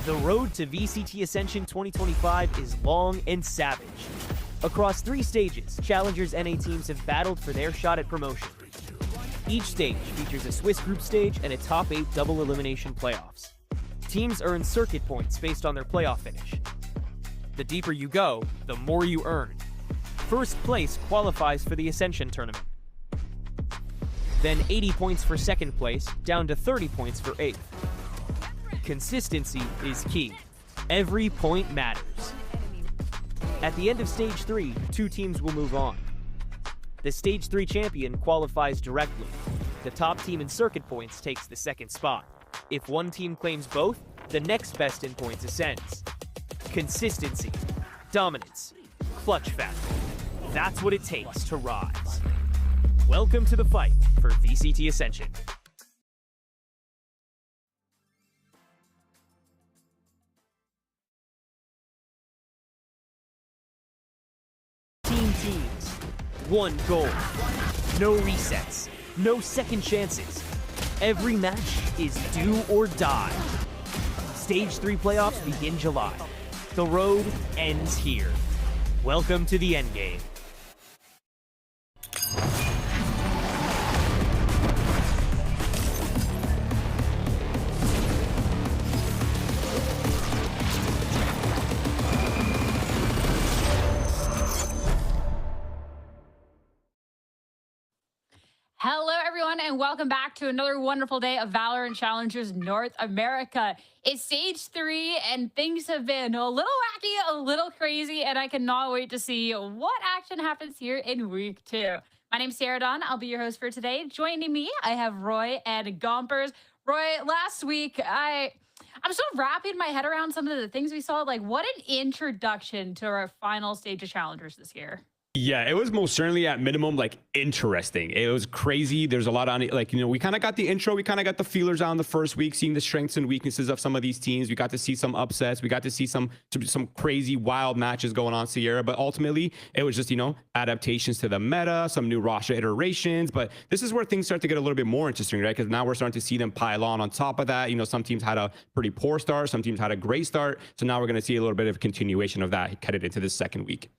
The road to VCT Ascension 2025 is long and savage. Across 3 stages, Challengers NA teams have battled for their shot at promotion. Each stage features a Swiss group stage and a top 8 double elimination playoffs. Teams earn circuit points based on their playoff finish. The deeper you go, the more you earn. First place qualifies for the Ascension tournament. Then 80 points for second place, down to 30 points for 8th. Consistency is key. Every point matters. At the end of Stage 3, 2 teams will move on. The Stage 3 champion qualifies directly. The top team in circuit points takes the second spot. If one team claims both, the next best in points ascends. Consistency, dominance, clutch factor. That's what it takes to rise. Welcome to the fight for VCT Ascension. Teams. One goal. No resets. No second chances. Every match is do or die. Stage 3 playoffs begin July. The road ends here. Welcome to the endgame. Hello, everyone, and welcome back to another wonderful day of VALORANT Challengers North America. It's Stage 3, and things have been a little wacky, a little crazy, and I cannot wait to see what action happens here in Week 2. My name's Sarah Dawn. I'll be your host for today. Joining me, I have Roy and Gompers. Roy, last week, I'm still wrapping my head around some of the things we saw. Like, what an introduction to our final stage of Challengers this year. Yeah, it was most certainly at minimum like interesting. It was crazy. There's a lot on it. Like, you know, we kind of got the intro. We kind of got the feelers out in the first week, seeing the strengths and weaknesses of some of these teams. We got to see some upsets. We got to see some crazy wild matches going on Sierra. But ultimately, it was just, you know, adaptations to the meta, some new roster iterations. But this is where things start to get a little bit more interesting, right? Because now we're starting to see them pile on top of that. You know, some teams had a pretty poor start. Some teams had a great start. So now we're going to see a little bit of continuation of that headed into this second week.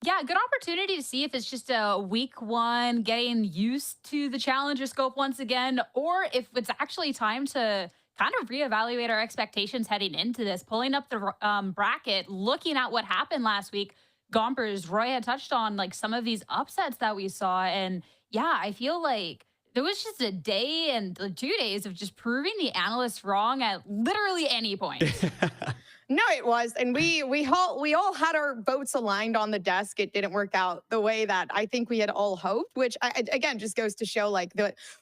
Yeah, good opportunity to see if it's just a week 1 getting used to the challenger scope once again, or if it's actually time to kind of reevaluate our expectations heading into this. Pulling up the bracket, looking at what happened last week, Gompers, Roy had touched on like some of these upsets that we saw. And yeah, I feel like there was just a day and 2 days of just proving the analysts wrong at literally any point. No, it was. And we all had our votes aligned on the desk. It didn't work out the way that I think we had all hoped, which again just goes to show like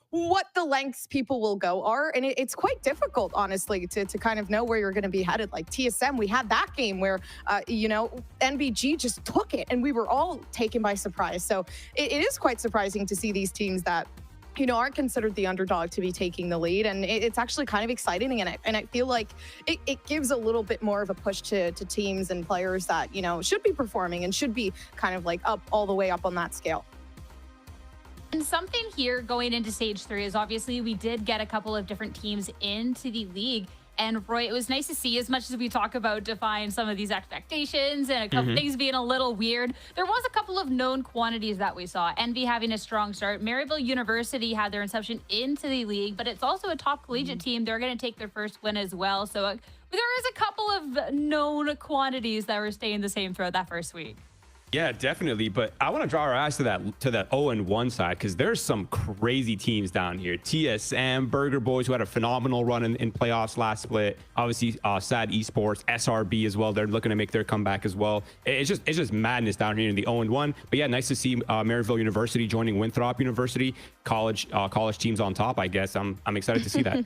what the lengths people will go are. And it's quite difficult, honestly, to kind of know where you're going to be headed. Like TSM, we had that game where, you know, NBG just took it and we were all taken by surprise. So it is quite surprising to see these teams that, you know, aren't considered the underdog to be taking the lead. And it's actually kind of exciting. And I feel like it gives a little bit more of a push to teams and players that, you know, should be performing and should be kind of like up all the way up on that scale. And something here going into Stage 3 is obviously we did get a couple of different teams into the league. And Roy, it was nice to see, as much as we talk about define some of these expectations and a couple things being a little weird, there was a couple of known quantities that we saw. Envy having a strong start. Maryville University had their inception into the league, but it's also a top collegiate team. They're going to take their first win as well. So there is a couple of known quantities that were staying the same throughout that first week. Yeah, definitely. But I want to draw our eyes to that 0-1 side, because there's some crazy teams down here. TSM, Burger Boys, who had a phenomenal run in playoffs last split. Obviously, SAD Esports, SRB as well. They're looking to make their comeback as well. It's just madness down here in the 0-1. But yeah, nice to see Maryville University joining Winthrop University. College teams on top, I guess. I'm excited to see that.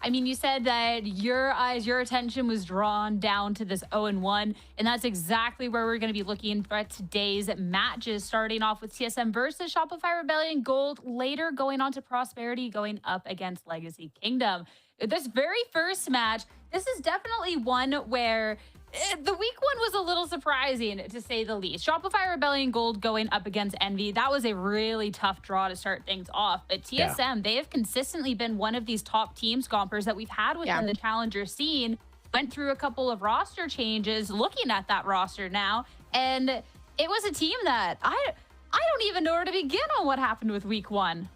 I mean, you said that your attention was drawn down to this 0-1, and that's exactly where we're going to be looking for today's matches, starting off with TSM versus Shopify Rebellion Gold, later going on to Prosperity, going up against Legacy Kingdom. This very first match, this is definitely one where The week one was a little surprising, to say the least. Shopify Rebellion Gold going up against Envy. That was a really tough draw to start things off. But TSM, they have consistently been one of these top teams, Gompers, that we've had within the Challenger scene. Went through a couple of roster changes, looking at that roster now. And it was a team that I don't even know where to begin on what happened with week one.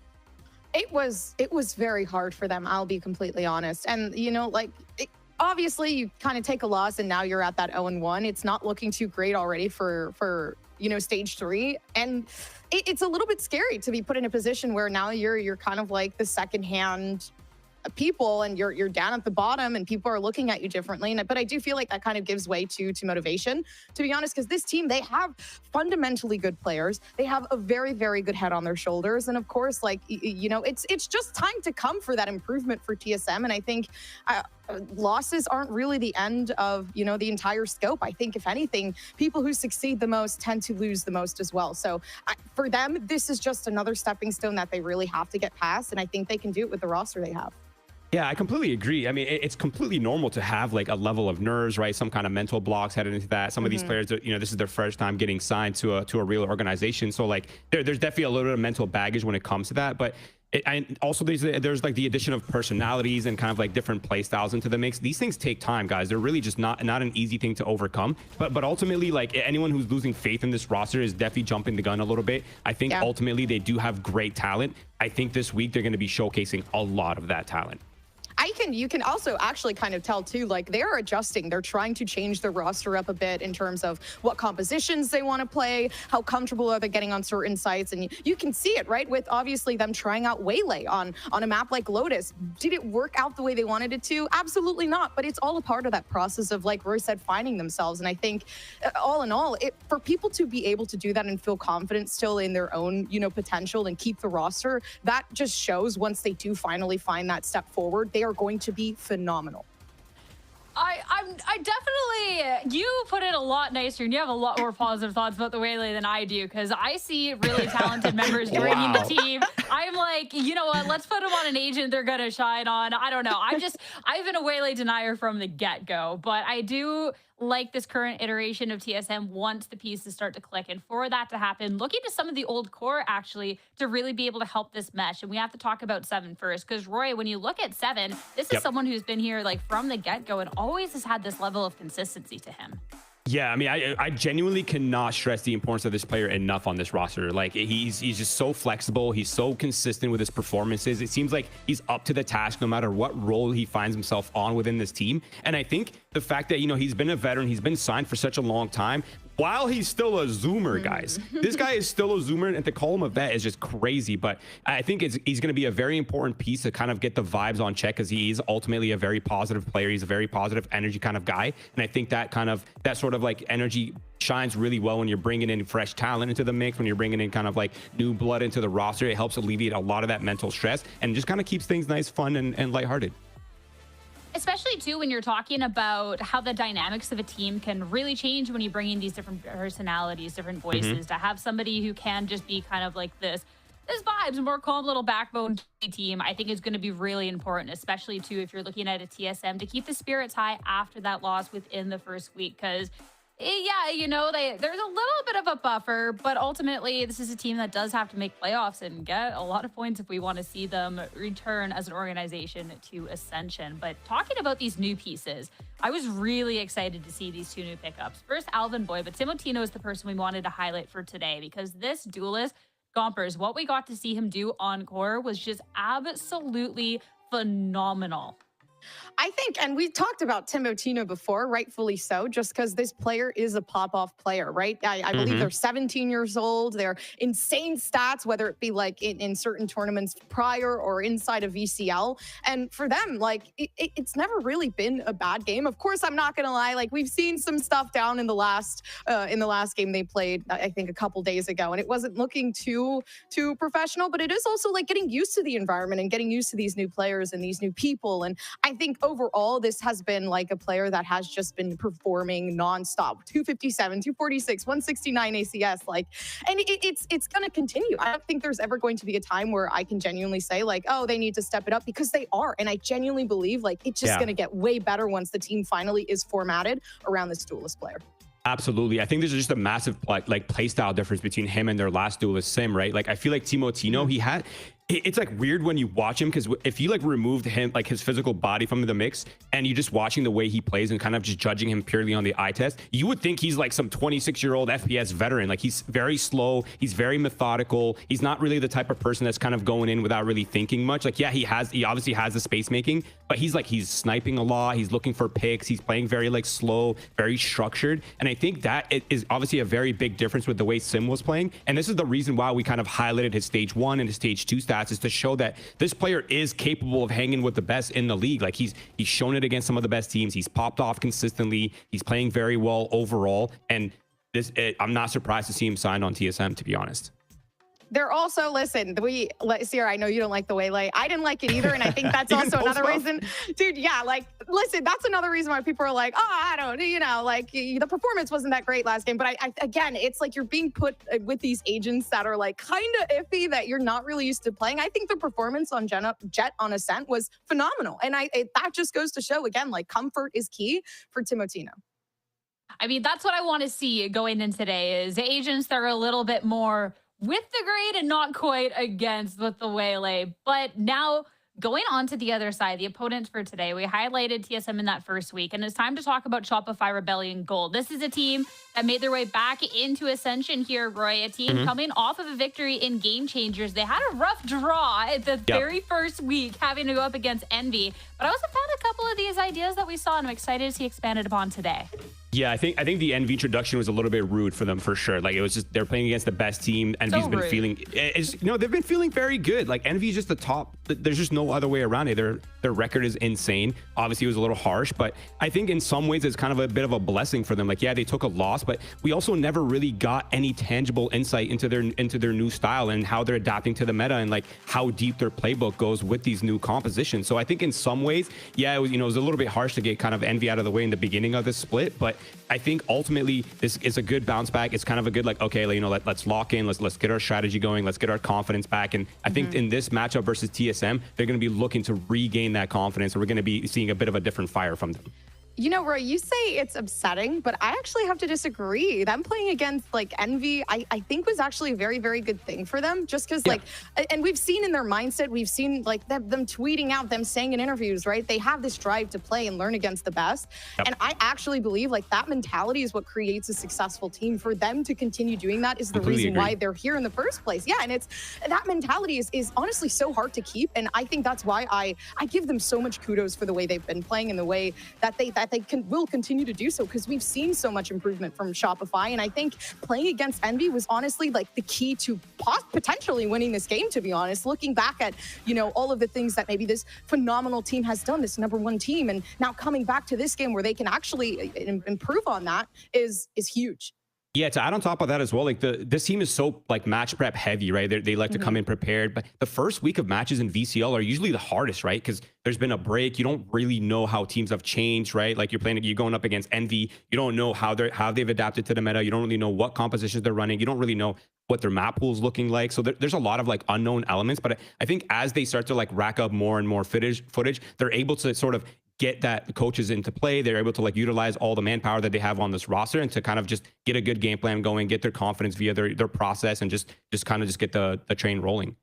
It was very hard for them, I'll be completely honest. And, you know, like, obviously you kind of take a loss and now you're at that 0-1. It's not looking too great already for you know, stage 3. And it's a little bit scary to be put in a position where now you're kind of like the secondhand people and you're down at the bottom and people are looking at you differently. But I do feel like that kind of gives way to motivation, to be honest, because this team, they have fundamentally good players. They have a very, very good head on their shoulders. And of course, like, you know, it's just time to come for that improvement for TSM. And I think losses aren't really the end of, you know, the entire scope. I think if anything, people who succeed the most tend to lose the most as well. So for them, this is just another stepping stone that they really have to get past. And I think they can do it with the roster they have. Yeah, I completely agree. I mean, it's completely normal to have like a level of nerves, right? Some kind of mental blocks headed into that. Some of these players, you know, this is their first time getting signed to a real organization. So like there's definitely a little bit of mental baggage when it comes to that. But and also there's like the addition of personalities and kind of like different play styles into the mix. These things take time, guys. They're really just not an easy thing to overcome. But ultimately, like, anyone who's losing faith in this roster is definitely jumping the gun a little bit. I think ultimately they do have great talent. I think this week they're going to be showcasing a lot of that talent. You can also actually kind of tell too, like, they're adjusting. They're trying to change the roster up a bit in terms of what compositions they want to play, how comfortable are they getting on certain sites. And you can see it, right, with obviously them trying out Waylay on a map like Lotus. Did it work out the way they wanted it to? Absolutely not. But it's all a part of that process of, like Roy said, finding themselves. And I think all in all, for people to be able to do that and feel confident still in their own, you know, potential and keep the roster, that just shows once they do finally find that step forward, they are going to be phenomenal. I definitely, you put it a lot nicer and you have a lot more positive thoughts about the Waylay than I do, because I see really talented members joining the team. I'm like, you know what, let's put them on an agent they're gonna shine on. I don't know. I've been a Waylay denier from the get-go, but I do like this current iteration of TSM once the pieces start to click. And for that to happen, looking to some of the old core actually to really be able to help this mesh. And we have to talk about Seven first, because Roy, when you look at Seven, this is someone who's been here like from the get-go and always has had this level of consistency to him. Yeah, I mean, I genuinely cannot stress the importance of this player enough on this roster. Like, he's just so flexible. He's so consistent with his performances. It seems like he's up to the task no matter what role he finds himself on within this team. And I think the fact that, you know, he's been a veteran, he's been signed for such a long time, while he's still a Zoomer, guys. This guy is still a Zoomer, and to call him a vet is just crazy. But I think he's going to be a very important piece to kind of get the vibes on check, because he is ultimately a very positive player. He's a very positive energy kind of guy. And I think that sort of like energy shines really well when you're bringing in fresh talent into the mix, when you're bringing in kind of like new blood into the roster. It helps alleviate a lot of that mental stress and just kind of keeps things nice, fun, and lighthearted. Especially too when you're talking about how the dynamics of a team can really change when you bring in these different personalities, different voices. To have somebody who can just be kind of like this vibes, more calm little backbone team, I think is going to be really important, especially too if you're looking at a TSM, to keep the spirits high after that loss within the first week. Because yeah, you know, there's a little bit of a buffer, but ultimately this is a team that does have to make playoffs and get a lot of points if we want to see them return as an organization to Ascension. But talking about these new pieces, I was really excited to see these two new pickups. First, Alvin Boy, but Timotino is the person we wanted to highlight for today, because this duelist, Gompers, what we got to see him do on core was just absolutely phenomenal. I think, and we talked about Timotino before, rightfully so, just because this player is a pop-off player, right? I believe they're 17 years old. They're insane stats, whether it be like in certain tournaments prior or inside of VCL. And for them, like, it's never really been a bad game. Of course, I'm not going to lie. Like, we've seen some stuff down in the last game they played, I think a couple days ago, and it wasn't looking too professional, but it is also like getting used to the environment and getting used to these new players and these new people. And I think overall, this has been like a player that has just been performing nonstop. 257, 246, 169 ACS. Like, and it's going to continue. I don't think there's ever going to be a time where I can genuinely say like, oh, they need to step it up, because they are. And I genuinely believe like it's just going to get way better once the team finally is formatted around this duelist player. Absolutely. I think there's just a massive like play style difference between him and their last duelist Sim, right? Like I feel like Timotino, it's like weird when you watch him, because if you like removed him, like his physical body from the mix, and you're just watching the way he plays and kind of just judging him purely on the eye test, you would think he's like some 26-year-old FPS veteran. Like he's very slow, he's very methodical, he's not really the type of person that's kind of going in without really thinking much. Like, yeah, he obviously has the space making, but he's sniping a lot, he's looking for picks, he's playing very like slow, very structured. And I think that it is obviously a very big difference with the way Sim was playing. And this is the reason why we kind of highlighted his stage 1 and his stage 2 stats, is to show that this player is capable of hanging with the best in the league. Like he's shown it against some of the best teams. He's popped off consistently. He's playing very well overall. And I'm not surprised to see him signed on TSM, to be honest. They're also, listen, Sierra, I know you don't like the Waylay. I didn't like it either. And I think that's also another reason, dude. Yeah, like, listen, that's another reason why people are like, oh, I don't, like the performance wasn't that great last game. But again, it's like you're being put with these agents that are like kind of iffy, that you're not really used to playing. I think the performance on Jett on Ascent was phenomenal. And that just goes to show, again, like comfort is key for Timotino. I mean, that's what I want to see going in today, is agents that are a little bit more with the grade and not quite against with the Waylay. But now going on to the other side, the opponents for today, we highlighted TSM in that first week, and it's time to talk about Shopify Rebellion Gold. This is a team that made their way back into Ascension here, Roy, a team coming off of a victory in Game Changers. They had a rough draw at the very first week, having to go up against Envy, but I also found a couple of these ideas that we saw, and I'm excited to see expanded upon today. Yeah, I think the Envy introduction was a little bit rude for them, for sure. Like, it was just, they're playing against the best team. Envy's been feeling, they've been feeling very good. Like, Envy's just the top. There's just no other way around it. Their record is insane. Obviously, it was a little harsh, but I think in some ways it's kind of a bit of a blessing for them. Like, yeah, they took a loss, but we also never really got any tangible insight into their new style and how they're adapting to the meta, and like how deep their playbook goes with these new compositions. So I think in some ways, yeah, it was, it was a little bit harsh to get kind of Envy out of the way in the beginning of this split, but I think ultimately this is a good bounce back. It's kind of a good, like, okay, let's lock in, let's get our strategy going, let's get our confidence back. And I think in this matchup versus TSM, they're going to be looking to regain that confidence, and we're going to be seeing a bit of a different fire from them. Roy, you say it's upsetting, but I actually have to disagree. Them playing against like Envy, I think was actually a very, very good thing for them, just because and we've seen in their mindset, we've seen like them tweeting out, them saying in interviews, right? They have this drive to play and learn against the best. And I actually believe like that mentality is what creates a successful team. For them to continue doing that is the reason why they're here in the first place. Yeah, and that mentality is honestly so hard to keep. And I think that's why I give them so much kudos for the way they've been playing and the way that they will continue to do so, because we've seen so much improvement from Shopify. And I think playing against Envy was honestly like the key to potentially winning this game, to be honest. Looking back at, all of the things that maybe this phenomenal team has done, this #1 team, and now coming back to this game where they can actually improve on that is huge. Yeah, to add on top of that as well, like this team is so like match prep heavy, right? They like to come in prepared, but the first week of matches in VCL are usually the hardest, right? Because there's been a break. You don't really know how teams have changed, right? Like you're going up against Envy. You don't know how they've adapted to the meta. You don't really know what compositions they're running. You don't really know what their map pool is looking like. So there's a lot of like unknown elements, but I think as they start to like rack up more and more footage, they're able to sort of get that coaches into play. They're able to like utilize all the manpower that they have on this roster, and to kind of just get a good game plan going, get their confidence via their process, and just kind of just get the train rolling.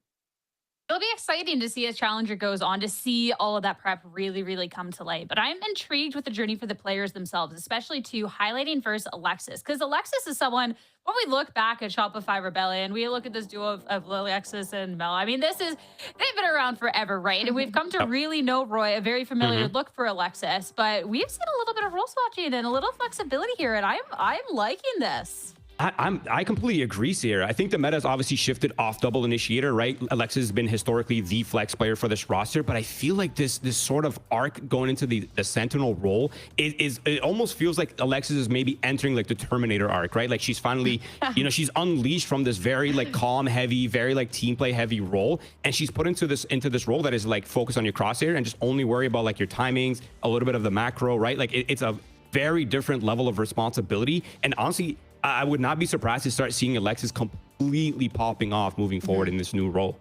It'll be exciting to see as Challenger goes on, to see all of that prep really, really come to light. But I'm intrigued with the journey for the players themselves, especially to highlighting first Alexis, because Alexis is someone, when we look back at Shopify Rebellion, we look at this duo of Alexis and Mel. I mean, they've been around forever, right? And we've come to really know Roy, a very familiar look for Alexis, but we've seen a little bit of role swatching and a little flexibility here, and I'm liking this. I completely agree, Sierra. I think the meta has obviously shifted off double initiator, right? Alexis has been historically the flex player for this roster, but I feel like this sort of arc going into the Sentinel role it almost feels like Alexis is maybe entering like the Terminator arc, right? Like she's finally, you know, she's unleashed from this very like calm heavy, very like team play heavy role, and she's put into this role that is like focus on your crosshair and just only worry about like your timings, a little bit of the macro, right? Like it's a very different level of responsibility, and honestly, I would not be surprised to start seeing Alexis completely popping off moving forward in this new role.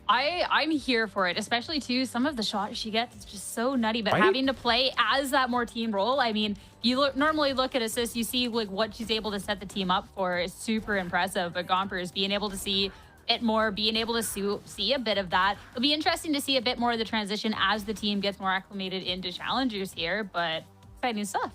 I'm here for it, especially too. Some of the shots she gets is just so nutty, but Right? having to play as that more team role, I mean, you normally look at assists, you see like what she's able to set the team up for is super impressive. But Gompers being able to see it more, being able to see a bit of that. It'll be interesting to see a bit more of the transition as the team gets more acclimated into challengers here, but exciting stuff.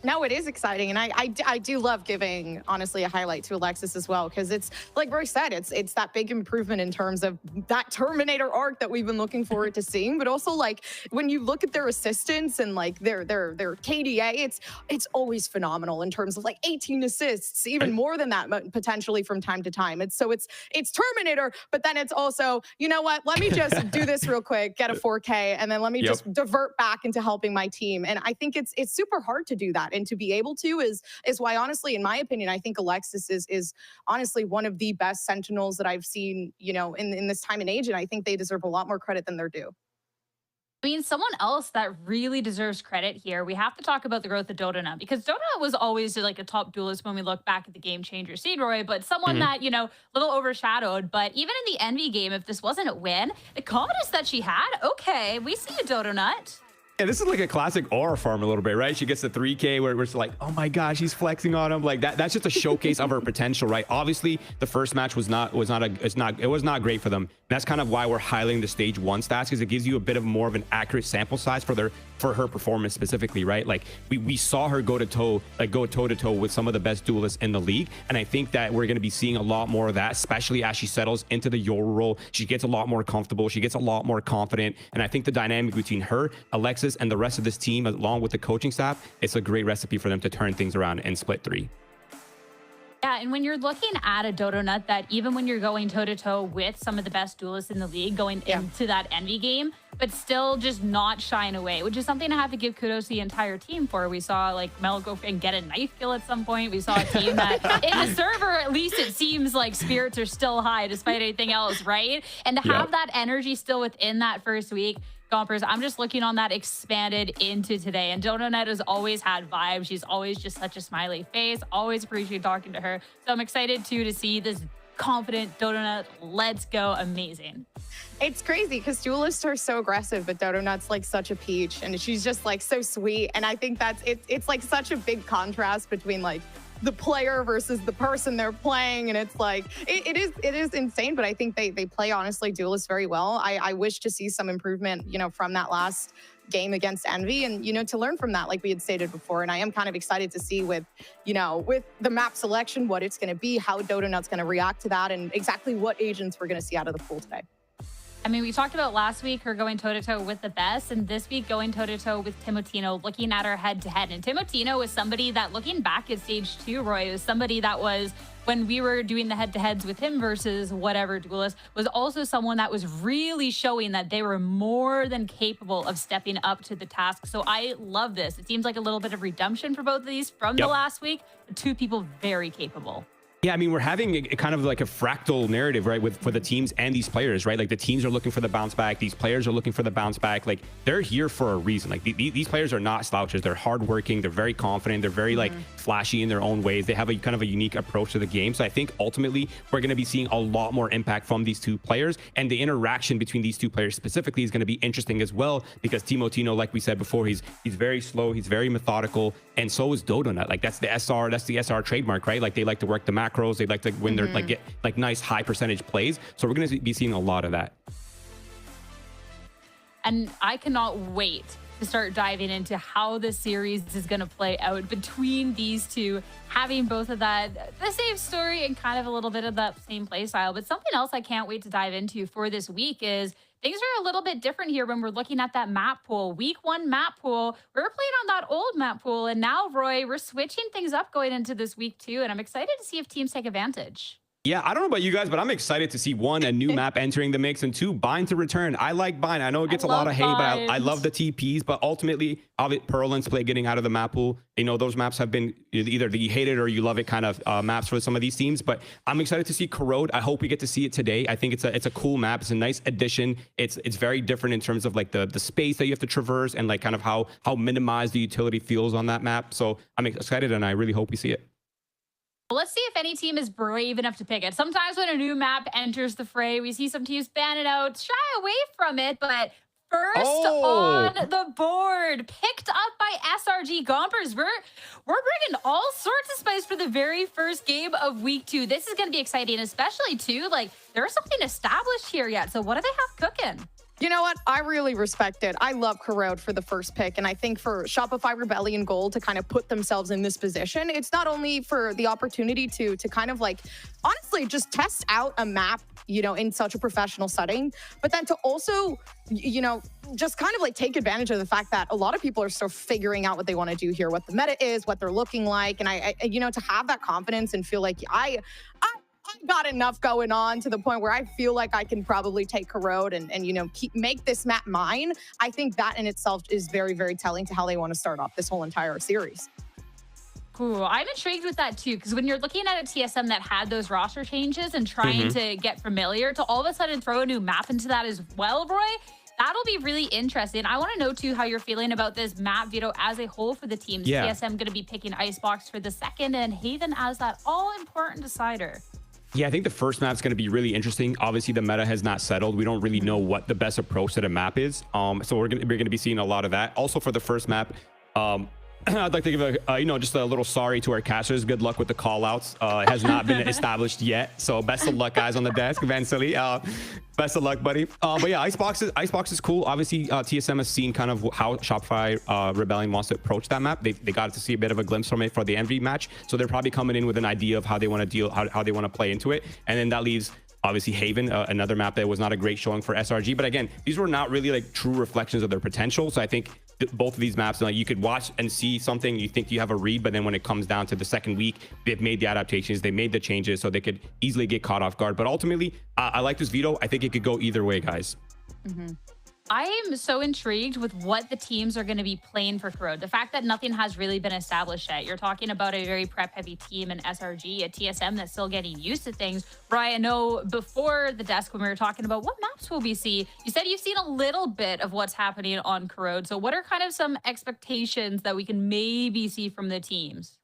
No, it is exciting. And I do love giving, honestly, a highlight to Alexis as well, because it's, like Roy said, it's that big improvement in terms of that Terminator arc that we've been looking forward to seeing. But also, like, when you look at their assistants and, like, their KDA, it's always phenomenal in terms of, like, 18 assists, even more than that, potentially from time to time. It's Terminator, but then it's also, you know what, let me just do this real quick, get a 4K, and then let me just divert back into helping my team. And I think it's super hard to do that. And to be able to is why, honestly, in my opinion, I think Alexis is honestly one of the best Sentinels that I've seen, you know, in this time and age. And I think they deserve a lot more credit than they're due. I mean, someone else that really deserves credit here, we have to talk about the growth of Dodona, because Dodona was always like a top duelist when we look back at the Game Changer seed, Roy, but someone that, you know, a little overshadowed. But even in the Envy game, if this wasn't a win, the confidence that she had, okay, we see a Dodonut. Yeah, this is like a classic aura farm a little bit, right? She gets the 3K where it's like, oh my gosh, he's flexing on him. Like that's just a showcase of her potential, right? Obviously, the first match was not great for them. That's kind of why we're highlighting the stage 1 stats, because it gives you a bit of more of an accurate sample size for her performance specifically, right? Like we saw her go toe to toe with some of the best duelists in the league, and I think that we're going to be seeing a lot more of that, especially as she settles into the Yoru role. She gets a lot more comfortable, she gets a lot more confident, and I think the dynamic between her, Alexis, and the rest of this team, along with the coaching staff, it's a great recipe for them to turn things around and split 3. Yeah, and when you're looking at a Dodonut that even when you're going toe-to-toe with some of the best duelists in the league going into that Envy game, but still just not shying away, which is something I have to give kudos to the entire team for. We saw like Mel go and get a knife kill at some point. We saw a team that in the server, at least it seems like spirits are still high despite anything else, right? And to have that energy still within that first week, Gompers, I'm just looking on that expanded into today. And Dodonut has always had vibes. She's always just such a smiley face. Always appreciate talking to her. So I'm excited too to see this confident Dodonut. Let's go. Amazing. It's crazy because duelists are so aggressive, but Dodonut's like such a peach, and she's just like so sweet. And I think that's it's like such a big contrast between like the player versus the person they're playing, and it's like it is insane. But I think they play honestly duelists very well. I wish to see some improvement, you know, from that last game against Envy, and you know, to learn from that, like we had stated before. And I am kind of excited to see with the map selection what it's going to be, how Dodonut's going to react to that, and exactly what agents we're going to see out of the pool today. I mean, we talked about last week her going toe-to-toe with the best, and this week going toe-to-toe with Timotino, looking at her head-to-head. And Timotino was somebody that, looking back at stage 2, Roy, was somebody that was, when we were doing the head-to-heads with him versus whatever duelist, was also someone that was really showing that they were more than capable of stepping up to the task. So I love this. It seems like a little bit of redemption for both of these from the last week. 2 people very capable. Yeah, I mean, we're having a kind of like a fractal narrative, right, for the teams and these players, right? Like the teams are looking for the bounce back. These players are looking for the bounce back. Like they're here for a reason. Like these players are not slouches. They're hardworking. They're very confident. They're very like flashy in their own ways. They have a kind of a unique approach to the game. So I think ultimately we're going to be seeing a lot more impact from these 2 players, and the interaction between these 2 players specifically is going to be interesting as well, because Timotino, like we said before, he's very slow. He's very methodical, and so is Dodonut. Like that's the SR trademark, right? Like they like to work the macros. They like to when they're like get like nice high percentage plays. So we're going to be seeing a lot of that. And I cannot wait to start diving into how the series is going to play out between these two, having both of that, the same story and kind of a little bit of that same play style. But something else I can't wait to dive into for this week is things are a little bit different here when we're looking at that map pool. Week 1 map pool, we were playing on that old map pool, and now, Roy, we're switching things up going into this week 2, and I'm excited to see if teams take advantage. Yeah, I don't know about you guys, but I'm excited to see, one, a new map entering the mix, and two, bind to return. I like bind. I know it gets a lot of hate, but I love the TPs. But ultimately, Pearl and Split getting out of the map pool, you know, those maps have been either you hate it or you love it kind of maps for some of these teams. But I'm excited to see Corrode. I hope we get to see it today. I think it's a cool map. It's a nice addition. It's very different in terms of like the space that you have to traverse and like kind of how minimized the utility feels on that map. So I'm excited, and I really hope we see it. Well, let's see if any team is brave enough to pick it. Sometimes when a new map enters the fray, we see some teams ban it out, shy away from it. But first on the board, picked up by SRG Gompers. We're bringing all sorts of spice for the very first game of week 2. This is going to be exciting, especially too, like there's something established here yet. So what do they have cooking? You know what? I really respect it. I love Corrode for the first pick. And I think for Shopify Rebellion Gold to kind of put themselves in this position, it's not only for the opportunity to kind of like, honestly, just test out a map, you know, in such a professional setting, but then to also, you know, just kind of like take advantage of the fact that a lot of people are still figuring out what they want to do here, what the meta is, what they're looking like. And I you know, to have that confidence and feel like I got enough going on to the point where I feel like I can probably take Corrode and you know, make this map mine. I think that in itself is very, very telling to how they want to start off this whole entire series. Cool. I'm intrigued with that too, because when you're looking at a TSM that had those roster changes and trying to get familiar, to all of a sudden throw a new map into that as well, Roy, that'll be really interesting. I want to know too how you're feeling about this map, Vito, as a whole for the teams. Yeah. TSM going to be picking Icebox for the second and Haven as that all-important decider. Yeah, I think the first map's going to be really interesting. Obviously, the meta has not settled. We don't really know what the best approach to the map is. So we're going to be seeing a lot of that. Also, for the first map, I'd like to give a, you know, just a little sorry to our casters. Good luck with the call outs. It has not been established yet. So best of luck, guys, on the desk. Van Silly, best of luck, buddy. But yeah, Icebox is cool. Obviously, TSM has seen kind of how Shopify Rebellion wants to approach that map. They got to see a bit of a glimpse from it for the Envy match. So they're probably coming in with an idea of how they want to deal, how they want to play into it. And then that leaves obviously Haven, another map that was not a great showing for SRG. But again, these were not really like true reflections of their potential. So I think both of these maps, like, you could watch and see something, you think you have a read, but then when it comes down to the second week, they've made the adaptations, they made the changes, so they could easily get caught off guard. But ultimately, I like this veto. I think it could go either way, guys. I am so intrigued with what the teams are going to be playing for Corrode. The fact that nothing has really been established yet. You're talking about a very prep-heavy team in SRG, a TSM that's still getting used to things. Brian, I know before the desk when we were talking about what maps will we see, you said you've seen a little bit of what's happening on Corrode. So what are kind of some expectations that we can maybe see from the teams?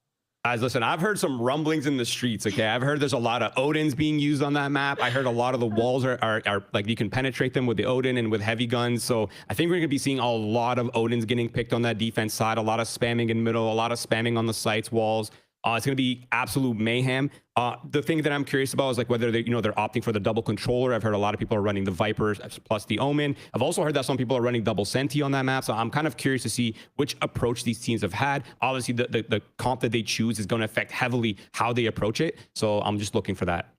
Guys, listen, I've heard some rumblings in the streets, okay? I've heard there's a lot of Odins being used on that map. I heard a lot of the walls are like, you can penetrate them with the Odin and with heavy guns. So I think we're going to be seeing a lot of Odins getting picked on that defense side, a lot of spamming in middle, a lot of spamming on the sites, walls. It's going to be absolute mayhem. The thing that I'm curious about is like whether they, they're opting for the double controller. I've heard a lot of people are running the Vipers plus the Omen. I've also heard that some people are running double Senti on that map. So I'm kind of curious to see which approach these teams have had. Obviously, the comp that they choose is going to affect heavily how they approach it. So I'm just looking for that.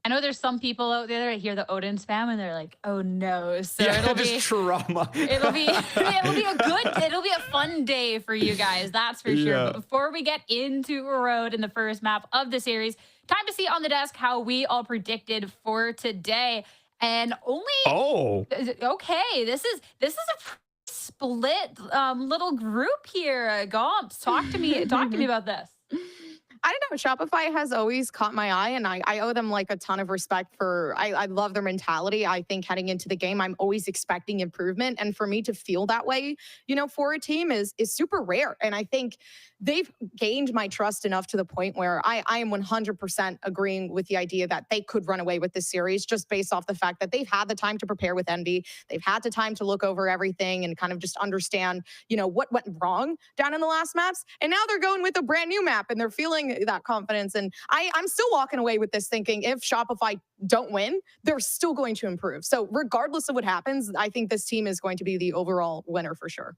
I know there's some people out there that hear the Odin spam and they're like, "Oh no!" So yeah, it'll be trauma. It'll be a fun day for you guys. That's for sure. Yeah. But before we get into Corrode in the first map of the series, time to see on the desk how we all predicted for today. And only okay, this is a split little group here. Gomps, talk to me about this. I don't know. Shopify has always caught my eye, and I owe them like a ton of respect for, I love their mentality. I think heading into the game, I'm always expecting improvement. And for me to feel that way, for a team is super rare. And I think they've gained my trust enough to the point where I am 100% agreeing with the idea that they could run away with this series just based off the fact that they've had the time to prepare with Envy. They've had the time to look over everything and kind of just understand, what went wrong down in the last maps. And now they're going with a brand new map and they're feeling that confidence. And I'm still walking away with this thinking if Shopify don't win, they're still going to improve. So regardless of what happens, I think this team is going to be the overall winner for sure.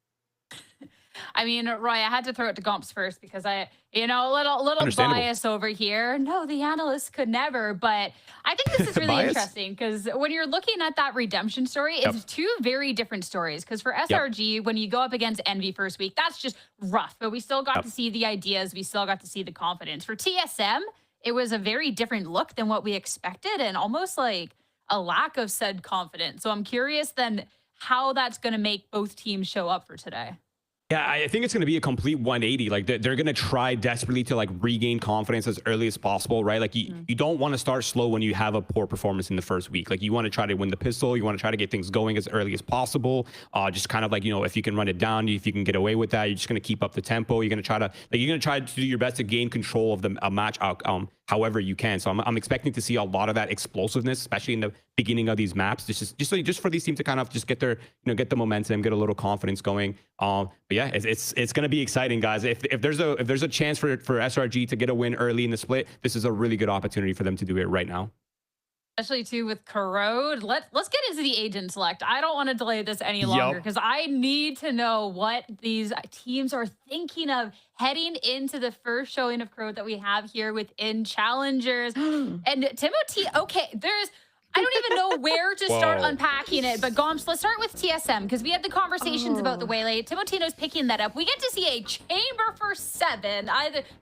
I mean, Roy, I had to throw it to Gomps first because a little bias over here. No, the analysts could never. But I think this is really interesting because when you're looking at that redemption story, it's two very different stories. Because for SRG, when you go up against Envy first week, that's just rough. But we still got to see the ideas. We still got to see the confidence. For TSM, it was a very different look than what we expected and almost like a lack of said confidence. So I'm curious then how that's going to make both teams show up for today. Yeah, I think it's going to be a complete 180. Like they're going to try desperately to like regain confidence as early as possible, right? Like you don't want to start slow when you have a poor performance in the first week. Like you want to try to win the pistol. You want to try to get things going as early as possible. Just kind of like, if you can run it down, if you can get away with that, you're just going to keep up the tempo. You're going to try to do your best to gain control of a match outcome however you can. So I'm expecting to see a lot of that explosiveness, especially in the beginning of these maps, just for these teams to kind of just get their, get the momentum, get a little confidence going. But yeah, it's going to be exciting, guys. If there's a chance for SRG to get a win early in the split, this is a really good opportunity for them to do it right now. Especially too with Corrode. Let's get into the agent select. I don't want to delay this any longer because I need to know what these teams are thinking of heading into the first showing of Corrode that we have here within Challengers. And Timothy, okay, I don't even know where to start unpacking it, but Gomps, let's start with TSM because we had the conversations about the Waylay. Timotino's picking that up. We get to see a chamber for 7.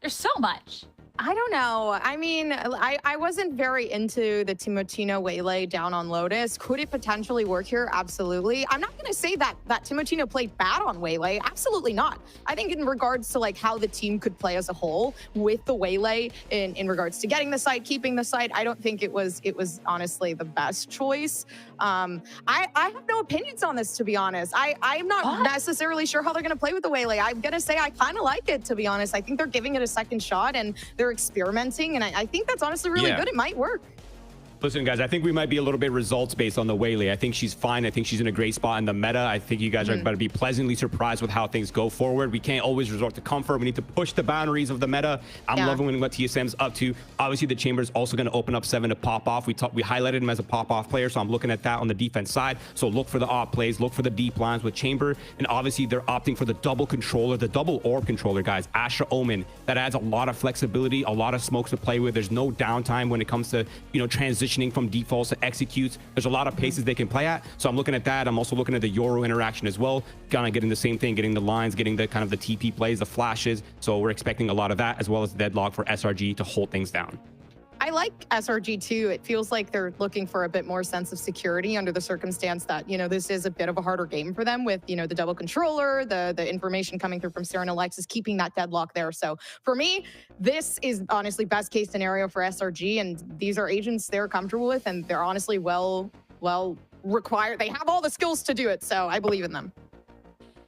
There's so much. I don't know. I mean, I wasn't very into the Timotino Waylay down on Lotus. Could it potentially work here? Absolutely. I'm not going to say that Timotino played bad on Waylay. Absolutely not. I think in regards to like how the team could play as a whole with the Waylay in regards to getting the site, keeping the site, I don't think it was honestly the best choice. I have no opinions on this, to be honest. I'm not necessarily sure how they're going to play with the Waylay. I'm going to say I kind of like it, to be honest. I think they're giving it a second shot and they're experimenting, and I think that's honestly really good. It might work. Listen, guys, I think we might be a little bit results based on the Waylay. I think she's fine. I think she's in a great spot in the meta. I think you guys are about to be pleasantly surprised with how things go forward. We can't always resort to comfort. We need to push the boundaries of the meta. I'm loving what TSM's up to. Obviously, the Chamber's also going to open up 7 to pop off. We highlighted him as a pop off player, so I'm looking at that on the defense side. So look for the op plays, look for the deep lines with Chamber, and obviously they're opting for the double controller, the double orb controller, guys. Astra Omen, that adds a lot of flexibility, a lot of smokes to play with. There's no downtime when it comes to transitioning from defaults to executes. There's a lot of paces they can play at, so I'm looking at that. I'm also looking at the Yoru interaction as well, kind of getting the same thing, getting the lines, getting the kind of the TP plays, the flashes. So we're expecting a lot of that, as well as deadlock for SRG to hold things down. I like SRG too. It feels like they're looking for a bit more sense of security under the circumstance that, this is a bit of a harder game for them with, the double controller, the information coming through from Sarah and Alexis, keeping that deadlock there. So for me, this is honestly best case scenario for SRG, and these are agents they're comfortable with, and they're honestly well required. They have all the skills to do it, so I believe in them.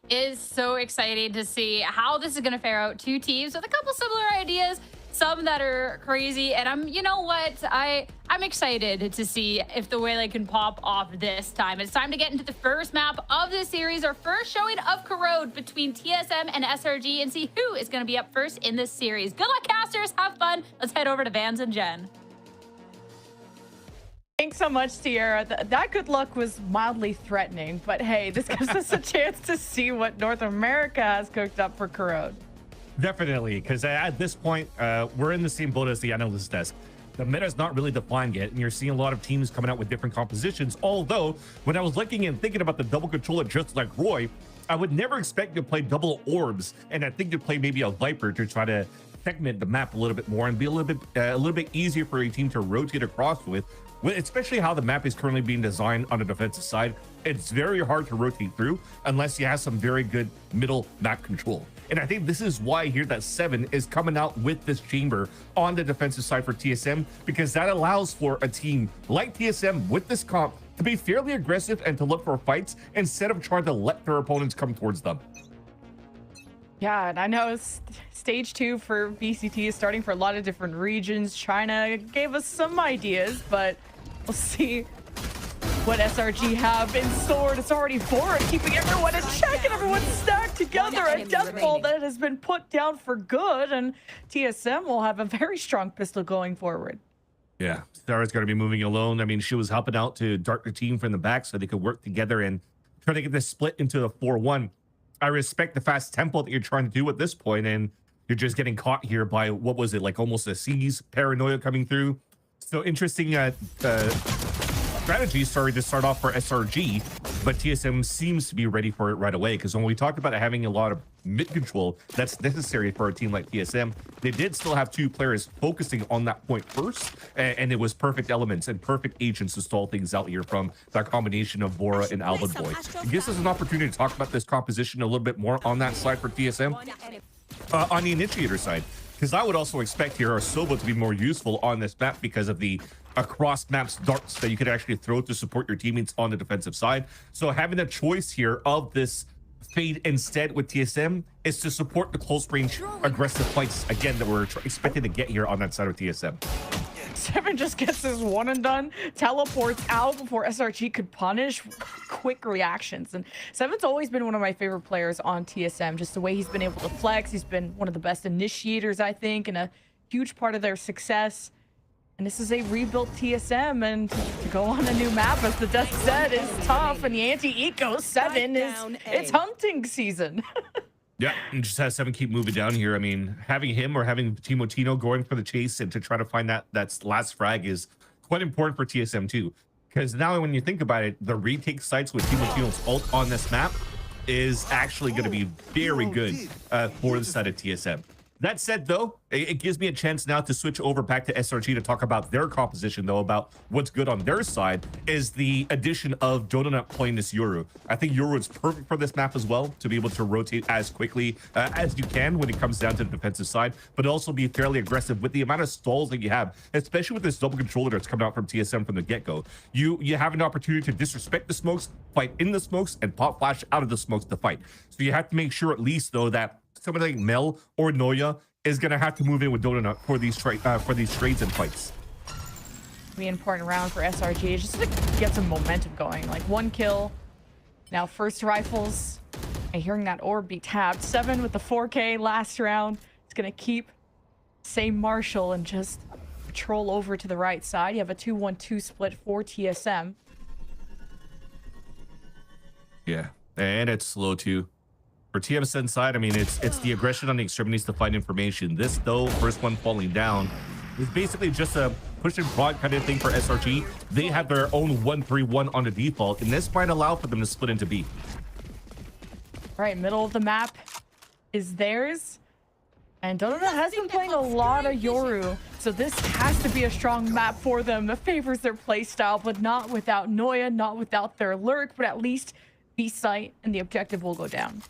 Is so exciting to see how this is going to fare out. 2 teams with a couple similar ideas, some that are crazy, and I'm excited to see if the Waylay can pop off this time. It's time to get into the first map of this series, our first showing of Corrode between TSM and SRG, and see who is going to be up first in this series. Good luck, casters. Have fun. Let's head over to Vans and Jen. Thanks so much, Sierra. That good luck was mildly threatening, but hey, this gives us a chance to see what North America has cooked up for Corrode. Definitely, because at this point, we're in the same boat as the analyst desk. The meta is not really defined yet, and you're seeing a lot of teams coming out with different compositions. Although, when I was looking and thinking about the double controller just like Roy, I would never expect to play double orbs, and I think to play maybe a Viper to try to segment the map a little bit more and be a little bit easier for a team to rotate across with, especially how the map is currently being designed on the defensive side. It's very hard to rotate through unless you have some very good middle map control. And I think this is why here that 7 is coming out with this chamber on the defensive side for TSM, because that allows for a team like TSM with this comp to be fairly aggressive and to look for fights instead of trying to let their opponents come towards them. Yeah, and I know stage 2 for VCT is starting for a lot of different regions. China gave us some ideas, but we'll see what SRG have in store. It's already forward, keeping everyone in check and everyone stacked together. A death ball that has been put down for good, and TSM will have a very strong pistol going forward. Yeah, Sarah's going to be moving alone. I mean, she was helping out to dart the team from the back so they could work together and try to get this split into a 4-1. I respect the fast tempo that you're trying to do at this point, and you're just getting caught here by, what was it, like almost a C's paranoia coming through. So interesting strategy, sorry, to start off for SRG, but TSM seems to be ready for it right away, because when we talked about having a lot of mid control that's necessary for a team like TSM, they did still have 2 players focusing on that point first, and it was perfect elements and perfect agents to stall things out here from that combination of Vora and Alvin Boy. It gives us an opportunity to talk about this composition a little bit more on that side for TSM. On the initiator side, because I would also expect here our Sobo to be more useful on this map because of the across maps darts that you could actually throw to support your teammates on the defensive side. So having a choice here of this fade instead with TSM is to support the close range aggressive fights again that we're expecting to get here on that side of TSM. Seven just gets his one and done, teleports out before SRG could punish. Quick reactions. And Seven's always been one of my favorite players on TSM. Just the way he's been able to flex. He's been one of the best initiators, I think, and a huge part of their success. And this is a rebuilt TSM, and to go on a new map, as the desk said, is tough. And the anti-eco 7 it's hunting season. Yeah, and just has 7 keep moving down here. I mean, having him or having Timotino going for the chase and to try to find that last frag is quite important for TSM too. Because now when you think about it, the retake sites with Timotino's ult on this map is actually going to be very good for the side of TSM. That said, though, it gives me a chance now to switch over back to SRG to talk about their composition, though, about what's good on their side is the addition of Donut playing this Yoru. I think Yoru is perfect for this map as well, to be able to rotate as quickly as you can when it comes down to the defensive side, but also be fairly aggressive with the amount of stalls that you have, especially with this double controller that's coming out from TSM from the get-go. You have an opportunity to disrespect the smokes, fight in the smokes, and pop flash out of the smokes to fight. So you have to make sure at least, though, that somebody like Mel or Noya is going to have to move in with Donut for these trades and fights. Be an important round for SRG just to get some momentum going. Like 1 kill. Now first rifles. And hearing that orb be tapped. 7 with the 4K last round. It's going to keep same Marshall and just patrol over to the right side. You have a 2-1-2 split for TSM. Yeah, and it's slow too. For TSM side, I mean, it's the aggression on the extremities to find information. This, though, first one falling down, is basically just a push and prod kind of thing for SRG. They have their own 1-3-1 on the default, and this might allow for them to split into B. Right, middle of the map is theirs. And Donut has been playing a lot of Yoru, so this has to be a strong map for them. It favors their playstyle, but not without Noya, not without their lurk, but at least B site, and the objective will go down.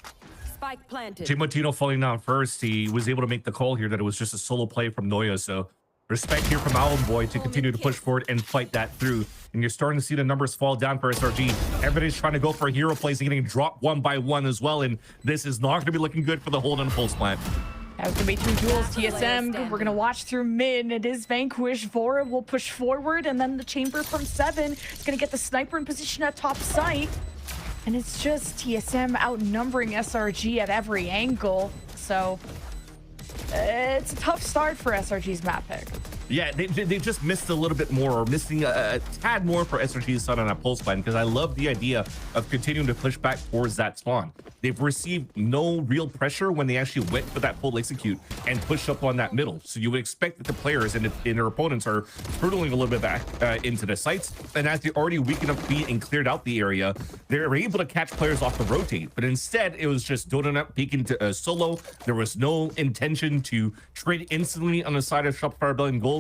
Spike planted. Timotino falling down first. He was able to make the call here that it was just a solo play from Noya. So respect here from Allen Boy to continue to push forward and fight that through. And you're starting to see the numbers fall down for SRG. Everybody's trying to go for hero plays and getting dropped 1 by 1 as well. And this is not going to be looking good for the hold on pulse plant. That was going to be 2 duels, TSM. We're going to watch through mid. It is Vanquish. Vora will push forward, and then the chamber from 7 is going to get the sniper in position at top site. And it's just TSM outnumbering SRG at every angle. So it's a tough start for SRG's map pick. Yeah, they just missed a little bit more, or missing a tad more for SRG's side on that pulse plan, because I love the idea of continuing to push back towards that spawn. They've received no real pressure when they actually went for that full execute and pushed up on that middle. So you would expect that the players and their opponents are hurtling a little bit back into the sites. And as they already weakened up B and cleared out the area, they were able to catch players off the rotate. But instead, it was just Donut peeking to solo. There was no intention to trade instantly on the side of Shopify Rebellion Gold.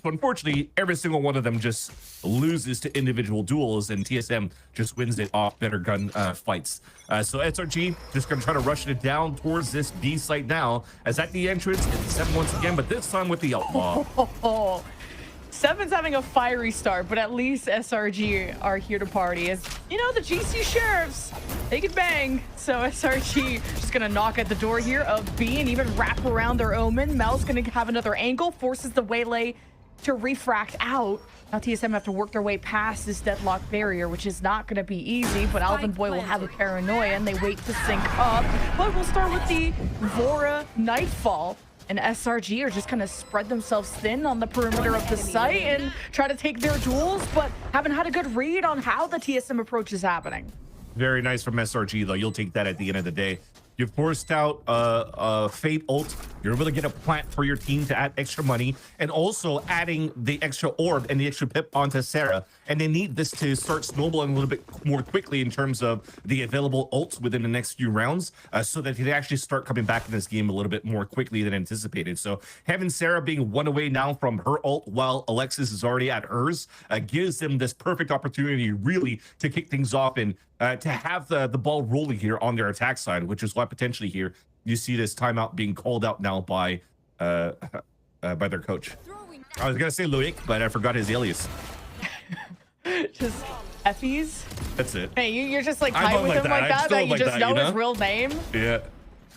So unfortunately, every single one of them just loses to individual duels, and TSM just wins it off better gun fights. So SRG just going to try to rush it down towards this B site now, as at the entrance, it's 7 once again, but this time with the outlaw. 7's having a fiery start, but at least SRG are here to party. As you know, the GC sheriffs, they can bang. So SRG just gonna knock at the door here of B and even wrap around their Omen. Mel's gonna have another angle, forces the Waylay to refract out. Now TSM have to work their way past this deadlock barrier, which is not gonna be easy, but Alvin Boy will have a paranoia and they wait to sync up. But we'll start with the Vora Nightfall. And SRG are just kind of spread themselves thin on the perimeter of the site and try to take their duels, but haven't had a good read on how the TSM approach is happening. Very nice from SRG, though. You'll take that at the end of the day. You forced out Fate ult. You're able to get a plant for your team to add extra money, and also adding the extra orb and the extra pip onto Sarah. And they need this to start snowballing a little bit more quickly in terms of the available ults within the next few rounds, so that they actually start coming back in this game a little bit more quickly than anticipated. So having Sarah being one away now from her ult while Alexis is already at hers gives them this perfect opportunity really to kick things off and to have the ball rolling here on their attack side, which is why potentially here you see this timeout being called out now by their coach. I was gonna say Loic, but I forgot his alias. Just Effies. That's it. Hey, you're just like tight with him like that you just know his real name. Yeah.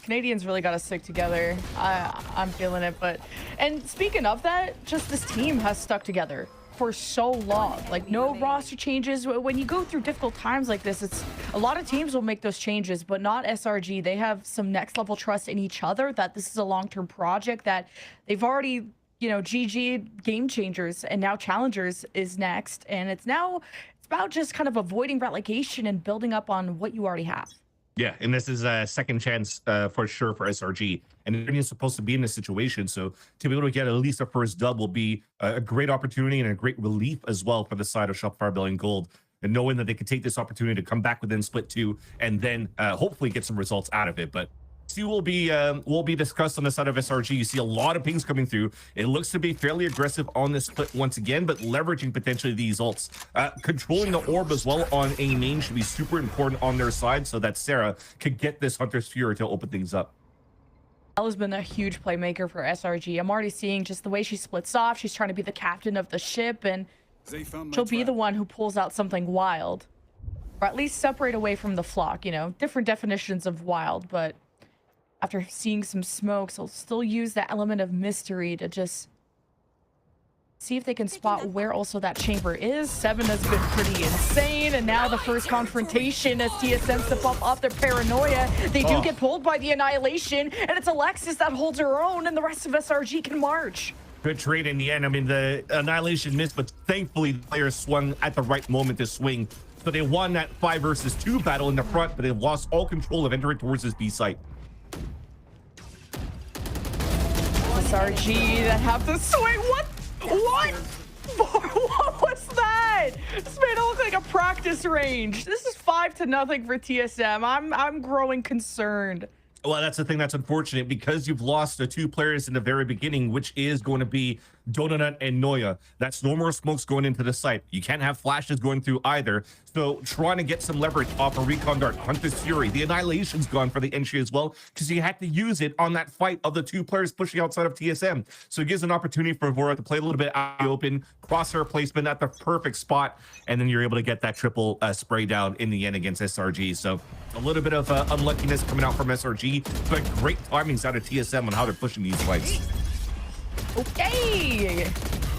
Canadians really got to stick together. I'm feeling it. And speaking of that, just this team has stuck together for so long. Like, no roster changes. When you go through difficult times like this, it's a lot of teams will make those changes, but not SRG. They have some next level trust in each other that this is a long-term project, that they've already, you know, GG game changers, and now challengers is next. And it's about just kind of avoiding relegation and building up on what you already have. Yeah, and this is a second chance for sure for SRG. And everyone's supposed to be in this situation, so to be able to get at least a first dub will be a great opportunity and a great relief as well for the side of Shopify Rebellion Gold. And knowing that they could take this opportunity to come back within split 2 and then hopefully get some results out of it. But see, will be discussed on the side of SRG. You see a lot of pings coming through. It looks to be fairly aggressive on this split once again, but leveraging potentially these ults. Controlling the orb as well on A main should be super important on their side, so that Sarah could get this Hunter's Fury to open things up. Ella's been a huge playmaker for SRG. I'm already seeing just the way she splits off. She's trying to be the captain of the ship, and she'll be the one who pulls out something wild, or at least separate away from the flock. You know, different definitions of wild, but after seeing some smokes, I'll still use that element of mystery to just see if they can spot where also that chamber is. 7 has been pretty insane, and now the first confrontation as TSM step up their paranoia. They do get pulled by the Annihilation, and it's Alexis that holds her own, and the rest of SRG can march. Good trade in the end. I mean, the Annihilation missed, but thankfully the players swung at the right moment to swing. So they won that 5 versus 2 battle in the front, but they've lost all control of entering towards this B site. SRG that have to swing. What? What was that? This made it look like a practice range. This is 5-0 for TSM. I'm growing concerned. Well, that's the thing that's unfortunate, because you've lost the 2 players in the very beginning, which is going to be Donut and Noya. That's no more smokes going into the site. You can't have flashes going through either. So trying to get some leverage off a recon dart, Hunter's Fury. The Annihilation's gone for the entry as well, because you had to use it on that fight of the 2 players pushing outside of TSM. So it gives an opportunity for Vora to play a little bit out in the open, crosshair placement at the perfect spot, and then you're able to get that triple spray down in the end against SRG. So a little bit of unluckiness coming out from SRG, but great timings out of TSM on how they're pushing these fights. Okay.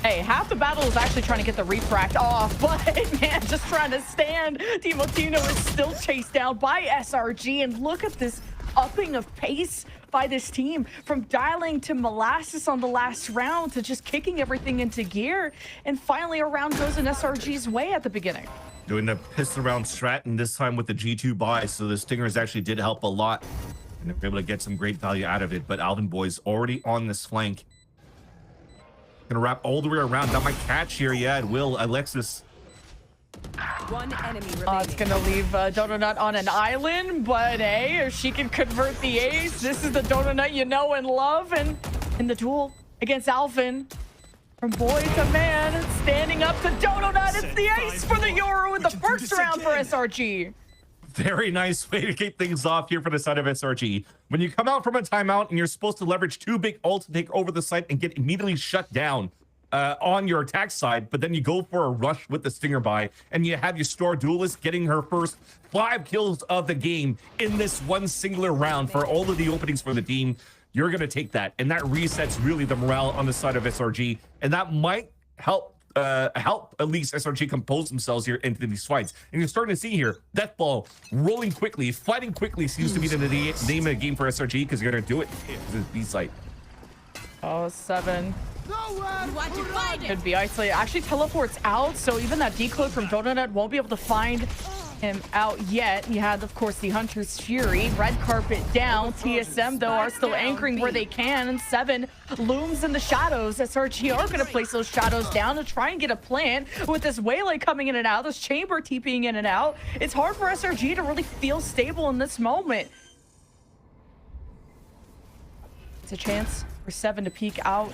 Hey, half the battle is actually trying to get the refract off, but man, just trying to stand. Timotino is still chased down by SRG, and look at this upping of pace by this team, from dialing to molasses on the last round to just kicking everything into gear, and finally a round goes in SRG's way at the beginning. Doing the pistol round strat, and this time with the G2 buy, so the Stingers actually did help a lot, and they're able to get some great value out of it. But Alvin Boy's already on this flank. Gonna wrap all the way around. That might catch here. Yeah, it will. Alexis. One enemy remaining. It's gonna leave Donut on an island, but hey, if she can convert the ace, this is the Donut you know and love. And in the duel against Alvin, from boy to man, standing up to Donut, it's the ace for the Yoru in the first round for SRG. Very nice way to keep things off here for the side of SRG. When you come out from a timeout and you're supposed to leverage 2 big ults to take over the site and get immediately shut down on your attack side, but then you go for a rush with the Stinger buy, and you have your Star Duelist getting her first 5 kills of the game in this one singular round for all of the openings for the team, you're going to take that. And that resets really the morale on the side of SRG. And that might help at least SRG compose themselves here into these fights. And you're starting to see here, Deathball rolling quickly, fighting quickly seems to be the name of the game for SRG, because you're going to do it to the B site. Oh, 7. Could be isolated. Actually teleports out, so even that decode from Donut won't be able to find him out yet. You had, of course, the Hunter's Fury. Red carpet down. TSM, though, are still anchoring where they can. And 7 looms in the shadows. SRG are going to place those shadows down to try and get a plant. With this Waylay coming in and out, this Chamber TPing in and out, it's hard for SRG to really feel stable in this moment. It's a chance for 7 to peek out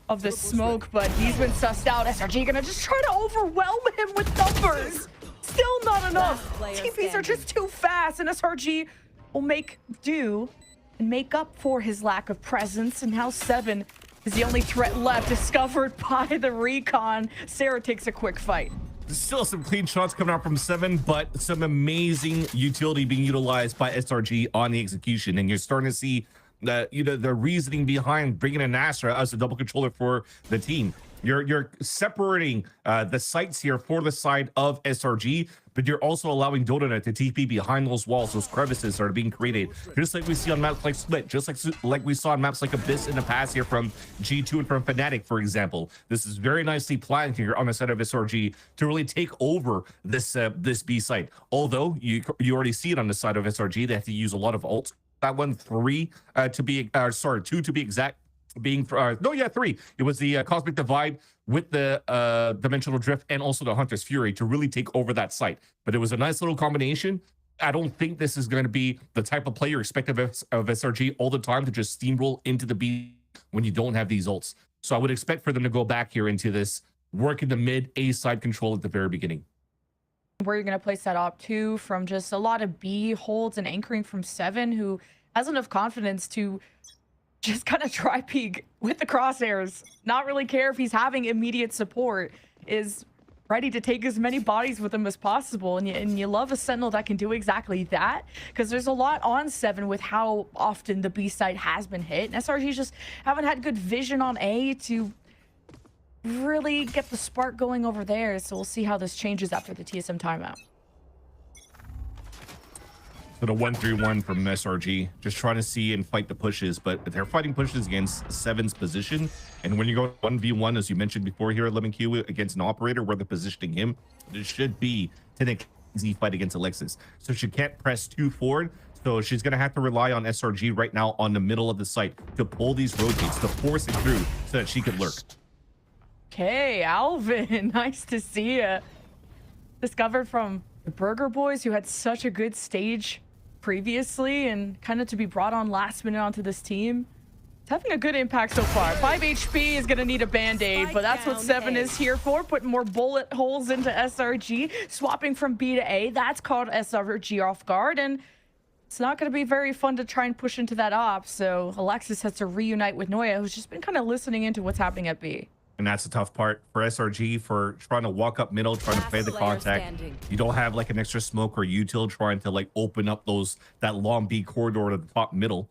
of the smoke, but he's been sussed out. SRG going to just try to overwhelm him with numbers. Still not enough. TPs are just too fast, and SRG will make do and make up for his lack of presence. And now 7 is the only threat left, discovered by the recon. Sarah takes a quick fight. Still some clean shots coming out from 7, but some amazing utility being utilized by SRG on the execution. And you're starting to see the reasoning behind bringing in Astra as a double controller for the team. You're separating the sites here for the side of SRG, but you're also allowing Donut to TP behind those walls. Those crevices are being created, just like we see on maps like Split, just like we saw on maps like Abyss in the past here from G2 and from Fnatic, for example. This is very nicely planned here on the side of SRG to really take over this B site. Although you already see it on the side of SRG, they have to use a lot of ults. That one 3 to be 2 to be exact. Being 3. It was the Cosmic Divide with the Dimensional Drift and also the Hunter's Fury to really take over that site. But it was a nice little combination. I don't think this is going to be the type of player expected of SRG all the time to just steamroll into the B when you don't have these ults. So I would expect for them to go back here into this work in the mid A side control at the very beginning. Where you're going to place that op 2 from just a lot of B holds and anchoring from 7, who has enough confidence to just kind of try peek with the crosshairs, not really care if he's having immediate support, is ready to take as many bodies with him as possible. And you love a Sentinel that can do exactly that, because there's a lot on 7 with how often the B side has been hit. And SRG just haven't had good vision on A to really get the spark going over there. So we'll see how this changes after the TSM timeout. So the 1-3-1 from SRG, just trying to see and fight the pushes, but they're fighting pushes against 7's position. And when you go 1v1, as you mentioned before here at Lemon Q, against an operator where they're positioning him, there should be an easy fight against Alexis. So she can't press too forward. So she's going to have to rely on SRG right now on the middle of the site to pull these rotates, to force it through so that she could lurk. Okay, Alvin, nice to see you. Discovered from the Burger Boys, who had such a good stage previously, and kind of to be brought on last minute onto this team. It's having a good impact so far. 5 HP is going to need a band-aid, but that's what 7 is here for, putting more bullet holes into SRG, swapping from B to A. That's called SRG off guard, and it's not going to be very fun to try and push into that op, so Alexis has to reunite with Noya, who's just been kind of listening into what's happening at B. And that's the tough part for SRG, for trying to walk up middle, trying to play the contact. You don't have like an extra smoke or util trying to like open up that long B corridor to the top middle.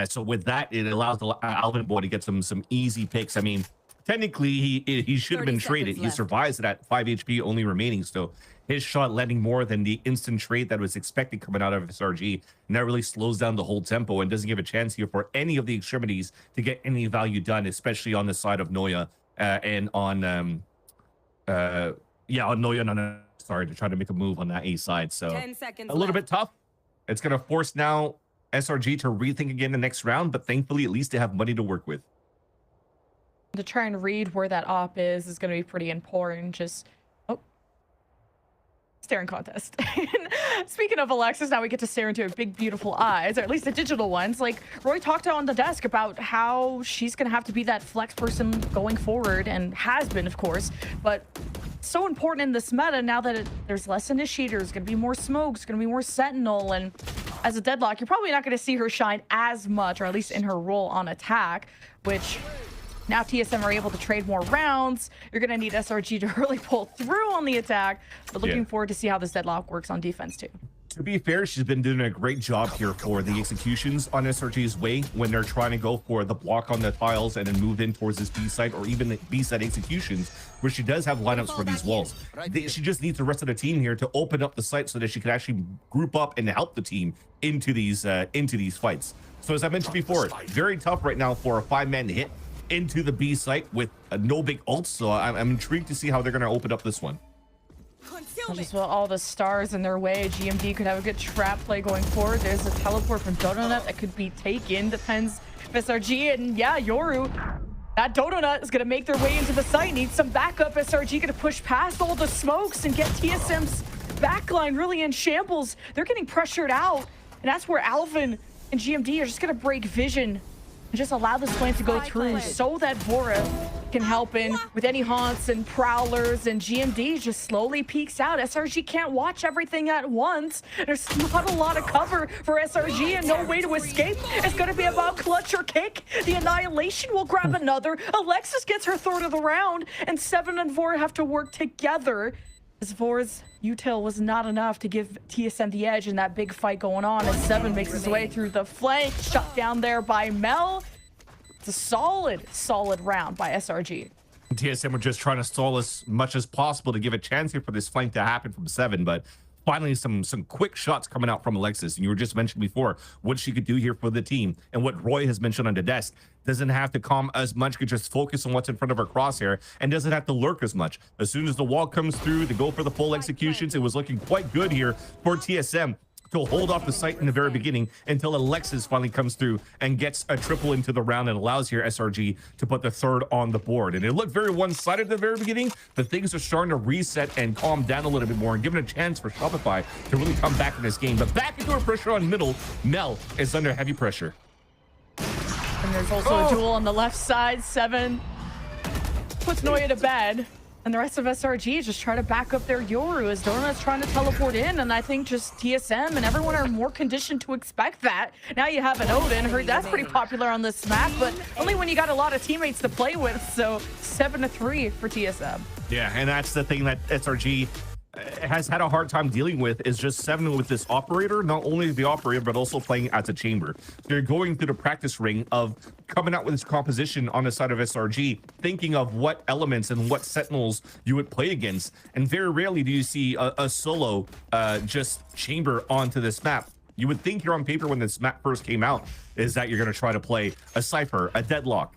So with that, it allows the Alvin boy to get some easy picks. I mean, technically he should have been traded. He survives it at 5 HP only remaining. So his shot landing more than the instant trade that was expected coming out of SRG. And that really slows down the whole tempo and doesn't give a chance here for any of the extremities to get any value done, especially on the side of Noya. And on on Noya, sorry, to try to make a move on that A side. So 10 seconds a little left. bit tough. It's going to force now SRG to rethink again the next round, but thankfully at least they have money to work with. To try and read where that op is going to be pretty important. Just staring contest. Speaking of Alexis, now we get to stare into her big, beautiful eyes, or at least the digital ones. Like Roy talked on the desk about how she's going to have to be that flex person going forward, and has been, of course. But so important in this meta now that there's less initiators, going to be more smokes, going to be more sentinel, and as a deadlock, you're probably not going to see her shine as much, or at least in her role on attack, which now TSM are able to trade more rounds. You're going to need SRG to really pull through on the attack, but looking forward to see how this deadlock works on defense too. To be fair, she's been doing a great job here for the executions on SRG's way when they're trying to go for the block on the tiles and then move in towards this B site, or even the B site executions, where she does have lineups for these walls. She just needs the rest of the team here to open up the site so that she can actually group up and help the team into these fights. So as I mentioned before, very tough right now for a 5-man hit into the B site with no big ults. So I'm intrigued to see how they're going to open up this one. Just with all the stars in their way, GMD could have a good trap play going forward. There's a teleport from Donut that could be taken. Depends if SRG and yeah, Yoru. That Donut is going to make their way into the site. Needs some backup. SRG going to push past all the smokes and get TSM's backline really in shambles. They're getting pressured out. And that's where Alvin and GMD are just going to break vision and just allow this plan to go through so that Vora can help in with any haunts and prowlers, and GMD just slowly peeks out. SRG can't watch everything at once. There's not a lot of cover for SRG and no way to escape. It's going to be about clutch or kick. The Annihilation will grab another. Alexis gets her third of the round, and Seven and Vora have to work together. As Vora's util was not enough to give TSM the edge in that big fight going on, as Seven makes his way through the flank, shut down there by Mel. It's a solid round by SRG. TSM were just trying to stall as much as possible to give a chance here for this flank to happen from Seven, but finally some quick shots coming out from Alexis. And you were just mentioned before what she could do here for the team, and what Roy has mentioned on the desk. Doesn't have to calm as much, could just focus on what's in front of her crosshair, and doesn't have to lurk as much. As soon as the wall comes through to go for the full executions, it was looking quite good here for TSM to hold off the site in the very beginning until Alexis finally comes through and gets a triple into the round and allows here SRG to put the third on the board. And it looked very one-sided at the very beginning, but things are starting to reset and calm down a little bit more and giving a chance for Shopify to really come back in this game. But back into her pressure on middle, Mel is under heavy pressure. And there's also a duel on the left side. Seven puts Noya to bed. And the rest of SRG just try to back up their Yoru as Donut's trying to teleport in. And I think just TSM and everyone are more conditioned to expect that. Now you have an Odin. Heard that's pretty popular on this map, but only when you got a lot of teammates to play with. So 7-3 for TSM. Yeah, and that's the thing that SRG has had a hard time dealing with, is just Seven with this operator, not only the operator, but also playing as a chamber. They're going through the practice ring of coming out with this composition on the side of SRG, thinking of what elements and what sentinels you would play against. And very rarely do you see a solo just chamber onto this map. You would think here on paper when this map first came out is that you're going to try to play a Cypher, a Deadlock,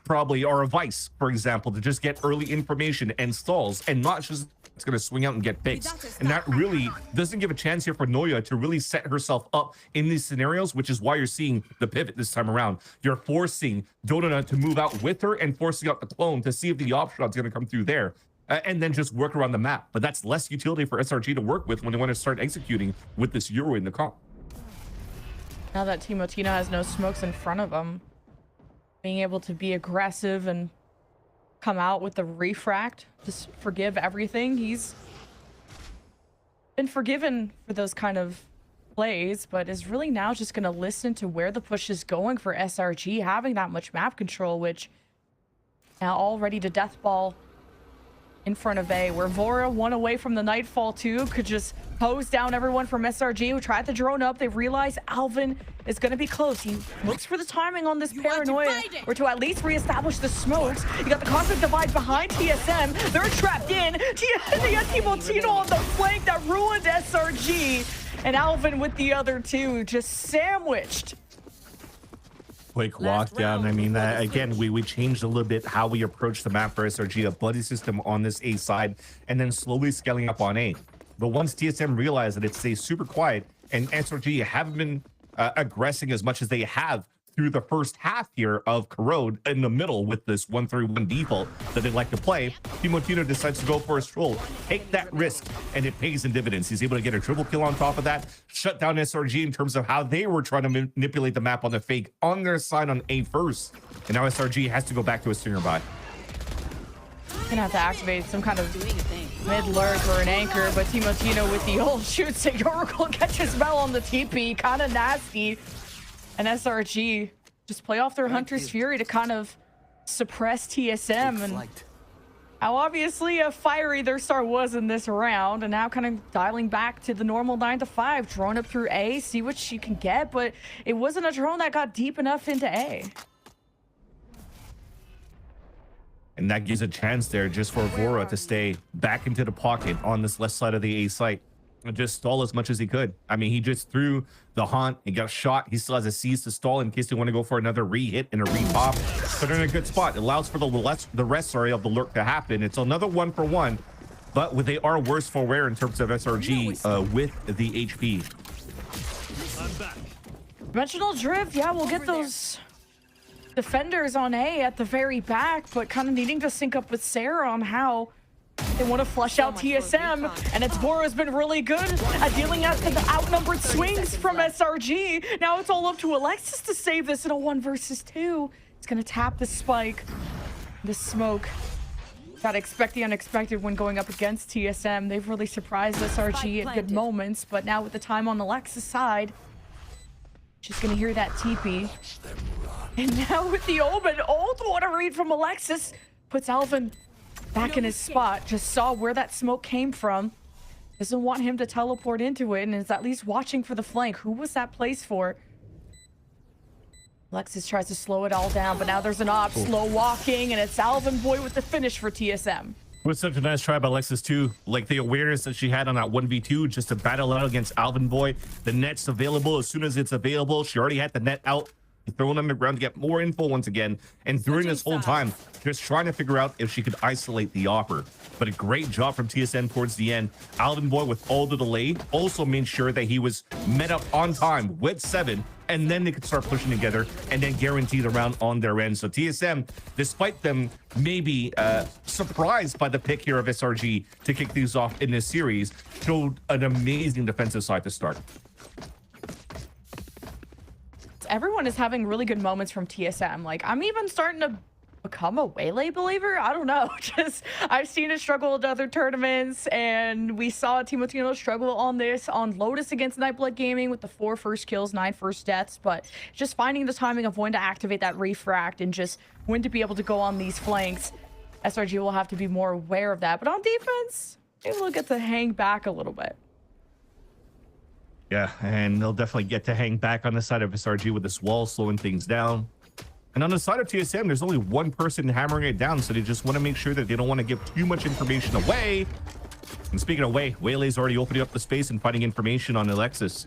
probably, or a Vice, for example, to just get early information and stalls, and not just it's going to swing out and get picks. And that really doesn't give a chance here for Noya to really set herself up in these scenarios, which is why you're seeing the pivot this time around. You're forcing Donut to move out with her and forcing out the clone to see if the op shot's going to come through there. And then just work around the map. But that's less utility for SRG to work with when they want to start executing with this Euro in the comp. Now that Timo Tina has no smokes in front of him, being able to be aggressive and come out with the refract, just forgive everything. He's been forgiven for those kind of plays, but is really now just going to listen to where the push is going for SRG, having that much map control, which now all ready to death ball in front of A, where Vora, one away from the Nightfall 2, could just hose down everyone from SRG who tried to drone up. They realize Alvin is going to be close. He looks for the timing on this paranoia, or to at least reestablish the smokes. You got the Cosmic Divide behind TSM. They're trapped in. They got Timo Tino on the flank that ruined SRG. And Alvin with the other two, just sandwiched. Quick lockdown. I mean, again, we changed a little bit how we approach the map for SRG, a buddy system on this A side, and then slowly scaling up on A. But once TSM realized that it stays super quiet, and SRG haven't been aggressing as much as they have through the first half here of Corrode in the middle with this 1-3-1 default that they like to play, Timo Tino decides to go for a stroll, take that risk, and it pays in dividends. He's able to get a triple kill on top of that, shut down SRG in terms of how they were trying to manipulate the map on the fake on their side on A first. And now SRG has to go back to a stinger buy. Gonna have to activate some kind of mid-lurk or an anchor, but Timo Tino with the old shoots at Oracle catches Mel on the TP, kind of nasty. And SRG just play off their Hunter's Fury to kind of suppress TSM, and how obviously fiery their start was in this round, and now kind of dialing back to the normal 9 to 5, drone up through A, see what she can get, but it wasn't a drone that got deep enough into A. And that gives a chance there just for Vora to stay back into the pocket on this left side of the A site and just stall as much as he could. I mean, he just threw the haunt, he got shot, he still has a seize to stall in case they want to go for another re-hit and a re-pop. But they're in a good spot. It allows for the rest of the lurk to happen. It's another 1-for-1. but they are worse for wear in terms of SRG with the HP. Dimensional Drift, yeah, we'll get those defenders on A at the very back, but kind of needing to sync up with Sarah on how they want to flush out TSM, and it's Boro's been really good at dealing out the outnumbered swings from SRG. Now it's all up to Alexis to save this in a 1 versus 2. It's gonna tap the spike, the smoke. Gotta expect the unexpected when going up against TSM. They've really surprised SRG at good moments, but now with the time on Alexis' side, she's gonna hear that TP. And now with the Omen, ult what a read from Alexis puts Alvin back in his spot. Just saw where that smoke came from. Doesn't want him to teleport into it and is at least watching for the flank. Who was that place for? Alexis tries to slow it all down, but now there's an op, slow walking, and it's Alvin Boy with the finish for TSM. It was such a nice try by Alexis too. Like the awareness that she had on that 1v2 just to battle out against Alvin Boy. The net's available as soon as it's available. She already had the net out, throwing on the ground to get more info once again. And during this whole time, just trying to figure out if she could isolate the offer. But a great job from TSM towards the end. Alvin Boy, with all the delay, also made sure that he was met up on time with 7, and then they could start pushing together and then guarantee the round on their end. So TSM, despite them maybe surprised by the pick here of SRG to kick these off in this series, showed an amazing defensive side to start. Everyone is having really good moments from TSM. Like, I'm even starting to become a Waylay believer. I don't know. Just, I've seen it struggle at other tournaments, and we saw Timotino struggle on this on Lotus against Nightblood Gaming with the 4 first kills, 9 first deaths, but just finding the timing of when to activate that refract and just when to be able to go on these flanks. SRG will have to be more aware of that, but on defense, maybe we'll get to hang back a little bit. Yeah, and they'll definitely get to hang back on the side of SRG with this wall, slowing things down. And on the side of TSM, there's only one person hammering it down, so they just want to make sure that they don't want to give too much information away. And speaking of Waylay's already opening up the space and finding information on Alexis.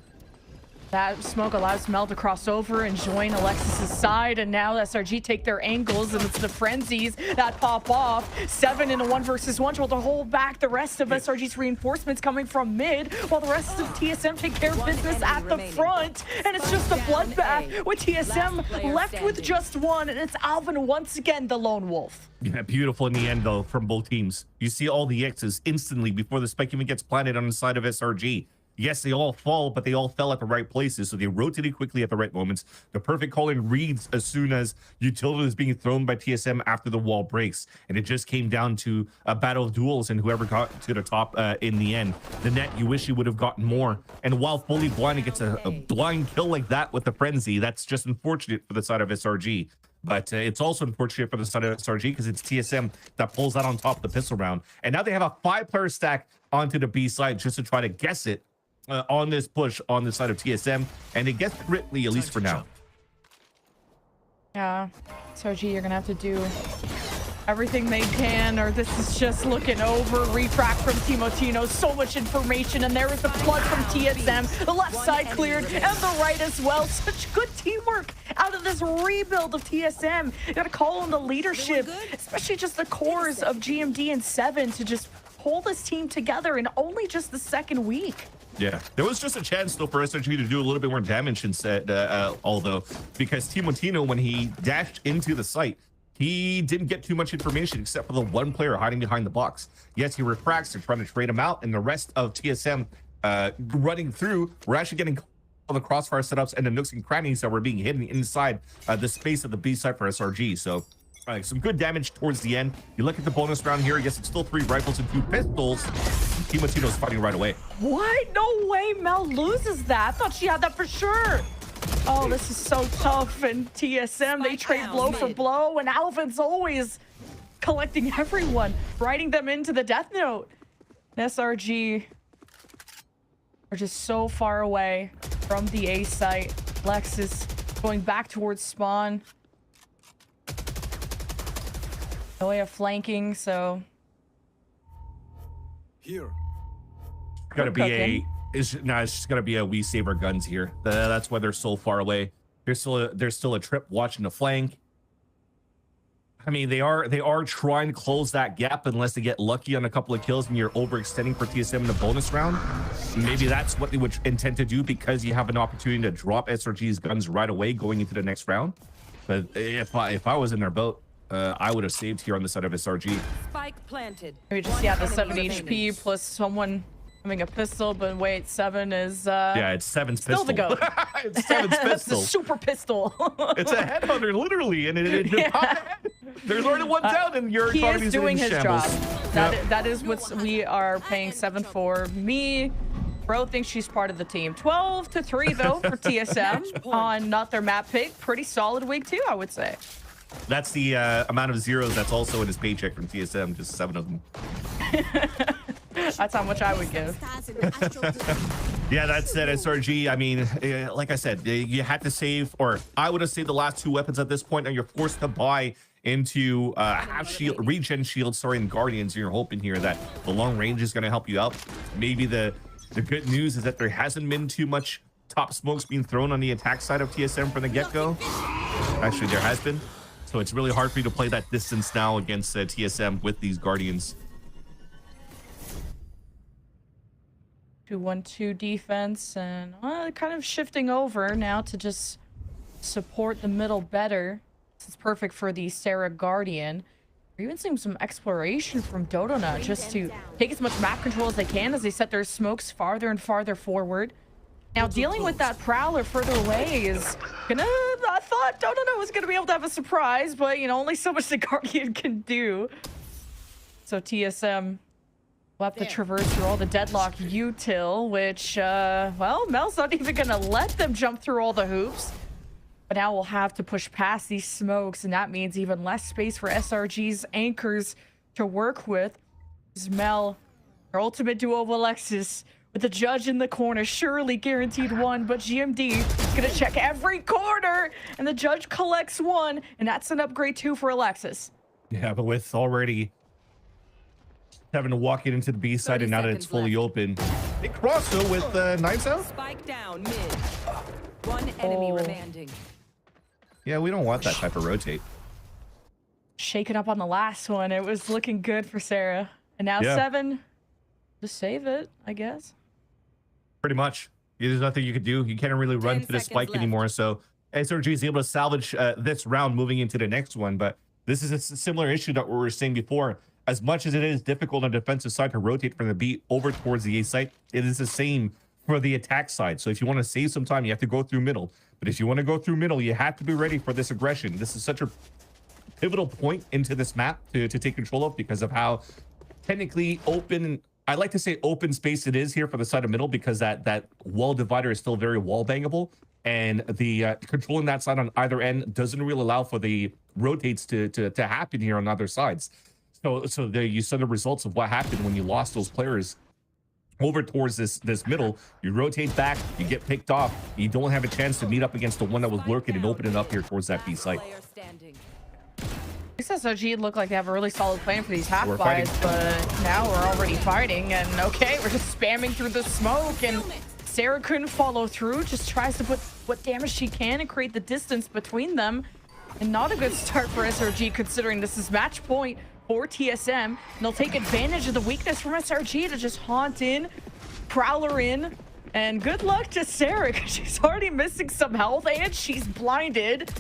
That smoke allows Mel to cross over and join Alexis's side, and now SRG take their angles, and it's the frenzies that pop off. 7 in a 1 versus 1 to hold back the rest of SRG's reinforcements coming from mid, while the rest of TSM take care of business at the front. And it's just a bloodbath with TSM left with just 1, and it's Alvin once again, the lone wolf. Yeah, beautiful in the end, though, from both teams. You see all the X's instantly before the spike even gets planted on the side of SRG. Yes, they all fall, but they all fell at the right places, so they rotated quickly at the right moments. The perfect calling reads as soon as utility is being thrown by TSM after the wall breaks, and it just came down to a battle of duels and whoever got to the top in the end. The net, you wish you would have gotten more, and while fully blind, it gets a blind kill like that with the frenzy. That's just unfortunate for the side of SRG. But it's also unfortunate for the side of SRG because it's TSM that pulls that on top of the pistol round. And now they have a 5-player stack onto the B side just to try to guess it on this push on the side of TSM. And it gets Ridley, at least for now. Yeah, SRG, you're going to have to do everything they can, or this is just looking over. Refract from Timotino, so much information, and there is the flood from TSM. The left side cleared, and the right as well. Such good teamwork out of this rebuild of TSM. You gotta call on the leadership, especially just the cores of GMD and 7 to just hold this team together in only just the second week. Yeah, there was just a chance though for SRG to do a little bit more damage instead, although, because Timotino, when he dashed into the site, he didn't get too much information except for the one player hiding behind the box. Yes, he refracts, they're trying to trade him out, and the rest of TSM running through, we're actually getting all the crossfire setups and the nooks and crannies that were being hidden inside the space of the B side for SRG. So some good damage towards the end. You look at the bonus round here, yes, it's still 3 rifles and 2 pistols. Timotino's fighting right away. What? No way Mel loses that. I thought she had that for sure. Oh, this is so tough. And TSM, they trade blow for blow, and Alvin's always collecting everyone, writing them into the death note. And SRG are just so far away from the A site. Lexus going back towards spawn. No way of flanking, so here. Gotta be a it's just gonna be a we save our guns here. That's why they're so far away. There's still a trip watching the flank. I mean, they are trying to close that gap unless they get lucky on a couple of kills and you're overextending for TSM in the bonus round. Maybe that's what they would intend to do because you have an opportunity to drop SRG's guns right away going into the next round. But if I was in their boat, I would have saved here on the side of SRG. Spike planted. Maybe just the 7 HP plus someone having a pistol, but wait, 7 is yeah, it's 7's still pistol. the GOAT. It's 7's It's pistol. a super pistol. It's a headhunter, literally, and it Yeah. there's already one down, and your He economy's is doing in his shambles. job. Yep. That is what we are paying 7 for. Me, bro thinks she's part of the team. 12-3 though for TSM on not their map pick. Pretty solid week too, I would say. That's the amount of zeros that's also in his paycheck from TSM, just 7 of them. That's how much I would give. Yeah, that said, SRG, I mean, like I said, you had to save, or I would have saved the last 2 weapons at this point, and you're forced to buy into half shield, regen shield, and guardians, and you're hoping here that the long range is going to help you out. Maybe the good news is that there hasn't been too much top smokes being thrown on the attack side of TSM from the get-go. Actually, there has been. So it's really hard for you to play that distance now against TSM with these guardians. 2-1-2 defense, and kind of shifting over now to just support the middle better. This is perfect for the Sarah Guardian. We're even seeing some exploration from Dodona just to take as much map control as they can as they set their smokes farther and farther forward. Now, dealing with that Prowler further away is gonna... I thought Dodona was gonna be able to have a surprise, but, you know, only so much the Guardian can do. So TSM will have to traverse through all the deadlock util, which, well, Mel's not even gonna let them jump through all the hoops. But now we'll have to push past these smokes, and that means even less space for SRG's anchors to work with. This is Mel, her ultimate duo of Alexis, with the judge in the corner, surely guaranteed 1, but GMD is gonna check every corner, and the judge collects 1, and that's an upgrade 2 for Alexis. Yeah, but with already having to walk it into the B side, and now that it's fully open, they cross though with knives out. Spike down mid. One enemy remaining. Yeah, we don't want that type of rotate. Shaking up on the last one. It was looking good for Sarah. And now 7. Just save it, I guess. Pretty much. There's nothing you could do. You can't really run to the spike anymore. So SRG is able to salvage this round moving into the next one. But this is a similar issue that we were saying before. As much as it is difficult on the defensive side to rotate from the B over towards the A site, it is the same for the attack side. So if you want to save some time, you have to go through middle. But if you want to go through middle, you have to be ready for this aggression. This is such a pivotal point into this map to take control of because of how technically open, I like to say open space it is here for the side of middle, because that wall divider is still very wall bangable, and the controlling that side on either end doesn't really allow for the rotates to happen here on other sides. So there you saw the results of what happened when you lost those players over towards this middle. You rotate back, you get picked off, you don't have a chance to meet up against the one that was lurking and open it up here towards that B site. This SRG look like they have a really solid plan for these half We're buys, fighting. but now we're already fighting, and okay, we're just spamming through the smoke, and Sarah couldn't follow through, just tries to put what damage she can and create the distance between them. And not a good start for SRG, considering this is match point for TSM, and they'll take advantage of the weakness from SRG to just haunt in, Prowler in, and good luck to Sarah, because she's already missing some health and she's blinded.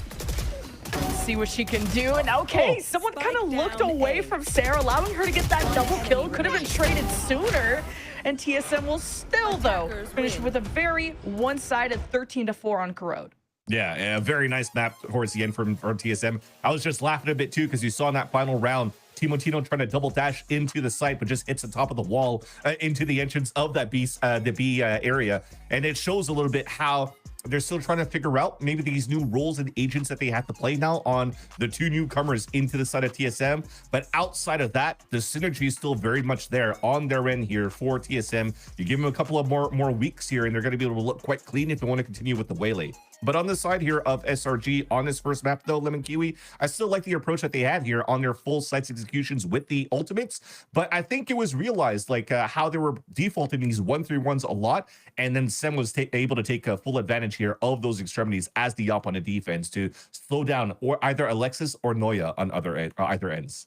Let's see what she can do, and okay, someone kind of looked away from Sarah, allowing her to get that double kill. Could have been traded sooner, and TSM will still, though, finish with a very one-sided 13-4 on Corrode. Yeah, a very nice map towards the end from TSM. I was just laughing a bit too, because you saw in that final round, Tino trying to double dash into the site, but just hits the top of the wall into the entrance of that the B area. And it shows a little bit how they're still trying to figure out maybe these new roles and agents that they have to play now on the 2 newcomers into the side of TSM. But outside of that, the synergy is still very much there on their end here for TSM. You give them a couple of more weeks here, and they're going to be able to look quite clean if they want to continue with the waylay. But on the side here of SRG on this first map, though, Lemon Kiwi, I still like the approach that they had here on their full sites executions with the ultimates. But I think it was realized like how they were defaulting these 1-3-1s a lot, and then Sem was able to take full advantage here of those extremities as the op on the defense to slow down or either Alexis or Noya on either ends.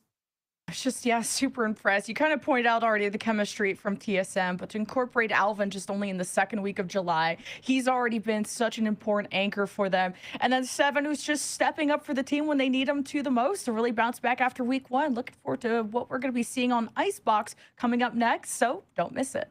It's just, yeah, super impressed. You kind of pointed out already the chemistry from TSM, but to incorporate Alvin just only in the second week of July, he's already been such an important anchor for them. And then Seven, who's just stepping up for the team when they need him to the most to really bounce back after week 1. Looking forward to what we're going to be seeing on Icebox coming up next, so don't miss it.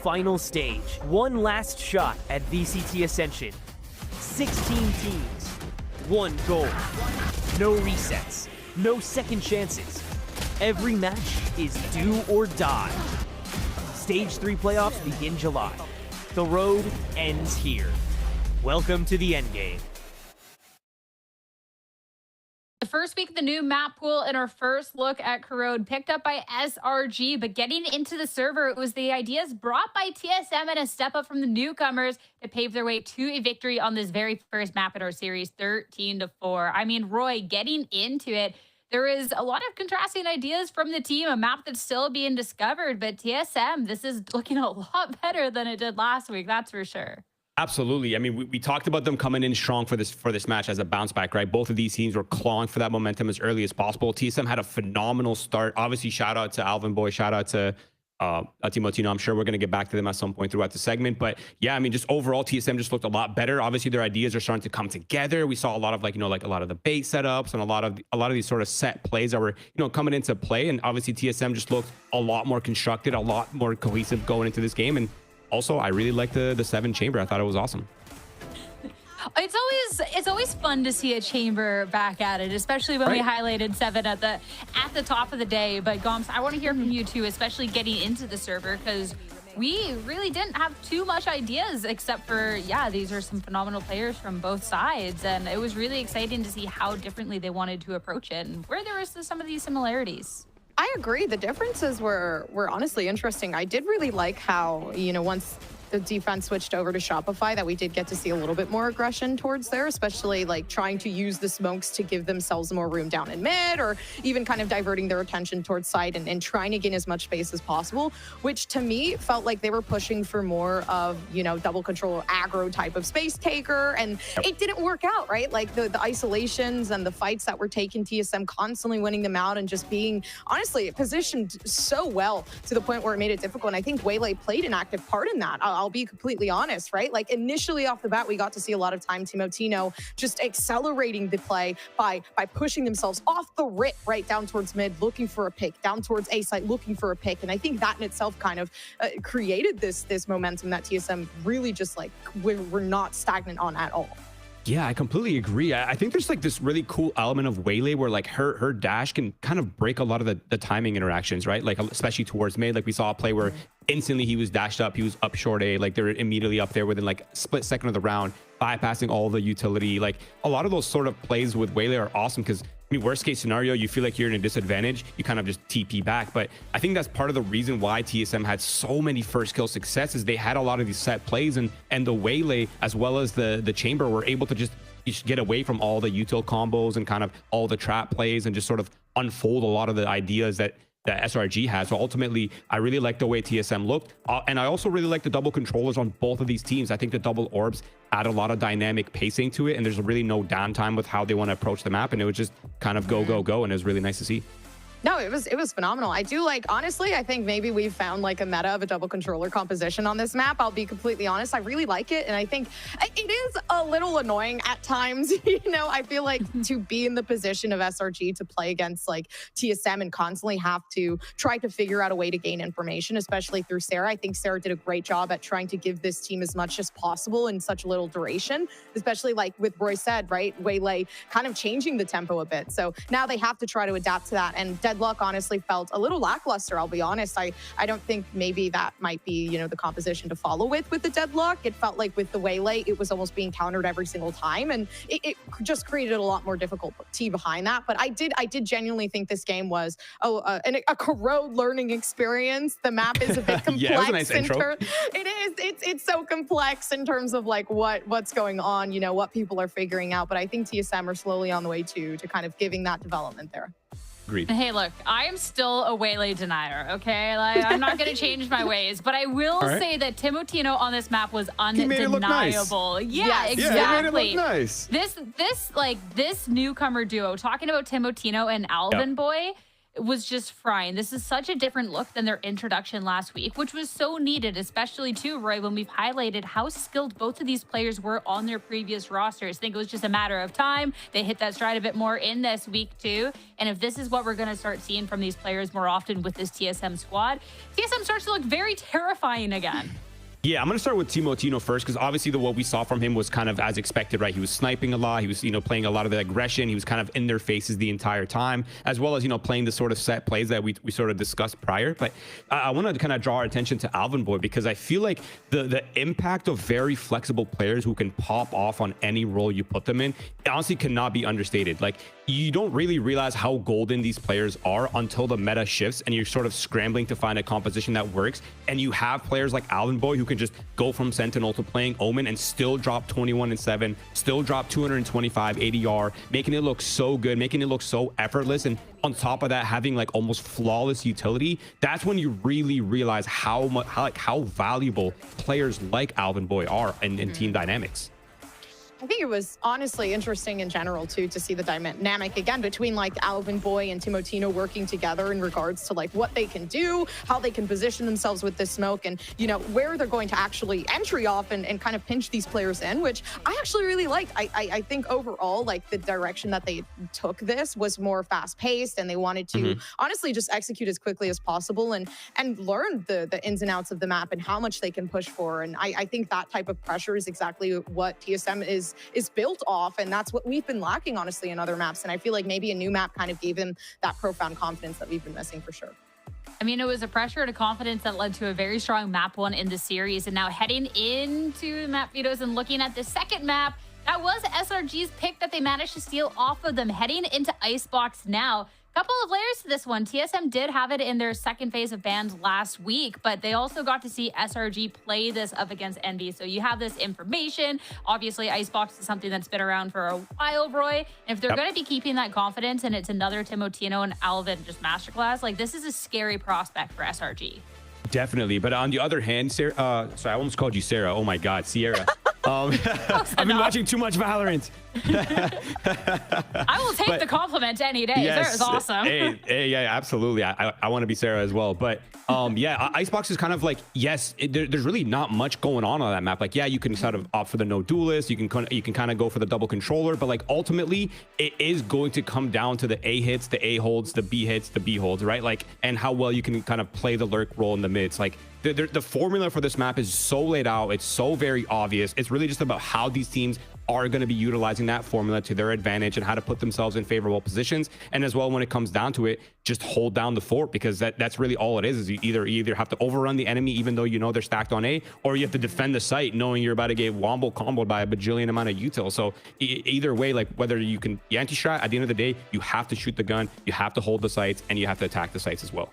Final stage. One last shot at VCT Ascension. 16 teams. One goal. No resets. No second chances. Every match is do or die. Stage 3 playoffs begin July. The road ends here. Welcome to the endgame. The first week of the new map pool and our first look at Corrode picked up by SRG, but getting into the server, it was the ideas brought by TSM and a step up from the newcomers to pave their way to a victory on this very first map in our series, 13-4. I mean, Roy, getting into it, there is a lot of contrasting ideas from the team, a map that's still being discovered, but TSM, this is looking a lot better than it did last week, that's for sure. Absolutely. I mean, we talked about them coming in strong for this match as a bounce back, right? Both of these teams were clawing for that momentum as early as possible. TSM had a phenomenal start. Obviously, shout out to Alvin Boy, shout out to Timotino. I'm sure we're going to get back to them at some point throughout the segment. But yeah, I mean, just overall, TSM just looked a lot better. Obviously, their ideas are starting to come together. We saw a lot of like a lot of the bait setups and a lot of these sort of set plays that were, coming into play. And obviously, TSM just looked a lot more constructed, a lot more cohesive going into this game. And also, I really liked the 7 chamber. I thought it was awesome. It's always fun to see a chamber back at it, especially when we highlighted 7 at the top of the day. But Goms, I want to hear from you too, especially getting into the server, because we really didn't have too much ideas except for, these are some phenomenal players from both sides, and it was really exciting to see how differently they wanted to approach it and where there was some of these similarities. I agree. The differences were honestly interesting. I did really like how, once the defense switched over to Shopify, that we did get to see a little bit more aggression towards there, especially like trying to use the smokes to give themselves more room down in mid, or even kind of diverting their attention towards side and trying to gain as much space as possible, which to me felt like they were pushing for more of, double control aggro type of space taker. And it didn't work out, right? Like the isolations and the fights that were taking, TSM constantly winning them out and just being honestly positioned so well to the point where it made it difficult. And I think Waylay played an active part in that. I'll be completely honest, right? Like initially off the bat, we got to see a lot of time Timotino just accelerating the play by pushing themselves off the rip right down towards mid, looking for a pick, down towards A site, looking for a pick. And I think that in itself kind of created this momentum that TSM really just like we're not stagnant on at all. Yeah, I completely agree. I think there's like this really cool element of Waylay where like her dash can kind of break a lot of the timing interactions, right? Like especially towards mid, like we saw a play where instantly he was dashed up, he was up short A, like they're immediately up there within like split second of the round, bypassing all the utility. Like a lot of those sort of plays with Waylay are awesome because I mean, worst case scenario, you feel like you're in a disadvantage, you kind of just TP back. But I think that's part of the reason why TSM had so many first kill successes. They had a lot of these set plays, and the Waylay as well as the chamber were able to just get away from all the util combos and kind of all the trap plays and just sort of unfold a lot of the ideas that SRG has. So ultimately, I really like the way TSM looked. And I also really like the double controllers on both of these teams. I think the double orbs add a lot of dynamic pacing to it, and there's really no downtime with how they want to approach the map, and it was just kind of go, go, go, and it was really nice to see. No, it was phenomenal. I do like, honestly, I think maybe we've found like a meta of a double controller composition on this map. I'll be completely honest. I really like it. And I think it is a little annoying at times. I feel like to be in the position of SRG to play against like TSM and constantly have to try to figure out a way to gain information, especially through Sarah. I think Sarah did a great job at trying to give this team as much as possible in such a little duration, especially like with Roy said, right? Waylay kind of changing the tempo a bit. So now they have to try to adapt to that. And Deadlock honestly felt a little lackluster, I'll be honest. I don't think maybe that might be, the composition to follow with the Deadlock. It felt like with the Waylay, it was almost being countered every single time, and it just created a lot more difficulty behind that. But I did genuinely think this game was a Corrode learning experience. The map is a bit complex. Yeah, it was a nice intro. It is. It's so complex in terms of like what's going on, what people are figuring out. But I think TSM are slowly on the way to kind of giving that development there. Agreed. Hey, look, I am still a Waylay denier, okay? Like, I'm not going to change my ways, but I will say that Timotino on this map was undeniable. Nice. Yeah, exactly. Yeah, he made it look nice. This newcomer duo, talking about Timotino and Alvin Boy, was just frying. This is such a different look than their introduction last week, which was so needed, especially too, Roy, when we've highlighted how skilled both of these players were on their previous rosters. I think it was just a matter of time. They hit that stride a bit more in this week too. And if this is what we're going to start seeing from these players more often with this TSM squad, TSM starts to look very terrifying again. Yeah, I'm going to start with Timotino first, because obviously what we saw from him was kind of as expected, right? He was sniping a lot. He was, playing a lot of the aggression. He was kind of in their faces the entire time, as well as, playing the sort of set plays that we sort of discussed prior. But I want to kind of draw our attention to Alvin Boy, because I feel like the impact of very flexible players who can pop off on any role you put them in, honestly cannot be understated. Like, you don't really realize how golden these players are until the meta shifts and you're sort of scrambling to find a composition that works. And you have players like Alvin Boy who can can just go from Sentinel to playing Omen and still drop 21-7, still drop 225 ADR, making it look so good, making it look so effortless, and on top of that, having like almost flawless utility. That's when you really realize how much, how valuable players like Alvin Boy are in team dynamics. I think it was honestly interesting in general too to see the dynamic again between like Alvin Boy and Timotino working together in regards to like what they can do, how they can position themselves with this smoke, and you know where they're going to actually entry off and kind of pinch these players in, which I actually really liked. I think overall like the direction that they took this was more fast paced, and they wanted to honestly just execute as quickly as possible and learn the ins and outs of the map and how much they can push for. And I think that type of pressure is exactly what TSM is built off, and that's what we've been lacking honestly in other maps. And I feel like maybe a new map kind of gave them that profound confidence that we've been missing for sure. I mean, it was a pressure to confidence that led to a very strong map one in the series. And now heading into map vetoes and looking at the second map, that was SRG's pick that they managed to steal off of them. Heading into Icebox now. Couple of layers to this one. TSM did have it in their second phase of bans last week, but they also got to see SRG play this up against Envy. So you have this information. Obviously, Icebox is something that's been around for a while, Roy. And if they're going to be keeping that confidence and it's another Timotino and Alvin just masterclass, like this is a scary prospect for SRG. Definitely. But on the other hand, Sarah, sorry, I almost called you Sarah. Oh my God, Sierra. I've been watching too much Valorant. I will take the compliment any day. Yes. Sarah's awesome. Hey, yeah, absolutely. I want to be Sarah as well. But yeah, Icebox is kind of like, yes, there's really not much going on that map. Like, yeah, you can sort of opt for the no duelist. You can kind of go for the double controller. But like ultimately, it is going to come down to the A hits, the A holds, the B hits, the B holds, right? Like, and how well you can kind of play the lurk role in the mids. Like, the formula for this map is so laid out. It's so very obvious. It's really just about how these teams are going to be utilizing that formula to their advantage and how to put themselves in favorable positions. And as well, when it comes down to it, just hold down the fort, because that's really all it is you either have to overrun the enemy even though you know they're stacked on A, or you have to defend the site knowing you're about to get wombo comboed by a bajillion amount of util. So either way, like whether you can anti-strat, at the end of the day, you have to shoot the gun, you have to hold the sites, and you have to attack the sites as well.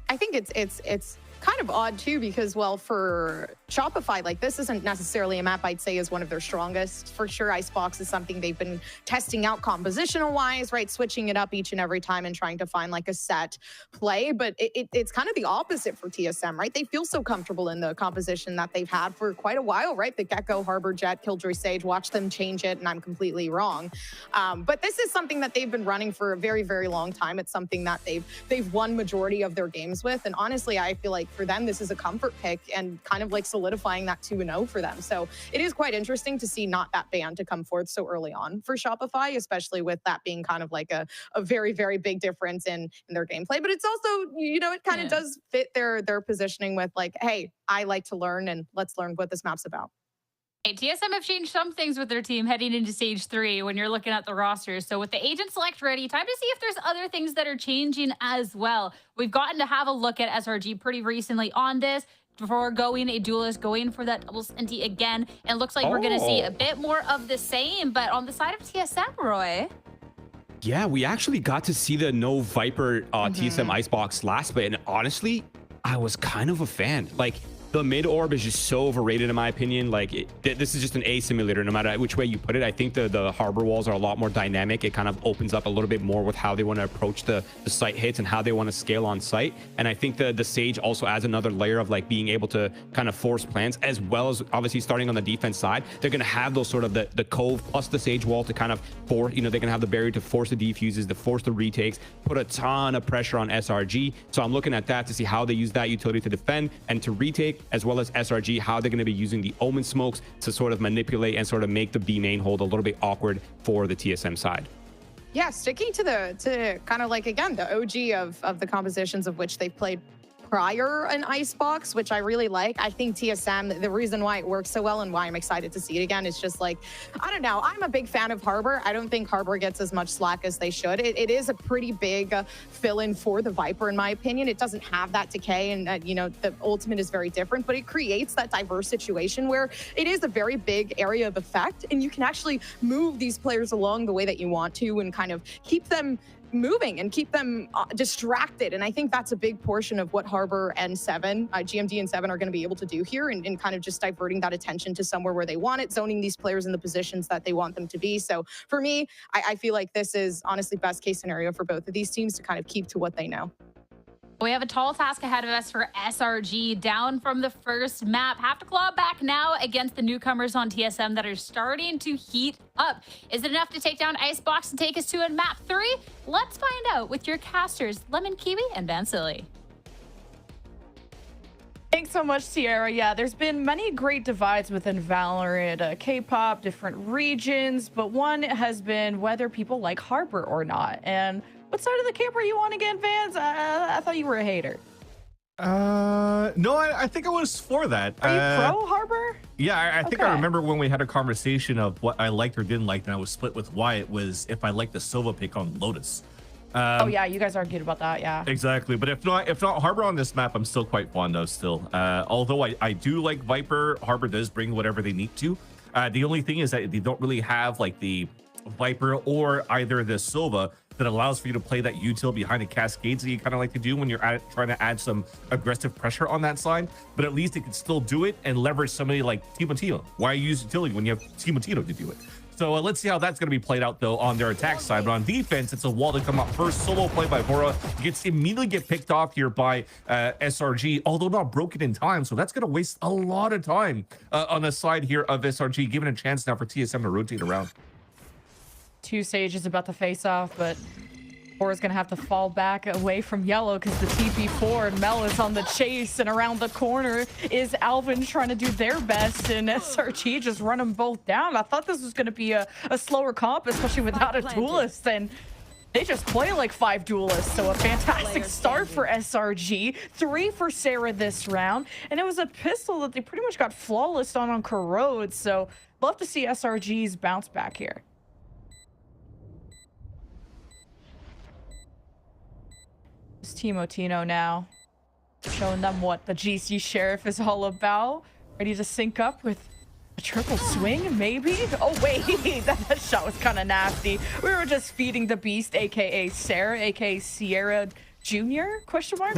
I think it's kind of odd too, because well, for Shopify, like this isn't necessarily a map I'd say is one of their strongest. For sure, Icebox is something they've been testing out compositional wise, right? Switching it up each and every time and trying to find like a set play. But it's kind of the opposite for TSM, right? They feel so comfortable in the composition that they've had for quite a while, right? The Gecko, Harbor, Jet, Killjoy, Sage, watch them change it and I'm completely wrong. But this is something that they've been running for a very, very long time. It's something that they've won majority of their games with. And honestly, I feel like for them, this is a comfort pick and kind of like solidifying that 2-0 for them. So it is quite interesting to see not that ban to come forth so early on for Shopify, especially with that being kind of like a very, very big difference in their gameplay. But it's also, you know, it kind of does fit their positioning with like, hey, I like to learn and let's learn what this map's about. Hey, TSM have changed some things with their team heading into stage 3 when you're looking at the rosters. So with the agent select ready, time to see if there's other things that are changing as well. We've gotten to have a look at SRG pretty recently on this before going a duelist, going for that double senti again. And it looks like we're going to see a bit more of the same, but on the side of TSM, Roy. Yeah, we actually got to see the no Viper TSM Icebox last bit, and honestly, I was kind of a fan. Like, the mid orb is just so overrated in my opinion. Like this is just an A simulator no matter which way you put it. I think the harbor walls are a lot more dynamic. It kind of opens up a little bit more with how they want to approach the site hits and how they want to scale on site. And I think the Sage also adds another layer of like being able to kind of force plans, as well as obviously starting on the defense side. They're going to have those sort of the cove plus the Sage wall to kind of force, you know, they're going to have the barrier to force the defuses, to force the retakes, put a ton of pressure on SRG. So I'm looking at that to see how they use that utility to defend and to retake, as well as SRG, how they're going to be using the Omen smokes to sort of manipulate and sort of make the B main hold a little bit awkward for the TSM side. Yeah, sticking to kind of like, again, the OG of the compositions of which they've played prior an Icebox, which I really like. I think TSM, the reason why it works so well and why I'm excited to see it again is just like, I don't know, I'm a big fan of Harbor. I don't think Harbor gets as much slack as they should. It is a pretty big fill-in for the Viper, in my opinion. It doesn't have that decay, and you know, the ultimate is very different, but it creates that diverse situation where it is a very big area of effect, and you can actually move these players along the way that you want to and kind of keep them moving and keep them distracted. And I think that's a big portion of what Harbor and Seven, GMD and Seven, are going to be able to do here, and kind of just diverting that attention to somewhere where they want it, zoning these players in the positions that they want them to be. So for me, I feel like this is honestly best case scenario for both of these teams to kind of keep to what they know. We have a tall task ahead of us for SRG, down from the first map. Have to claw back now against the newcomers on TSM that are starting to heat up. Is it enough to take down Icebox and take us to a map 3? Let's find out with your casters, Lemon Kiwi and Vansili. Thanks so much, Sierra. Yeah, there's been many great divides within Valorant, K-pop, different regions, but one has been whether people like Harbor or not. And what side of the camp are you on again, Vans? I thought you were a hater. No, I think I was for that. Are you pro Harbor? Yeah, I think I Okay. remember when we had a conversation of what I liked or didn't like, and I was split with Wyatt, was if I liked the Sova pick on Lotus. Oh yeah, you guys argued about that, yeah. Exactly, but if not Harbor on this map, I'm still quite fond of still. Although I do like Viper, Harbor does bring whatever they need to. The only thing is that they don't really have like the Viper or either the Sova that allows for you to play that util behind the cascades that you kind of like to do when you're trying to add some aggressive pressure on that side. But at least it can still do it and leverage somebody like Timotino. Why use utility when you have Timotino to do it? So let's see how that's going to be played out, though, on their attack side. But on defense, it's a wall to come up first. Solo play by Bora gets immediately get picked off here by SRG, although not broken in time. So that's going to waste a lot of time on the side here of SRG, giving a chance now for TSM to rotate around. Two stages about to face off, but Bora's gonna have to fall back away from yellow because the TP4 and Mel is on the chase, and around the corner is Alvin trying to do their best, and SRG just run them both down. I thought this was gonna be a slower comp, especially without a duelist, and they just play like 5 duelists. So a fantastic start for SRG. 3 for Sarah this round, and it was a pistol that they pretty much got flawless on Corrode. So love to see SRG's bounce back here. It's Timotino now, showing them what the GC Sheriff is all about. Ready to sync up with a triple swing, maybe? Oh, wait, that shot was kind of nasty. We were just feeding the beast, aka Sarah, aka Sierra Jr., question mark?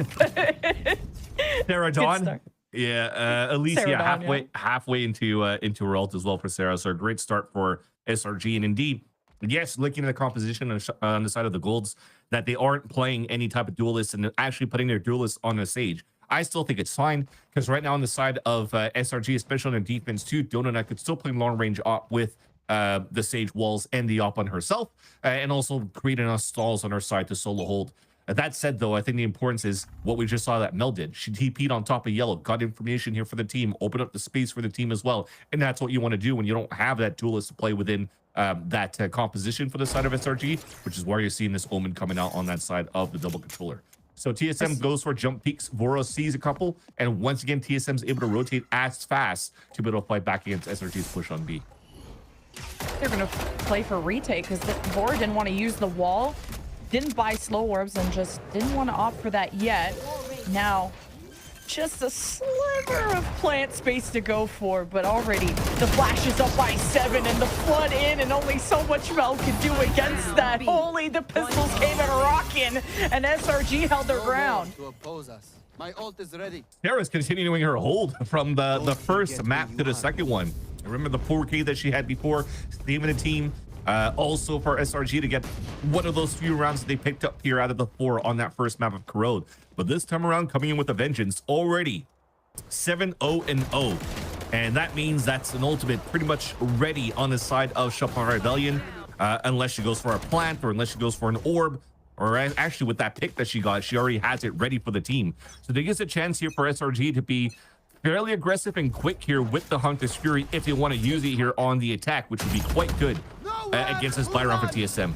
Sarah Dawn. start. Yeah, at least Sarah yeah, Dawn, halfway into her ult as well for Sarah. So a great start for SRG. And indeed, yes, looking at the composition on the side of the golds, that they aren't playing any type of duelists and actually putting their duelists on the Sage. I still think it's fine, because right now on the side of SRG, especially on the defense too, Donut could still play long range op with the Sage walls and the op on herself, and also create enough stalls on her side to solo hold. That said, though, I think the importance is what we just saw that Mel did. She TP'd on top of yellow, got information here for the team, opened up the space for the team as well. And that's what you want to do when you don't have that duelist to play within that composition for the side of SRG, which is where you're seeing this Omen coming out on that side of the double controller. So TSM goes for jump peaks. Voro sees a couple, and once again, TSM's able to rotate as fast to be able to fight back against SRG's push on B. They're going to play for retake because Voro didn't want to use the wall, didn't buy slow orbs, and just didn't want to opt for that yet. Now, just a sliver of plant space to go for, but already the flash is up by 7 and the flood in, and only so much Mel could do against that. Only the pistols came in rocking, and SRG held their ground. My ult is ready. Sarah's continuing her hold from the first map to the second one. Remember the 4K that she had before, saving the team. Also for SRG to get one of those few rounds that they picked up here out of the 4 on that first map of Corrode. But this time around, coming in with a vengeance, already 7-0-0. And that means that's an ultimate pretty much ready on the side of Shopify Rebellion, unless she goes for a plant or unless she goes for an orb. Or actually with that pick that she got, she already has it ready for the team. So there is a chance here for SRG to be fairly aggressive and quick here with the Hunter's Fury if they want to use it here on the attack, which would be quite good against this buy round for TSM.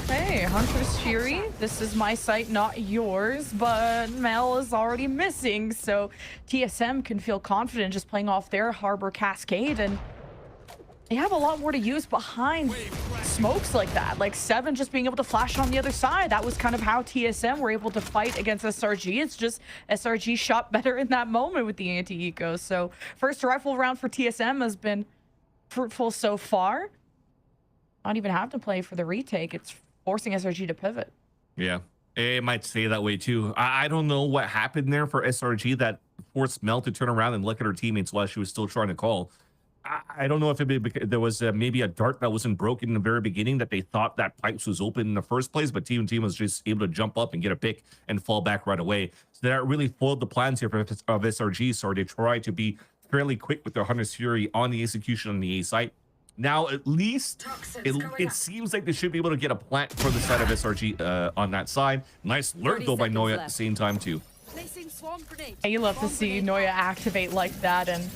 Hey, Hunter's Fury, this is my site, not yours, but Mel is already missing, so TSM can feel confident just playing off their Harbor Cascade, and they have a lot more to use behind smokes like that. Like 7 just being able to flash on the other side. That was kind of how TSM were able to fight against SRG. It's just SRG shot better in that moment with the anti-eco. So first rifle round for TSM has been fruitful so far. Not even have to play for the retake. It's forcing SRG to pivot. Yeah, it might stay that way too. I don't know what happened there for SRG that forced Mel to turn around and look at her teammates while she was still trying to call. I don't know if there was maybe a dart that wasn't broken in the very beginning, that they thought that pipes was open in the first place, but Team was just able to jump up and get a pick and fall back right away. So that really foiled the plans here of SRG. So they tried to be fairly quick with their Hunter's Fury on the execution on the A site. Now, at least it seems like they should be able to get a plant for the side of SRG on that side. Nice lurk though by Noya at the same time too. And you love to see Noya activate like that, and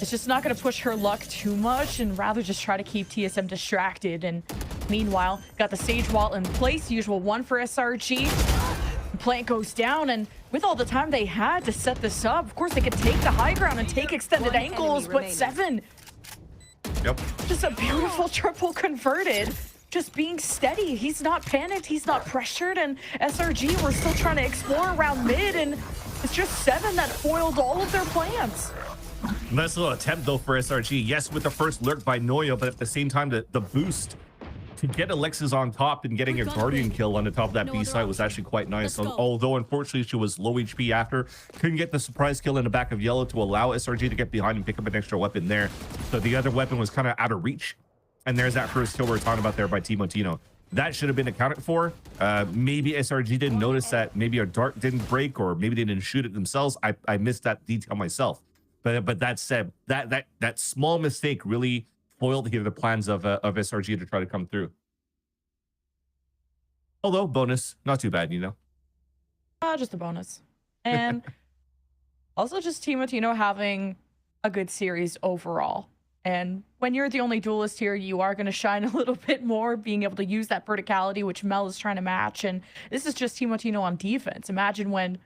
it's just not going to push her luck too much and rather just try to keep TSM distracted. And meanwhile, got the Sage Wall in place, usual one for SRG. Plant goes down, and with all the time they had to set this up, of course they could take the high ground and take extended angles, but Seven, just a beautiful triple converted, just being steady. He's not panicked, he's not pressured, and SRG were still trying to explore around mid, and it's just Seven that foiled all of their plans. Nice little attempt though for SRG. Yes, with the first lurk by Noya, but at the same time the boost to get Alexis on top and getting a Guardian kill on the top of that B side was actually quite nice. Although unfortunately she was low HP after, couldn't get the surprise kill in the back of Yellow to allow SRG to get behind and pick up an extra weapon there. So the other weapon was kind of out of reach. And there's that first kill we were talking about there by Timo. That should have been accounted for. Maybe SRG didn't notice that maybe a dart didn't break, or maybe they didn't shoot it themselves. I missed that detail myself. But that said, that small mistake really foiled here the plans of SRG to try to come through. Although bonus, not too bad, you know. Just a bonus. And also just Timo having a good series overall. And when you're the only duelist here, you are going to shine a little bit more, being able to use that verticality, which Mel is trying to match. And this is just Timo on defense. Imagine when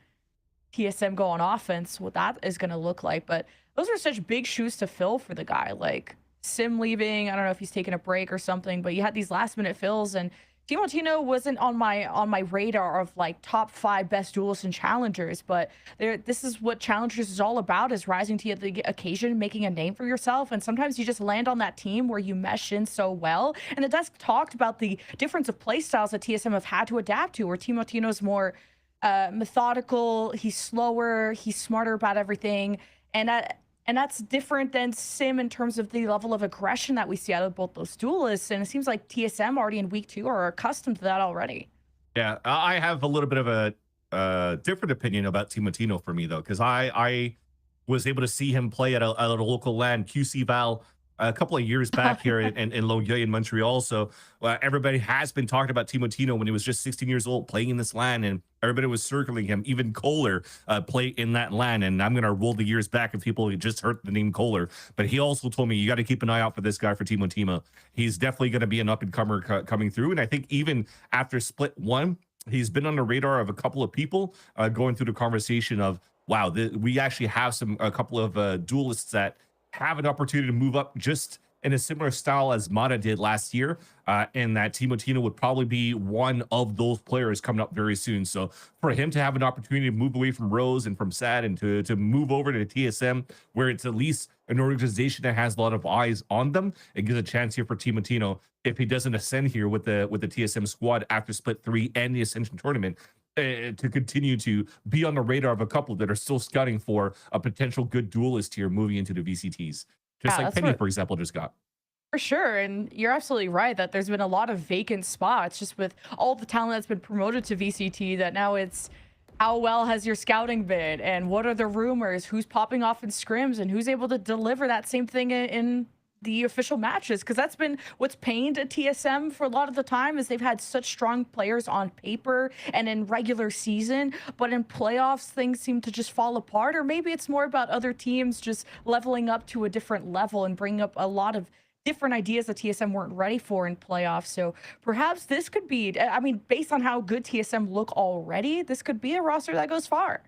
TSM go on offense, what that is going to look like. But those are such big shoes to fill for the guy. Like Sim leaving, I don't know if he's taking a break or something, but you had these last minute fills, and Timo wasn't on my radar of like top 5 best duelists and challengers. But this is what challengers is all about, is rising to the occasion, making a name for yourself. And sometimes you just land on that team where you mesh in so well. And the desk talked about the difference of play styles that TSM have had to adapt to, where Timo's more methodical, he's slower, he's smarter about everything, and that's different than Sim in terms of the level of aggression that we see out of both those duelists. And it seems like TSM already in week 2 are accustomed to that already. Yeah, I have a little bit of a different opinion about Timo for me though, because I was able to see him play at a local LAN, QC Val, a couple of years back here in Longueuil in Montreal. So everybody has been talking about Timo when he was just 16 years old playing in this LAN, and everybody was circling him. Even Kohler played in that LAN, and I'm going to roll the years back if people just heard the name Kohler. But he also told me, you got to keep an eye out for this guy, for Timo. He's definitely going to be an up-and-comer coming through. And I think even after Split 1, he's been on the radar of a couple of people going through the conversation of, wow, we actually have a couple of duelists that have an opportunity to move up just in a similar style as Mata did last year, and that Timo would probably be one of those players coming up very soon. So for him to have an opportunity to move away from Rose and from SAD and to move over to TSM, where it's at least an organization that has a lot of eyes on them, it gives a chance here for Timo if he doesn't ascend here with the TSM squad after Split 3 and the Ascension tournament, to continue to be on the radar of a couple that are still scouting for a potential good duelist here moving into the VCTs. Just like Penny, for example, just got. For sure. And you're absolutely right that there's been a lot of vacant spots just with all the talent that's been promoted to VCT, that now it's how well has your scouting been, and what are the rumors, who's popping off in scrims, and who's able to deliver that same thing in the official matches. Because that's been what's pained at TSM for a lot of the time, is they've had such strong players on paper and in regular season, but in playoffs things seem to just fall apart. Or maybe it's more about other teams just leveling up to a different level and bringing up a lot of different ideas that TSM weren't ready for in playoffs. So perhaps this could be, I mean, based on how good TSM look already, this could be a roster that goes far.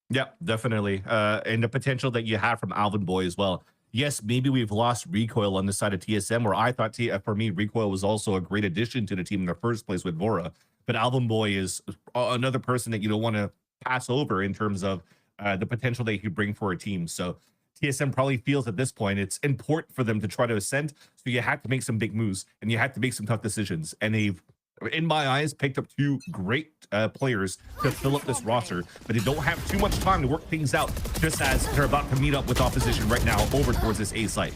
Yeah, definitely. And the potential that you have from Alvin Boy as well. Yes, maybe we've lost Recoil on the side of TSM, where I thought, for me, Recoil was also a great addition to the team in the first place with Vora. But Alvin Boy is another person that you don't want to pass over in terms of the potential that he could bring for a team. So TSM probably feels at this point it's important for them to try to ascend. So you have to make some big moves and you have to make some tough decisions. And they've in my eyes, picked up two great players to fill up this roster, but they don't have too much time to work things out, just as they're about to meet up with opposition right now over towards this A site.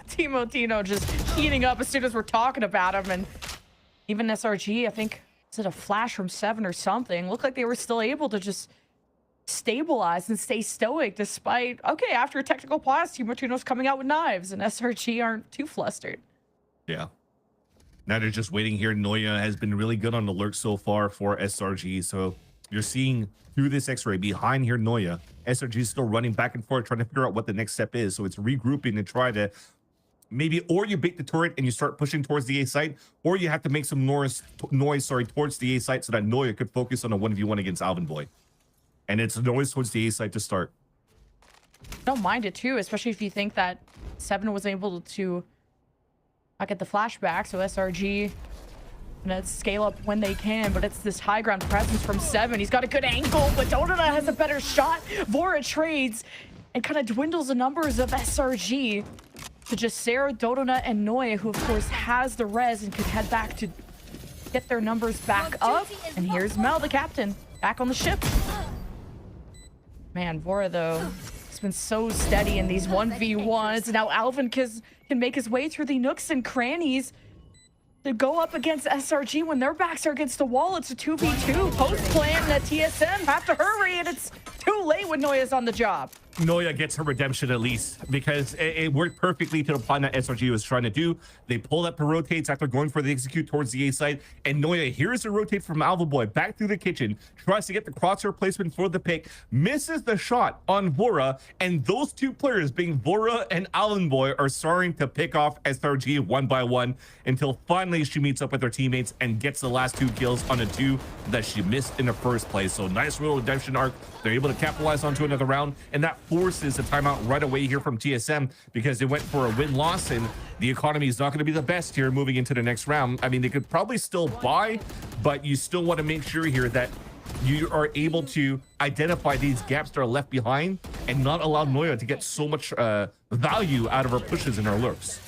Timotino just heating up as soon as we're talking about him, and even SRG, I think, is it a flash from 7 or something? Looked like they were still able to just stabilize and stay stoic despite, okay, after a technical pass, Timotino's coming out with knives, and SRG aren't too flustered. Yeah. Now they're just waiting here. Noya has been really good on the lurk so far for SRG. So you're seeing through this X-ray behind here, Noya. SRG is still running back and forth, trying to figure out what the next step is. So it's regrouping and try to maybe, or you bait the turret and you start pushing towards the A site, or you have to make some noise towards the A site so that Noya could focus on a 1v1 against Alvin Boy. And it's noise towards the A site to start. I don't mind it too, especially if you think that 7 was able to not get the flashback, so SRG gonna scale up when they can, but it's this high ground presence from 7. He's got a good angle, but Donut has a better shot. Vora trades and kind of dwindles the numbers of SRG to just Sarah, Dodona, and Noya, who of course has the res and could head back to get their numbers back up. And here's Mel, the captain, back on the ship. Man, Vora though, it's been so steady in these 1v1s. Now Alvin can make his way through the nooks and crannies to go up against SRG when their backs are against the wall. It's a 2v2 post plan that TSM have to hurry, and it's too late when Noya's on the job. Noya gets her redemption at least, because it worked perfectly to the plan that SRG was trying to do. They pull up the rotates after going for the execute towards the A side, and Noya hears a rotate from Alva Boy back through the kitchen, tries to get the crosshair placement for the pick, misses the shot on Vora, and those two players, being Vora and Alvin Boy, are starting to pick off SRG one by one until finally she meets up with her teammates and gets the last 2 kills on a 2 that she missed in the first place. So nice little redemption arc. They're able to capitalize onto another round, and that forces a timeout right away here from TSM because they went for a win-loss, and the economy is not going to be the best here moving into the next round. I mean, they could probably still buy, but you still want to make sure here that you are able to identify these gaps that are left behind and not allow Noya to get so much value out of her pushes and her lurks.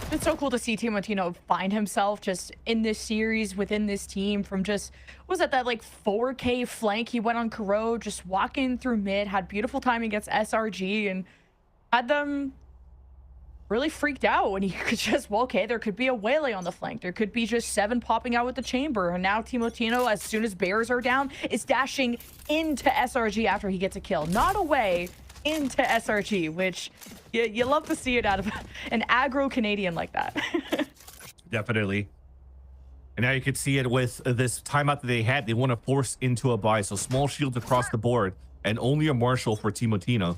It's so cool to see Timotino find himself just in this series within this team from just, was that like 4K flank he went on Corrode, just walking through mid, had beautiful timing against SRG, and had them really freaked out when he could just, well, okay, there could be a Waylay on the flank. There could be just 7 popping out with the chamber. And now Timotino, as soon as bears are down, is dashing into SRG after he gets a kill. Not away, into SRG, which you love to see it out of an aggro Canadian like that. Definitely. And now you can see it with this timeout that they had. They want to force into a buy, so small shields across the board and only a Marshall for Timotino. And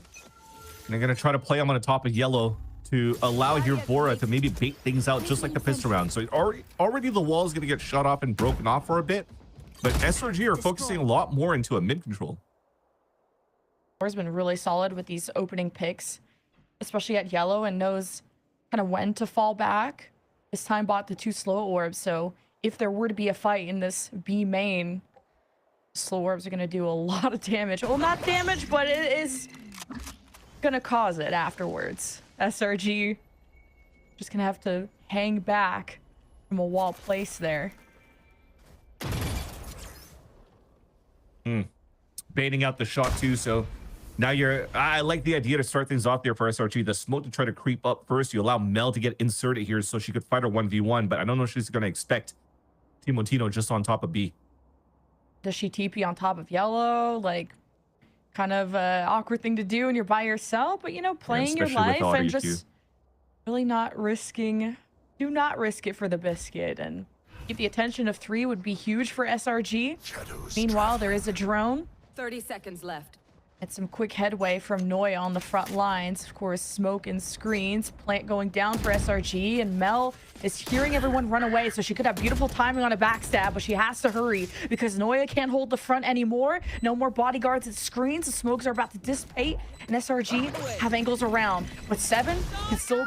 they're going to try to play him on the top of yellow to allow here Vora to maybe bait things out just like the pistol round. So already the wall is going to get shut off and broken off for a bit, but SRG are focusing a lot more into a mid control. Vora's been really solid with these opening picks, especially at yellow, and knows kind of when to fall back. This time bought the 2 slow orbs, so if there were to be a fight in this B main, slow orbs are going to do a lot of damage. Well, not damage, but it is going to cause it afterwards. SRG just going to have to hang back from a wall place there. Baiting out the shot too, so now I like the idea to start things off there for SRG. The smoke to try to creep up first. You allow Mel to get inserted here so she could fight her 1v1, but I don't know if she's going to expect Timotino just on top of B. Does she TP on top of yellow? Like, kind of awkward thing to do when you're by yourself, but you know, playing your life and just really not risking. Do not risk it for the biscuit, and keep the attention of 3 would be huge for SRG. Meanwhile, there is a drone. 30 seconds left. And some quick headway from Noya on the front lines. Of course, smoke and screens. Plant going down for SRG, and Mel is hearing everyone run away, so she could have beautiful timing on a backstab, but she has to hurry because Noya can't hold the front anymore. No more bodyguards and screens. The smokes are about to dissipate, and SRG have angles around. But 7 can still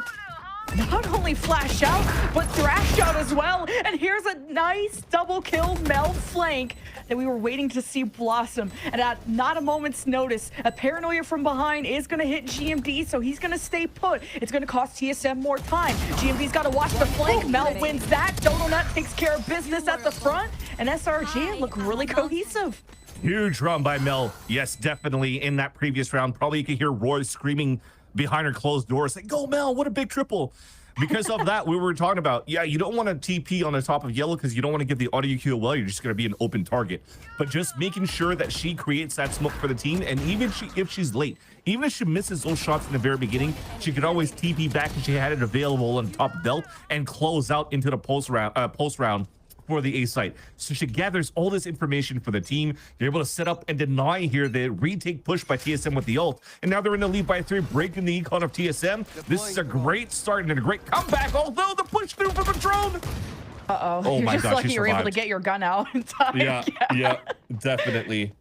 not only flashed out, but thrashed out as well. And here's a nice double kill Mel flank that we were waiting to see blossom. And at not a moment's notice, a paranoia from behind is going to hit GMD, so he's going to stay put. It's going to cost TSM more time. GMD's got to watch the flank. Mel wins that. Donut takes care of business at the front. And SRG look really cohesive. Huge run by Mel. Yes, definitely in that previous round. Probably you could hear Roy screaming behind her closed doors, like, go Mel, what a big triple. Because of that, we were talking about, yeah, you don't want to TP on the top of yellow because you don't want to give the audio queue well. You're just going to be an open target. But just making sure that she creates that smoke for the team, and even if she's late, even if she misses those shots in the very beginning, she could always TP back if she had it available on top of belt and close out into the post round for the A site. So she gathers all this information for the team. You're able to set up and deny here the retake push by TSM with the ult. And now they're in the lead by 3, breaking the econ of TSM. This is a great start and a great comeback, although the push through from the drone. Uh-oh. Oh You're my just gosh, lucky she you were able to survived. get your gun out in time. Yeah, definitely.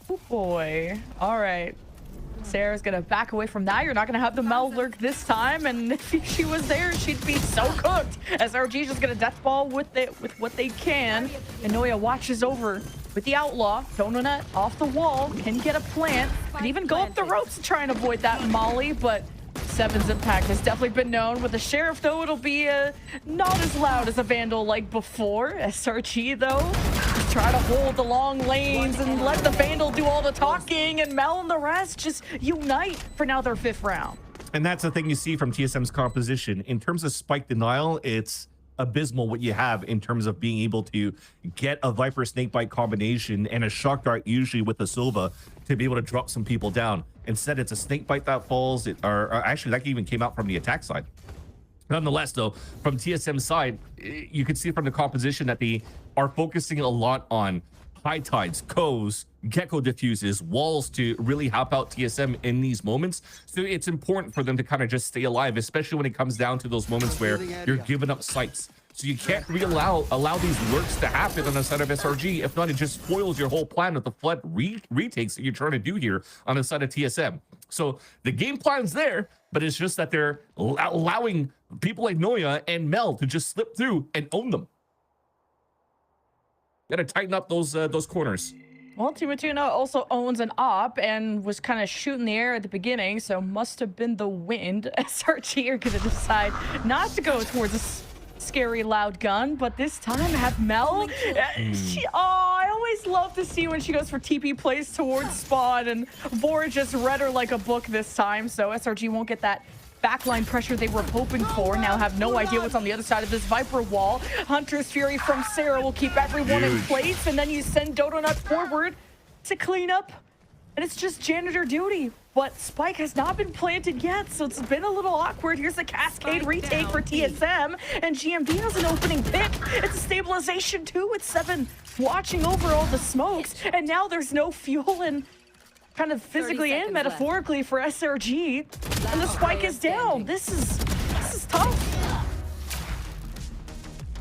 Oh boy. All right. Sarah's gonna back away from that. You're not gonna have the Mel lurk this time, and if she was there, she'd be so cooked. SRG's just gonna death ball with what they can. And Noya watches over with the outlaw. Donut off the wall. Can get a plant. Can even go up the ropes to try and avoid that molly, but Seven's impact has definitely been known. With the sheriff, though, it'll be not as loud as a vandal like before. SRG, though, just try to hold the long lanes and let the vandal do all the talking, and Mel and the rest just unite for now their 5th round. And that's the thing you see from TSM's composition. In terms of spike denial, it's abysmal what you have in terms of being able to get a Viper Snakebite combination and a shock dart, usually with a Silva, to be able to drop some people down. Instead, it's a Snakebite that falls, or actually that even came out from the attack side. Nonetheless, though, from TSM's side, you can see from the composition that they are focusing a lot on high tides, coves, gecko diffuses, walls to really help out TSM in these moments. So it's important for them to kind of just stay alive, especially when it comes down to those moments where you're giving up sights. So you can't really allow these lurks to happen on the side of SRG. If not, it just spoils your whole plan with the flood retakes that you're trying to do here on the side of TSM. So the game plan's there, but it's just that they're allowing people like Noya and Mel to just slip through and own them. Gotta tighten up those corners. Well, Timatuna also owns an op and was kind of shooting the air at the beginning, so must have been the wind. SRG are going to decide not to go towards a scary loud gun, but this time have Mel. I always love to see when she goes for TP plays towards spawn, and Vor just read her like a book this time, so SRG won't get that backline pressure they were hoping for. Now have no idea what's on the other side of this Viper wall. Hunter's Fury from Sarah will keep everyone in place, and then you send Donut forward to clean up, and it's just janitor duty. But Spike has not been planted yet, so it's been a little awkward. Here's a Cascade retake for TSM, and GMD has an opening pick. It's a stabilization too with 7 watching over all the smokes, and now there's no fuel and kind of physically and metaphorically for SRG, and the spike is down. This is tough.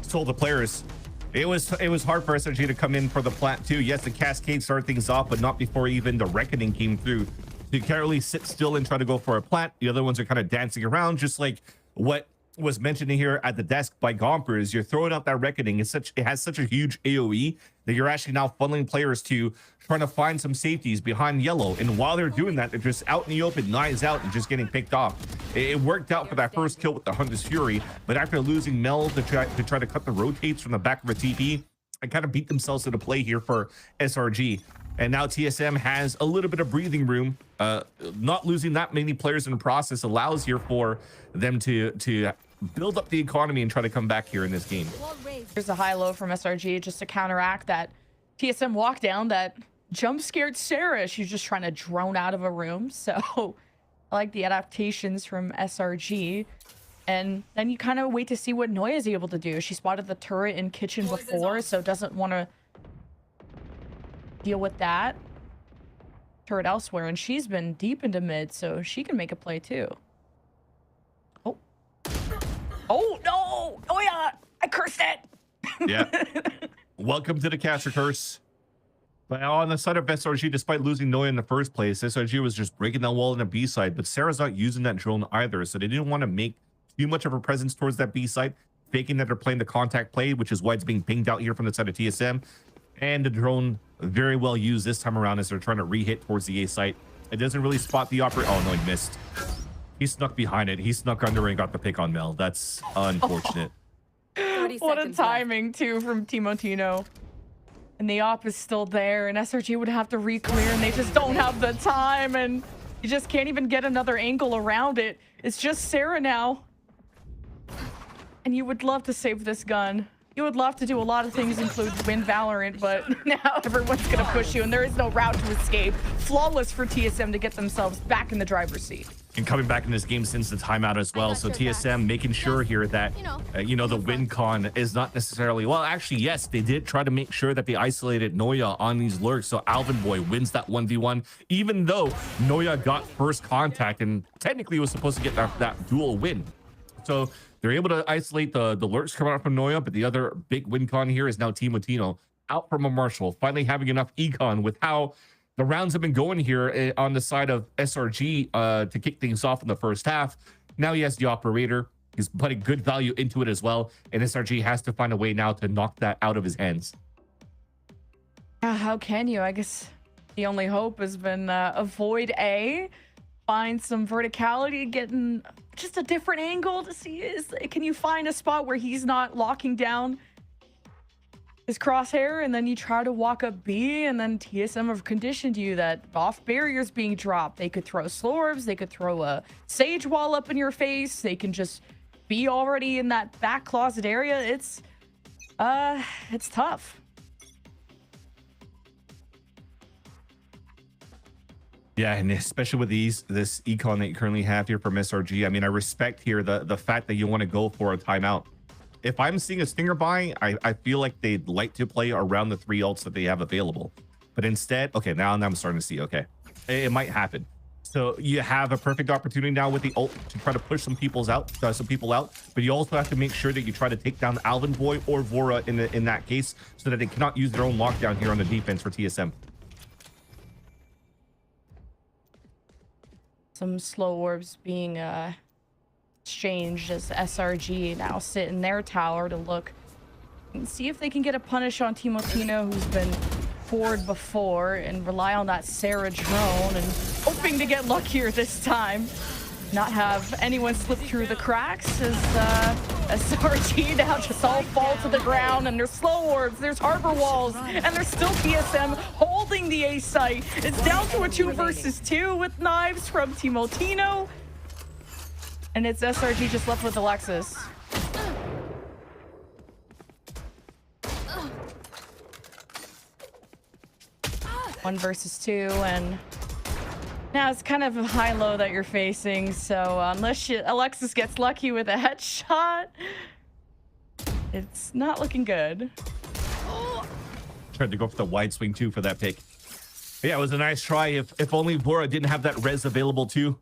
Told the players it was hard for SRG to come in for the plant too. Yes, the Cascade started things off, but not before even the Reckoning came through. You can't really sit still and try to go for a plant. The other ones are kind of dancing around, just like what was mentioned here at the desk by Gompers. You're throwing out that Reckoning. It has such a huge AoE that you're actually now funneling players to trying to find some safeties behind yellow. And while they're doing that, they're just out in the open, knives out, and just getting picked off. It worked out for that first kill with the Hunter's Fury, but after losing Mel to try to cut the rotates from the back of a TP, I kind of beat themselves to the play here for SRG. And now TSM has a little bit of breathing room. Not losing that many players in the process allows here for them to build up the economy and try to come back here in this game. Here's a high-low from SRG just to counteract that TSM walk down that jump scared Sarah. She's just trying to drone out of a room. So I like the adaptations from SRG. And then you kind of wait to see what Noya is able to do. She spotted the turret in kitchen before, so doesn't want to deal with that turret elsewhere. And she's been deep into mid, so she can make a play too. Oh no! Oh yeah! I cursed it! Yeah. Welcome to the caster curse. But on the side of SRG, despite losing Noya in the first place, SRG was just breaking that wall in the B side, but Sarah's not using that drone either, so they didn't want to make too much of a presence towards that B side, faking that they're playing the contact play, which is why it's being pinged out here from the side of TSM. And the drone very well used this time around as they're trying to re-hit towards the A site. It doesn't really spot the operator. Oh no, he missed. He snuck behind it. He snuck under and got the pick on Mel. That's unfortunate. What a timing too from Timotino. And the op is still there, and SRG would have to re-clear, and they just don't have the time, and you just can't even get another angle around it. It's just Sarah now. And you would love to save this gun. You would love to do a lot of things, include win Valorant, but now everyone's gonna push you, and there is no route to escape. Flawless for TSM to get themselves back in the driver's seat. And coming back in this game since the timeout as well. So TSM making sure here that, the win con is not necessarily, well, actually, yes, they did try to make sure that they isolated Noya on these lurks. So Alvin Boy wins that 1v1, even though Noya got first contact and technically was supposed to get that dual win. So they're able to isolate the lurks coming out from Noya, but the other big win con here is now Timotino out from a Marshall, finally having enough econ with how the rounds have been going here on the side of SRG to kick things off in the first half. Now he has the operator. He's putting good value into it as well. And SRG has to find a way now to knock that out of his hands. How can you? I guess the only hope has been avoid A, find some verticality, getting just a different angle to see can you find a spot where he's not locking down his crosshair, and then you try to walk up B, and then TSM have conditioned you that off barriers being dropped. They could throw slow orbs, they could throw a sage wall up in your face, they can just be already in that back closet area. It's tough. Yeah, and especially with this econ that you currently have here from SRG. I mean, I respect here the fact that you want to go for a timeout. If I'm seeing a stinger buy, I feel like they'd like to play around the 3 ults that they have available. But instead, okay, now I'm starting to see, okay, it might happen. So you have a perfect opportunity now with the ult to try to push some people out, but you also have to make sure that you try to take down Alvin Boy or Vora in that case, so that they cannot use their own lockdown here on the defense for TSM. Some slow orbs being exchanged as SRG now sit in their tower to look and see if they can get a punish on Timotino, who's been forward before, and rely on that Sarah drone and hoping to get luckier this time. Not have anyone slip through the cracks as SRG now just all fall to the ground, and there's slow orbs, there's harbor walls, and there's still TSM holding the A site. It's down to a 2 versus 2 with knives from Timotino. And it's SRG just left with Alexis. One versus 2, and now it's kind of a high-low that you're facing, so unless Alexis gets lucky with a headshot, it's not looking good. Tried to go for the wide swing too for that pick. But yeah, it was a nice try. If only Vora didn't have that res available too,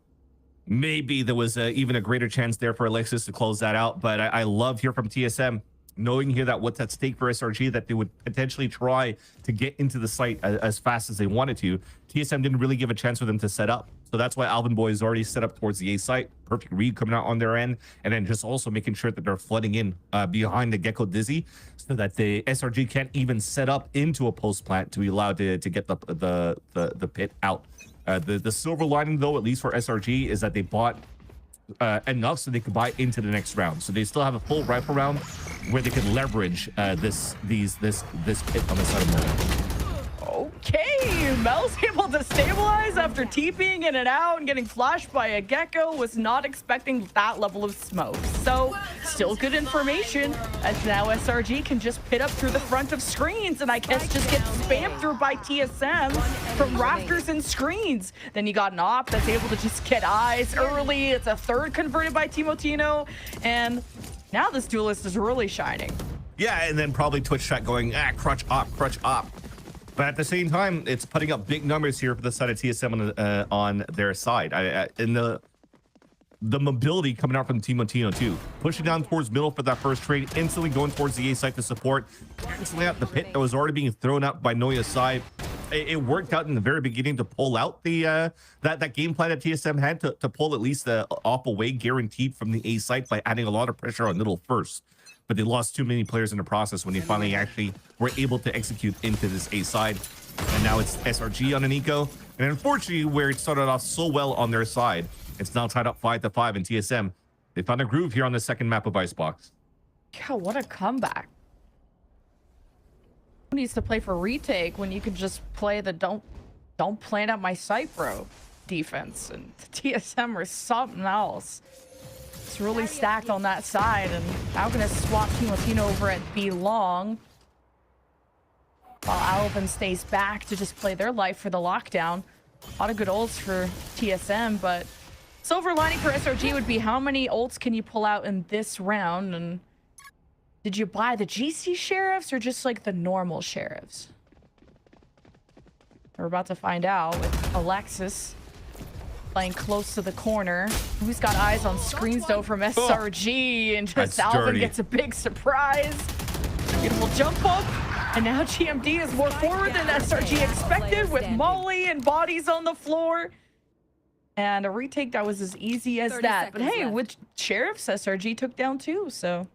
maybe there was even a greater chance there for Alexis to close that out. But I love here from TSM, knowing here that what's at stake for SRG, that they would potentially try to get into the site as fast as they wanted to. TSM didn't really give a chance for them to set up. So that's why Alvin Boy is already set up towards the A site. Perfect read coming out on their end. And then just also making sure that they're flooding in behind the Gecko Dizzy, so that the SRG can't even set up into a post plant to be allowed to get the pit out. The silver lining, though, at least for SRG, is that they bought enough so they could buy into the next round. So they still have a full rifle round where they can leverage this pit on the side of Mel. Okay, Mel's able to stabilize after TPing in and out and getting flashed by a Gecko. Was not expecting that level of smoke. So still good information, as now SRG can just pit up through the front of screens, and I guess just get spammed through by TSM from rafters and screens. Then you got an op that's able to just get eyes early. It's a third converted by Timotino, and now this duelist is really shining. Yeah, and then probably Twitch chat going, crutch op, crutch op. But at the same time, it's putting up big numbers here for the side of TSM on their side. And the mobility coming out from Timotino too. Pushing down towards middle for that first trade, instantly going towards the A site to support, canceling out the pit that was already being thrown up by Noya's side. it worked out in the very beginning to pull out the that game plan that TSM had to pull at least the op away guaranteed from the A site by adding a lot of pressure on middle first. But they lost too many players in the process when they finally actually were able to execute into this A side. And now it's SRG on an eco. And unfortunately, where it started off so well on their side, it's now tied up 5-5 in TSM. They found a groove here on the second map of Icebox. Yeah, what a comeback. Who needs to play for retake when you can just play the don't plant at my site, bro defense? And TSM or something else. It's really stacked on that side, and now gonna swap Team Latino over at B long. While Alvin stays back to just play their life for the lockdown. A lot of good ults for TSM, but silver lining for SRG would be how many ults can you pull out in this round? And did you buy the GC sheriffs or just like the normal sheriffs? We're about to find out with Alexis playing close to the corner. Who's got eyes on screens though from SRG, and just Alvin gets a big surprise. Beautiful jump up. And now GMD is more forward than SRG expected with Molly and bodies on the floor. And a retake that was as easy as that. But hey, with sheriffs, SRG took down too, so.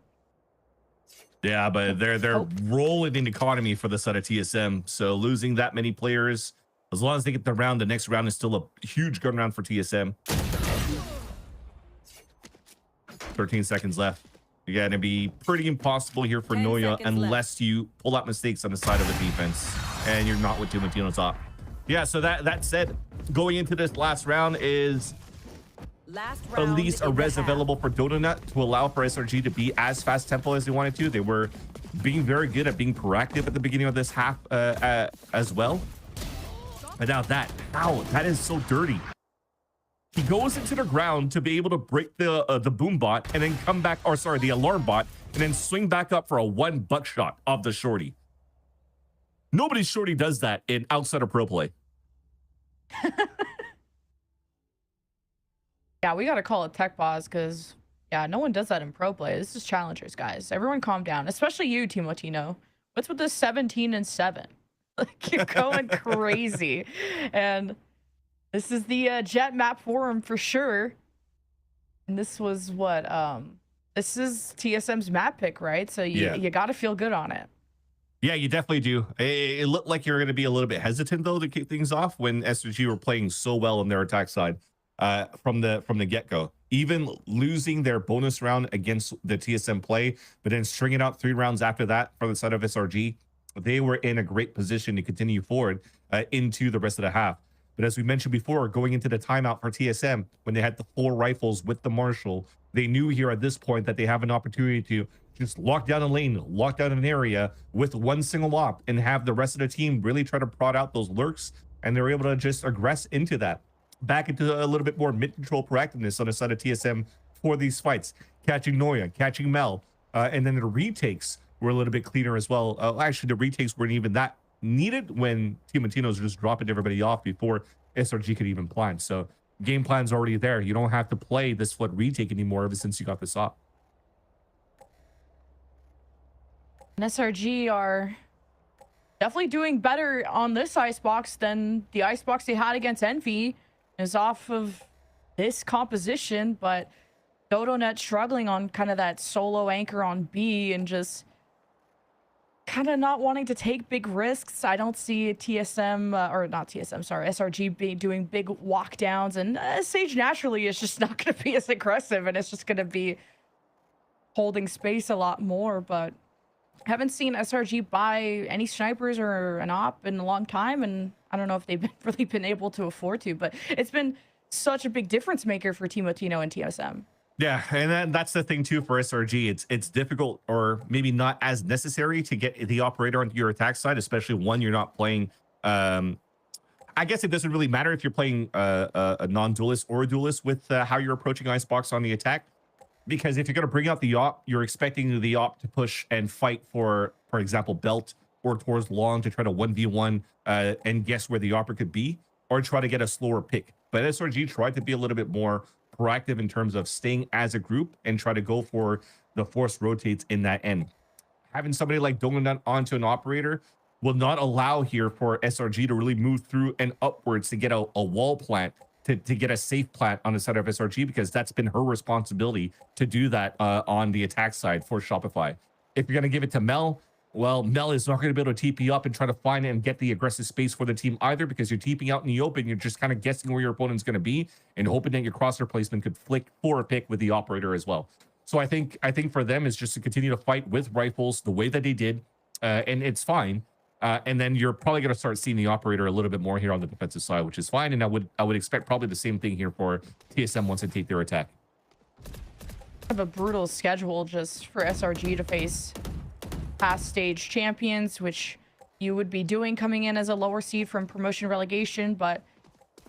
Yeah, but they're rolling in economy for the side of TSM. So losing that many players, as long as they get the round, the next round is still a huge gun round for TSM. 13 seconds left. You're gonna be pretty impossible here for Noya unless you pull out mistakes on the side of the defense and you're not with Team Latino top. Yeah, so that said, going into this last round is at least a res available for Donut to allow for SRG to be as fast tempo as they wanted to. They were being very good at being proactive at the beginning of this half as well. But now that is so dirty. He goes into the ground to be able to break the boom bot and then come back, or sorry, the alarm bot, and then swing back up for a one buckshot of the shorty. Nobody's shorty does that in outside of pro play. Yeah, we got to call it tech pause because, yeah, no one does that in pro play. This is challengers, guys. Everyone calm down, especially you, Team Latino. What's with this 17-7? Like, you're going crazy. And this is the Jet map forum for sure. And this was what? This is TSM's map pick, right? So you got to feel good on it. Yeah, you definitely do. It looked like you're going to be a little bit hesitant, though, to kick things off when SRG were playing so well on their attack side from the get-go. Even losing their bonus round against the TSM play, but then stringing out 3 rounds after that from the side of SRG, they were in a great position to continue forward into the rest of the half. But as we mentioned before, going into the timeout for TSM, when they had the 4 rifles with the Marshal, they knew here at this point that they have an opportunity to just lock down a lane, lock down an area with one single op and have the rest of the team really try to prod out those lurks. And they're able to just aggress into that, back into a little bit more mid-control proactiveness on the side of TSM for these fights, catching Noya, catching Mel, and then the retakes were a little bit cleaner as well. Actually, the retakes weren't even that needed when Team Latino's just dropping everybody off before SRG could even plan. So game plan's already there. You don't have to play this flood retake anymore ever since you got this up. And SRG are definitely doing better on this Icebox than the Icebox they had against Envy. Is off of this composition, but DodoNet struggling on kind of that solo anchor on B and just kind of not wanting to take big risks. I don't see TSM, or not TSM, sorry, SRG doing big walk downs, and Sage naturally is just not going to be as aggressive, and it's just going to be holding space a lot more. But haven't seen SRG buy any snipers or an op in a long time, and I don't know if they've really been able to afford to, but it's been such a big difference maker for Team Latino and TSM. Yeah, and that's the thing too for SRG. It's difficult, or maybe not as necessary, to get the operator onto your attack side, especially when you're not playing. I guess it doesn't really matter if you're playing a non-duelist or a duelist with how you're approaching Icebox on the attack, because if you're going to bring out the op, you're expecting the op to push and fight for example, belt or towards long to try to 1v1 and guess where the opera could be, or try to get a slower pick. But SRG tried to be a little bit more proactive in terms of staying as a group and try to go for the force rotates in that end. Having somebody like Donut onto an operator will not allow here for SRG to really move through and upwards to get a wall plant, to get a safe plant on the side of SRG, because that's been her responsibility to do that on the attack side for Shopify. If you're going to give it to Mel, well, Mel is not going to be able to TP up and try to find and get the aggressive space for the team either, because you're TPing out in the open. You're just kind of guessing where your opponent's going to be and hoping that your crosshair placement could flick for a pick with the operator as well. So I think for them is just to continue to fight with rifles the way that they did, and it's fine. And then you're probably going to start seeing the operator a little bit more here on the defensive side, which is fine. And I would expect probably the same thing here for TSM once they take their attack. Have a brutal schedule just for SRG to face past stage champions, which you would be doing coming in as a lower seed from promotion relegation, but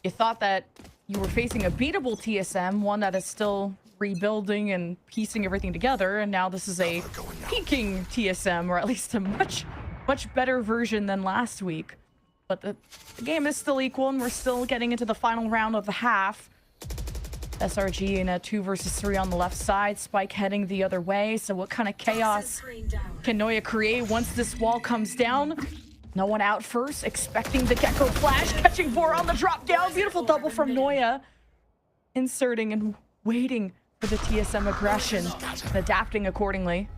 you thought that you were facing a beatable TSM, one that is still rebuilding and piecing everything together, and now this is a peaking TSM, or at least a much better version than last week. But the game is still equal, and we're still getting into the final round of the half. SRG in a 2 versus 3 on the left side, Spike heading the other way. So what kind of chaos can Noya create once this wall comes down? No one out first, expecting the Gecko flash, catching Bora on the drop down. Beautiful double from Noya, inserting and waiting for the TSM aggression and adapting accordingly.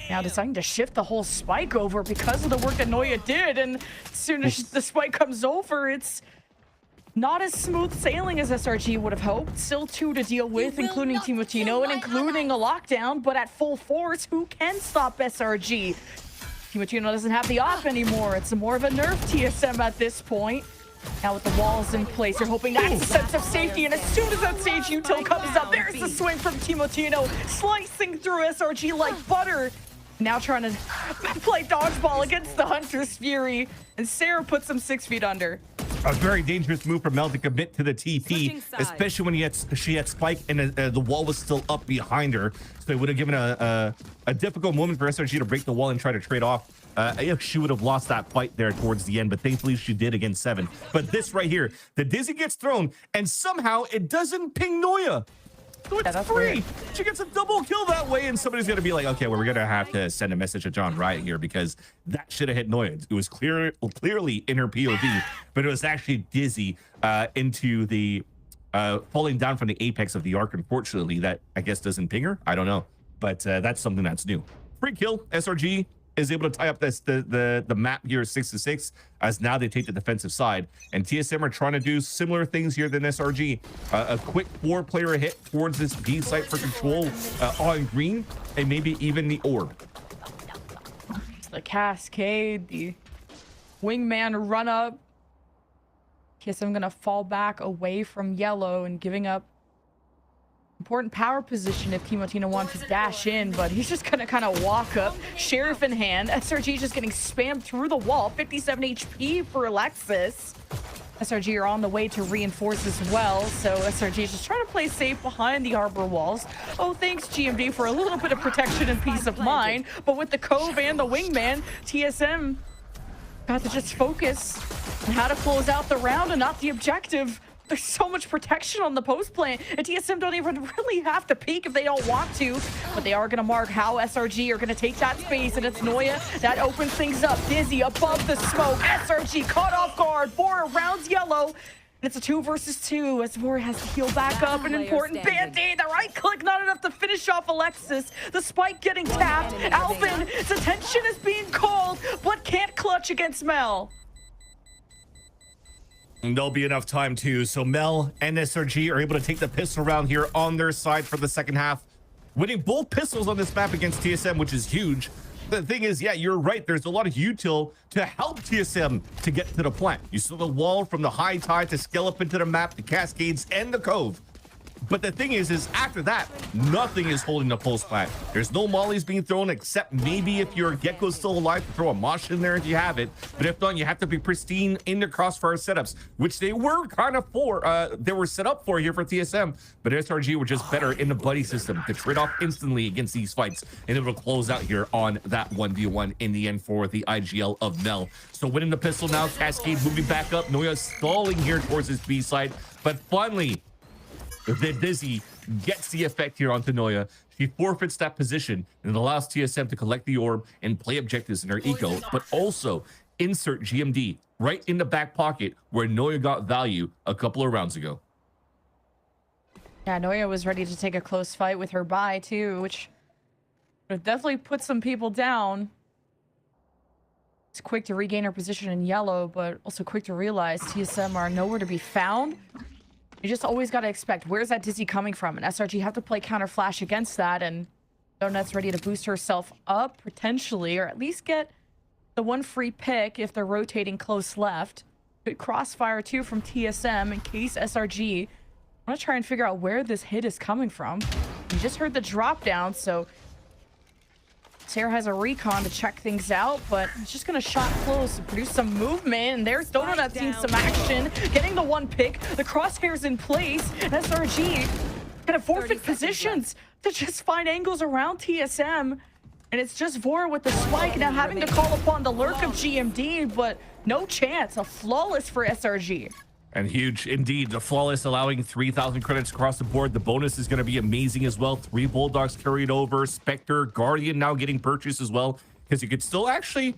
Now deciding to shift the whole spike over because of the work that Noya did, and as soon as the spike comes over, it's not as smooth sailing as SRG would have hoped. Still 2 to deal with, including Timotino and including a lockdown, but at full force, who can stop SRG? Timotino doesn't have the op anymore. It's more of a nerf TSM at this point. Now with the walls in place, you're hoping that's a sense of safety, and as soon as that stage util comes up, there's the swing from Timotino, slicing through SRG like butter. Now trying to play dodgeball against the Hunter's Fury, and Sarah puts him 6 feet under. A very dangerous move for Mel to commit to the TP, especially when she had Spike and the wall was still up behind her. So it would have given a difficult moment for SRG to break the wall and try to trade off. If she would have lost that fight there towards the end, but thankfully she did against 7. But this right here, the Dizzy gets thrown, and somehow it doesn't ping Noya. So it's free. Weird. She gets a double kill that way, and somebody's gonna be like, okay, well, we're gonna have to send a message to John Riot here, because that should have hit Noya. It was clearly in her POV, but it was actually Dizzy into the falling down from the apex of the arc. Unfortunately, that I guess doesn't ping her. I don't know, but that's something that's new. Free kill. SRG is able to tie up the map here 6-6, as now they take the defensive side, and TSM are trying to do similar things here than SRG. A quick 4-player hit towards this B site for control on green, and maybe even the orb. The cascade, the wingman run up. TSM gonna fall back away from yellow and giving up important power position if Timotino wants to dash in, but he's just gonna kind of walk up, Sheriff in hand. SRG just getting spammed through the wall. 57 HP for Alexis. SRG are on the way to reinforce as well, so SRG is just trying to play safe behind the arbor walls. Oh, thanks GMD for a little bit of protection and peace of mind, but with the Cove and the wingman, TSM got to just focus on how to close out the round and not the objective. There's so much protection on the post plant, and TSM don't even really have to peek if they don't want to, but they are going to mark how SRG are going to take that space, and it's Noya that opens things up. Dizzy above the smoke. SRG caught off guard. Bora rounds yellow, and it's a 2 versus 2 as Bora has to heal back up. An important band-aid. The right click not enough to finish off Alexis. The spike getting tapped. Alvin's attention is being called, but can't clutch against Mel. There'll be enough time too. So Mel and SRG are able to take the pistol round here on their side for the second half, winning both pistols on this map against TSM, which is huge. The thing is, yeah, you're right. There's a lot of util to help TSM to get to the plant. You saw the wall from the high tide to scale up into the map, the cascades, and the cove. But the thing is after that, nothing is holding the post plant. There's no mollies being thrown, except maybe if your Gecko's still alive to throw a mosh in there if you have it. But if not, you have to be pristine in the crossfire setups, which they were kind of they were set up for here for TSM. But SRG were just better in the buddy system to trade off instantly against these fights, and it will close out here on that 1v1 in the end for the IGL of Mel. So winning the pistol now, Cascade moving back up. Noya stalling here towards his B side, but finally the Dizzy gets the effect here onto Noya. She forfeits that position and it allows TSM to collect the orb and play objectives in her eco, but also insert GMD right in the back pocket where Noya got value a couple of rounds ago. Yeah, Noya was ready to take a close fight with her buy too, which would have definitely put some people down. It's quick to regain her position in yellow, but also quick to realize TSM are nowhere to be found. You just always got to expect, where's that Dizzy coming from? And SRG have to play counter flash against that, and Donut's ready to boost herself up, potentially, or at least get the one free pick if they're rotating close left. Good crossfire, too, from TSM in case SRG. I want to try and figure out where this hit is coming from. You just heard the drop down, so Sarah has a recon to check things out, but it's just gonna shot close and produce some movement. And there's Donut seeing some action, getting the one pick. The crosshairs in place. And SRG gonna forfeit positions to just find angles around TSM. And it's just Vora with the spike now having to call upon the lurk of GMD, but no chance. A flawless for SRG. And huge indeed. The flawless, allowing 3,000 credits across the board. The bonus is going to be amazing as well. 3 Bulldogs carried over. Spectre, Guardian now getting purchased as well. Because you could still actually...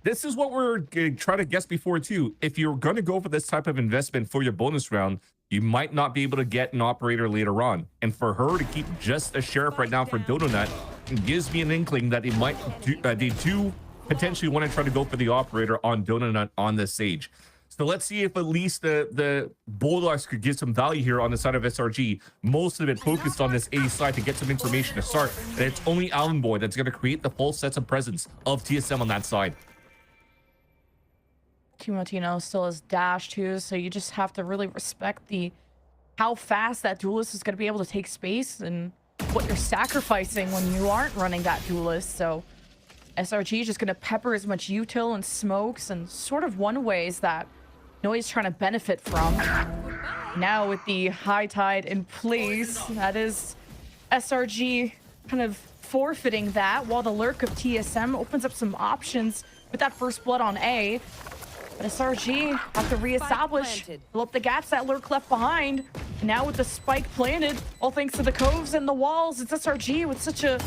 This is what we're trying to guess before too. If you're going to go for this type of investment for your bonus round, you might not be able to get an operator later on. And for her to keep just a sheriff right now for Donut, it gives me an inkling that they do potentially want to try to go for the operator on Donut on this stage. So let's see if at least the Bulldogs could get some value here on the side of SRG. Most of it focused on this A side to get some information to start. And it's only Allen Boy that's going to create the full sense of presence of TSM on that side. Timotino still has dash too, so you just have to really respect how fast that duelist is going to be able to take space and what you're sacrificing when you aren't running that duelist. So SRG is just going to pepper as much util and smokes and sort of one ways that Noise trying to benefit from. Now with the high tide in place, that is SRG kind of forfeiting that, while the lurk of TSM opens up some options with that first blood on A. But SRG have to reestablish, fill up the gaps that lurk left behind. And now with the spike planted, all thanks to the coves and the walls, it's SRG with such a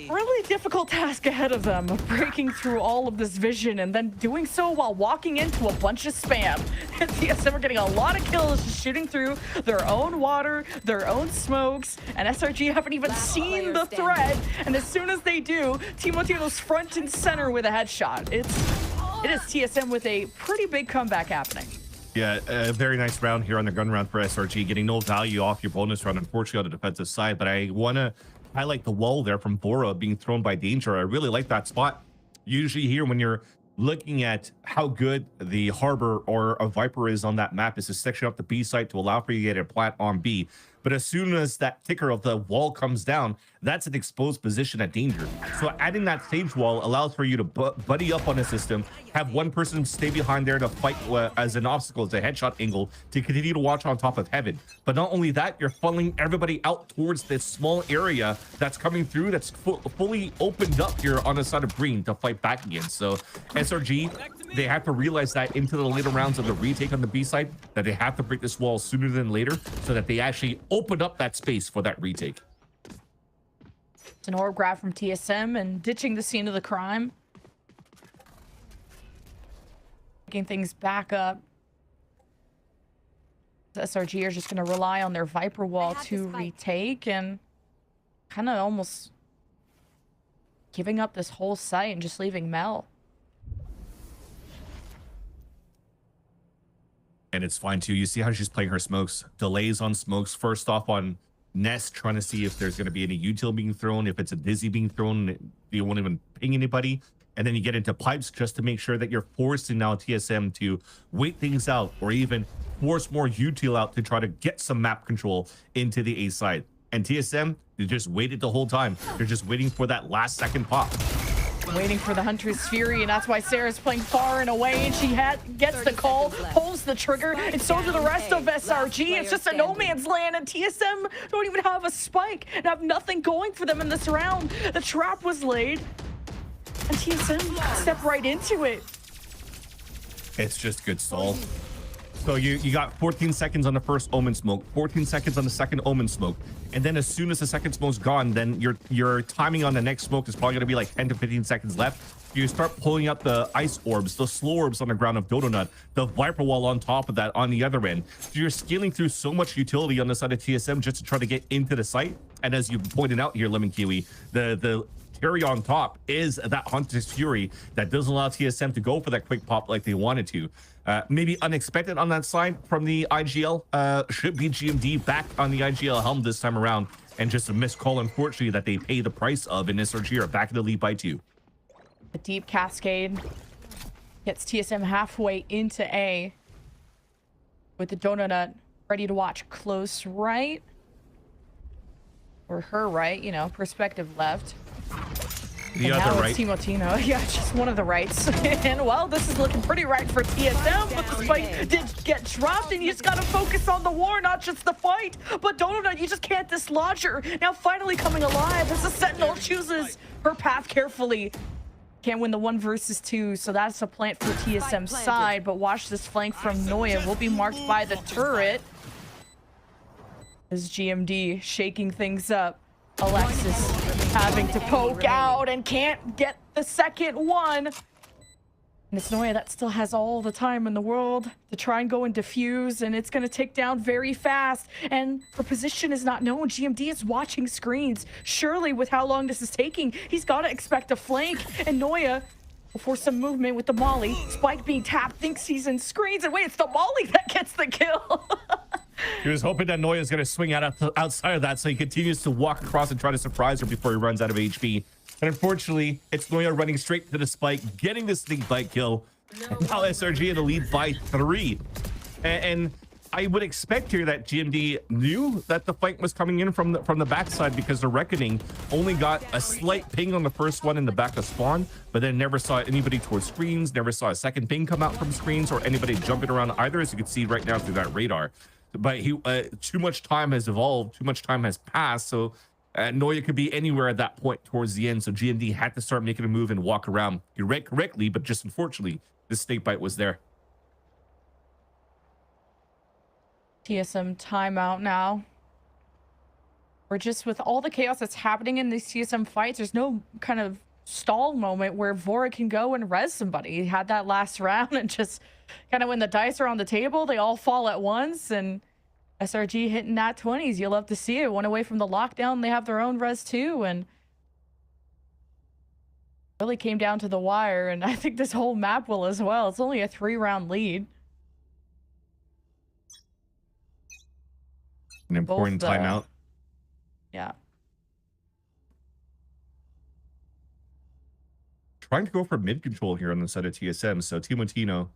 really difficult task ahead of them, of breaking through all of this vision and then doing so while walking into a bunch of spam. And TSM are getting a lot of kills, just shooting through their own water, their own smokes, and SRG haven't even seen the threat. And as soon as they do, Timotino's front and center with a headshot. It is TSM with a pretty big comeback happening. Yeah, a very nice round here on the gun round for SRG, getting no value off your bonus round, unfortunately, on the defensive side. But I want to highlight the wall there from Bora being thrown by Danger. I really like that spot. Usually here, when you're looking at how good the Harbor or a Viper is on that map, is to section up the B site to allow for you to get a plant on B. But as soon as that ticker of the wall comes down, that's an exposed position at Danger. So adding that stage wall allows for you to buddy up on a system, have one person stay behind there to fight as an obstacle, as a headshot angle, to continue to watch on top of Heaven. But not only that, you're funneling everybody out towards this small area that's coming through, that's fully opened up here on the side of Green to fight back again. So SRG, they have to realize that into the later rounds of the retake on the B side, that they have to break this wall sooner than later so that they actually open up that space for that retake. It's an orb grab from TSM and ditching the scene of the crime. Picking things back up. The SRG are just going to rely on their Viper wall to retake and kind of almost giving up this whole site and just leaving Mel. And it's fine too. You see how she's playing her smokes, delays on smokes, first off on Nest, trying to see if there's going to be any util being thrown, if it's a Dizzy being thrown, you won't even ping anybody. And then you get into pipes just to make sure that you're forcing now TSM to wait things out, or even force more util out to try to get some map control into the A side. And TSM, they just waited the whole time. They're just waiting for that last second pop. Waiting for the Hunter's Fury, and that's why Sarah's playing far and away, and she gets the call, pulls the trigger, and so do the rest of SRG. It's just a no man's land, and TSM don't even have a spike and have nothing going for them in this round. The trap was laid, and TSM stepped right into it. It's just good stall. So you got 14 seconds on the first Omen smoke, 14 seconds on the second Omen smoke, and then as soon as the second smoke's gone, then your timing on the next smoke is probably going to be like 10 to 15 seconds left. You start pulling out the ice orbs, the slow orbs on the ground of Donut, the Viper Wall on top of that on the other end. So you're scaling through so much utility on the side of TSM just to try to get into the site. And as you pointed out here, Lemon Kiwi, the cherry on top is that Hunter's Fury that doesn't allow TSM to go for that quick pop like they wanted to. Maybe unexpected on that side from the IGL. Should be GMD back on the IGL helm this time around, and just a missed call, unfortunately, that they pay the price of in SRG are back in the lead by 2. A deep cascade gets TSM halfway into A with the Donut ready to watch close right, or her right, you know, perspective left. The and other now right. it's Timotino. Yeah, just one of the rights. And well, this is looking pretty right for TSM, but the spike did get dropped, and you just gotta focus on the war, not just the fight. But Donut, you just can't dislodge her. Now finally coming alive as the Sentinel chooses her path carefully. Can't win the 1 versus 2, so that's a plant for TSM's side. But watch this flank from Noya will be marked by the turret. As GMD shaking things up. Alexis having to poke out and can't get the second one. And it's Noya that still has all the time in the world to try and go and defuse, and it's going to tick down very fast. And her position is not known. GMD is watching screens. Surely, with how long this is taking, he's got to expect a flank. And Noya, before some movement with the Molly, Spike being tapped, thinks he's in screens. And wait, it's the Molly that gets the kill. He was hoping that Noya is going to swing out outside of that, so he continues to walk across and try to surprise her before he runs out of HP. And unfortunately, it's Noya running straight to the spike, getting the sneak bite kill. And now SRG in the lead by 3. And I would expect here that GMD knew that the fight was coming in from the backside, because the Reckoning only got a slight ping on the first one in the back of spawn, but then never saw anybody towards screens, never saw a second ping come out from screens or anybody jumping around either, as you can see right now through that radar. But too much time has evolved, too much time has passed, so Noya could be anywhere at that point towards the end, so GMD had to start making a move and walk around. He read correctly, but just unfortunately, the snake bite was there. TSM timeout now. We're just, with all the chaos that's happening in these TSM fights, there's no kind of stall moment where Vora can go and res somebody. He had that last round, and just kind of when the dice are on the table, they all fall at once, and SRG hitting nat 20s. You'll love to see it. One away from the lockdown. They have their own res too, and really came down to the wire. And I think this whole map will as well. It's only a 3-round lead. An important timeout. Yeah. Trying to go for mid control here on the side of TSM. So Timotino,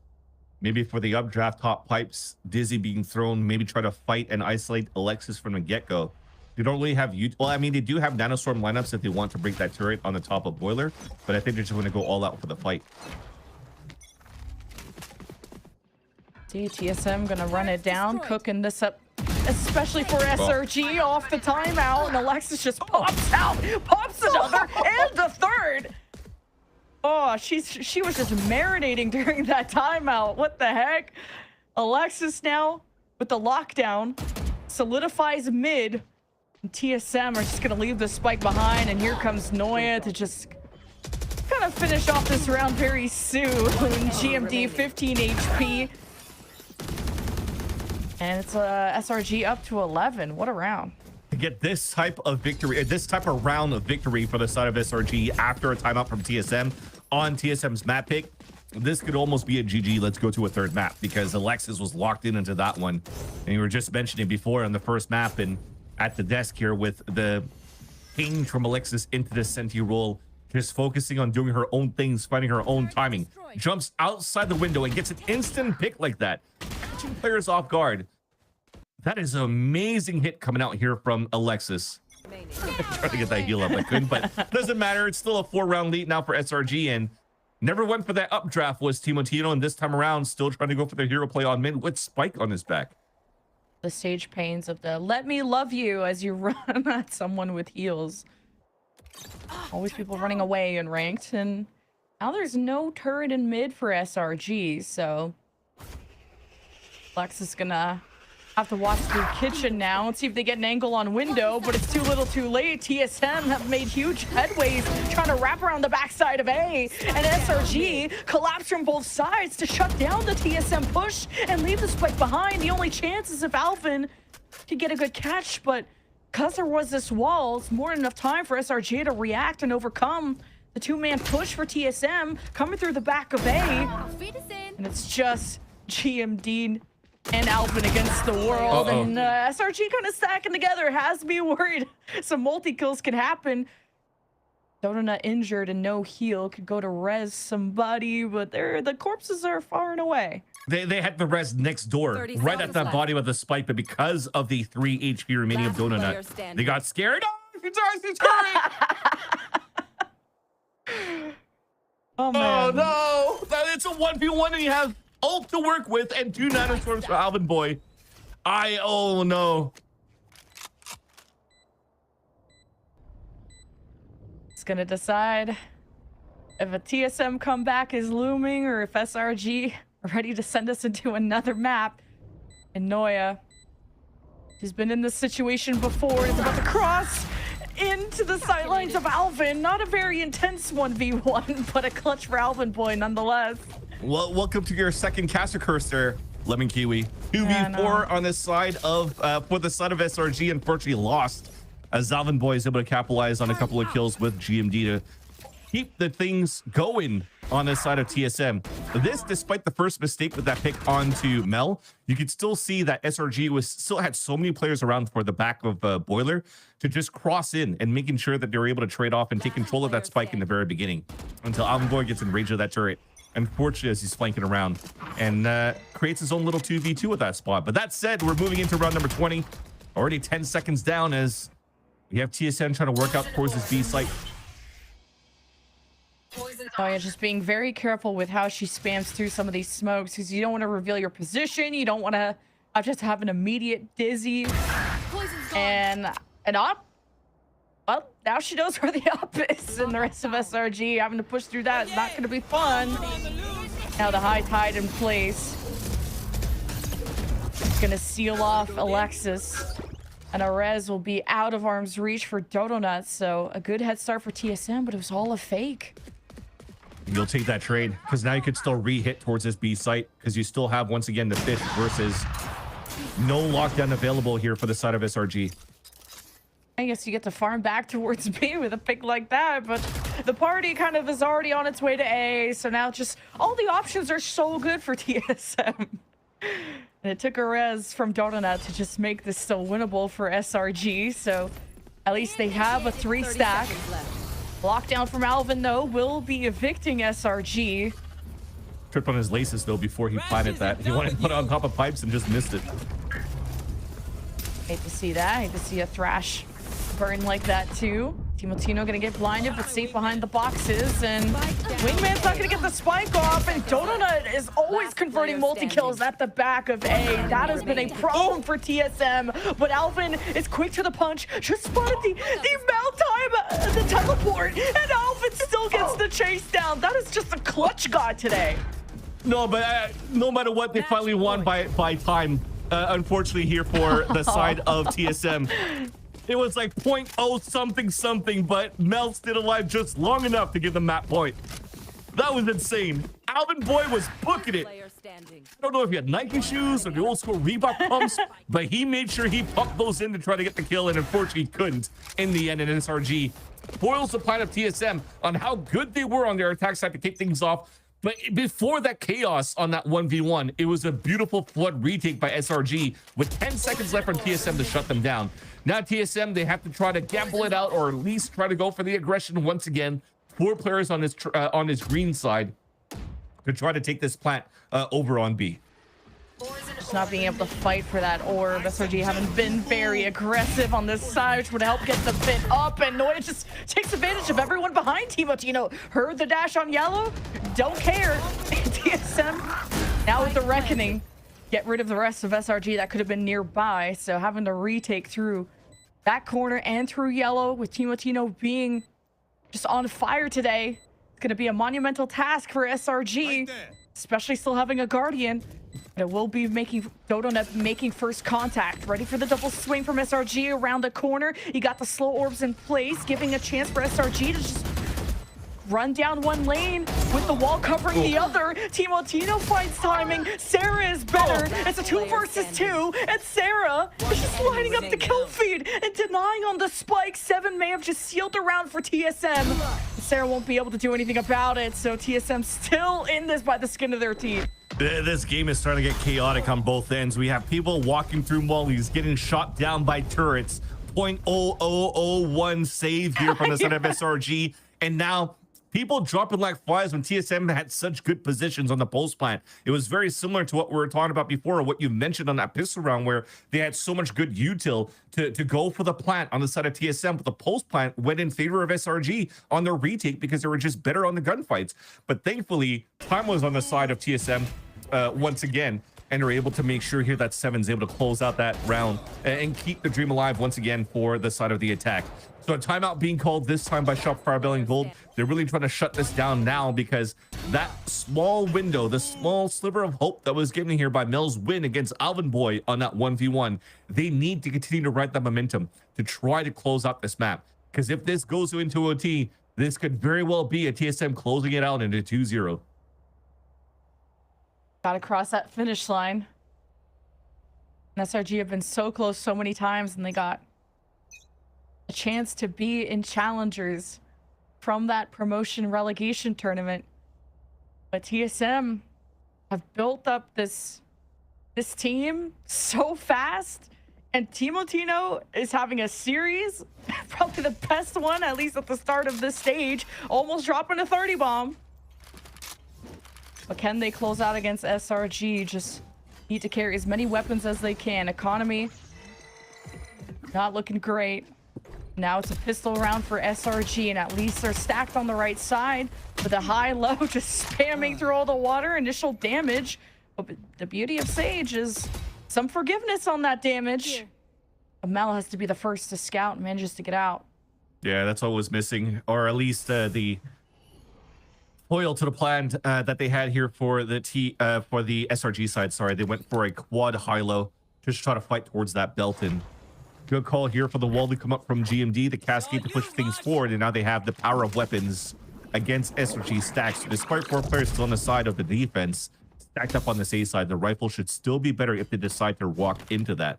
maybe for the updraft top pipes, Dizzy being thrown, maybe try to fight and isolate Alexis from the get-go. They don't really have well, I mean, they do have Nanostorm lineups if they want to break that turret on the top of Boiler, but I think they're just going to go all out for the fight. See, TSM gonna run it down, cooking this up, especially for SRG off the timeout, and Alexis just pops out, pops another, and the third. Oh, she was just marinating during that timeout. What the heck? Alexis now with the lockdown solidifies mid. And TSM are just gonna leave the spike behind, and here comes Noya to just kind of finish off this round very soon. GMD 15 HP. And it's SRG up to 11. What a round. To get this type of victory, this type of round of victory for the side of SRG after a timeout from TSM on TSM's map pick, this could almost be a GG. Let's go to a third map, because Alexis was locked into that one. And you were just mentioning before on the first map and at the desk here with the ping from Alexis into the Senti role, just focusing on doing her own things, finding her own timing. Jumps outside the window and gets an instant pick like that, catching players off guard. That is an amazing hit coming out here from Alexis. Trying to get that heal up, I couldn't, but doesn't matter. It's still a 4-round lead now for SRG, and never went for that updraft was Timotino, and this time around still trying to go for the hero play on mid with Spike on his back. The stage pains of the "let me love you" as you run at someone with heals. Always people running away in ranked, and now there's no turret in mid for SRG, so Lex is gonna have to watch through kitchen now and see if they get an angle on window, but it's too little too late. TSM have made huge headways trying to wrap around the backside of A, and SRG collapse from both sides to shut down the TSM push and leave the spike behind. The only chance is if Alvin could get a good catch, but because there was this wall, it's more than enough time for SRG to react and overcome the two-man push for TSM coming through the back of A. And it's just GMD and Alvin against the world. And SRG kind of stacking together has me worried. Some multi-kills can happen. Donut injured and no heal. Could go to res somebody, but the corpses are far and away. They had the res next door, right at that body with the spike, but because of the 3 HP remaining of Donut, they got scared. Oh, it's Oh, man. Oh, no. It's a 1v1 and you have ult to work with and 2 nanoswarms for Alvin Boy. Oh, no. It's going to decide if a TSM comeback is looming or if SRG are ready to send us into another map. And Noya, she's been in this situation before, is about to cross into the sightlines of Alvin. Not a very intense 1v1, but a clutch for Alvin Boy nonetheless. Well, welcome to your second caster curse there, Lemon Kiwi. 2v4 on this side of for the side of SRG, unfortunately lost as Alvin Boy is able to capitalize on a couple of kills with GMD to keep the things going on this side of TSM. This, despite the first mistake with that pick onto Mel, you could still see that SRG still had so many players around for the back of Boiler to just cross in and making sure that they were able to trade off and take control of that spike in the very beginning until Alvin Boy gets enraged of that turret. Unfortunately, as he's flanking around and creates his own little 2v2 with that spot. But that said, we're moving into round number 20. Already 10 seconds down as we have TSM trying to work out towards this B site. Oh yeah, just being very careful with how she spams through some of these smokes because you don't want to reveal your position. You don't want to just have an immediate dizzy and an op. Well, now she knows where the up is, and the rest of SRG having to push through that is not going to be fun. Now the high tide in place. It's going to seal off Alexis. And a res will be out of arm's reach for Dodonut, so a good head start for TSM, but it was all a fake. You'll take that trade because now you could still re-hit towards this B site because you still have, once again, the fish versus no lockdown available here for the side of SRG. I guess you get to farm back towards B with a pick like that, but the party kind of is already on its way to A, so now just all the options are so good for TSM. And it took a res from Donut to just make this still winnable for SRG, so at least they have a 3-stack. Lockdown from Alvin, though, will be evicting SRG. Tripped on his laces, though, before he planted that. He wanted to put it on top of pipes and just missed it. Hate to see that. Hate to see a Thrash burn like that, too. Timotino gonna get blinded, but safe behind the boxes, and Wingman's not gonna get the spike off, and Donut is always converting multi-kills at the back of A. That has been a problem for TSM, but Alvin is quick to the punch, just spotted the mount time, the teleport, and Alvin still gets the chase down. That is just a clutch god today. No, but no matter what, they finally won by time, unfortunately, here for the side of TSM. It was like 0.0 something something, but Mel stayed alive just long enough to give them that point. That was insane. Alvin Boy was booking it. I don't know if he had Nike shoes or the old school Reebok pumps, but he made sure he pumped those in to try to get the kill, and unfortunately couldn't in the end. And SRG foils the plan of TSM on how good they were on their attack side to kick things off. But before that chaos on that 1v1, it was a beautiful flood retake by SRG with 10 seconds left on TSM to shut them down. Now TSM, they have to try to gamble it out, or at least try to go for the aggression once again. 4 players on this green side to try to take this plant over on B. Just not being able to fight for that orb. SRG haven't been very aggressive on this side, which would help get the fit up, and Noya just takes advantage of everyone behind Timotino. Heard the dash on yellow, don't care. TSM now with the reckoning. Get rid of the rest of SRG that could have been nearby, so having to retake through that corner and through yellow with Timotino being just on fire today. It's going to be a monumental task for SRG. especially still having a Guardian. And it will be making Dodonet making first contact. Ready for the double swing from SRG around the corner. He got the slow orbs in place, giving a chance for SRG to just run down one lane with the wall covering the other. Timotino finds timing. Sarah is better. It's a 2 versus 2, and Sarah is just lining up the kill feed and denying on the spike. 7 may have just sealed the round for TSM. Sarah won't be able to do anything about it, so TSM still in this by the skin of their teeth. This game is starting to get chaotic on both ends. We have people walking through mollies, getting shot down by turrets. 0.0001 save here from the side of SRG, and now people dropping like flies when TSM had such good positions on the post plant. It was very similar to what we were talking about before, or what you mentioned on that pistol round, where they had so much good util to go for the plant on the side of TSM, but the post plant went in favor of SRG on their retake because they were just better on the gunfights. But thankfully, time was on the side of TSM once again, and are able to make sure here that Seven's able to close out that round and keep the dream alive once again for the side of the attack. So a timeout being called this time by Shopify Rebellion Gold. They're really trying to shut this down now, because that small window, the small sliver of hope that was given here by Mel's win against Alvin Boy on that 1v1, they need to continue to ride that momentum to try to close out this map. Because if this goes into OT, this could very well be a TSM closing it out into 2-0. Gotta cross that finish line. And SRG have been so close so many times, and they got a chance to be in Challengers from that promotion relegation tournament. But TSM have built up this team so fast, and Timotino is having a series, probably the best one, at least at the start of this stage, almost dropping a 30 bomb. But can they close out against SRG? Just need to carry as many weapons as they can. Economy not looking great. Now it's a pistol round for SRG, and at least they're stacked on the right side with a high-low, just spamming through all the water. Initial damage. But the beauty of Sage is some forgiveness on that damage. Mel has to be the first to scout and manages to get out. Yeah, that's what was missing, or at least the foil to the plan that they had here for the SRG side. Sorry, they went for a quad high-low just to try to fight towards that belt. And good call here for the wall to come up from GMD, the cascade to push things forward, and now they have the power of weapons against SRG stacks. So despite 4 players still on the side of the defense, stacked up on this A side, the rifle should still be better if they decide to walk into that.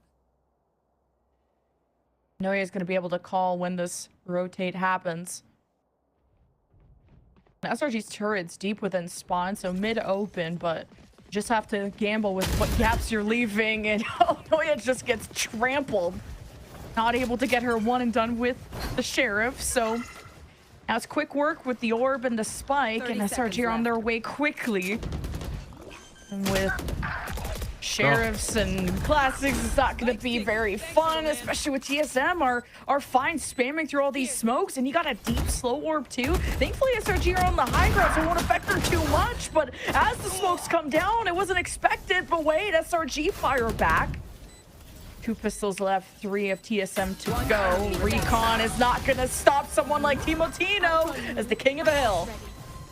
Noya is going to be able to call when this rotate happens. SRG's turret's deep within spawn, so mid open, but just have to gamble with what gaps you're leaving, and Noya just gets trampled. Not able to get her one and done with the sheriff, so now it's quick work with the orb and the spike, and SRG are on their way quickly. And with sheriffs and classics, it's not going to be very fun, especially with TSM are fine spamming through all these smokes, and you got a deep slow orb too. Thankfully SRG are on the high ground, so it won't affect her too much, but as the smokes come down, it wasn't expected, but wait, SRG fire back. 2 pistols left, 3 of TSM to go. Recon is not going to stop someone like Timotino as the king of the hill.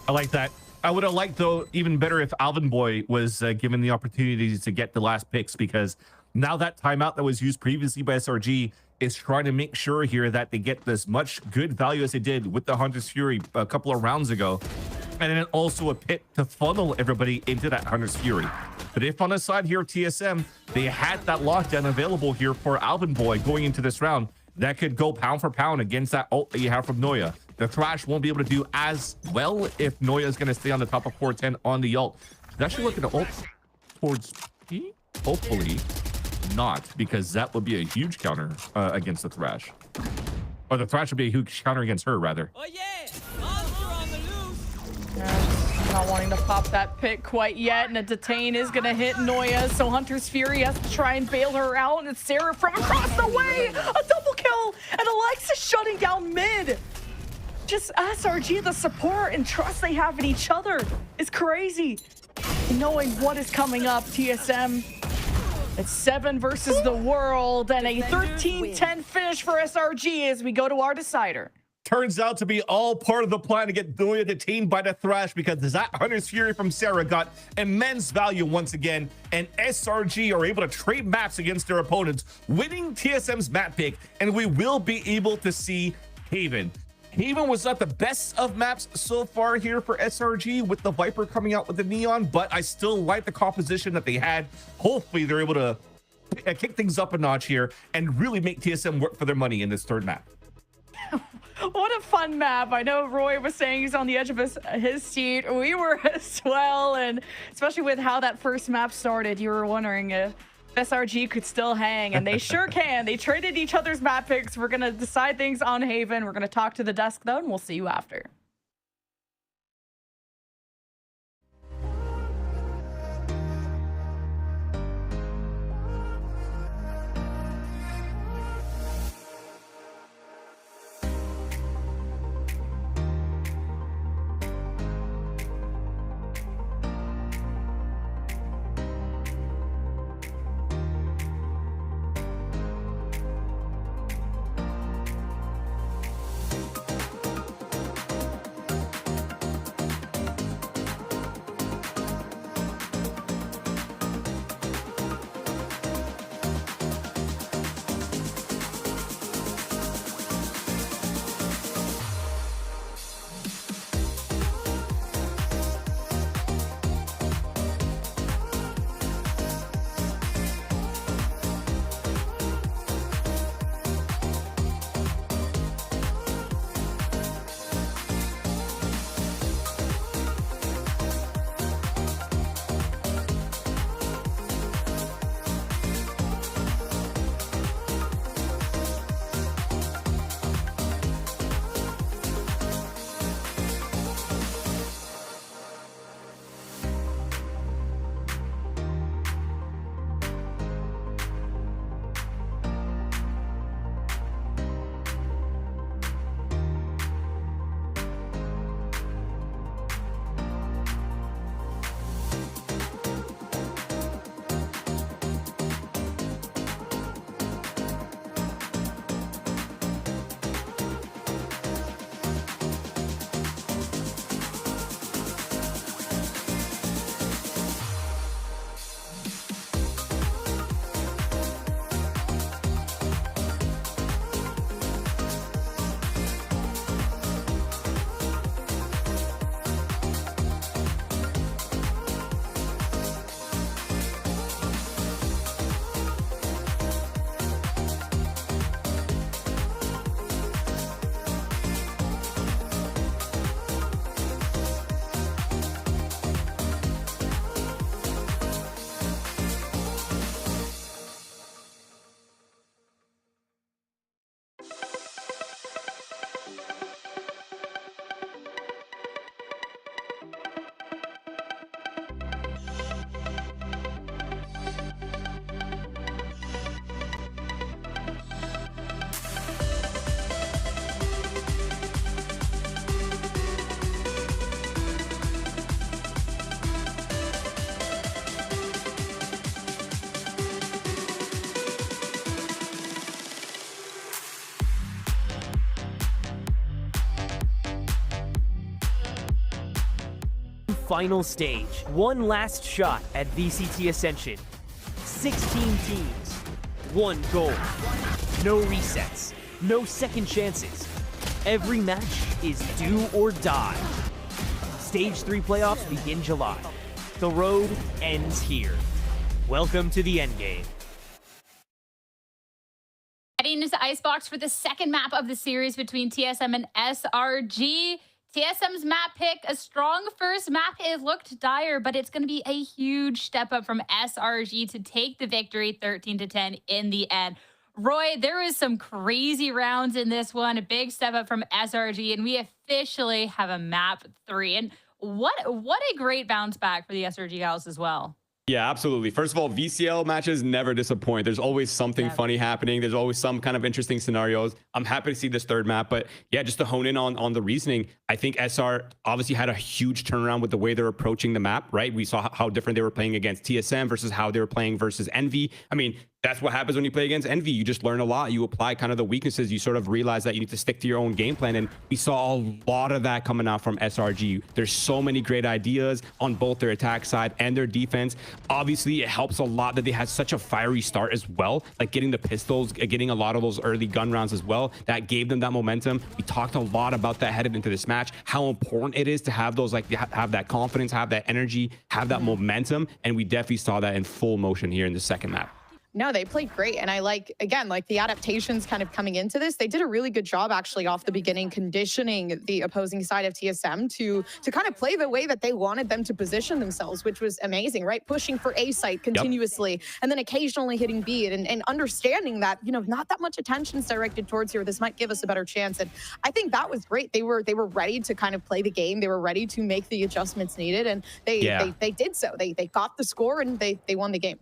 I like that. I would have liked, though, even better if Alvin Boy was given the opportunity to get the last picks, because now that timeout that was used previously by SRG is trying to make sure here that they get as much good value as they did with the Hunter's Fury a couple of rounds ago. And then also a pit to funnel everybody into that Hunter's Fury. But if on the side here of TSM, they had that lockdown available here for Alvin Boy going into this round, that could go pound for pound against that ult that you have from Noya. The Thrash won't be able to do as well if Noya is going to stay on the top of 410 on the ult. Should actually look at the ult towards me? Hopefully not, because that would be a huge counter against the Thrash. Or the Thrash would be a huge counter against her, rather. Oh yeah! Monster on the loose! Not wanting to pop that pit quite yet, and a detain is going to hit Noya, so Hunter's Fury has to try and bail her out, and it's Sarah from across the way! A double kill! And Alexa shutting down mid! Just SRG, the support and trust they have in each other is crazy. Knowing what is coming up, TSM, it's 7 versus the world, and a 13-10 finish for SRG as we go to our decider. turns out to be all part of the plan to get Doya detained by the Thrash, because that Hunter's Fury from Sarah got immense value once again, and SRG are able to trade maps against their opponents, winning TSM's map pick, and we will be able to see Haven. Haven was not the best of maps so far here for SRG, with the Viper coming out with the Neon, but I still like the composition that they had. Hopefully they're able to kick things up a notch here and really make TSM work for their money in this third map. What a fun map. I know Roy was saying he's on the edge of his seat. We were as well, and especially with how that first map started, you were wondering if SRG could still hang, and they sure can. They traded each other's map picks. We're going to decide things on Haven. We're going to talk to the desk, though, and we'll see you after. Final stage. One last shot at VCT Ascension. 16 teams. One goal. No resets. No second chances. Every match is do or die. Stage 3 playoffs begin July. The road ends here. Welcome to the endgame. Heading into Icebox for the second map of the series between TSM and SRG. TSM's map pick, a strong first map. It looked dire, but it's going to be a huge step up from SRG to take the victory 13-10 in the end. Roy, there was some crazy rounds in this one, a big step up from SRG, and we officially have a map 3. And what a great bounce back for the SRG gals as well. Yeah, absolutely. First of all, VCL matches never disappoint. There's always something funny happening. There's always some kind of interesting scenarios. I'm happy to see this third map, but yeah, just to hone in on the reasoning, I think SR obviously had a huge turnaround with the way they're approaching the map, right? We saw how different they were playing against TSM versus how they were playing versus Envy. I mean, that's what happens when you play against Envy. You just learn a lot. You apply kind of the weaknesses. You sort of realize that you need to stick to your own game plan. And we saw a lot of that coming out from SRG. There's so many great ideas on both their attack side and their defense. Obviously, it helps a lot that they had such a fiery start as well, like getting the pistols, getting a lot of those early gun rounds as well. That gave them that momentum. We talked a lot about that headed into this match, how important it is to have those, like, have that confidence, have that energy, have that momentum. And we definitely saw that in full motion here in the second map. No, they played great. And I like, again, like the adaptations kind of coming into this, they did a really good job actually off the beginning, conditioning the opposing side of TSM to kind of play the way that they wanted them to position themselves, which was amazing, right? Pushing for A site continuously, and then occasionally hitting B, and understanding that, you know, not that much attention's directed towards here. This might give us a better chance. And I think that was great. They were ready to kind of play the game. They were ready to make the adjustments needed. And they did so. They got the score and they won the game.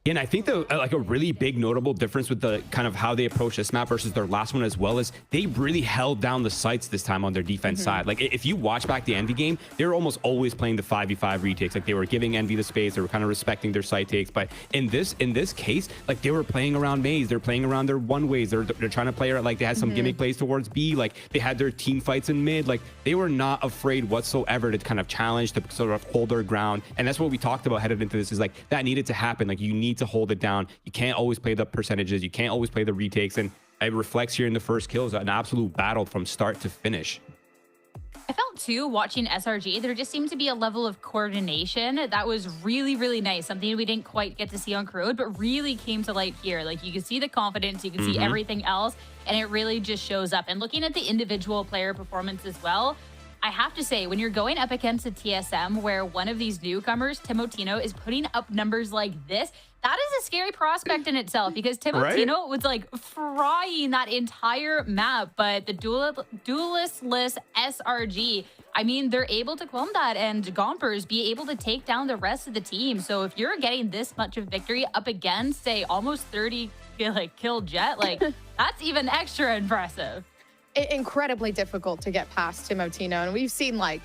And I think like a really big notable difference with the kind of how they approach this map versus their last one as well is they really held down the sites this time on their defense side. Like if you watch back the Envy game, they were almost always playing the 5v5 retakes. Like they were giving Envy the space, they were kind of respecting their site takes. But in this case, like they were playing around maze, they're playing around their one ways, they're trying to play around, like they had some gimmick plays towards B, like they had their team fights in mid, like they were not afraid whatsoever to kind of challenge, to sort of hold their ground. And that's what we talked about headed into this, is like that needed to happen. Like you need to hold it down. You can't always play the percentages, you can't always play the retakes, and it reflects here in the first kills, an absolute battle from start to finish. I felt too, watching SRG, there just seemed to be a level of coordination that was really, really nice. Something we didn't quite get to see on Corrode, but really came to light here. Like you can see the confidence, you can see everything else, and it really just shows up. And looking at the individual player performance as well, I have to say, when you're going up against a TSM where one of these newcomers, Timotino, is putting up numbers like this, that is a scary prospect in itself, because Timotino was like frying that entire map. But the duelistless SRG, I mean, they're able to clone that, and Gompers be able to take down the rest of the team. So if you're getting this much of victory up against, say, almost 30 kill Jet, like that's even extra impressive. Incredibly difficult to get past Timotino, and we've seen like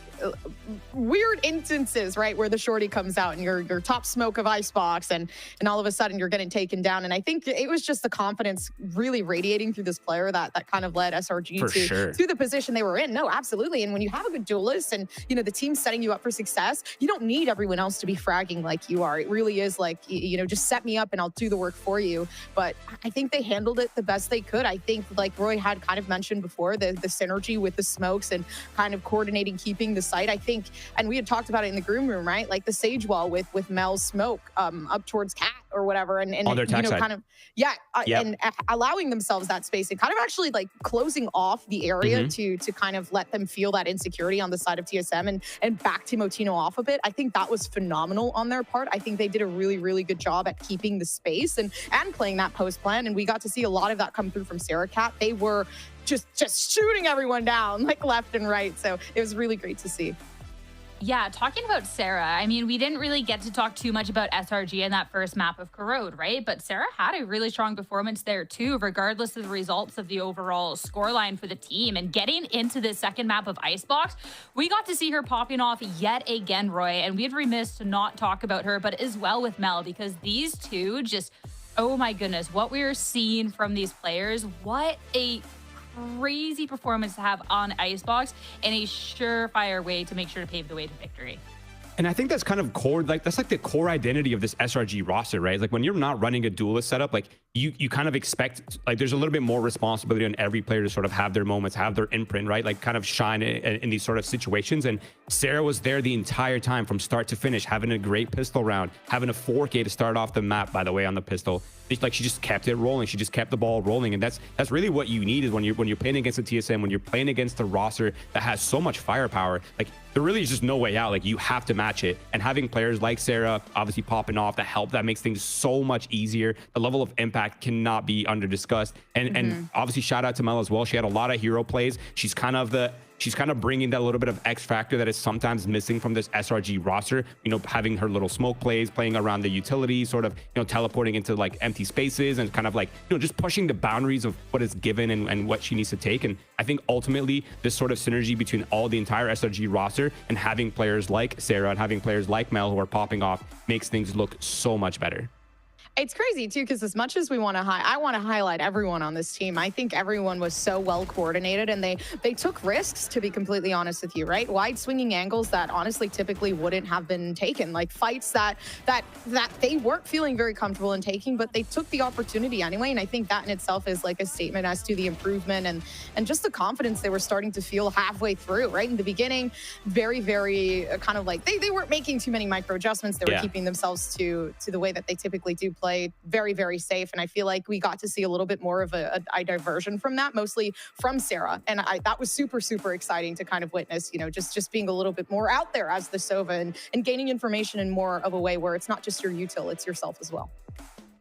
weird instances, right, where the shorty comes out and you're top smoke of Icebox, and all of a sudden you're getting taken down. And I think it was just the confidence really radiating through this player that kind of led SRG to the position they were in. No, absolutely. And when you have a good duelist and, you know, the team's setting you up for success, you don't need everyone else to be fragging like you are. It really is like, you know, just set me up and I'll do the work for you. But I think they handled it the best they could. I think, like Roy had kind of mentioned before, the synergy with the smokes and kind of coordinating, keeping the site, I think, and we had talked about it in the groom room, right? Like the sage wall with Mel's smoke up towards Cat or whatever, and on their you know, side. kind of and allowing themselves that space and kind of actually like closing off the area to kind of let them feel that insecurity on the side of TSM and back Timotino off a bit. I think that was phenomenal on their part. I think they did a really, really good job at keeping the space and playing that post plan, and we got to see a lot of that come through from Sarah Cat. They were just shooting everyone down like left and right. So it was really great to see. Yeah, talking about Sarah, I mean, we didn't really get to talk too much about SRG in that first map of Corrode, right? But Sarah had a really strong performance there too, regardless of the results of the overall scoreline for the team. And getting into the second map of Icebox, we got to see her popping off yet again, Roy. And we'd remiss to not talk about her, but as well with Mel, because these two just, oh my goodness, what we are seeing from these players, what a crazy performance to have on Icebox, and a surefire way to make sure to pave the way to victory. And I think that's kind of core, like that's like the core identity of this SRG roster, right? Like when you're not running a duelist setup, like you kind of expect, like there's a little bit more responsibility on every player to sort of have their moments, have their imprint, right? Like kind of shine in these sort of situations. And Sarah was there the entire time from start to finish, having a great pistol round, having a 4K to start off the map, by the way, on the pistol. Like she just kept it rolling. She just kept the ball rolling. And that's really what you need, is when you're playing against a TSM, when you're playing against a roster that has so much firepower, like there really is just no way out. Like you have to match it. And having players like Sarah obviously popping off, that makes things so much easier. The level of impact cannot be under discussed. And obviously shout out to Mel as well. She had a lot of hero plays. She's kind of bringing that little bit of X factor that is sometimes missing from this SRG roster, you know, having her little smoke plays, playing around the utility, sort of, you know, teleporting into like empty spaces and kind of like, you know, just pushing the boundaries of what is given and what she needs to take. And I think ultimately this sort of synergy between the entire SRG roster and having players like Sarah and having players like Mel who are popping off makes things look so much better. It's crazy too, because as much as we want to I want to highlight everyone on this team. I think everyone was so well coordinated, and they took risks, to be completely honest with you, right? Wide swinging angles that honestly typically wouldn't have been taken, like fights that they weren't feeling very comfortable in taking, but they took the opportunity anyway. And I think that in itself is like a statement as to the improvement and just the confidence they were starting to feel halfway through, right? In the beginning, very, very kind of like they weren't making too many micro adjustments. They were keeping themselves to the way that they typically do play, very, very safe. And I feel like we got to see a little bit more of a diversion from that, mostly from Sarah. And that was super, super exciting to kind of witness, you know, just being a little bit more out there as the Sova and gaining information in more of a way where it's not just your util, it's yourself as well.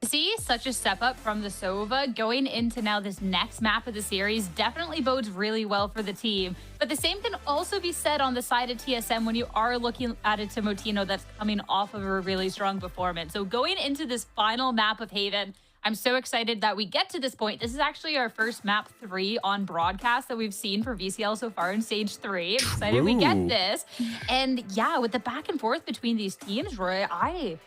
To see such a step up from the Sova going into now this next map of the series definitely bodes really well for the team. But the same can also be said on the side of TSM when you are looking at a Timotino that's coming off of a really strong performance. So going into this final map of Haven, I'm so excited that we get to this point. This is actually our first map 3 on broadcast that we've seen for VCL so far in stage 3. I'm excited we get this. And yeah, with the back and forth between these teams, Roy, I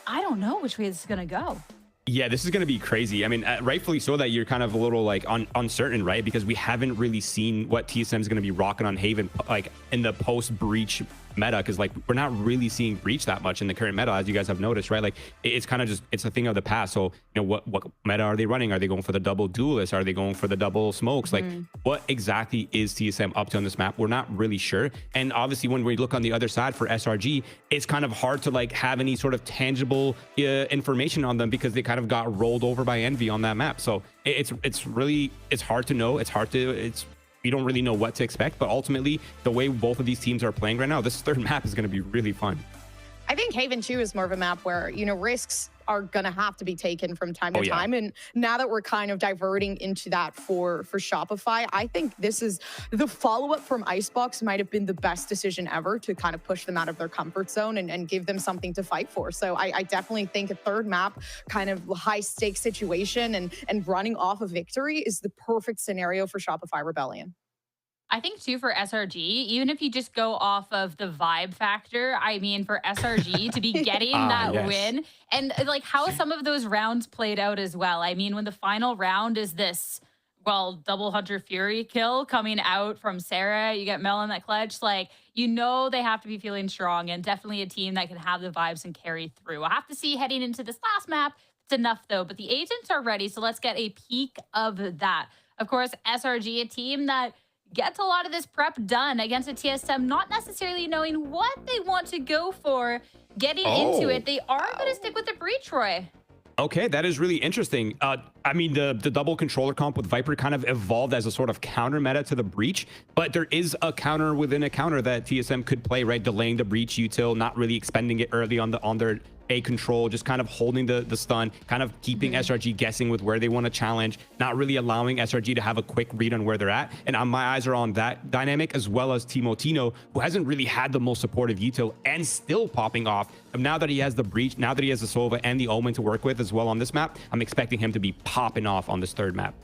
don't know which way this is going to go. Yeah, this is going to be crazy. I mean, rightfully so that you're kind of a little like uncertain, right? Because we haven't really seen what TSM is going to be rocking on Haven like in the post-breach meta, because like we're not really seeing breach that much in the current meta, as you guys have noticed, right? Like it's kind of just, it's a thing of the past. So you know, what meta are they running? Are they going for the double duelist? Are they going for the double smokes? Like what exactly is TSM up to on this map? We're not really sure. And obviously when we look on the other side for SRG, it's kind of hard to like have any sort of tangible information on them, because they kind of got rolled over by Envy on that map. So it's hard to know. We don't really know what to expect, but ultimately the way both of these teams are playing right now, this third map is going to be really fun. I think Haven 2 is more of a map where, you know, risks are going to have to be taken from time to time. And now that we're kind of diverting into that for Shopify, I think this is the follow-up from Icebox might have been the best decision ever to kind of push them out of their comfort zone and give them something to fight for. So I definitely think a third map, kind of high stakes situation and running off a victory is the perfect scenario for Shopify Rebellion. I think too for SRG, even if you just go off of the vibe factor, I mean, for SRG to be getting that win and like how some of those rounds played out as well. I mean, when the final round is this, well, double Hunter Fury kill coming out from Sarah, you get Mel in that clutch, like, you know, they have to be feeling strong and definitely a team that can have the vibes and carry through. We'll have to see heading into this last map. It's enough though, but the agents are ready. So let's get a peek of that. Of course, SRG, a team that gets a lot of this prep done against a TSM, not necessarily knowing what they want to go for. Getting into it, they are going to stick with the breach, Roy. Okay, that is really interesting. I mean, the double controller comp with Viper kind of evolved as a sort of counter meta to the breach, but there is a counter within a counter that TSM could play, right? Delaying the breach util, not really expending it early on their A control, just kind of holding the stun, kind of keeping SRG guessing with where they want to challenge, not really allowing SRG to have a quick read on where they're at. And my eyes are on that dynamic, as well as Timotino, who hasn't really had the most supportive util and still popping off. Now that he has the breach, now that he has the Sova and the Omen to work with as well on this map, I'm expecting him to be popping off on this third map.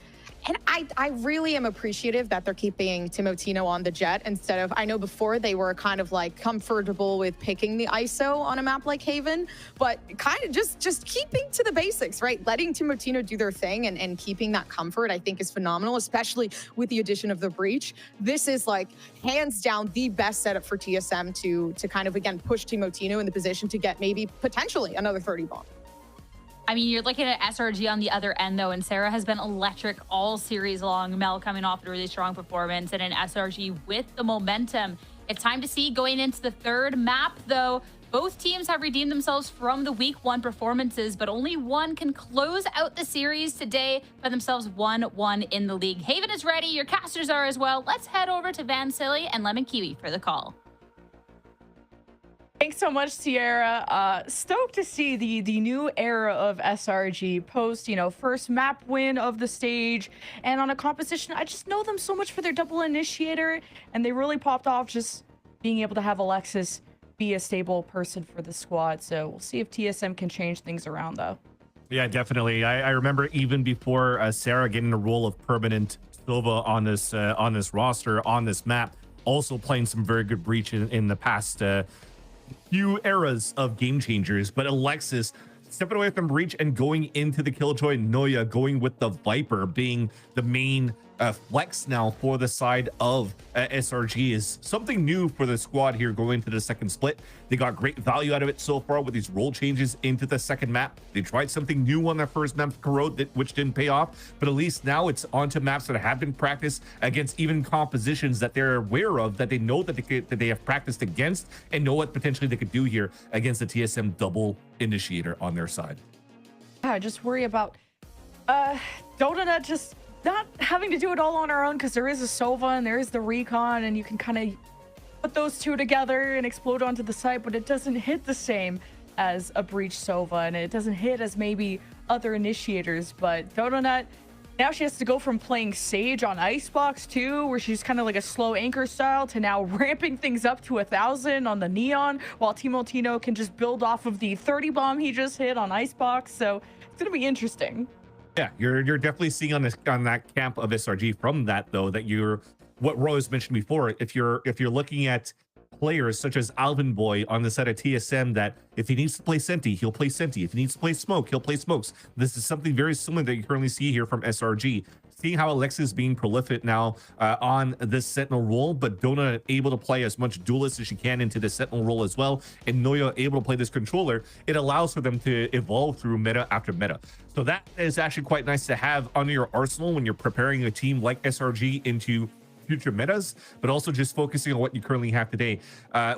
And I really am appreciative that they're keeping Timotino on the Jet instead of, I know before they were kind of like comfortable with picking the ISO on a map like Haven, but kind of just keeping to the basics, right? Letting Timotino do their thing and keeping that comfort, I think is phenomenal, especially with the addition of the breach. This is like hands down the best setup for TSM to kind of, again, push Timotino in the position to get maybe potentially another 30 bomb. I mean, you're looking at SRG on the other end, though, and Sarah has been electric all series long. Mel coming off a really strong performance, and an SRG with the momentum. It's time to see going into the third map, though. Both teams have redeemed themselves from the week 1 performances, but only one can close out the series today, put themselves 1-1 in the league. Haven is ready. Your casters are as well. Let's head over to Van Silly and Lemon Kiwi for the call. Thanks so much, Sierra. Stoked to see the new era of SRG post, you know, first map win of the stage. And on a composition, I just know them so much for their double initiator. And they really popped off just being able to have Alexis be a stable person for the squad. So we'll see if TSM can change things around, though. Yeah, definitely. I remember even before Sarah getting a role of permanent Sova on this roster, on this map, also playing some very good breach in the past few eras of game changers, but Alexis stepping away from Breach and going into the Killjoy. Noya going with the Viper being the main flex now for the side of SRG is something new for the squad here going into the second split. They got great value out of it so far with these role changes into the second map. They tried something new on their first map, Corrode, which didn't pay off, but at least now it's onto maps that have been practiced against even compositions that they're aware of, that they know that they have practiced against, and know what potentially they could do here against the TSM double initiator on their side. I just worry about Donut just not having to do it all on our own, because there is a Sova and there is the Recon, and you can kind of put those two together and explode onto the site, but it doesn't hit the same as a Breach Sova, and it doesn't hit as maybe other initiators. But Donut, now she has to go from playing Sage on Icebox too, where she's kind of like a slow anchor style, to now ramping things up to 1,000 on the Neon, while Timotino can just build off of the 30 bomb he just hit on Icebox. So it's gonna be interesting. Yeah, you're definitely seeing on that camp of SRG from that, though, that you're what Rose mentioned before. If you're looking at players such as Alvin Boy on the side of TSM, that if he needs to play Senti, he'll play Senti. If he needs to play Smoke, he'll play Smokes. This is something very similar that you currently see here from SRG. Seeing how Alexis is being prolific now on this Sentinel role, but Dona able to play as much duelist as she can into the Sentinel role as well, and Noya able to play this controller, it allows for them to evolve through meta after meta. So that is actually quite nice to have under your arsenal when you're preparing a team like SRG into future metas, but also just focusing on what you currently have today.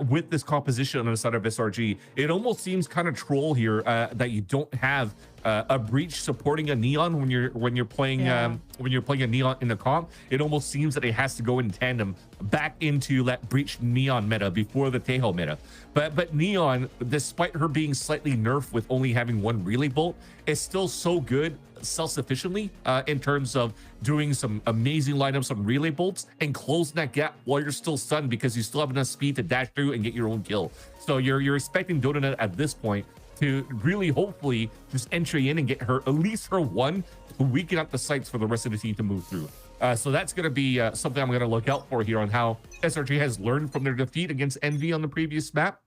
With this composition on the side of SRG, it almost seems kind of troll here that you don't have a Breach supporting a Neon when you're playing a Neon in the comp. It almost seems that it has to go in tandem back into that Breach Neon meta before the Tejo meta. But Neon, despite her being slightly nerfed with only having one relay bolt, is still so good self-sufficiently in terms of doing some amazing lineups on relay bolts and closing that gap while you're still stunned, because you still have enough speed to dash through and get your own kill. So you're expecting Donut at this point to really hopefully just entry in and get her at least her one to weaken up the sights for the rest of the team to move through. So that's going to be something I'm going to look out for here on how SRG has learned from their defeat against Envy on the previous map.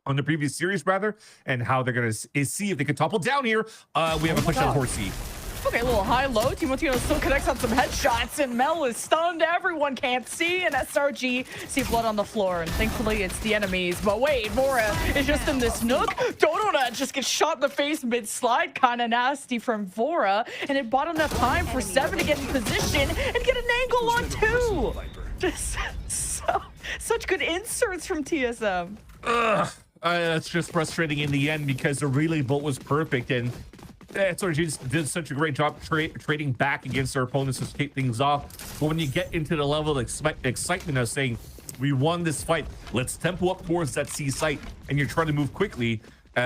On the previous series, rather, and how they're going to see if they can topple down here. We have a push on Horsey. Okay, a little high-low. Timotino still connects on some headshots, and Mel is stunned. Everyone can't see, and SRG see blood on the floor, and thankfully it's the enemies. But wait, Vora is just in this nook. Donut just gets shot in the face mid-slide. Kind of nasty from Vora, and it bought enough time for Seven to get in position and get an angle on two. Just such good inserts from TSM. That's just frustrating in the end, because the relay bolt was perfect, and SRG did such a great job trading back against their opponents to escape things off. But when you get into the level of excitement of saying, we won this fight, let's tempo up towards that C site, and you're trying to move quickly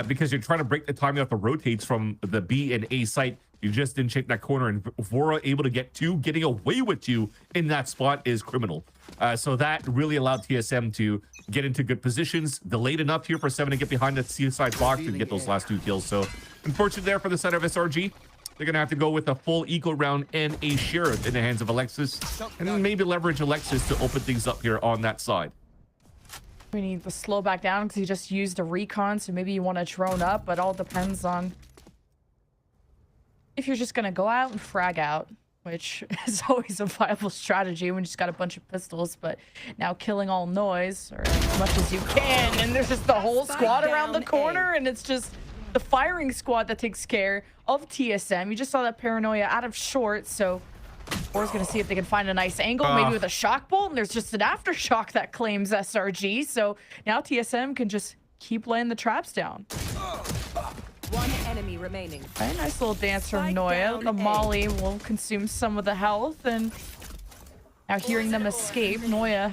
because you're trying to break the timing off the rotates from the B and A site. You just didn't check that corner, and Vora able to get two, getting away with two in that spot is criminal. So that really allowed TSM to get into good positions, delayed enough here for Seven to get behind the C side box and get those last two kills. So unfortunate there for the side of SRG. They're going to have to go with a full eco round and a Sheriff in the hands of Alexis, and then maybe leverage Alexis to open things up here on that side. We need to slow back down because he just used a recon, so maybe you want to drone up, but all depends on if you're just going to go out and frag out, which is always a viable strategy when you just got a bunch of pistols. But now killing all noise, or as much as you can, and there's just the whole squad around the corner, and it's just the firing squad that takes care of TSM. You just saw that paranoia out of short, so Or's gonna see if they can find a nice angle, maybe with a shock bolt, and there's just an aftershock that claims SRG. So now TSM can just keep laying the traps down. One enemy remaining. Okay, nice little dance from Noya. The Molly will consume some of the health, and now hearing them escape, Noya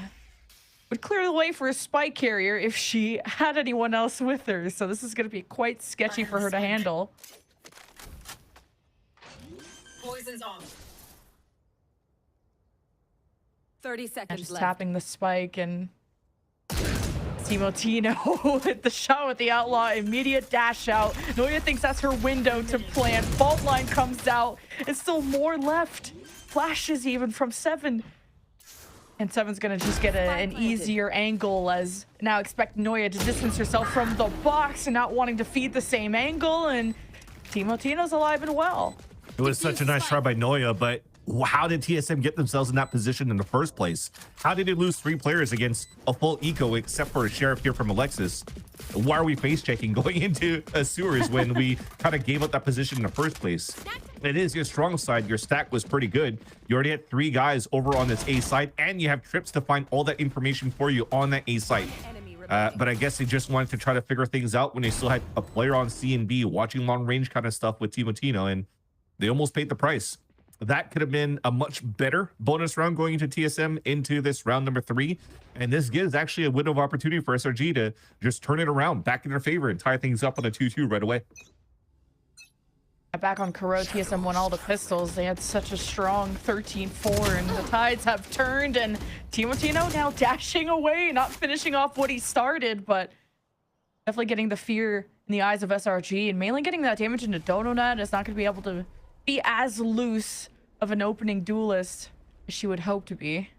would clear the way for a spike carrier if she had anyone else with her. So this is going to be quite sketchy for her to handle. Poison's on. 30 seconds Just left. tapping the spike, and Timotino with the shot with the outlaw, immediate dash out. Noya thinks that's her window to plant. Fault line comes out. It's still more left. Flashes even from Seven. And Seven's gonna just get an easier angle, as now expect Noya to distance herself from the box and not wanting to feed the same angle, and Timotino's alive and well. It was such a nice try by Noya, but how did TSM get themselves in that position in the first place? How did they lose 3 players against a full eco except for a sheriff here from Alexis? Why are we face checking going into sewers when we kind of gave up that position in the first place? It is your strong side. Your stack was pretty good. You already had 3 guys over on this A side, and you have trips to find all that information for you on that A side. But I guess they just wanted to try to figure things out when they still had a player on C and B watching long range kind of stuff with Timotino, and they almost paid the price. That could have been a much better bonus round going into TSM into this round number 3. And this gives actually a window of opportunity for SRG to just turn it around back in their favor and tie things up on a 2-2 right away. Back on Corrode, TSM won all the pistols. They had such a strong 13-4, and the tides have turned, and Timotino now dashing away, not finishing off what he started, but definitely getting the fear in the eyes of SRG, and mainly getting that damage into Dononut. Is not going to be able to be as loose of an opening duelist as she would hope to be.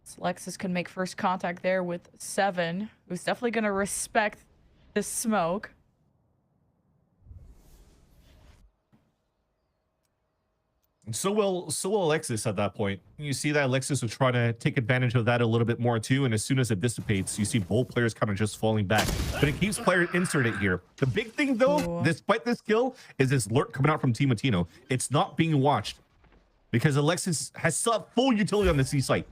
So Lexus can make first contact there with Seven, who's definitely going to respect this smoke. So will Alexis at that point. You see that Alexis was trying to take advantage of that a little bit more too, and as soon as it dissipates, you see both players kind of just falling back. But it keeps player inserted here. The big thing though, despite this kill, is this lurk coming out from Timotino. It's not being watched because Alexis has still full utility on the C site.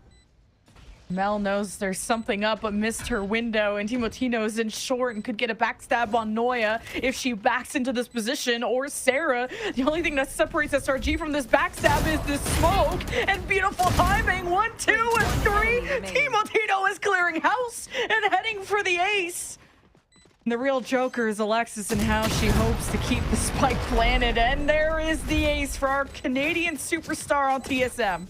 Mel knows there's something up, but missed her window, and Timotino is in short and could get a backstab on Noya if she backs into this position, or Sarah. The only thing that separates SRG from this backstab is this smoke, and beautiful timing. 1, 2, and 3. Timotino is clearing house and heading for the ace. And the real joker is Alexis and how she hopes to keep the spike planted, and there is the ace for our Canadian superstar on TSM.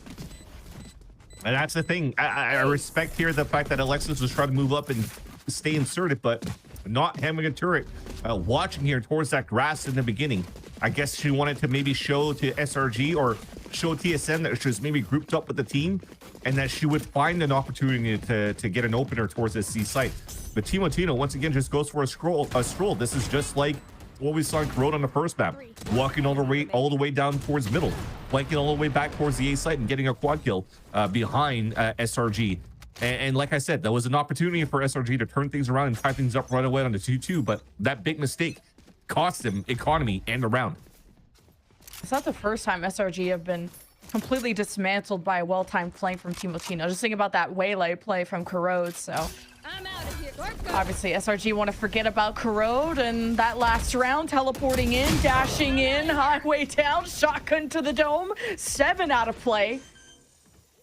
And that's the thing. I respect here the fact that Alexis was trying to move up and stay inserted, but not having a turret. Watching here towards that grass in the beginning. I guess she wanted to maybe show to SRG or show TSM that she was maybe grouped up with the team and that she would find an opportunity to get an opener towards this C site. But Timotino once again just goes for a stroll. This is just like what we saw in Corrode on the first map, walking all the way down towards middle, flanking all the way back towards the A site and getting a quad kill behind SRG. And like I said, that was an opportunity for SRG to turn things around and tie things up right away on the 2-2, but that big mistake cost them economy and the round. It's not the first time SRG have been completely dismantled by a well-timed flank from Timotino. Just think about that waylay play from Corrode, so I'm out of here. obviously SRG want to forget about Corrode, and that last round, teleporting in, dashing in, highway down, shotgun to the dome, 7 out of play.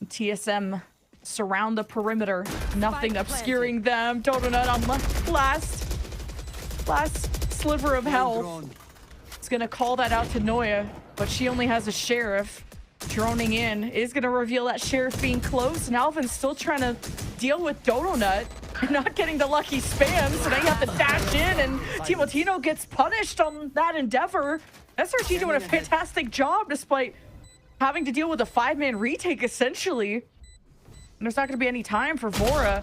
TSM surround the perimeter, nothing obscuring them. Donut on the last sliver of health. It's gonna call that out to Noya, but she only has a sheriff. Droning in is gonna reveal that sheriff being close, and Alvin's still trying to deal with Donut, not getting the lucky spam, so now you have to dash in, and Timotino gets punished on that endeavor. SRG doing a fantastic job despite having to deal with a 5-man retake essentially. And there's not gonna be any time for Vora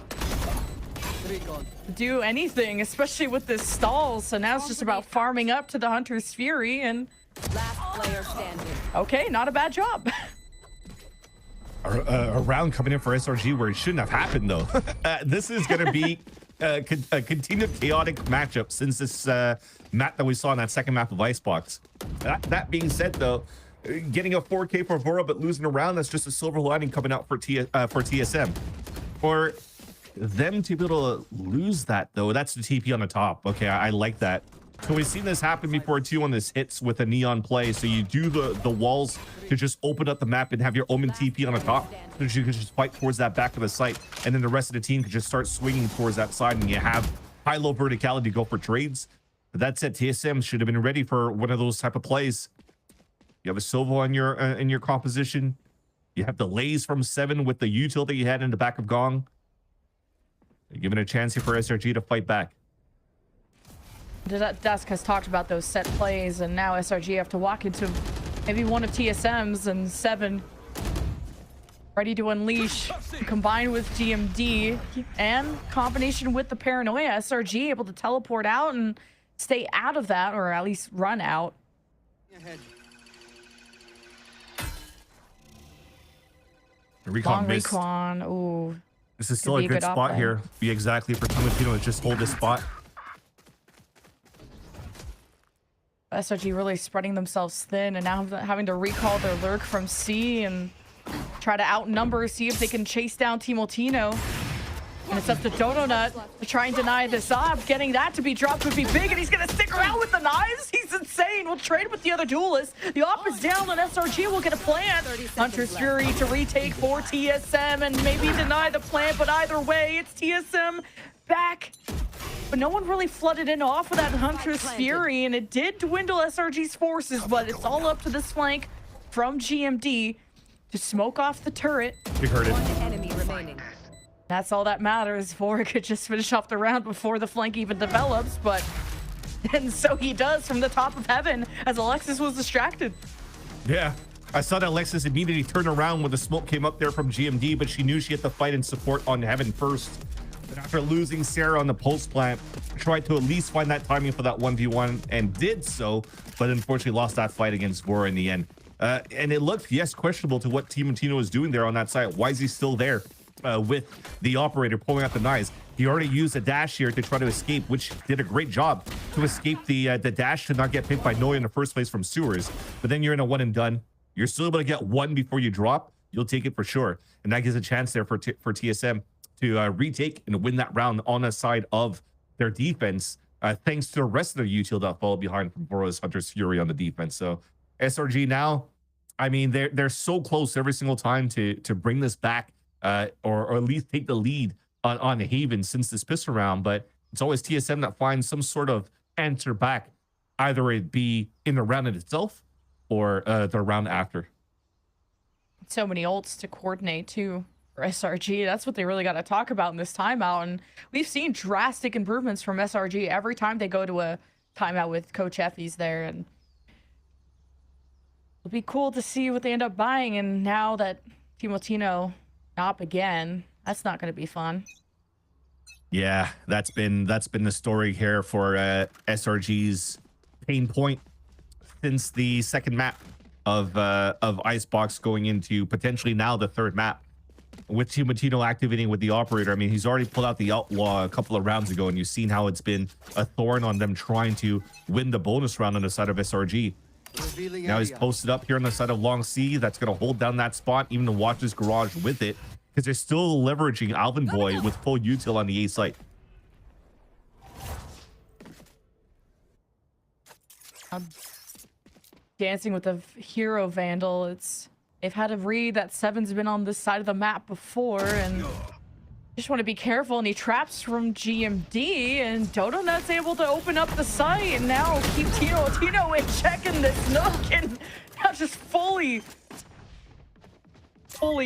to do anything, especially with this stall, so now it's just about farming up to the Hunter's Fury, and Last player standing. okay, not a bad job. A round coming in for SRG where it shouldn't have happened though. This is going to be a continued chaotic matchup since this map that we saw in that second map of Icebox. That being said though, getting a 4K for Vora but losing a round, that's just a silver lining coming out for TSM. For them to be able to lose that though, that's the TP on the top. Okay, I like that. So we've seen this happen before too on this hits with a neon play. So you do the walls to just open up the map and have your Omen TP on the top, so you can just fight towards that back of the site, and then the rest of the team can just start swinging towards that side, and you have high-low verticality to go for trades. But that said, TSM should have been ready for one of those type of plays. You have a Silva in your composition. You have the lays from 7 with the util that you had in the back of Gong. You're giving a chance here for SRG to fight back. Dusk has talked about those set plays, and now SRG have to walk into maybe one of TSM's, and 7 ready to unleash, combined with GMD and combination with the paranoia. SRG able to teleport out and stay out of that, or at least run out. Ahead. Long missed. recon. Ooh. This is still Could a be a good good spot op here. Be exactly for Timotino to just hold this spot. SRG really spreading themselves thin and now having to recall their lurk from C and try to outnumber, see if they can chase down Timotino. And it's up to Donut to try and deny this op. Getting that to be dropped would be big, and he's gonna stick around with the knives. He's insane. We'll trade with the other duelists. The op is down, and SRG will get a plant. Hunter's Fury to retake for TSM and maybe deny the plant, but either way, it's TSM back. But no one really flooded in off of that Hunter's Fury, and it did dwindle SRG's forces, but it's all up to this flank from GMD to smoke off the turret. You heard it. One enemy remaining. That's all that matters. Vora could just finish off the round before the flank even develops, but and so he does from the top of heaven as Alexis was distracted. Yeah. I saw that Alexis immediately turned around when the smoke came up there from GMD, but she knew she had to fight and support on heaven first. But after losing Sarah on the pulse plant, tried to at least find that timing for that 1v1 and did so, but unfortunately lost that fight against Vora in the end. And it looked, yes, questionable to what Timotino was doing there on that side. Why is he still there with the operator pulling out the knives? He already used a dash here to try to escape, which did a great job to escape the dash to not get picked by Noya in the first place from sewers. But then you're in a one and done. You're still able to get one before you drop. You'll take it for sure. And that gives a chance there for TSM to retake and win that round on the side of their defense, thanks to the rest of their util that followed behind from Vora's Hunter's Fury on the defense. So SRG now, I mean, they're so close every single time to bring this back, or at least take the lead on Haven since this pistol round. But it's always TSM that finds some sort of answer back, either it be in the round in itself or the round after. So many ults to coordinate too for SRG. That's what they really got to talk about in this timeout. And we've seen drastic improvements from SRG every time they go to a timeout with Coach Effie's there. And it'll be cool to see what they end up buying. And now that Timotino op again, that's not going to be fun. Yeah, that's been the story here for SRG's pain point since the second map of Icebox, going into potentially now the third map with Timotino activating with the operator. I mean, he's already pulled out the outlaw a couple of rounds ago, and you've seen how it's been a thorn on them trying to win the bonus round on the side of SRG. Now he's posted up here on the side of Long C. That's going to hold down that spot, even to watch his garage with it, because they're still leveraging Alvin Boy with full util on the A site. Dancing with a hero vandal. They've had to read that Seven's been on this side of the map before, and just want to be careful. And he traps from GMD, and Dodonut's able to open up the site and now keep Tino in check in this nook, and now just fully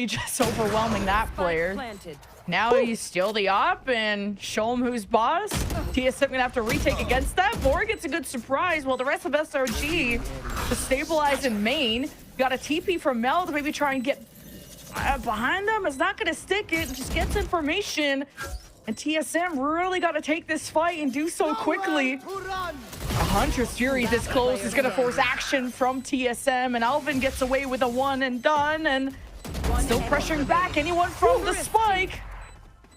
just overwhelming that player. Now you steal the op and show him who's boss. TSM gonna have to retake against that. Vora gets a good surprise while the rest of SRG to stabilize in main. Got a TP from Mel to maybe try and get behind them. It's not gonna stick. It just gets information. And TSM really got to take this fight and do so quickly. A Hunter's Fury this close is gonna force action from TSM, and Alvin gets away with a one and done, and still pressuring back anyone from the spike.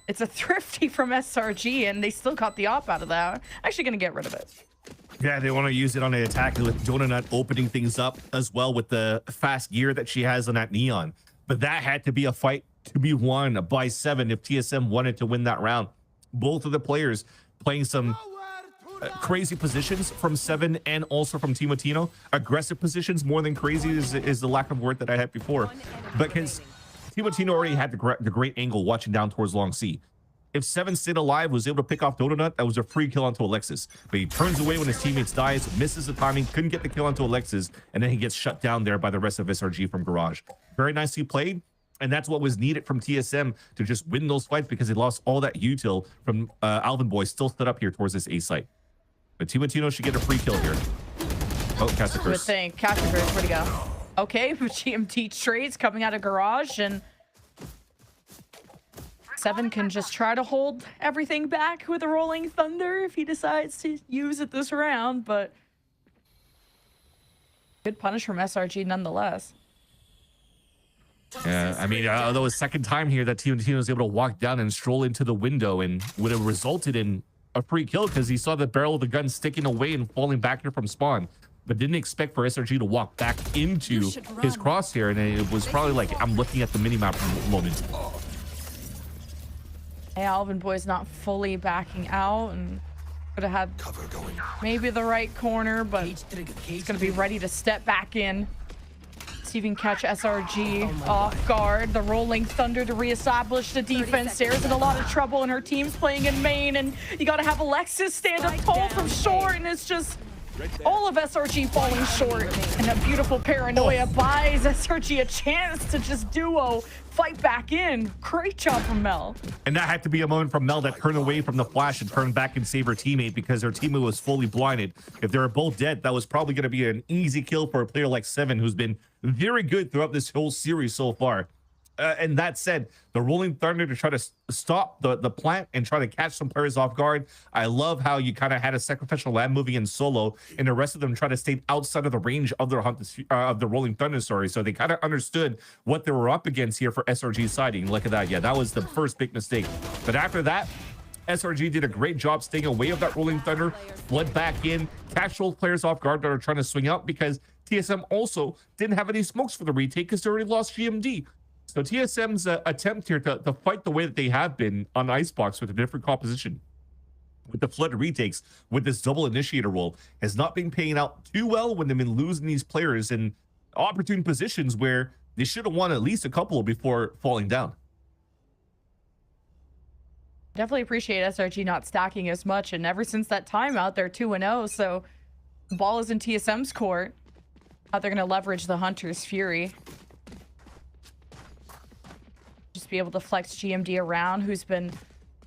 It's a thrifty from SRG, and they still got the op out of that. Actually gonna get rid of it. Yeah, they want to use it on the attack with Donut opening things up as well with the fast gear that she has on that Neon. But that had to be a fight to be won by 7 if TSM wanted to win that round. Both of the players playing some crazy positions from 7 and also from Timotino. Aggressive positions more than crazy is the lack of word that I had before. Because Timotino already had the great angle watching down towards Long C. If 7 stayed alive, was able to pick off Donut, that was a free kill onto Alexis. But he turns away when his teammates dies, misses the timing, couldn't get the kill onto Alexis, and then he gets shut down there by the rest of SRG from Garage. Very nicely played, and that's what was needed from TSM to just win those fights, because they lost all that util from Alvin Boy still stood up here towards this A site. But Timotino should get a free kill here. Oh, Cast a Curse. Good thing. Cast a Curse, where'd he go? Okay, GMT trades coming out of Garage, and Seven can just try to hold everything back with a Rolling Thunder if he decides to use it this round, but good punish from SRG nonetheless. Yeah, I mean, although a second time here that TNT was able to walk down and stroll into the window and would have resulted in a free kill because he saw the barrel of the gun sticking away and falling back here from spawn, but didn't expect for SRG to walk back into his crosshair, and it was probably like, I'm looking at the minimap moment. Hey, Alvin Boy's not fully backing out and could have had maybe the right corner, but he's going to be ready to step back in. See if he can catch SRG off guard. The Rolling Thunder to reestablish the defense. Sarah's in a lot of trouble and her team's playing in main, and you got to have Alexis stand up tall from short, and it's just all of SRG falling short. And a beautiful paranoia buys SRG a chance to just duo fight back in. Great job from Mel. And that had to be a moment from Mel that turned away from the flash and turned back and saved her teammate because her teammate was fully blinded. If they were both dead, that was probably going to be an easy kill for a player like Seven, who's been very good throughout this whole series so far. And that said, the Rolling Thunder to try to stop the plant and try to catch some players off guard. I love how you kind of had a sacrificial lamb moving in solo, and the rest of them try to stay outside of the range of their of the Rolling Thunder. Sorry, so they kind of understood what they were up against here for SRG siding. Look at that. Yeah, that was the first big mistake. But after that, SRG did a great job staying away of that Rolling Thunder, fled back in, catch those players off guard that are trying to swing out because TSM also didn't have any smokes for the retake because they already lost GMD. So TSM's attempt here to fight the way that they have been on Icebox with a different composition, with the flood retakes, with this double initiator role, has not been paying out too well when they've been losing these players in opportune positions where they should have won at least a couple before falling down. Definitely appreciate SRG not stacking as much, and ever since that timeout, they're 2-0, so the ball is in TSM's court. How they're going to leverage the Hunter's Fury. Just be able to flex GMD around, who's been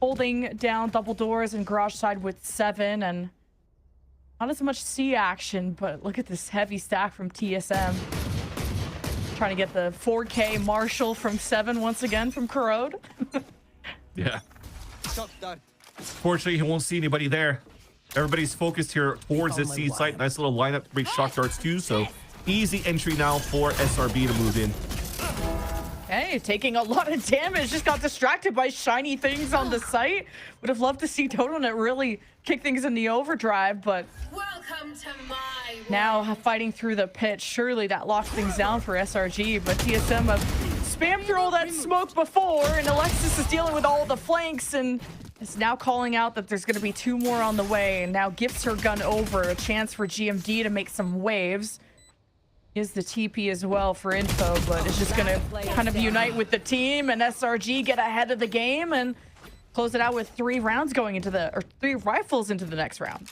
holding down double doors and garage side with Seven, and not as much C action, but look at this heavy stack from TSM. Trying to get the 4K Marshall from Seven once again from Corrode. Yeah. Fortunately, he won't see anybody there. Everybody's focused here towards this C site. Nice little lineup to break shock darts too, so easy entry now for SRB to move in. Hey, taking a lot of damage. Just got distracted by shiny things on the site. Would have loved to see Donut really kick things in the overdrive, but Welcome to my now fighting through the pit. Surely that locks things down for SRG, but TSM have spammed through all that smoke before, and Alexis is dealing with all the flanks and is now calling out that there's going to be 2 more on the way, and now gifts her gun over. A chance for GMD to make some waves. Is the TP as well for info, but it's just gonna kind of unite with the team and SRG get ahead of the game and close it out with 3 rounds going into the, or 3 rifles into the next round.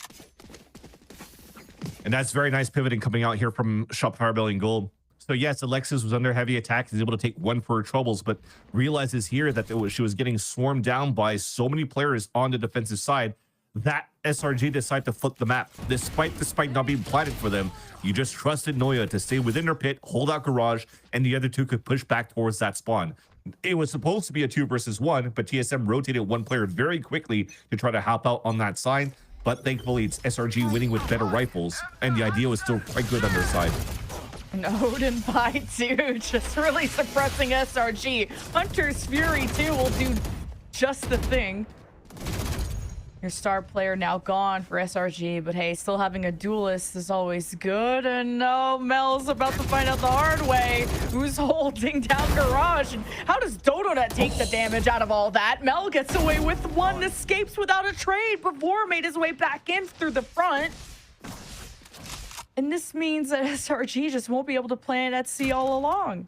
And that's very nice pivoting coming out here from Shopify Rebellion Gold. So yes, Alexis was under heavy attack. He's able to take 1 for her troubles, but realizes here that she was getting swarmed down by so many players on the defensive side that SRG decided to flip the map. Despite the spike not being planted for them, you just trusted Noya to stay within her pit, hold out garage, and the other 2 could push back towards that spawn. It was supposed to be a 2 versus 1, but TSM rotated 1 player very quickly to try to help out on that side. But thankfully, it's SRG winning with better rifles, and the idea was still quite good on their side. And Odin by 2, just really suppressing SRG. Hunter's Fury 2 will do just the thing. Your star player now gone for SRG, but hey, still having a duelist is always good. And no, Mel's about to find out the hard way who's holding down garage. And how does Donut take the damage out of all that? Mel gets away with 1, escapes without a trade before made his way back in through the front. And this means that SRG just won't be able to plan at C all along.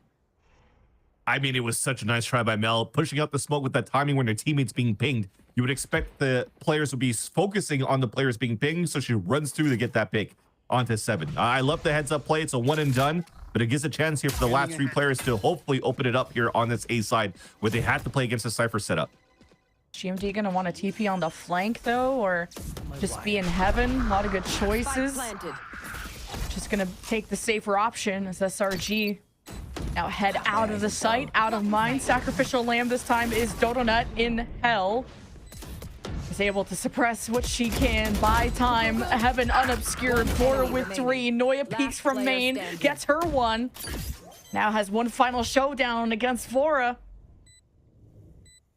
I mean, it was such a nice try by Mel, pushing out the smoke with that timing when their teammates being pinged. You would expect the players would be focusing on the players being pinged, so she runs through to get that pick onto 7. I love the heads up play. It's a 1 and done, but it gives a chance here for the last 3 players to hopefully open it up here on this A side, where they have to play against a Cypher setup. GMD gonna want to TP on the flank though, or just be in heaven? A lot of good choices. Just gonna take the safer option as SRG Now head out of the sight, out of mind. Sacrificial lamb this time is Dodonut in hell. Is able to suppress what she can, buy time. Heaven unobscured, Bora with 3. Noya peeks from main, gets her 1. Now has one final showdown against Vora.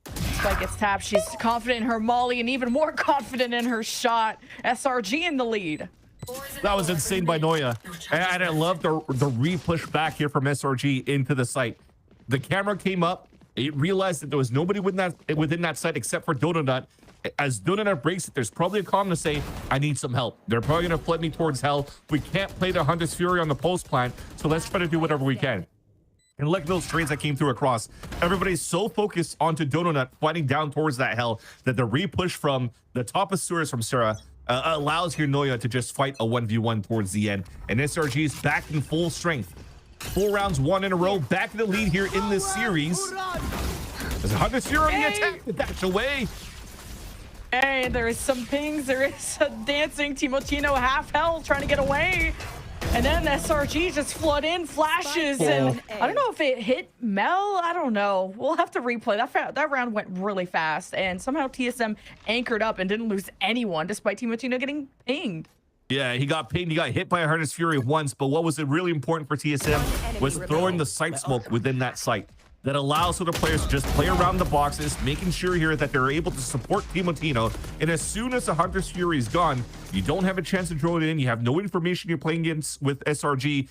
Spike gets tapped. She's confident in her molly and even more confident in her shot. SRG in the lead. That was insane by Noya. And I love the re-push back here from SRG into the site. The camera came up. It realized that there was nobody within that site except for Donut. As Donut breaks it, there's probably a comm to say, I need some help. They're probably going to flip me towards hell. We can't play the Hunter's Fury on the post plant, so let's try to do whatever we can. And look at those trades that came through across. Everybody's so focused onto Donut fighting down towards that hell that the re-push from the top of sewers from Sarah allows here Noya to just fight a 1v1 towards the end. And SRG is back in full strength. 4 rounds won in a row, back in the lead here in this series. There's a Hunter's Fury on the attack, the dash away. Hey, there is some pings. There is a dancing Timotino half hell trying to get away. And then SRG just flood in, flashes, and I don't know if it hit Mel. I don't know. We'll have to replay. That round went really fast, and somehow TSM anchored up and didn't lose anyone despite Timotino getting pinged. Yeah, he got pinged. He got hit by a Hunter's Fury once, but what was really important for TSM was throwing the site smoke within that site. That allows other players to just play around the boxes, making sure here that they're able to support Timotino. And as soon as the Hunter's Fury is gone, you don't have a chance to draw it in. You have no information you're playing against with SRG.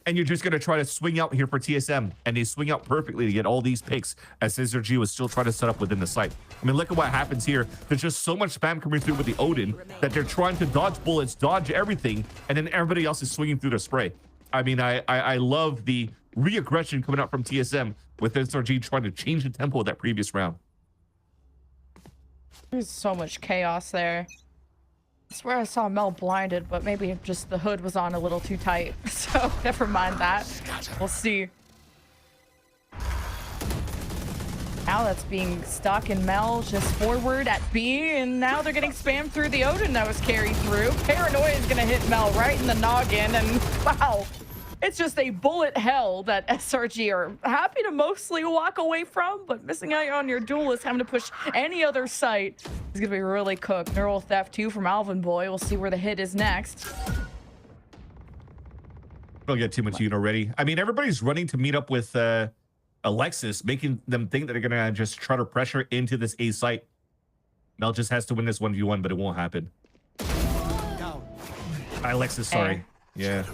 And you're just going to try to swing out here for TSM. And they swing out perfectly to get all these picks as SRG was still trying to set up within the site. I mean, look at what happens here. There's just so much spam coming through with the Odin that they're trying to dodge bullets, dodge everything. And then everybody else is swinging through the spray. I mean, I love the re-aggression coming out from TSM with SRG trying to change the tempo of that previous round. There's so much chaos there. I swear I saw Mel blinded, but maybe just the hood was on a little too tight. So never mind that. We'll see. Now that's being stuck, and Mel just forward at B, and now they're getting spammed through the Odin that was carried through. Paranoia is gonna hit Mel right in the noggin, and wow. It's just a bullet hell that SRG are happy to mostly walk away from, but missing out on your duelist, having to push any other site is going to be really cooked. Neural Theft 2 from Alvin Boy. We'll see where the hit is next. Don't get too much heat already. I mean, everybody's running to meet up with Alexis, making them think that they're going to just try to pressure into this A site. Mel just has to win this 1v1, but it won't happen. Alexis, sorry. Yeah.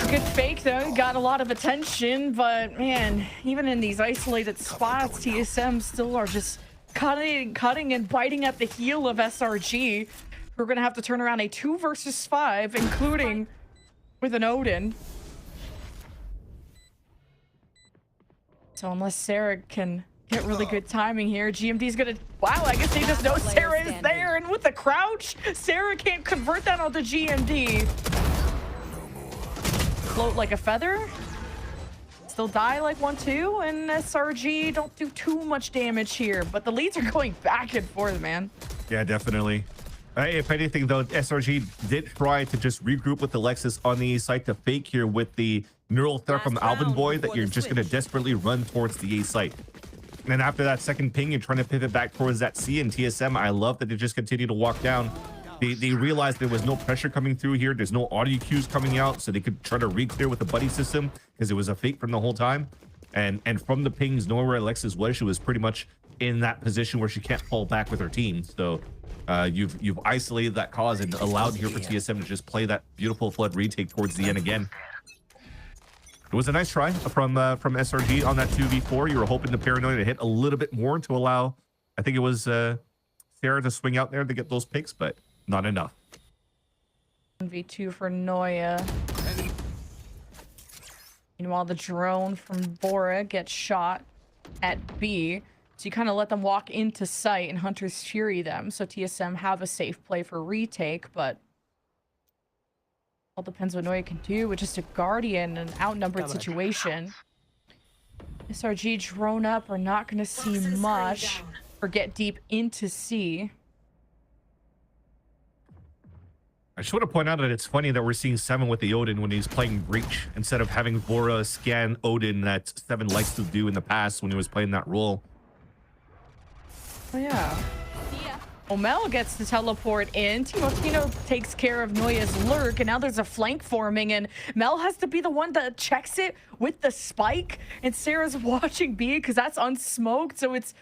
Good fake though, got a lot of attention, but man, even in these isolated spots, TSM still are just cutting and biting at the heel of SRG. We're gonna have to turn around a 2 versus 5, including with an Odin. So unless Sarah can get really good timing here, GMD's gonna, wow, I guess they just know Sarah is there, and with the crouch, Sarah can't convert that onto GMD. Float like a feather, still die like 1-2, and SRG don't do too much damage here, but the leads are going back and forth, man. Yeah, definitely. If anything, though, SRG did try to just regroup with Alexis on the A site to fake here with the neural threat from Alvin Boy that you're just going to desperately run towards the A site. And then after that second ping, you're trying to pivot back towards that C, and TSM, I love that they just continue to walk down. They realized there was no pressure coming through here. There's no audio cues coming out, so they could try to re-clear with the buddy system because it was a fake from the whole time. And from the pings, knowing where Alexis was, she was pretty much in that position where she can't fall back with her team. So you've isolated that cause and allowed here for TSM to just play that beautiful flood retake towards the end again. It was a nice try from SRG on that 2v4. You were hoping the Paranoia to hit a little bit more to allow, I think it was Sarah to swing out there to get those picks, but not enough. 1v2 for Noya. Meanwhile, the drone from Bora gets shot at B. So you kind of let them walk into sight and Hunters Fury them. So TSM have a safe play for retake, but all depends what Noya can do with just a Guardian and outnumbered situation. SRG drone up are not going to see much or get deep into C. just want to point out that it's funny that we're seeing 7 with the Odin when he's playing Breach instead of having Vora scan Odin that 7 likes to do in the past when he was playing that role. Oh, yeah. Well, Mel gets to teleport in. Timotino takes care of Noya's lurk, and now there's a flank forming, and Mel has to be the one that checks it with the spike, and Sarah's watching B because that's unsmoked, so it's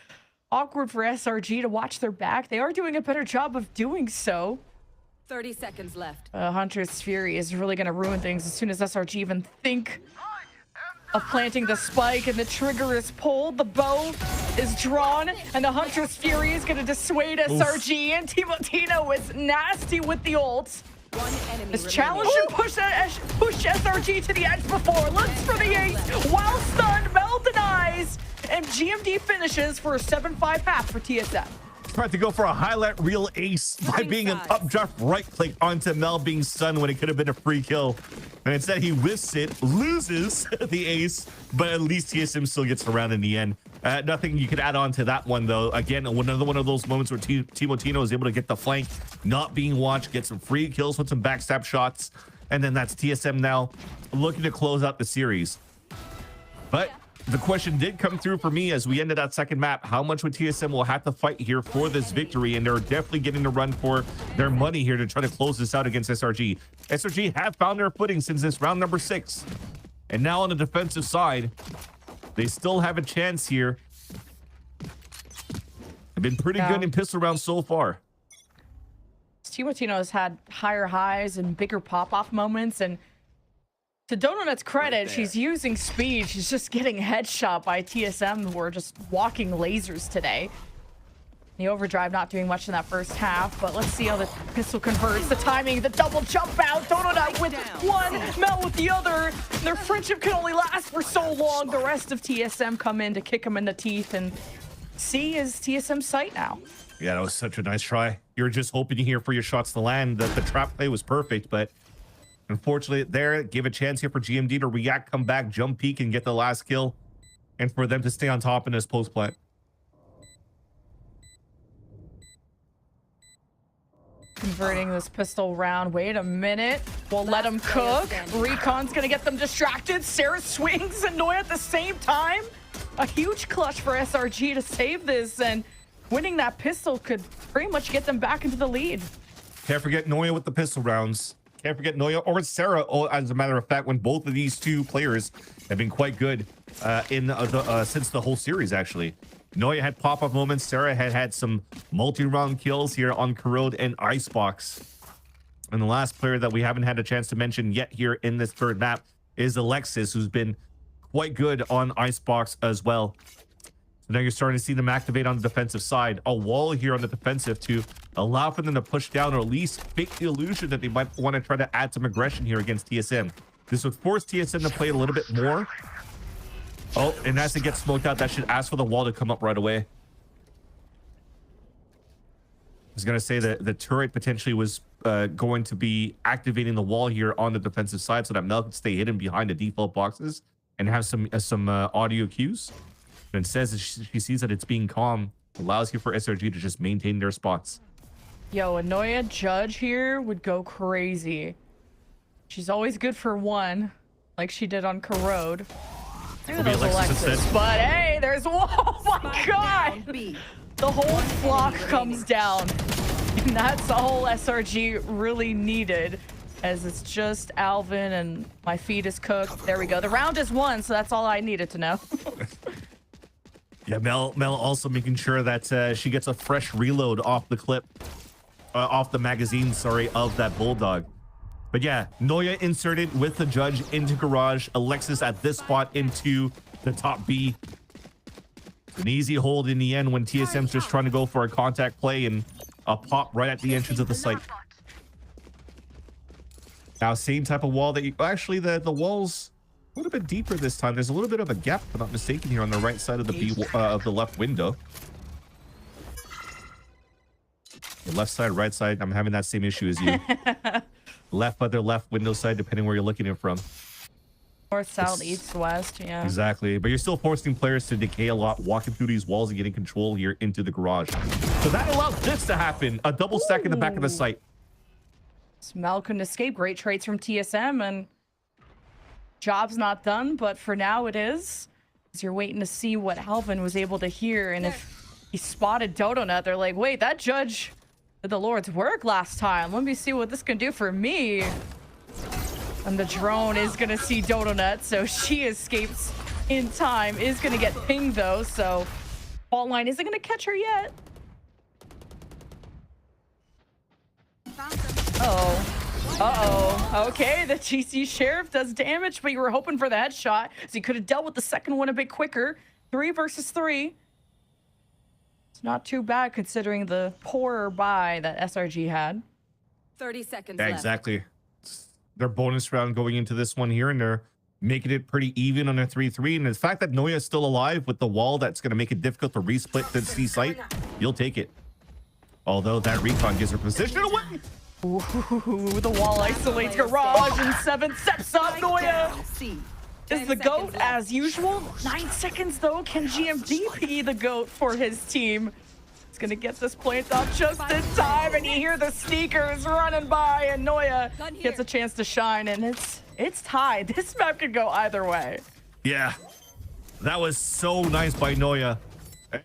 awkward for SRG to watch their back. They are doing a better job of doing so. 30 seconds left. Huntress Fury is really going to ruin things as soon as SRG even think of planting the spike, and the trigger is pulled, the bow is drawn, and the Huntress Fury is going to dissuade SRG, and Timotino is nasty with the ult. One enemy This remaining. Challenger push SRG to the edge before, looks for the ace, while stunned, Mel denies, and GMD finishes for a 7-5 half for TSM. Tried to go for a highlight reel ace by being an updraft right click onto Mel being stunned when it could have been a free kill. And instead he whisks it, loses the ace, but at least TSM still gets around in the end. Nothing you could add on to that one though. Again, another one of those moments where Timotino is able to get the flank, not being watched, get some free kills with some backstab shots. And then that's TSM now looking to close out the series. But the question did come through for me as we ended that second map. How much would TSM will have to fight here for this victory? And they're definitely getting the run for their money here to try to close this out against SRG. SRG have found their footing since this round number 6. And now on the defensive side, they still have a chance here. They've been pretty good in pistol rounds so far. Timotino has had higher highs and bigger pop-off moments, and to Donut's credit, she's using speed. She's just getting headshot by TSM, who are just walking lasers today. The overdrive not doing much in that first half, but let's see how the pistol converts. The timing, the double jump out. Donut with one, Mel with the other. Their friendship can only last for so long. The rest of TSM come in to kick him in the teeth, and C is TSM's sight now. Yeah, that was such a nice try. You were just hoping here for your shots to land. The trap play was perfect, but unfortunately, there, give a chance here for GMD to react, come back, jump peek, and get the last kill. And for them to stay on top in this post-plant. Converting this pistol round. Wait a minute. We'll let him cook. Recon's going to get them distracted. Sarah swings and Noya at the same time. A huge clutch for SRG to save this. And winning that pistol could pretty much get them back into the lead. Can't forget Noya with the pistol rounds. Can't forget Noya or Sarah, as a matter of fact, when both of these two players have been quite good since the whole series, actually. Noya had pop-up moments. Sarah had some multi-round kills here on Corrode and Icebox. And the last player that we haven't had a chance to mention yet here in this third map is Alexis, who's been quite good on Icebox as well. So now you're starting to see them activate on the defensive side. A wall here on the defensive to allow for them to push down, or at least fake the illusion that they might want to try to add some aggression here against TSM. This would force TSM to play a little bit more. Oh, and as it gets smoked out, that should ask for the wall to come up right away. I was going to say that the turret potentially was going to be activating the wall here on the defensive side so that Mel could stay hidden behind the default boxes and have some audio cues. And it says that she sees that it's being calm, allows you for SRG to just maintain their spots. Yo, a Noya Judge here would go crazy. She's always good for one, like she did on Corrode. Look at those Alexis. But hey, there's, oh my god! The whole flock comes down. And that's all SRG really needed, as it's just Alvin and my feed is cooked. There we go. The round is won, so that's all I needed to know. Yeah, Mel also making sure that she gets a fresh reload off the clip, off the magazine, sorry, of that Bulldog. But yeah, Noya inserted with the Judge into Garage. Alexis at this spot into the top B. An easy hold in the end when TSM's just trying to go for a contact play and a pop right at the entrance of the site. Now, same type of wall that you... Actually, the wall's a little bit deeper this time. There's a little bit of a gap, if I'm not mistaken, here on the right side of the B of the left window. The left side, right side, I'm having that same issue as you. Left other left window side, depending where you're looking at it from. North, south, east, west, yeah. Exactly, but you're still forcing players to decay a lot, walking through these walls and getting control here into the garage. So that allows this to happen. A double stack in the back of the site. Smell couldn't escape. Great trades from TSM, and job's not done, but for now it is. As you're waiting to see what Alvin was able to hear, and if he spotted Dodonut, they're like, wait, that judge did the Lord's work last time. Let me see what this can do for me. And the drone is gonna see Dodonut, so she escapes in time. Is gonna get pinged though, so fault line isn't gonna catch her yet. Uh-oh. Okay, the GC Sheriff does damage, but you were hoping for the headshot, so you could have dealt with the second one a bit quicker. 3 versus 3. It's not too bad considering the poorer buy that SRG had. 30 seconds Yeah, left. exactly. It's their bonus round going into this one here, and they're making it pretty even on a 3-3. And the fact that Noya is still alive with the wall that's going to make it difficult to resplit the C site, you'll take it. Although that recon gives her position away. Ooh, the wall isolates Garage, and 7 steps up. Noya is the GOAT as usual. 9 seconds though. Can GMD be the GOAT for his team? He's gonna get this plant off just in time, and you hear the sneakers running by, and Noya gets a chance to shine, and it's tied. This map could go either way. Yeah, that was so nice by Noya.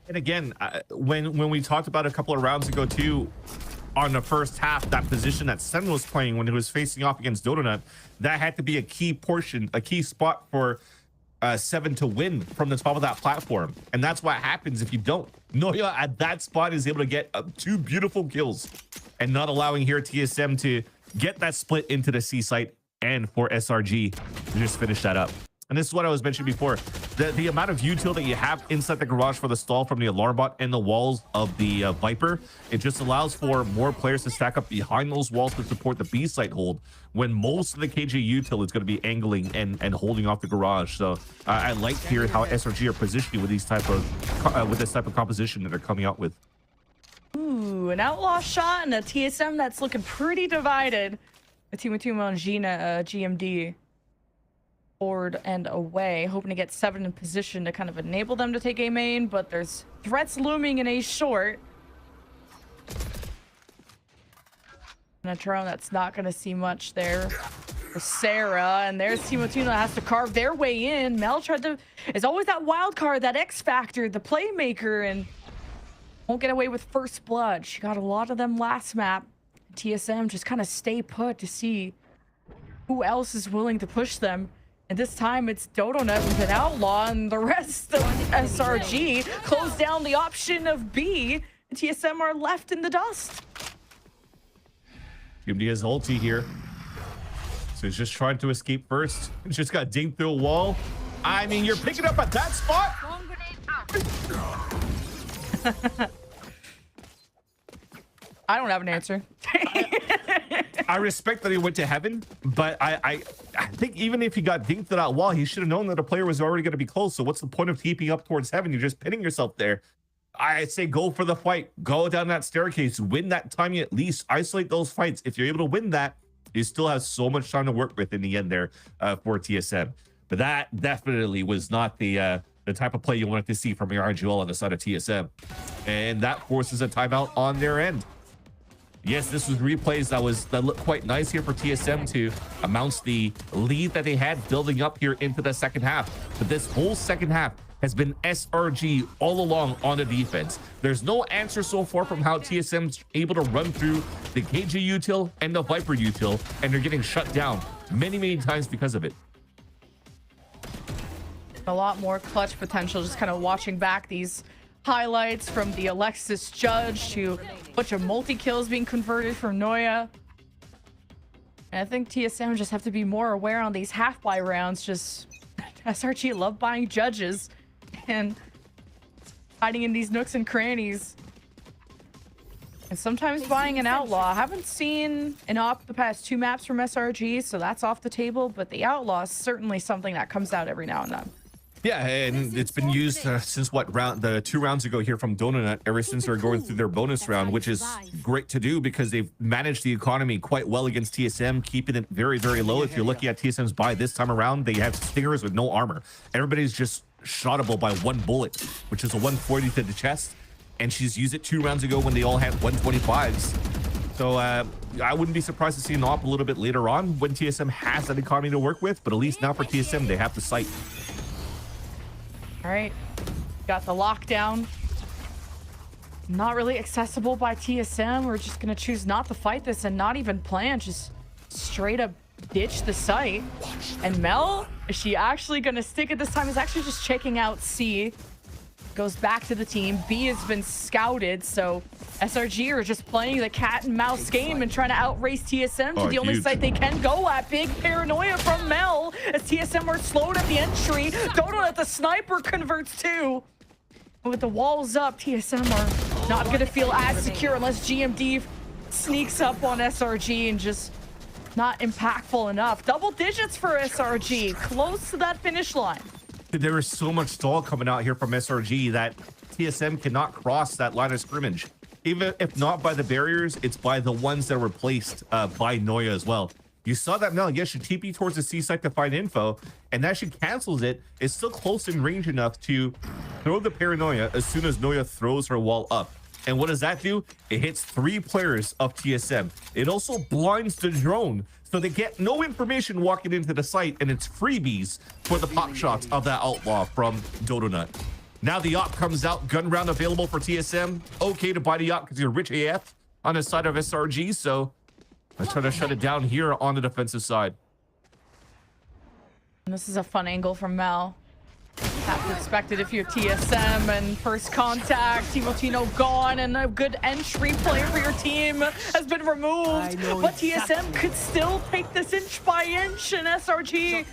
And again, when we talked about a couple of rounds ago too, on the first half, that position that Sen was playing when he was facing off against Dodonut, that had to be a key portion, a key spot for Seven to win from the top of that platform. And that's what happens if you don't. Noya at that spot is able to get 2 beautiful kills and not allowing here TSM to get that split into the C site and for SRG to just finish that up. And this is what I was mentioning before. The amount of util that you have inside the garage for the stall from the alarm bot and the walls of the Viper, it just allows for more players to stack up behind those walls to support the B site hold when most of the KJ util is going to be angling and holding off the garage. So I like here how SRG are positioning with these type of with this type of composition that they're coming out with. Ooh, an outlaw shot and a TSM that's looking pretty divided. A team on Gina, GMD. Forward and away, hoping to get 7 in position to kind of enable them to take A main, but there's threats looming in A short. And a drone that's not going to see much there for Sarah, and there's Team Otuna that has to carve their way in. Mel tried to, it's always that wild card, that X factor, the playmaker, and won't get away with first blood. She got a lot of them last map. TSM just kind of stay put to see who else is willing to push them. And this time it's Dodonut with an outlaw, and the rest of SRG close down the option of B. And TSM are left in the dust. GMD has ulti here. So he's just trying to escape first. He's just got dinged through a wall. I mean, you're picking up at that spot. I don't have an answer. I respect that he went to heaven, but I think even if he got dinked to that wall, he should have known that a player was already going to be close. So what's the point of keeping up towards heaven? You're just pinning yourself there. I say go for the fight. Go down that staircase. Win that timing at least. Isolate those fights. If you're able to win that, you still have so much time to work with in the end there for TSM. But that definitely was not the type of play you wanted to see from your RGL on the side of TSM. And that forces a timeout on their end. Yes, this was replays that looked quite nice here for TSM to announce the lead that they had building up here into the second half. But this whole second half has been SRG all along on the defense. There's no answer so far from how TSM's able to run through the KG util and the Viper util, and they're getting shut down many times because of it. A lot more clutch potential, just kind of watching back these highlights from the Alexis Judge to a bunch of multi-kills being converted from Noya. And I think TSM just have to be more aware on these half-buy rounds. Just SRG love buying judges and hiding in these nooks and crannies. And sometimes buying an outlaw. I haven't seen an op the past 2 maps from SRG, so that's off the table. But the outlaw is certainly something that comes out every now and then. Yeah, and it's been used since the 2 rounds ago here from Donut, ever since they're going through their bonus round, which is great to do because they've managed the economy quite well against TSM, keeping it very low. If you're looking at TSM's buy this time around, they have Stingers with no armor. Everybody's just shotable by 1 bullet, which is a 140 to the chest, and she's used it 2 rounds ago when they all had 125s. So I wouldn't be surprised to see an op a little bit later on when TSM has that economy to work with, but at least now for TSM, they have the site. All right, got the lockdown. Not really accessible by TSM. We're just gonna choose not to fight this and not even plan, just straight up ditch the site. And Mel, is she actually gonna stick it this time? Is actually just checking out C. Goes back to the team. B has been scouted, so SRG are just playing the cat and mouse game and trying to outrace TSM to the only site they can go at. Big paranoia from Mel as TSM are slowed at the entry. Donut, the sniper, converts too. But with the walls up, TSM are not going to feel as secure unless GMD sneaks up on SRG and just not impactful enough. Double digits for SRG, close to that finish line. There is so much stall coming out here from SRG that TSM cannot cross that line of scrimmage. Even if not by the barriers, it's by the ones that were placed by Noya as well. You saw that Mel, yes, she TP towards the C site to find info, and as she cancels it, it's still close in range enough to throw the paranoia as soon as Noya throws her wall up. And what does that do? It hits 3 players of TSM. It also blinds the drone, so they get no information walking into the site, and it's freebies for the pop shots of that outlaw from Dodonut. Now the op comes out, gun round available for TSM. Okay to buy the op because you're rich AF on the side of SRG, so let's try to shut it down here on the defensive side. And this is a fun angle from Mel. Have to expect it if you're TSM and first contact. Timotino gone and a good entry play for your team has been removed. But TSM could still take this inch by inch, and SRG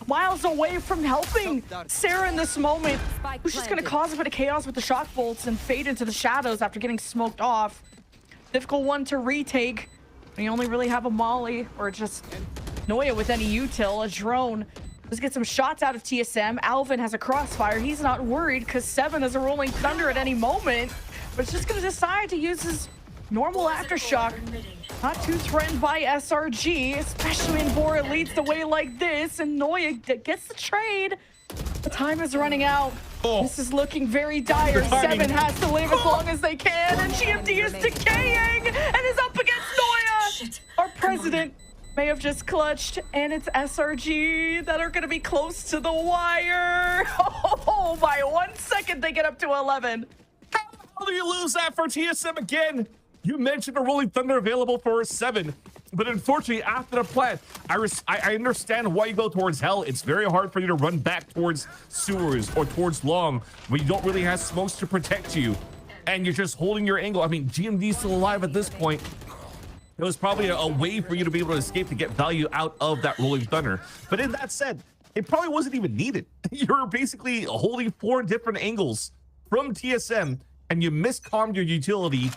miles away from helping Sarah in this moment, who's just going to cause a bit of chaos with the shock bolts and fade into the shadows after getting smoked off. Difficult one to retake. You only really have a molly or just Noya with any util, a drone. Let's get some shots out of TSM. Alvin has a crossfire. He's not worried because 7 is a rolling thunder at any moment, but it's just going to decide to use his normal aftershock. Not too threatened by SRG, especially when Bora leads the way like this, and Noya gets the trade. The time is running out. This is looking very dire. 7 has to live as long as they can, and GMD is decaying and is up against Noya. Our president may have just clutched, and it's SRG that are going to be close to the wire. Oh, by 1 second, they get up to 11. How do you lose that for TSM again? You mentioned a rolling thunder available for 7, but unfortunately, after the plant, I understand why you go towards hell. It's very hard for you to run back towards sewers or towards long when you don't really have smokes to protect you, and you're just holding your angle. I mean, GMD's still alive at this point. It was probably a way for you to be able to escape to get value out of that rolling thunder. But in that said, it probably wasn't even needed. You're basically holding 4 different angles from TSM, and you miscommed your utility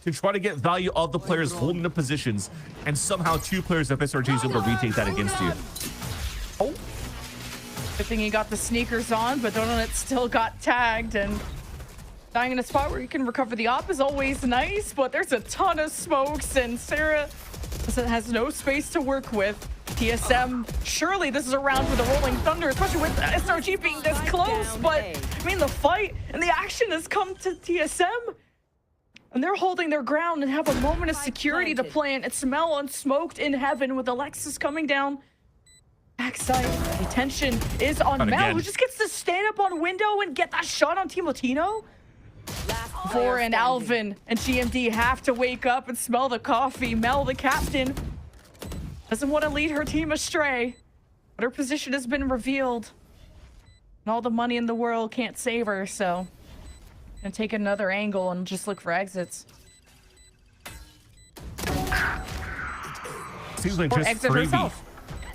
to try to get value of the players holding the positions, and somehow 2 players of SRG is able to retake that against you. Oh, good thing he got the sneakers on, but Donut still got tagged, and dying in a spot where you can recover the op is always nice, but there's a ton of smokes, and Sarah has no space to work with. TSM, surely this is a round for the rolling thunder, especially with SRG being this close, but I mean, the fight and the action has come to TSM, and they're holding their ground and have a moment of security to plant. It's Mel unsmoked in heaven with Alexis coming down. Backside, the attention is on Mel, who just gets to stand up on window and get that shot on Timotino. Vor and Alvin and GMD have to wake up and smell the coffee. Mel, the captain, doesn't want to lead her team astray, but her position has been revealed, and all the money in the world can't save her, so gonna take another angle and just look for exits. Seems like or just exit freebie. herself.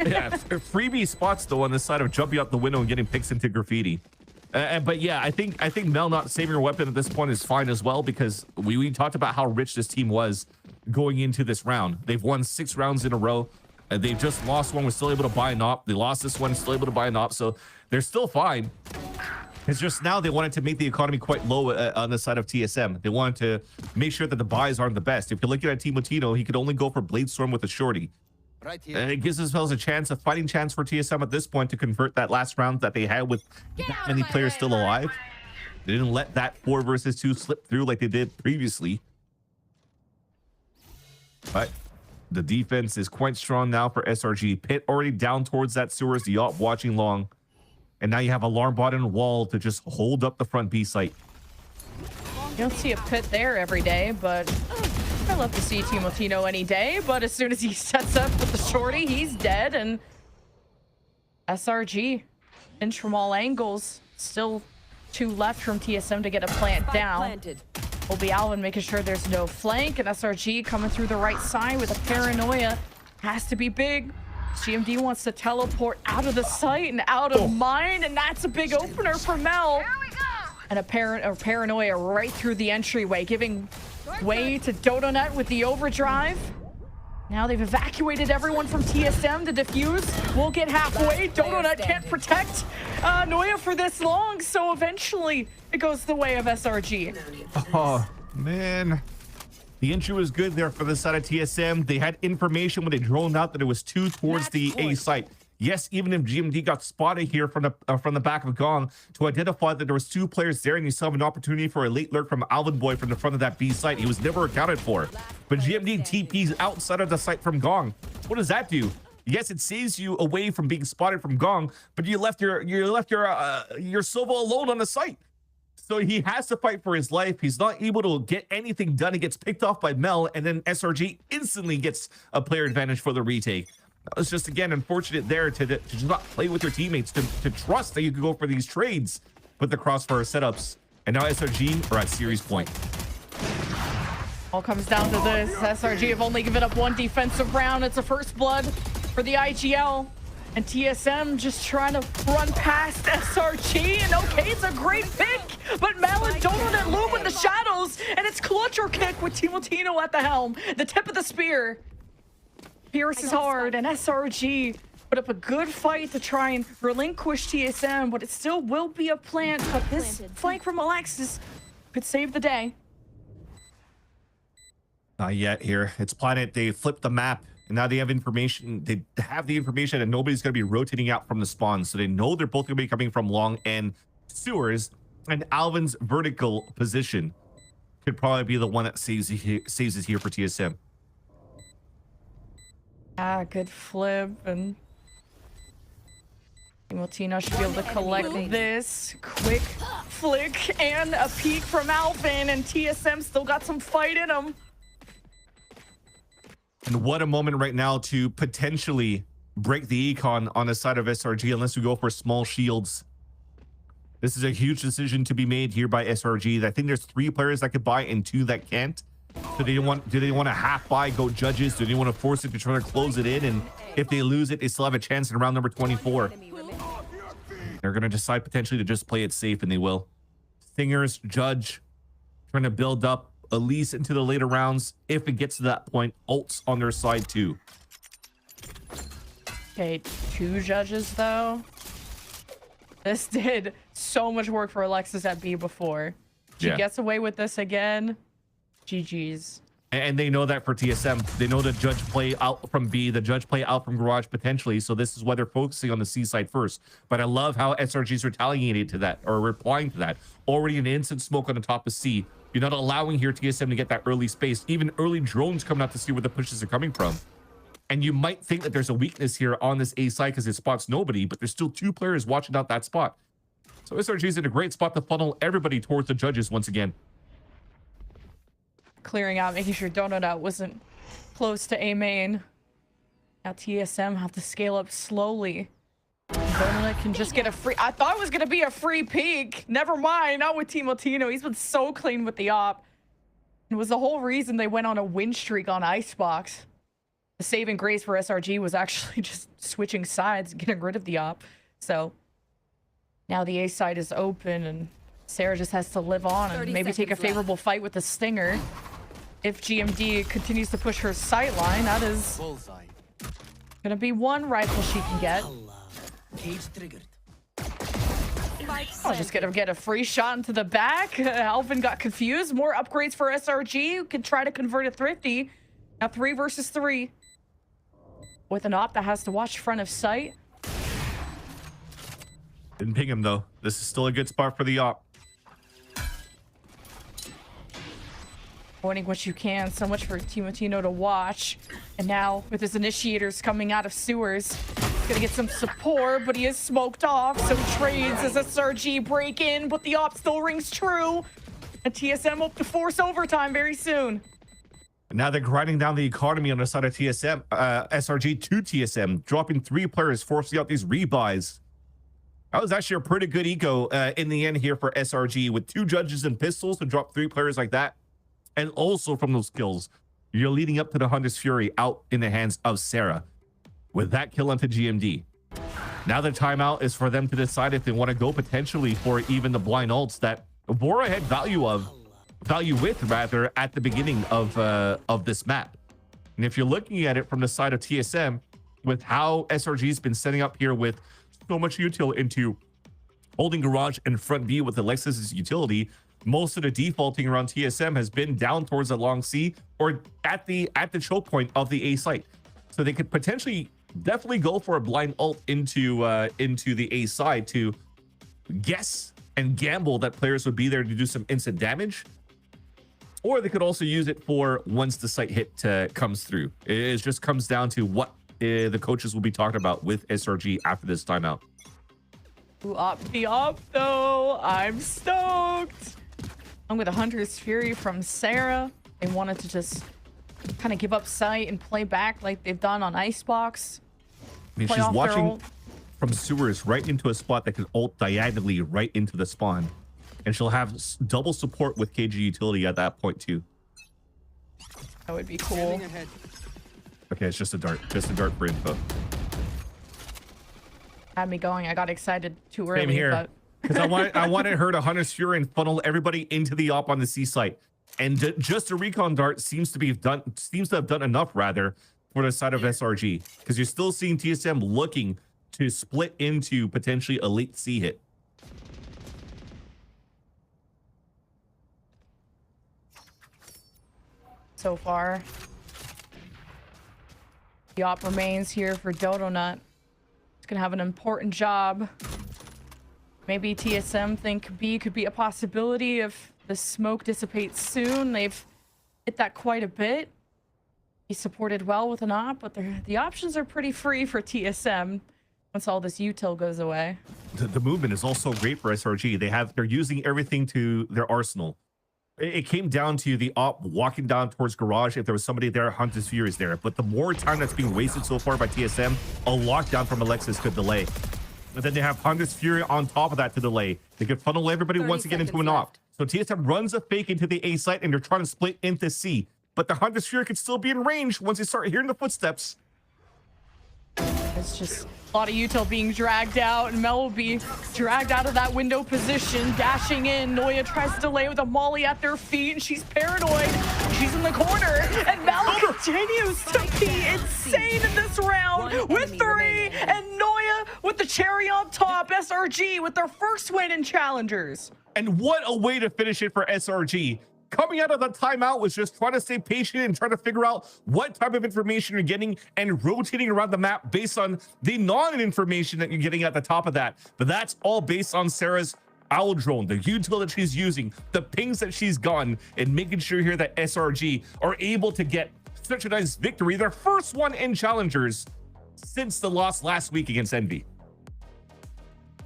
Yeah, freebie spots though on the side of jumping out the window and getting picks into graffiti. But yeah, I think Mel not saving her weapon at this point is fine as well, because we talked about how rich this team was going into this round. They've won 6 rounds in a row. They've just lost one, was still able to buy an op. They lost this one, still able to buy an op. So they're still fine. It's just now they wanted to make the economy quite low on the side of TSM. They wanted to make sure that the buys aren't the best. If you're looking at Timotino, he could only go for Bladestorm with a shorty. Right here. And it gives themselves a fighting chance for TSM at this point to convert that last round that they had with that many players still alive. They didn't let that 4 versus 2 slip through like they did previously. But the defense is quite strong now for SRG. Pit already down towards that sewers, the op watching long. And now you have Alarm Bot and Wall to just hold up the front B site. You don't see a Pit there every day, but I love to see Timotino any day. But as soon as he sets up with the shorty, he's dead. And SRG, pinch from all angles. Still 2 left from TSM to get a plant down. Planted. Will be Alvin making sure there's no flank, and SRG coming through the right side with a paranoia. Has to be big. GMD wants to teleport out of the site and out of mine, and that's a big opener for Mel. And a paranoia right through the entryway, giving way to Dodonet with the overdrive. Now they've evacuated everyone from TSM to defuse. We'll get halfway. Dodonet can't protect Noya for this long, so eventually it goes the way of SRG. Oh, man. The entry was good there for the side of TSM. They had information when they droned out that it was 2 towards the A site. Yes, even if GMD got spotted here from the back of Gong to identify that there was 2 players there, and you still have an opportunity for a late lurk from Alvin Boy from the front of that B site. He was never accounted for. But GMD TPs outside of the site from Gong. What does that do? Yes, it saves you away from being spotted from Gong, but you left your Silva alone on the site. So he has to fight for his life. He's not able to get anything done. He gets picked off by Mel, and then SRG instantly gets a player advantage for the retake. That was just, again, unfortunate there to just not play with your teammates, to trust that you could go for these trades with the crossfire setups. And now SRG are at series point. All comes down to this. SRG have only given up 1 defensive round. It's a first blood for the IGL. And TSM just trying to run past SRG. And okay, it's a great pick. But Mel and Donut loom in the shadows. And it's clutch or kick with Timotino at the helm. The tip of the spear. Pierce is hard. And SRG put up a good fight to try and relinquish TSM. But it still will be a plant. But this flank from Alexis could save the day. Not yet here. It's Planet. They flipped the map. And now they have information. They have the information and nobody's going to be rotating out from the spawn. So they know they're both going to be coming from long and sewers. And Alvin's vertical position could probably be the one that saves it here for TSM. Ah, good flip. And Timotino should be able to collect this. Quick flick and a peek from Alvin. And TSM still got some fight in them. And what a moment right now to potentially break the econ on the side of SRG unless we go for small shields. This is a huge decision to be made here by SRG. I think there's 3 players that could buy and 2 that can't. So do they want to half buy, go judges? Do they want to force it to try to close it in? And if they lose it, they still have a chance in round number 24. They're going to decide potentially to just play it safe, and they will. Singers, Judge, trying to build up at least into the later rounds. If it gets to that point, ults on their side too. Okay, 2 judges though. This did so much work for Alexis at B before. She gets away with this again. GG's. And they know that for TSM. They know the Judge play out from B, the Judge play out from Garage potentially. So this is why they're focusing on the C side first. But I love how SRG's retaliated to that, or replying to that. Already an instant smoke on the top of C. You're not allowing here TSM to get that early space. Even early drones coming out to see where the pushes are coming from. And you might think that there's a weakness here on this A side because it spots nobody, but there's still 2 players watching out that spot. So SRG's in a great spot to funnel everybody towards the judges once again. Clearing out, making sure Donut wasn't close to A main. Now TSM have to scale up slowly. Donut can just get a free... I thought it was going to be a free peek. Never mind. Not with Timotino. He's been so clean with the op. It was the whole reason they went on a win streak on Icebox. The saving grace for SRG was actually just switching sides and getting rid of the op. So now the A side is open and Sarah just has to live on and maybe take a favorable fight with the Stinger. If GMD continues to push her sight line, that is going to be 1 rifle she can get. Oh, just gonna get a free shot into the back. Alvin got confused. More upgrades for SRG, who can try to convert a thrifty. Now 3 versus 3. With an op that has to watch front of sight. Didn't ping him though. This is still a good spot for the op. Avoiding what you can. So much for Timotino to watch. And now with his initiators coming out of sewers, gonna get some support, but he is smoked off. So trades as SRG break in, but the op still rings true. And TSM hope to force overtime very soon. Now they're grinding down the economy on the side of TSM, SRG to TSM, dropping 3 players, forcing out these rebuys. That was actually a pretty good eco in the end here for SRG, with 2 judges and pistols to drop 3 players like that. And also from those kills, you're leading up to the Hunter's Fury out in the hands of Sarah with that kill onto GMD. Now the timeout is for them to decide if they want to go potentially for even the blind ults that Vora had value with at the beginning of this map. And if you're looking at it from the side of TSM, with how SRG's been setting up here with so much util into holding garage and front B with Alexis's utility, most of the defaulting around TSM has been down towards the long C or at the choke point of the A site. So they could potentially definitely go for a blind ult into the A side to guess and gamble that players would be there to do some instant damage. Or they could also use it for once the site hit comes through. It just comes down to what the coaches will be talking about with SRG after this timeout. Ooh, the op though. I'm stoked. I'm with a Hunter's Fury from Sarah. They wanted to just kind of give up sight and play back like they've done on Icebox. I mean, she's watching from sewers right into a spot that can ult diagonally right into the spawn. And she'll have double support with KG utility at that point too. That would be cool. Okay, it's just a dart for info. Had me going. I got excited too early. Same here. But... Because I wanted her to Hunter's Fury and funnel everybody into the op on the C site. And just a recon dart seems to have done enough rather for the side of SRG. Because you're still seeing TSM looking to split into potentially a late C hit. So far. The op remains here for Dodonut. It's gonna have an important job. Maybe TSM think B could be a possibility if the smoke dissipates soon. They've hit that quite a bit. He supported well with an op, but the options are pretty free for TSM once all this util goes away. The movement is also great for SRG. They're using everything to their arsenal. It came down to the op walking down towards garage. If there was somebody there, Hunter's Fury is there. But the more time that's being wasted so far by TSM, a lockdown from Alexis could delay. And then they have Hunter's Fury on top of that to delay. They could funnel everybody once again into an op. So TSM runs a fake into the A site and they're trying to split into C. But the Hunter's Fury could still be in range once they start hearing the footsteps. It's just a lot of util being dragged out, and Mel will be dragged out of that window position, dashing in. Noya tries to delay with a molly at their feet, and she's paranoid. She's in the corner, and Mel continues to be insane in this round with 3, and Noya with the cherry on top. SRG with their first win in Challengers. And what a way to finish it for SRG. Coming out of the timeout was just trying to stay patient and trying to figure out what type of information you're getting and rotating around the map based on the non-information that you're getting at the top of that. But that's all based on Sarah's owl drone, the util that she's using, the pings that she's gotten, and making sure here that SRG are able to get such a nice victory. Their first one in Challengers since the loss last week against Envy.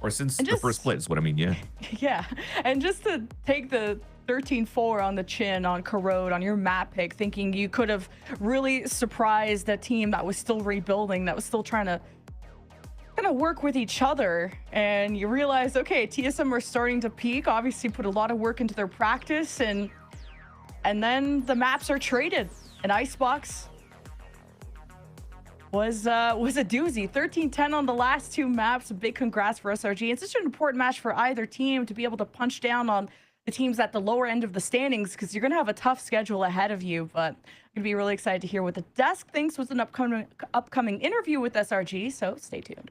Or since the first split is what I mean, yeah. Yeah, and just to take the 13-4 on the chin on Corrode on your map pick, thinking you could have really surprised a team that was still rebuilding, that was still trying to kind of work with each other. And you realize, okay, TSM are starting to peak, obviously put a lot of work into their practice, and then the maps are traded. And Icebox was a doozy. 13-10 on the last 2 maps. A big congrats for SRG. It's such an important match for either team to be able to punch down on the teams at the lower end of the standings, because you're going to have a tough schedule ahead of you. But I'm going to be really excited to hear what the desk thinks was an upcoming interview with SRG, so stay tuned.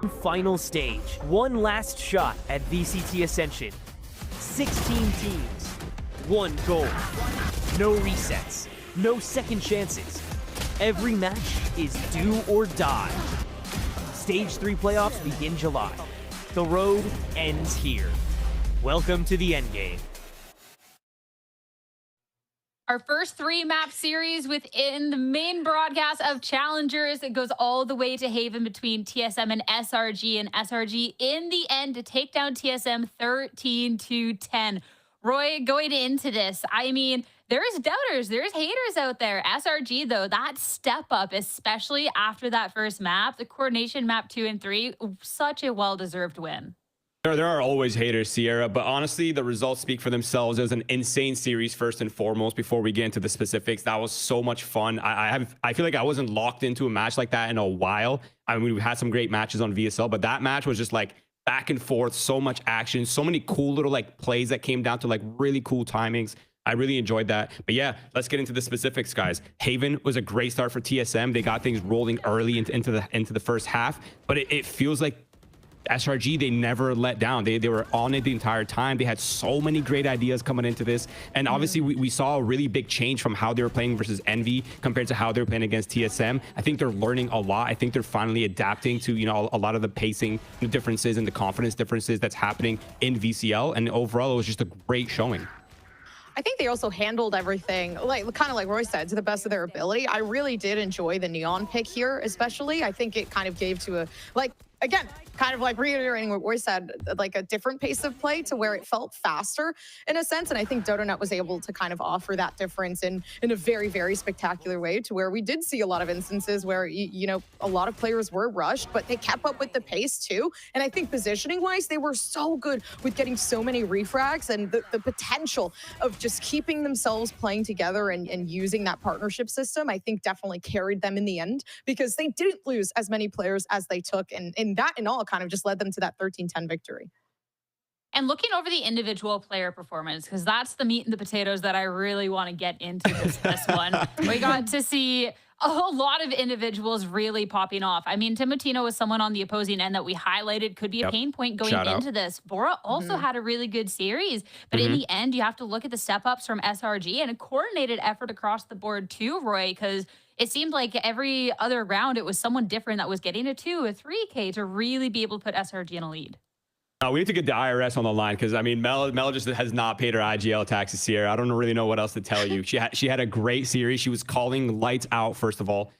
Final stage. One last shot at VCT Ascension. 16 teams. One goal. No resets. No second chances. Every match is do or die. Stage 3 playoffs begin July. The road ends here. Welcome to the endgame. Our first 3-map series within the main broadcast of Challengers. It goes all the way to Haven between TSM and SRG. And SRG in the end to take down TSM 13-10. Roy, going into this, I mean, there's doubters, there's haters out there. SRG, though, that step up, especially after that first map, the coordination map 2 and 3, such a well-deserved win. There are always haters, Sierra, but honestly, the results speak for themselves. It was an insane series, first and foremost. Before we get into the specifics, that was so much fun. I feel like I wasn't locked into a match like that in a while. I mean, we've had some great matches on VSL, but that match was just like back and forth, so much action, so many cool little like plays that came down to like really cool timings. I really enjoyed that. But yeah, let's get into the specifics, guys. Haven was a great start for TSM. They got things rolling early into the first half, but it feels like SRG, they never let down. They were on it the entire time. They had so many great ideas coming into this. And obviously, we saw a really big change from how they were playing versus Envy compared to how they were playing against TSM. I think they're learning a lot. I think they're finally adapting to, you know, a lot of the pacing differences and the confidence differences that's happening in VCL. And overall, it was just a great showing. I think they also handled everything, like kind of like Roy said, to the best of their ability. I really did enjoy the Neon pick here, especially. I think it kind of gave to a, like, again, kind of like reiterating what Roy said, like a different pace of play to where it felt faster in a sense. And I think Dodonet was able to kind of offer that difference in a very, very spectacular way, to where we did see a lot of instances where, you know, a lot of players were rushed, but they kept up with the pace too. And I think positioning wise, they were so good with getting so many refrags, and the potential of just keeping themselves playing together and using that partnership system, I think definitely carried them in the end, because they didn't lose as many players as they took. And that in all kind of just led them to that 13-10 victory. And looking over the individual player performance, because that's the meat and the potatoes that I really want to get into this one. We got to see a whole lot of individuals really popping off. I mean, Timotino was someone on the opposing end that we highlighted could be a pain point going into this. Bora also had a really good series, but in the end, you have to look at the step-ups from SRG and a coordinated effort across the board too, Roy, because it seemed like every other round, it was someone different that was getting a 2, a 3K to really be able to put SRG in a lead. We need to get the IRS on the line, because I mean, Mel just has not paid her IGL taxes here. I don't really know what else to tell you. She had a great series. She was calling lights out. First of all,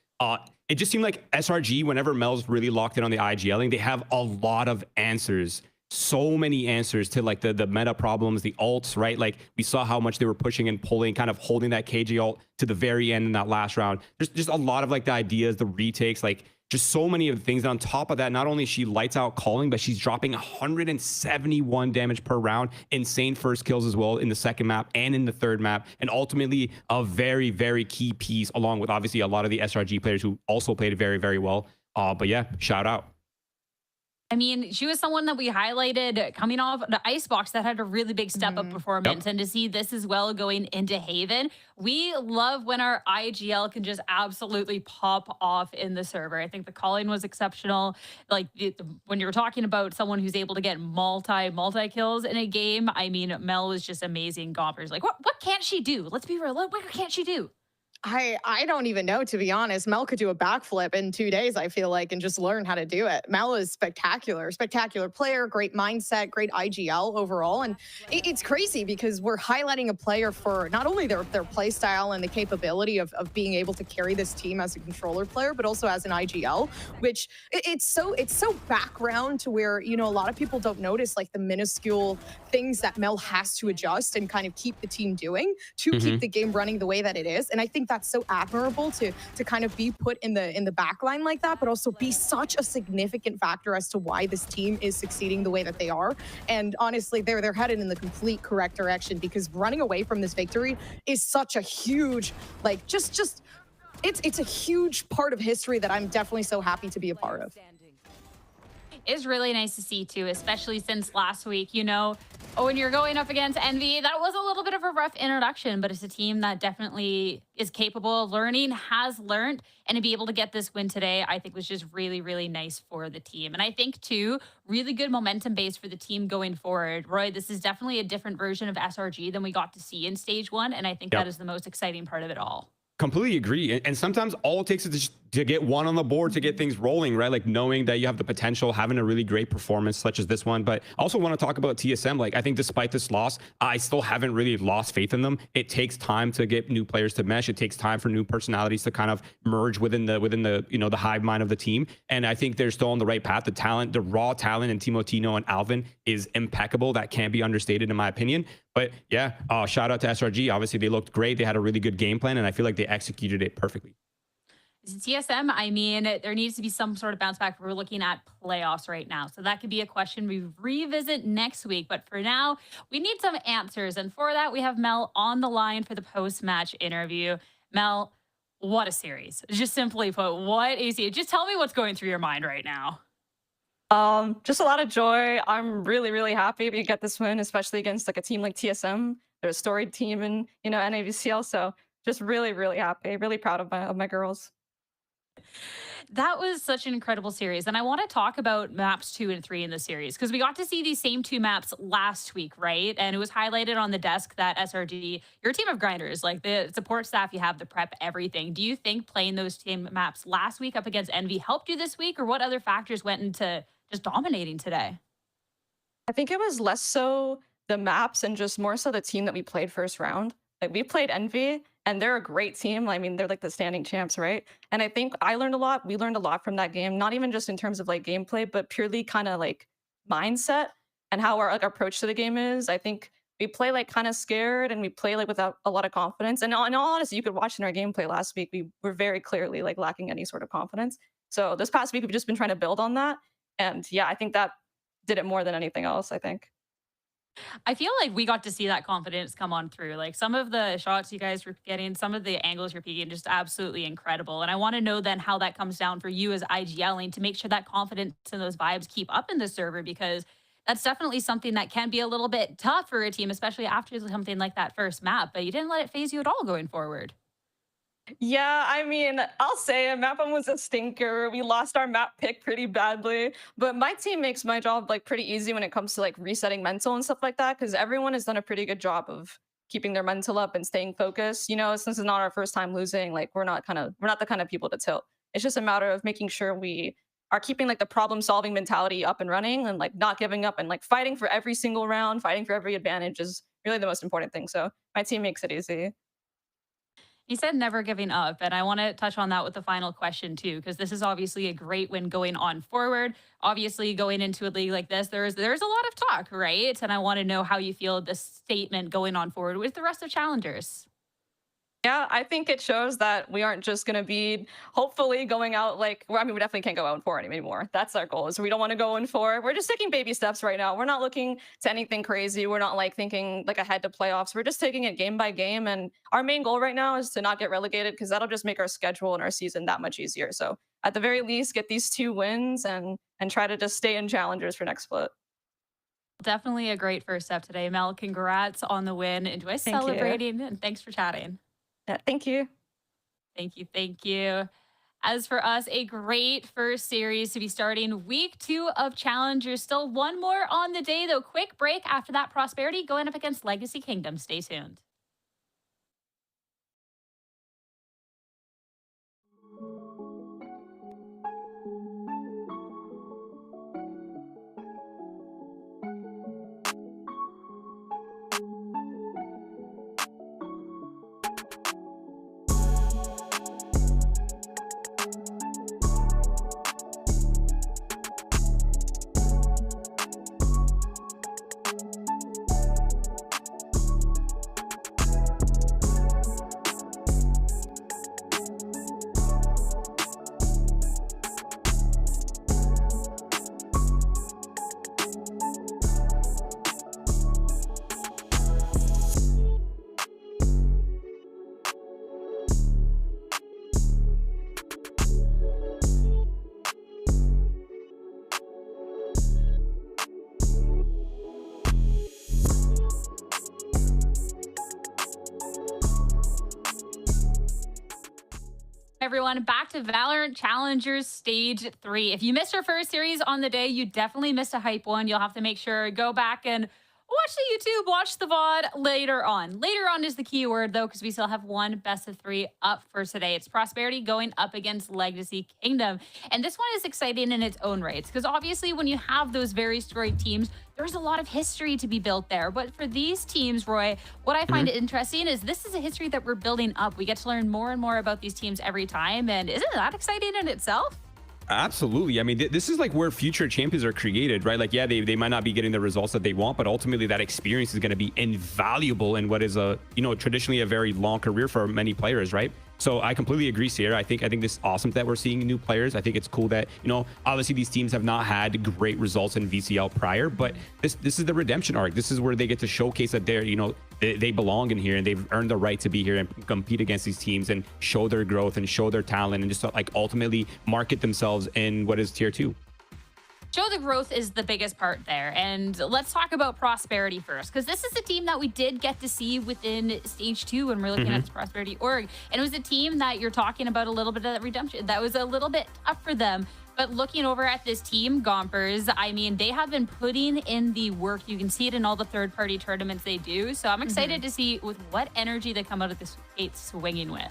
it just seemed like SRG, whenever Mel's really locked in on the IGLing, they have a lot of answers. So many answers to like the meta problems, the ults, right? Like we saw how much they were pushing and pulling, kind of holding that KJ ult to the very end in that last round. There's just a lot of like the ideas, the retakes, like just so many of the things. And on top of that, not only she lights out calling, but she's dropping 171 damage per round. Insane first kills as well in the second map and in the third map. And ultimately a very, very key piece, along with obviously a lot of the SRG players who also played very, very well. But yeah, shout out. I mean, she was someone that we highlighted coming off the Icebox that had a really big step-up performance. And to see this as well going into Haven, we love when our IGL can just absolutely pop off in the server. I think the calling was exceptional. Like when you're talking about someone who's able to get multi kills in a game, I mean, Mel was just amazing. Gompers, like, what can't she do? Let's be real. What can't she do? I don't even know, to be honest. Mel could do a backflip in 2 days, I feel like, and just learn how to do it. Mel is spectacular player, great mindset, great IGL overall. And it's crazy because we're highlighting a player for not only their play style and the capability of being able to carry this team as a controller player, but also as an IGL, which it's so background to where, you know, a lot of people don't notice like the minuscule things that Mel has to adjust and kind of keep the team doing to keep the game running the way that it is. And I think that's so admirable to kind of be put in the back line like that, but also be such a significant factor as to why this team is succeeding the way that they are. And honestly, they're headed in the complete correct direction, because running away from this victory is such a huge, like, it's a huge part of history that I'm definitely so happy to be a part of. It's really nice to see too, especially since last week, you know, Oh, when you're going up against Envy, that was a little bit of a rough introduction, but it's a team that definitely is capable of learning, has learned, and to be able to get this win today, I think was just really, really nice for the team. And I think, too, really good momentum base for the team going forward. Roy, this is definitely a different version of SRG than we got to see in stage 1, and I think that is the most exciting part of it all. Completely agree. And sometimes all it takes is just to get one on the board to get things rolling, right? Like knowing that you have the potential, having a really great performance such as this one. But I also want to talk about TSM. Like, I think despite this loss, I still haven't really lost faith in them. It takes time to get new players to mesh. It takes time for new personalities to kind of merge within the you know, the hive mind of the team. And I think they're still on the right path. The talent, the raw talent in Timotino and Alvin is impeccable. That can't be understated in my opinion. But yeah, shout out to SRG. Obviously, they looked great. They had a really good game plan, and I feel like they executed it perfectly. TSM, I mean, there needs to be some sort of bounce back. We're looking at playoffs right now. So that could be a question we revisit next week. But for now, we need some answers. And for that, we have Mel on the line for the post-match interview. Mel, what a series. Just simply put, what is it? Just tell me what's going through your mind right now. Just a lot of joy. I'm really, really happy we get this win, especially against like a team like TSM. They're a storied team in, you know, NAVCL. So just really, really happy. Really proud of my girls. That was such an incredible series. And I want to talk about maps 2 and 3 in the series because we got to see these same 2 maps last week, right? And it was highlighted on the desk that SRG, you're a team of grinders, like the support staff, you have the prep, everything. Do you think playing those team maps last week up against Envy helped you this week, or what other factors went into just dominating today? I think it was less so the maps and just more so the team that we played first round. Like we played Envy and they're a great team. I mean, they're like the standing champs, right? And I think I learned a lot. We learned a lot from that game, not even just in terms of like gameplay, but purely kind of like mindset and how our like approach to the game is. I think we play like kind of scared and we play like without a lot of confidence. And in all honesty, you could watch in our gameplay last week, we were very clearly like lacking any sort of confidence. So this past week, we've just been trying to build on that. And yeah, I think that did it more than anything else, I think. I feel like we got to see that confidence come on through. Like some of the shots you guys were getting, some of the angles you're peeking, just absolutely incredible. And I want to know then how that comes down for you as IGLing to make sure that confidence and those vibes keep up in the server, because that's definitely something that can be a little bit tough for a team, especially after something like that first map. But you didn't let it phase you at all going forward. Yeah, I mean, I'll say it. Map 1 was a stinker. We lost our map pick pretty badly, but my team makes my job like pretty easy when it comes to like resetting mental and stuff like that, because everyone has done a pretty good job of keeping their mental up and staying focused. You know, since it's not our first time losing, like we're not the kind of people to tilt. It's just a matter of making sure we are keeping like the problem solving mentality up and running and like not giving up and like fighting for every single round, fighting for every advantage is really the most important thing. So my team makes it easy. You said never giving up, and I want to touch on that with the final question too, because this is obviously a great win going on forward. Obviously, going into a league like this, there's a lot of talk, right? And I want to know how you feel this statement going on forward with the rest of Challengers. Yeah, I think it shows that we aren't just going to be hopefully going out like, well, I mean, we definitely can't go out in 4 anymore. That's our goal, is we don't want to go in 4. We're just taking baby steps right now. We're not looking to anything crazy. We're not like thinking like ahead to playoffs. We're just taking it game by game. And our main goal right now is to not get relegated, because that'll just make our schedule and our season that much easier. So at the very least, get these 2 wins and try to just stay in Challengers for next split. Definitely a great first step today, Mel. Congrats on the win. Enjoy celebrating, and thanks for chatting. Yeah, thank you. Thank you. Thank you. As for us, a great first series to be starting week 2 of Challengers. Still one more on the day, though. Quick break after that. Prosperity going up against Legacy Kingdom. Stay tuned. everyone. Back to Valorant Challengers Stage 3. If you missed our first series on the day, you definitely missed a hype one. You'll have to make sure go back and watch the YouTube, watch the VOD later on. Later on is the key word, though, because we still have one best of 3 up for today. It's Prosperity going up against Legacy Kingdom. And this one is exciting in its own rights, because obviously when you have those very storied teams, there's a lot of history to be built there. But for these teams, Roy, what I find interesting is this is a history that we're building up. We get to learn more and more about these teams every time. And isn't that exciting in itself? Absolutely. I mean, this is like where future champions are created, right? Like, yeah, they might not be getting the results that they want, but ultimately that experience is going to be invaluable in what is a, you know, traditionally a very long career for many players, right? So I completely agree, Sierra. I think this is awesome that we're seeing new players. I think it's cool that, you know, obviously these teams have not had great results in VCL prior, but this is the redemption arc. This is where they get to showcase that they're, you know, they belong in here and they've earned the right to be here and compete against these teams and show their growth and show their talent and just like ultimately market themselves in what is tier 2. Show the growth is the biggest part there. And let's talk about Prosperity first, because this is a team that we did get to see within Stage 2 when we're looking at this Prosperity org. And it was a team that you're talking about a little bit of that redemption. That was a little bit tough for them. But looking over at this team, Gompers, I mean, they have been putting in the work. You can see it in all the third-party tournaments they do. So I'm excited to see with what energy they come out of this gate swinging with.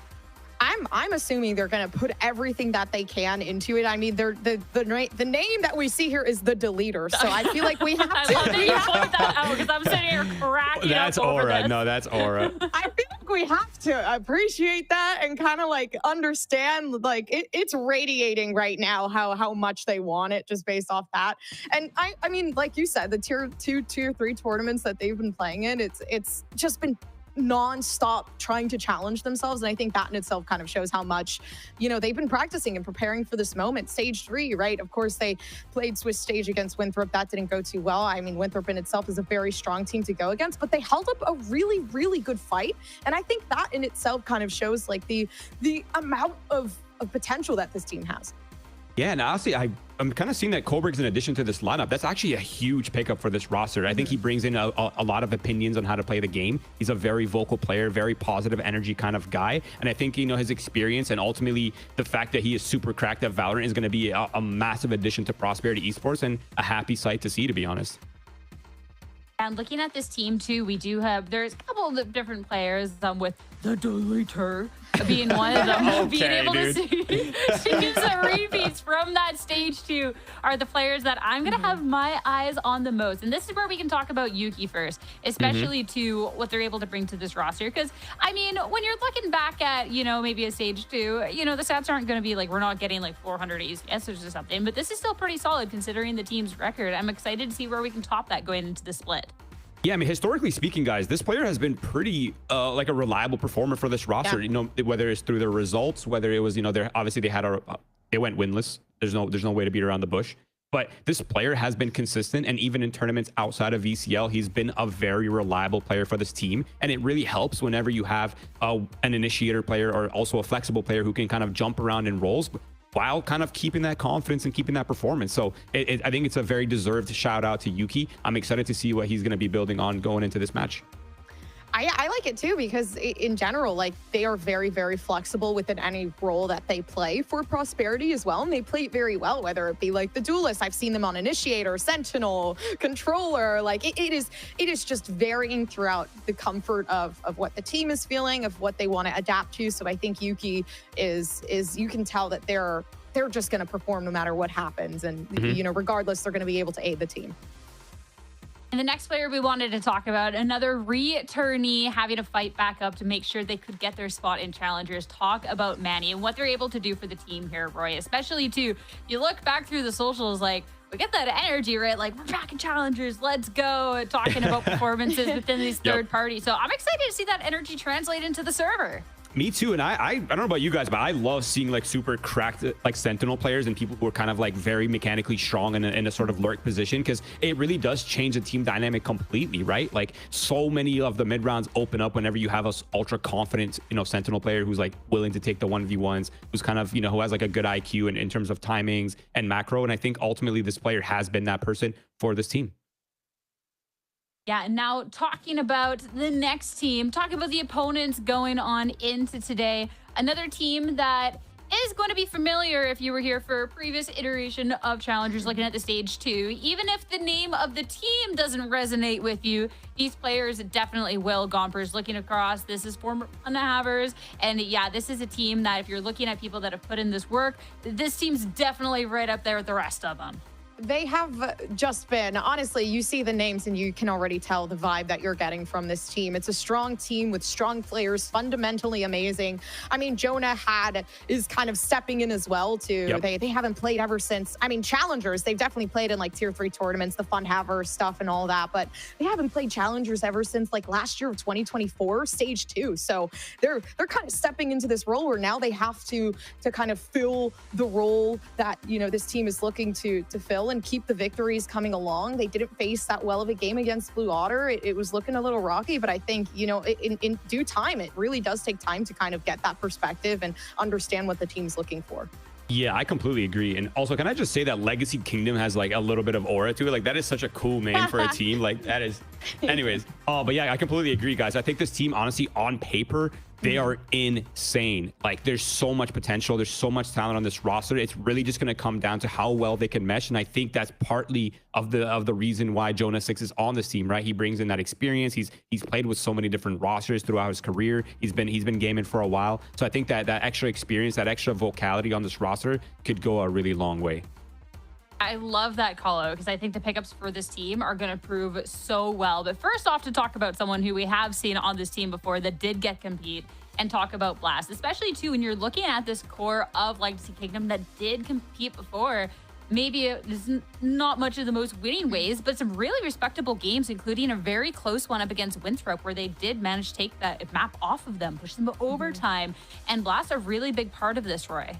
I'm assuming they're going to put everything that they can into it. I mean, the name that we see here is the Deleter, so I feel like we have to. I love that you point that out because I'm sitting here cracking That's up over aura. this. No, that's aura. I feel like we have to appreciate that and kind of like understand, like it's radiating right now how much they want it just based off that. And I mean, like you said, the tier 2, tier 3 tournaments that they've been playing in, it's just been non-stop trying to challenge themselves, and I think that in itself kind of shows how much, you know, they've been practicing and preparing for this moment. Stage 3, right? Of course, they played Swiss stage against Winthrop. That didn't go too well. I mean, Winthrop in itself is a very strong team to go against, but they held up a really, really good fight, and I think that in itself kind of shows like the amount of potential that this team has. Yeah, and honestly, I'm kind of seeing that Kobrig's in addition to this lineup. That's actually a huge pickup for this roster. I think he brings in a lot of opinions on how to play the game. He's a very vocal player, very positive energy kind of guy. And I think, you know, his experience and ultimately the fact that he is super cracked at Valorant is going to be a massive addition to Prosperity Esports and a happy sight to see, to be honest. And looking at this team too, there's a couple of different players with the Deleter being one of them. Being able to see some repeats from that Stage 2 are the players that I'm going to have my eyes on the most. And this is where we can talk about Yuki first, especially to what they're able to bring to this roster. Because, I mean, when you're looking back at, you know, maybe a Stage 2, you know, the stats aren't going to be like, we're not getting like 400 ACS or something. But this is still pretty solid considering the team's record. I'm excited to see where we can top that going into the split. Yeah, I mean, historically speaking, guys, this player has been pretty like a reliable performer for this roster. Yeah. You know, whether it's through their results, whether it was, you know, they went winless. There's no way to beat around the bush. But this player has been consistent, and even in tournaments outside of VCL, he's been a very reliable player for this team. And it really helps whenever you have an initiator player or also a flexible player who can kind of jump around in roles while kind of keeping that confidence and keeping that performance. So I think it's a very deserved shout out to Yuki. I'm excited to see what he's going to be building on going into this match. I like it too, because in general, like, they are very, very flexible within any role that they play for Prosperity as well. And they play it very well, whether it be like the duelist. I've seen them on Initiator, Sentinel, Controller. Like it is just varying throughout the comfort of what the team is feeling, of what they want to adapt to. So I think Yuki is you can tell that they're just going to perform no matter what happens. And, you know, regardless, they're going to be able to aid the team. And the next player we wanted to talk about, another returnee having to fight back up to make sure they could get their spot in Challengers. Talk about Manny and what they're able to do for the team here, Roy. Especially too, you look back through the socials, like, we get that energy, right? Like, we're back in Challengers, let's go. Talking about performances within these third parties. So I'm excited to see that energy translate into the server. Me too, and I don't know about you guys, but I love seeing like super cracked like Sentinel players and people who are kind of like very mechanically strong in a sort of lurk position, because it really does change the team dynamic completely, right? Like, so many of the mid rounds open up whenever you have a ultra confident, you know, Sentinel player who's like willing to take the 1v1s, who's kind of, you know, who has like a good IQ in terms of timings and macro. And I think ultimately this player has been that person for this team. Yeah, and now talking about the next team, talking about the opponents going on into today. Another team that is going to be familiar if you were here for a previous iteration of Challengers looking at the stage 2. Even if the name of the team doesn't resonate with you, these players definitely will. Gompers looking across, this is former Havers, and yeah, this is a team that if you're looking at people that have put in this work, this team's definitely right up there with the rest of them. They have just been, honestly, you see the names and you can already tell the vibe that you're getting from this team. It's a strong team with strong players, fundamentally amazing. I mean, Jonah is kind of stepping in as well too. Yep. They haven't played ever since, I mean, Challengers, they've definitely played in like tier 3 tournaments, the Fun Haver stuff and all that, but they haven't played Challengers ever since like last year of 2024, stage 2. So they're kind of stepping into this role where now they have to kind of fill the role that, you know, this team is looking to fill and keep the victories coming along. They didn't face that well of a game against Blue Otter. It was looking a little rocky, but I think, you know, in due time, it really does take time to kind of get that perspective and understand what the team's looking for. Yeah, I completely agree. And also, can I just say that Legacy Kingdom has like a little bit of aura to it? Like that is such a cool name for a team. Like that is, anyways. Oh, but yeah, I completely agree, guys. I think this team, honestly, on paper, they are insane. Like there's so much potential. There's so much talent on this roster. It's really just going to come down to how well they can mesh. And I think that's partly of the reason why Jonah 6 is on this team, right? He brings in that experience. He's played with so many different rosters throughout his career. He's been gaming for a while. So I think that extra experience, that extra vocality on this roster could go a really long way. I love that call out because I think the pickups for this team are going to prove so well. But first off, to talk about someone who we have seen on this team before that did get compete and talk about Blast, especially too when you're looking at this core of Legacy Kingdom that did compete before. Maybe it's not much of the most winning ways, but some really respectable games, including a very close one up against Winthrop, where they did manage to take that map off of them, push them to overtime. And Blast a really big part of this, Roy.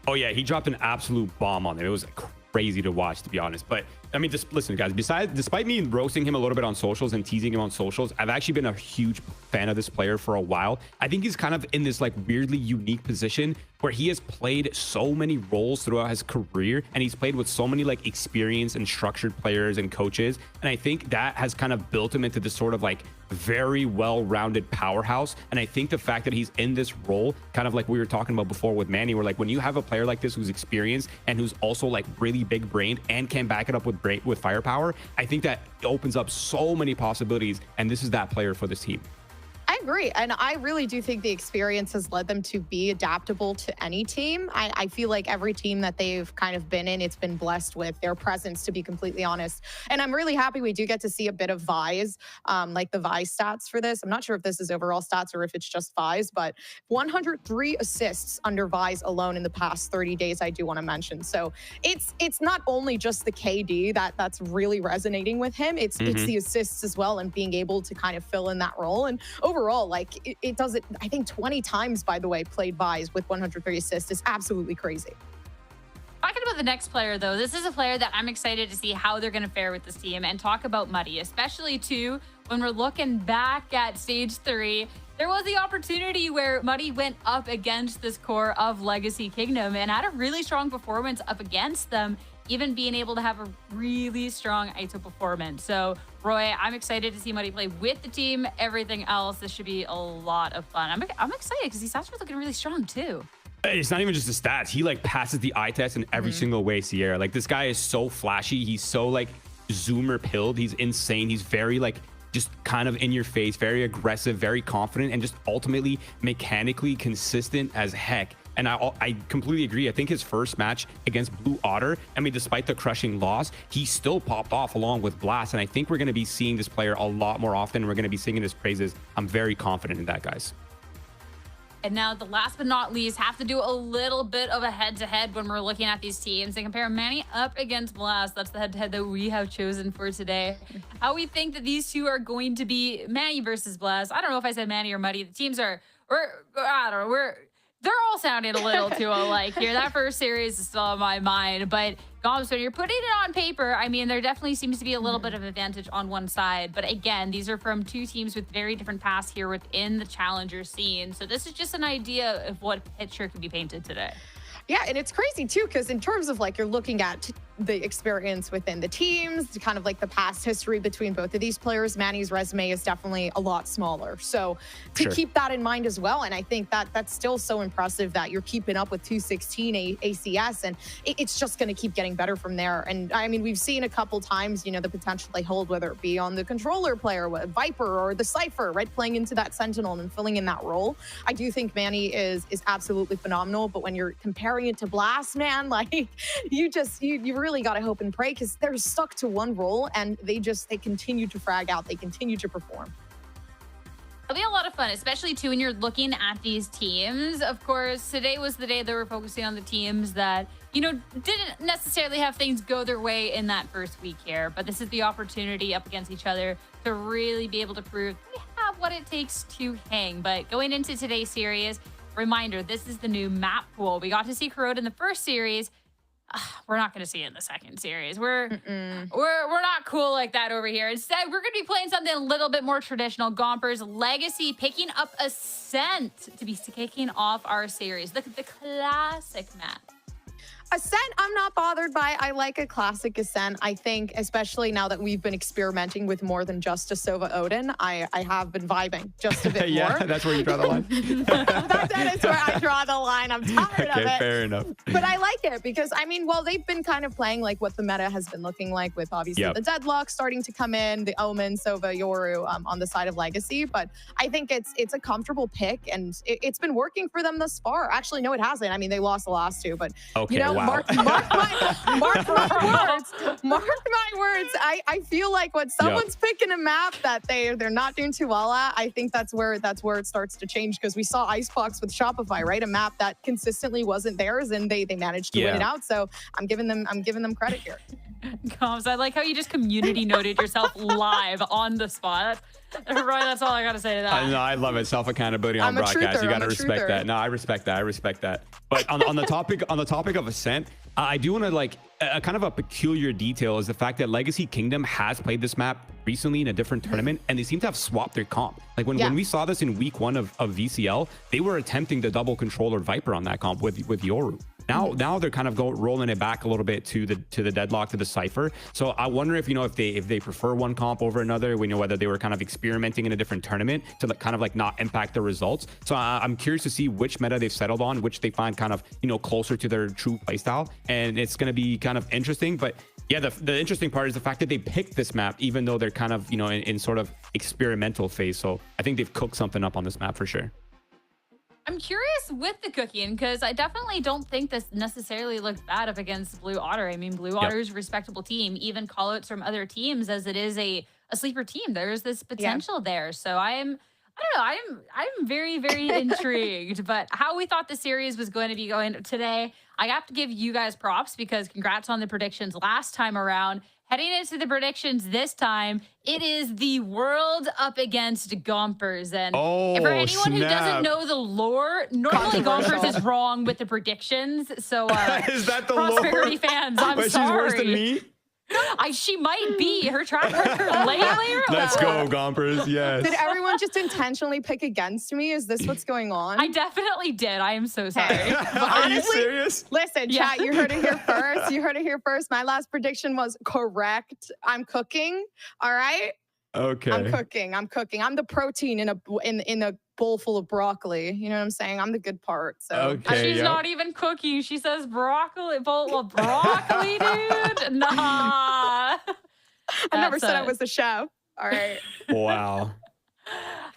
Oh yeah, he dropped an absolute bomb on them. It was crazy to watch, to be honest. But I mean, just listen, guys, despite me roasting him a little bit on socials and teasing him on socials, I've actually been a huge fan of this player for a while. I think he's kind of in this like weirdly unique position where he has played so many roles throughout his career, and he's played with so many like experienced and structured players and coaches. And I think that has kind of built him into this sort of like very well-rounded powerhouse. And I think the fact that he's in this role, kind of like we were talking about before with Manny, where like when you have a player like this who's experienced and who's also like really big-brained and can back it up with firepower, I think that opens up so many possibilities. And this is that player for this team. I agree. And I really do think the experience has led them to be adaptable to any team. I feel like every team that they've kind of been in, it's been blessed with their presence, to be completely honest. And I'm really happy we do get to see a bit of VIs, like the VI stats for this. I'm not sure if this is overall stats or if it's just VIs, but 103 assists under VIs alone in the past 30 days, I do want to mention. So it's not only just the KD that's really resonating with him, it's the assists as well, and being able to kind of fill in that role. And overall, like it does it, I think 20 times, by the way, played VIs with 103 assists is absolutely crazy. Talking about the next player, though, this is a player that I'm excited to see how they're going to fare with this team, and talk about Muddy, especially too when we're looking back at stage 3. There was the opportunity where Muddy went up against this core of Legacy Kingdom and had a really strong performance up against them, even being able to have a really strong ISO performance. So, Roy, I'm excited to see Muddy play with the team. Everything else, this should be a lot of fun. I'm excited because these stats are looking really strong too. It's not even just the stats. He like passes the eye test in every single way, Sierra. Like this guy is so flashy. He's so like zoomer pilled. He's insane. He's very like just kind of in your face, very aggressive, very confident, and just ultimately mechanically consistent as heck. And I completely agree. I think his first match against Blue Otter, I mean, despite the crushing loss, he still popped off along with Blast. And I think we're going to be seeing this player a lot more often. We're going to be singing his praises. I'm very confident in that, guys. And now, the last but not least, have to do a little bit of a head-to-head when we're looking at these teams and compare Manny up against Blast. That's the head-to-head that we have chosen for today. How we think that these two are going to be Manny versus Blast. I don't know if I said Manny or Muddy. The teams are, they're all sounding a little too alike here. That first series is still on my mind, but Goms, when you're putting it on paper, I mean, there definitely seems to be a little bit of advantage on one side. But again, these are from two teams with very different paths here within the Challenger scene. So this is just an idea of what picture could be painted today. Yeah, and it's crazy too, because in terms of like you're looking at the experience within the teams, kind of like the past history between both of these players, Manny's resume is definitely a lot smaller. So to keep that in mind as well. And I think that that's still so impressive that you're keeping up with 216 ACS, and it's just going to keep getting better from there. And I mean, we've seen a couple times, you know, the potential they hold, whether it be on the controller player, Viper, or the Cypher, right? Playing into that Sentinel and filling in that role. I do think Manny is absolutely phenomenal, but when you're comparing it to Blast, man, like you really got to hope and pray, because they're stuck to one role and they continue to frag out. They continue to perform. It'll be a lot of fun, especially too when you're looking at these teams. Of course, today was the day that we're focusing on the teams that, you know, didn't necessarily have things go their way in that first week here. But this is the opportunity up against each other to really be able to prove they have what it takes to hang. But going into today's series, reminder, this is the new map pool. We got to see Corrode in the first series. We're not going to see it in the second series. We're not cool like that over here. Instead, we're going to be playing something a little bit more traditional. Gompers Legacy picking up Ascent to be kicking off our series. Look at the classic map. Ascent, I'm not bothered by. I like a classic Ascent. I think, especially now that we've been experimenting with more than just a Sova Odin, I have been vibing just a bit yeah, more. That's where you draw the line. that is where I draw the line. I'm tired of it. Fair enough. But I like it because, I mean, well, they've been kind of playing like what the meta has been looking like, with obviously the Deadlock starting to come in, the Omen, Sova, Yoru on the side of Legacy. But I think it's a comfortable pick, and it's been working for them thus far. Actually, no, it hasn't. I mean, they lost the last two, but you know, mark my words. I feel like when someone's picking a map that they're not doing too well at, I think that's where it starts to change, because we saw Icebox with Shopify, right? A map that consistently wasn't theirs, and they managed to win it out. So I'm giving them credit here. Goms, I like how you just community noted yourself live on the spot. Right, that's all I gotta say to that. I love it. Self-accountability on broadcast. You gotta respect that. No, I respect that. But on the topic of Ascent, I do want to like kind of a peculiar detail is the fact that Legacy Kingdom has played this map recently in a different tournament, and they seem to have swapped their comp. Like when we saw this in week 1 of VCL, they were attempting the double controller Viper on that comp with Yoru. Now they're kind of rolling it back a little bit to the Deadlock, to the Cypher. So I wonder if if they prefer one comp over another. We know whether they were kind of experimenting in a different tournament to kind of like not impact the results. So I'm curious to see which meta they've settled on, which they find kind of closer to their true playstyle, and it's going to be kind of interesting. But yeah, the interesting part is the fact that they picked this map, even though they're kind of in sort of experimental phase. So I think they've cooked something up on this map for sure. I'm curious with the cooking, because I definitely don't think this necessarily looked bad up against Blue Otter. I mean, Blue Otter is a respectable team, even callouts from other teams, as it is a sleeper team. There's this potential there. So I'm very, very intrigued. But how we thought the series was going to be going today, I have to give you guys props, because congrats on the predictions last time around. Heading into the predictions this time, it is the world up against Gompers. And for anyone who doesn't know the lore, normally Gompers is wrong with the predictions. So is that the Prosperity lore? fans, I'm But sorry. She's worse than me? She might be. Her track record lately. Let's go, Gompers. Yes. Did everyone just intentionally pick against me? Is this what's going on? I definitely did. I am so sorry. Are you serious? Listen, chat, you heard it here first. You heard it here first. My last prediction was correct. I'm cooking. All right? Okay. I'm cooking. I'm the protein in a bowl full of broccoli. You know what I'm saying? I'm the good part. So she's not even cooking. She says broccoli, bowl of broccoli, dude. Nah. I never said I was the chef. All right. Wow.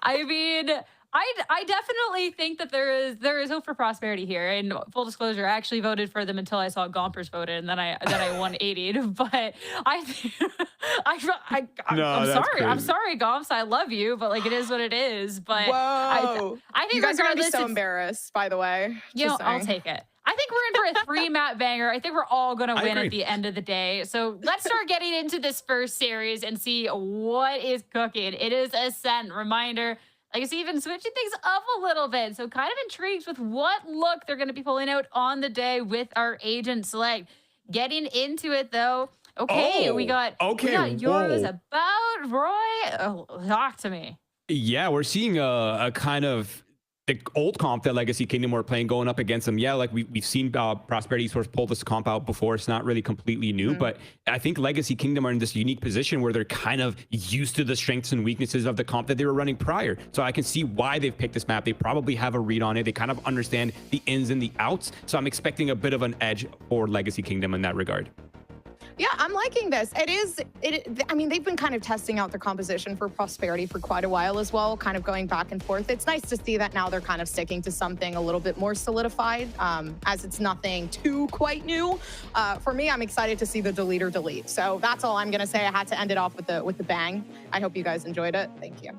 I mean, I definitely think that there is hope for Prosperity here. And full disclosure, I actually voted for them until I saw Gompers voted, and then I 180'd. But I'm sorry. I'm sorry, Gomps. I love you, but like it is what it is. But whoa, I think you guys are gonna be regardless, so embarrassed. By the way, I'll take it. I think we're in for a 3-map banger. I think we're all going to win at the end of the day. So let's start getting into this first series and see what is cooking. It is Ascent. Reminder, Legacy even switching things up a little bit. So kind of intrigued with what look they're going to be pulling out on the day with our agent select. Getting into it, though. Okay, we got yours about Roy. Oh, talk to me. Yeah, we're seeing a kind of the old comp that Legacy Kingdom were playing going up against them. Yeah, like we've seen Prosperity Esports pull this comp out before. It's not really completely new, but I think Legacy Kingdom are in this unique position where they're kind of used to the strengths and weaknesses of the comp that they were running prior. So I can see why they've picked this map. They probably have a read on it. They kind of understand the ins and the outs. So I'm expecting a bit of an edge for Legacy Kingdom in that regard. Yeah, I'm liking this. I mean, they've been kind of testing out their composition for Prosperity for quite a while as well, kind of going back and forth. It's nice to see that now they're kind of sticking to something a little bit more solidified, as it's nothing too quite new. For me, I'm excited to see the deleter delete. So that's all I'm gonna say. I had to end it off with the bang. I hope you guys enjoyed it. Thank you.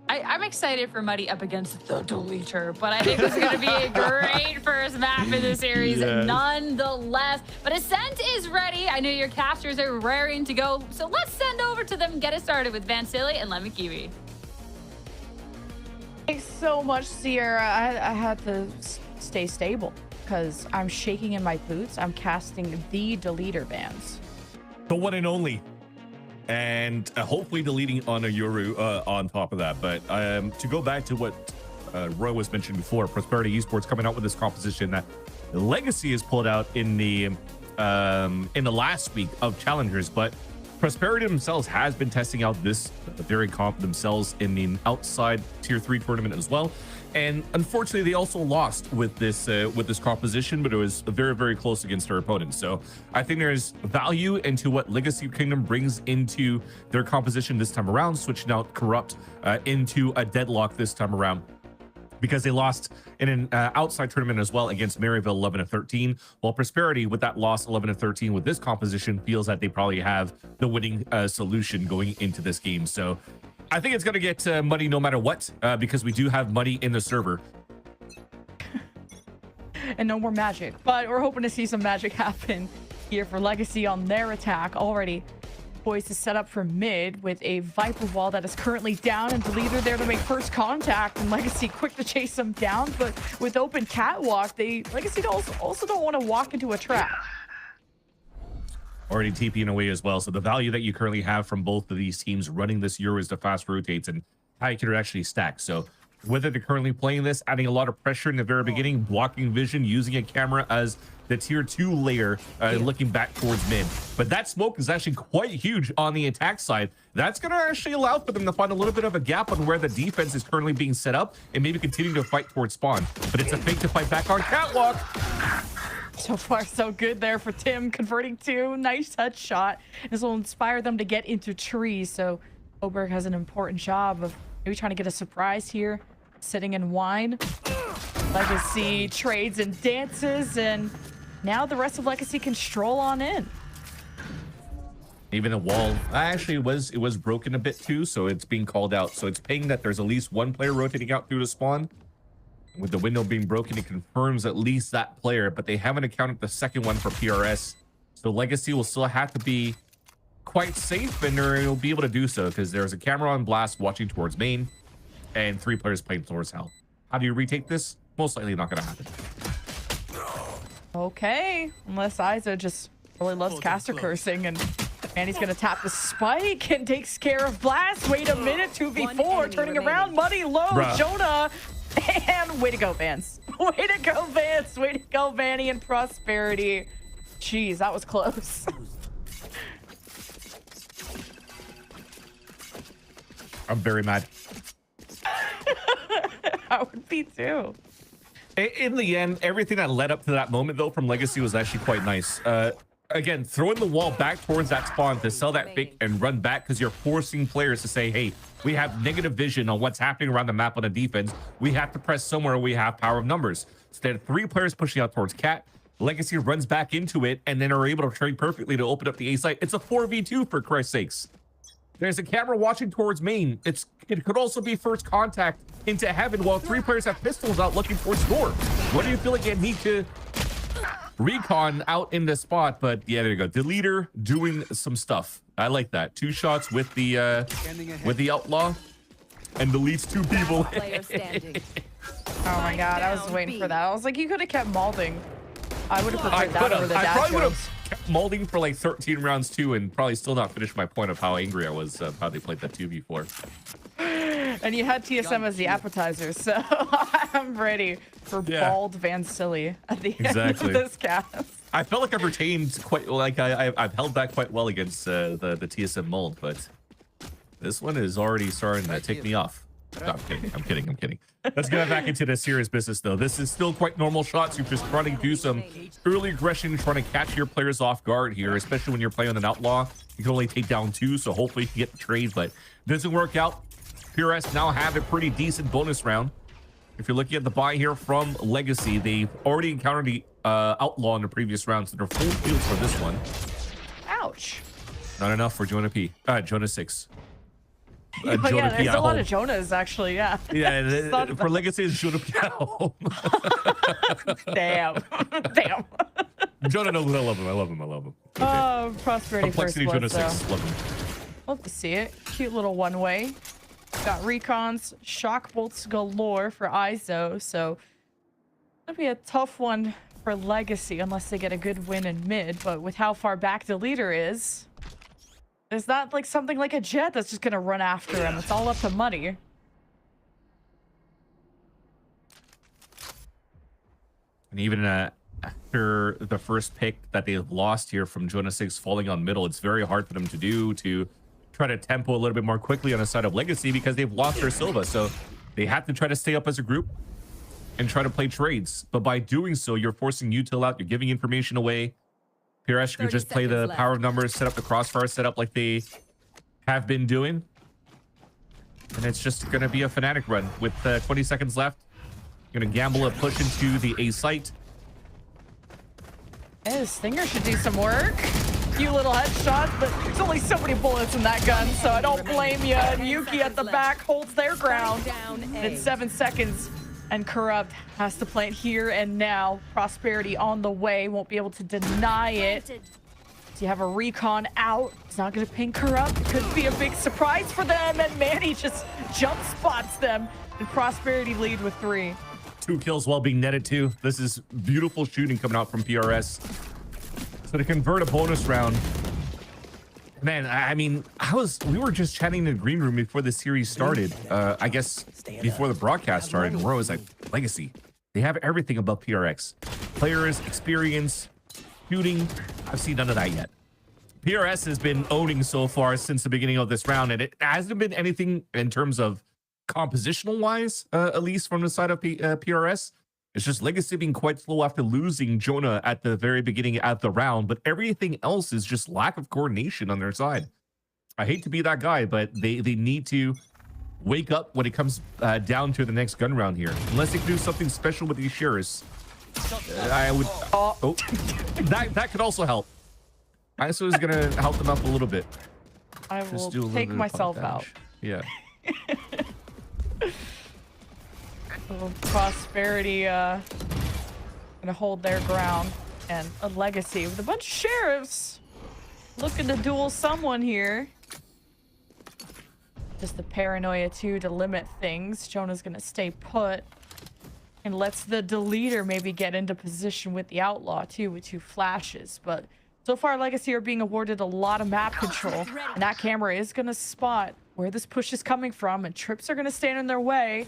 I'm excited for Muddy up against the deleter, but I think this is going to be a great first map in the series nonetheless. But Ascent is ready. I know your casters are raring to go, so let's send over to them and get it started with Vansili and Lemon Kiwi. Thanks so much, Sierra. I had to stay stable because I'm shaking in my boots. I'm casting the deleter bans. The one and only. And hopefully deleting on a Yoru on top of that. But to go back to what Roy was mentioning before, Prosperity Esports coming out with this composition that Legacy has pulled out in the last week of Challengers, but Prosperity themselves has been testing out this very comp themselves in the outside tier 3 tournament as well. And unfortunately, they also lost with this composition, but it was very, very close against their opponents. So I think there's value into what Legacy Kingdom brings into their composition this time around, switching out Corrupt into a deadlock this time around, because they lost in an outside tournament as well against Maryville 11-13, while Prosperity with that loss 11-13 with this composition feels that they probably have the winning solution going into this game. So I think it's going to get muddy no matter what, because we do have muddy in the server. And no more magic, but we're hoping to see some magic happen here for Legacy on their attack. Already poised to set up for mid with a Viper wall that is currently down, and Deleter there to make first contact, and Legacy quick to chase them down. But with open catwalk, Legacy also don't want to walk into a trap. Already TPing away as well. So the value that you currently have from both of these teams running this Euro is the fast rotates and how you can actually stack. So whether they're currently playing this, adding a lot of pressure in the very beginning, blocking vision, using a camera as the tier 2 layer, looking back towards mid. But that smoke is actually quite huge on the attack side. That's going to actually allow for them to find a little bit of a gap on where the defense is currently being set up and maybe continue to fight towards spawn. But it's a fake to fight back on catwalk. So far, so good there for Tim, converting 2. Nice touch shot. This will inspire them to get into trees. So Oberg has an important job of maybe trying to get a surprise here. Sitting in wine. Legacy trades and dances, and now the rest of Legacy can stroll on in. Even the wall actually it was broken a bit too, so it's being called out. So it's paying that there's at least one player rotating out through the spawn. With the window being broken, it confirms at least that player, but they haven't accounted the second one for PRS. So Legacy will still have to be quite safe, and they'll be able to do so because there's a camera on blast watching towards main and 3 players playing towards hell. How do you retake this? Most likely not going to happen. Okay, unless Isa just really loves caster cursing, and he's going to tap the spike and takes care of blast. Wait a minute, 2v4, turning around, Muddy low, Bruh. Jonah. And way to go, Vance. Way to go, Vance. Way to go, Vanny and Prosperity. Jeez, that was close. I'm very mad. I would be too. In the end, everything that led up to that moment, though, from Legacy was actually quite nice. Again, throwing the wall back towards that spawn to sell that fake and run back because you're forcing players to say, hey, we have negative vision on what's happening around the map on the defense. We have to press somewhere we have power of numbers. So there are 3 players pushing out towards Cat. Legacy runs back into it and then are able to trade perfectly to open up the A site. It's a 4v2 for Christ's sakes. There's a camera watching towards main. It could also be first contact into heaven while 3 players have pistols out looking towards door. What do you feel like you need to recon out in the spot? But yeah, there you go. Deleter doing some stuff. I like that. 2 shots with the outlaw and deletes 2 people. Oh my god, I was waiting for that. I was like, you could have kept malding. I would have preferred that over the dash. I probably would have kept molding for like 13 rounds too, and probably still not finished my point of how angry I was how they played that 2v4. And you had TSM as the appetizer, so I'm ready for bald Van Silly at the end of this cast. I felt like I've retained quite, like I've held back quite well against the TSM mold, but this one is already starting to take me off. No, I'm kidding. Let's get back into the serious business, though. This is still quite normal shots. You're just running through some early aggression, trying to catch your players off guard here, especially when you're playing on an outlaw. You can only take down 2, so hopefully you can get the trade, but doesn't work out. PRS now have a pretty decent bonus round. If you're looking at the buy here from Legacy, they've already encountered the outlaw in the previous round, so they're full fields for this one. Ouch. Not enough for Jonah 6. Yeah, there's a lot of Jonas, actually, yeah. Yeah, for Legacy, it's Jonah P at home. Damn. Jonah knows I love him. Okay. Prosperity Complexity first blood, Jonah 6, love him. Love to see it. Cute little one-way. Got recons, shock bolts galore for ISO, so it'll be a tough one for Legacy unless they get a good win in mid, but with how far back the leader is not like something like a Jet that's just gonna run after him. It's all up to money. And even after the first pick that they've lost here from Jonah 6 falling on middle, it's very hard for them to try to tempo a little bit more quickly on the side of Legacy because they've lost their Silva. So they have to try to stay up as a group and try to play trades. But by doing so, you're forcing Util out, you're giving information away. PRS can just play the power of numbers, set up the crossfire setup like they have been doing. And it's just going to be a Fnatic run with 20 seconds left. Going to gamble a push into the A site. Hey, Stinger should do some work. Few little headshots, but there's only so many bullets in that gun, so I don't blame you. And Yuki at the back holds their ground. It's 7 seconds. And Corrupt has to plant here and now. Prosperity on the way. Won't be able to deny it. So you have a recon out. It's not going to ping Corrupt. It could be a big surprise for them. And Manny just jump spots them. And Prosperity lead with 3. 2 kills while being netted too. This is beautiful shooting coming out from PRS. So to convert a bonus round. Man, I mean, we were just chatting in the green room before the series started. I guess before the broadcast started, and Roy was like, Legacy, they have everything above PRX. Players, experience, shooting. I've seen none of that yet. PRS has been owning so far since the beginning of this round, and it hasn't been anything in terms of compositional wise, at least from the side of PRS. It's just Legacy being quite slow after losing Jonah at the very beginning of the round, but everything else is just lack of coordination on their side. I hate to be that guy, but they need to wake up when it comes down to the next gun round here. Unless they can do something special with these shares. I would... Oh, that could also help. ISO is going to help them up a little bit. I will take myself out. Yeah. Prosperity gonna hold their ground, and a Legacy with a bunch of sheriffs looking to duel someone here. Just the paranoia too to limit things. Jonah's gonna stay put and lets the deleter maybe get into position with the outlaw too with 2 flashes, but so far Legacy are being awarded a lot of map control, and that camera is gonna spot where this push is coming from, and trips are gonna stand in their way.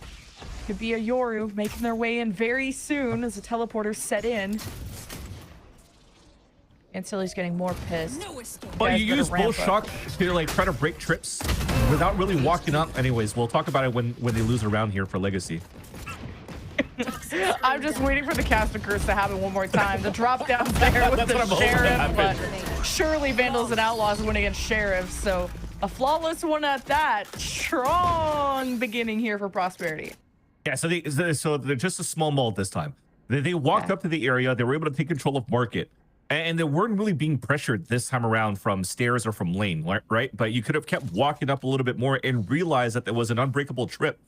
Could be a Yoru making their way in very soon as the teleporters set in. And Silly's getting more pissed. But you use both shock to like try to break trips without really walking up. Anyways, we'll talk about it when they lose a round here for Legacy. I'm just waiting for the caster curse to happen one more time. The drop down there with the sheriff, but surely Vandals and Outlaws win against sheriffs, so a flawless one at that. Strong beginning here for Prosperity. Yeah, so they're just a small mold this time. They walked up to the area. They were able to take control of market, and they weren't really being pressured this time around from stairs or from lane, right? But you could have kept walking up a little bit more and realized that there was an unbreakable trip,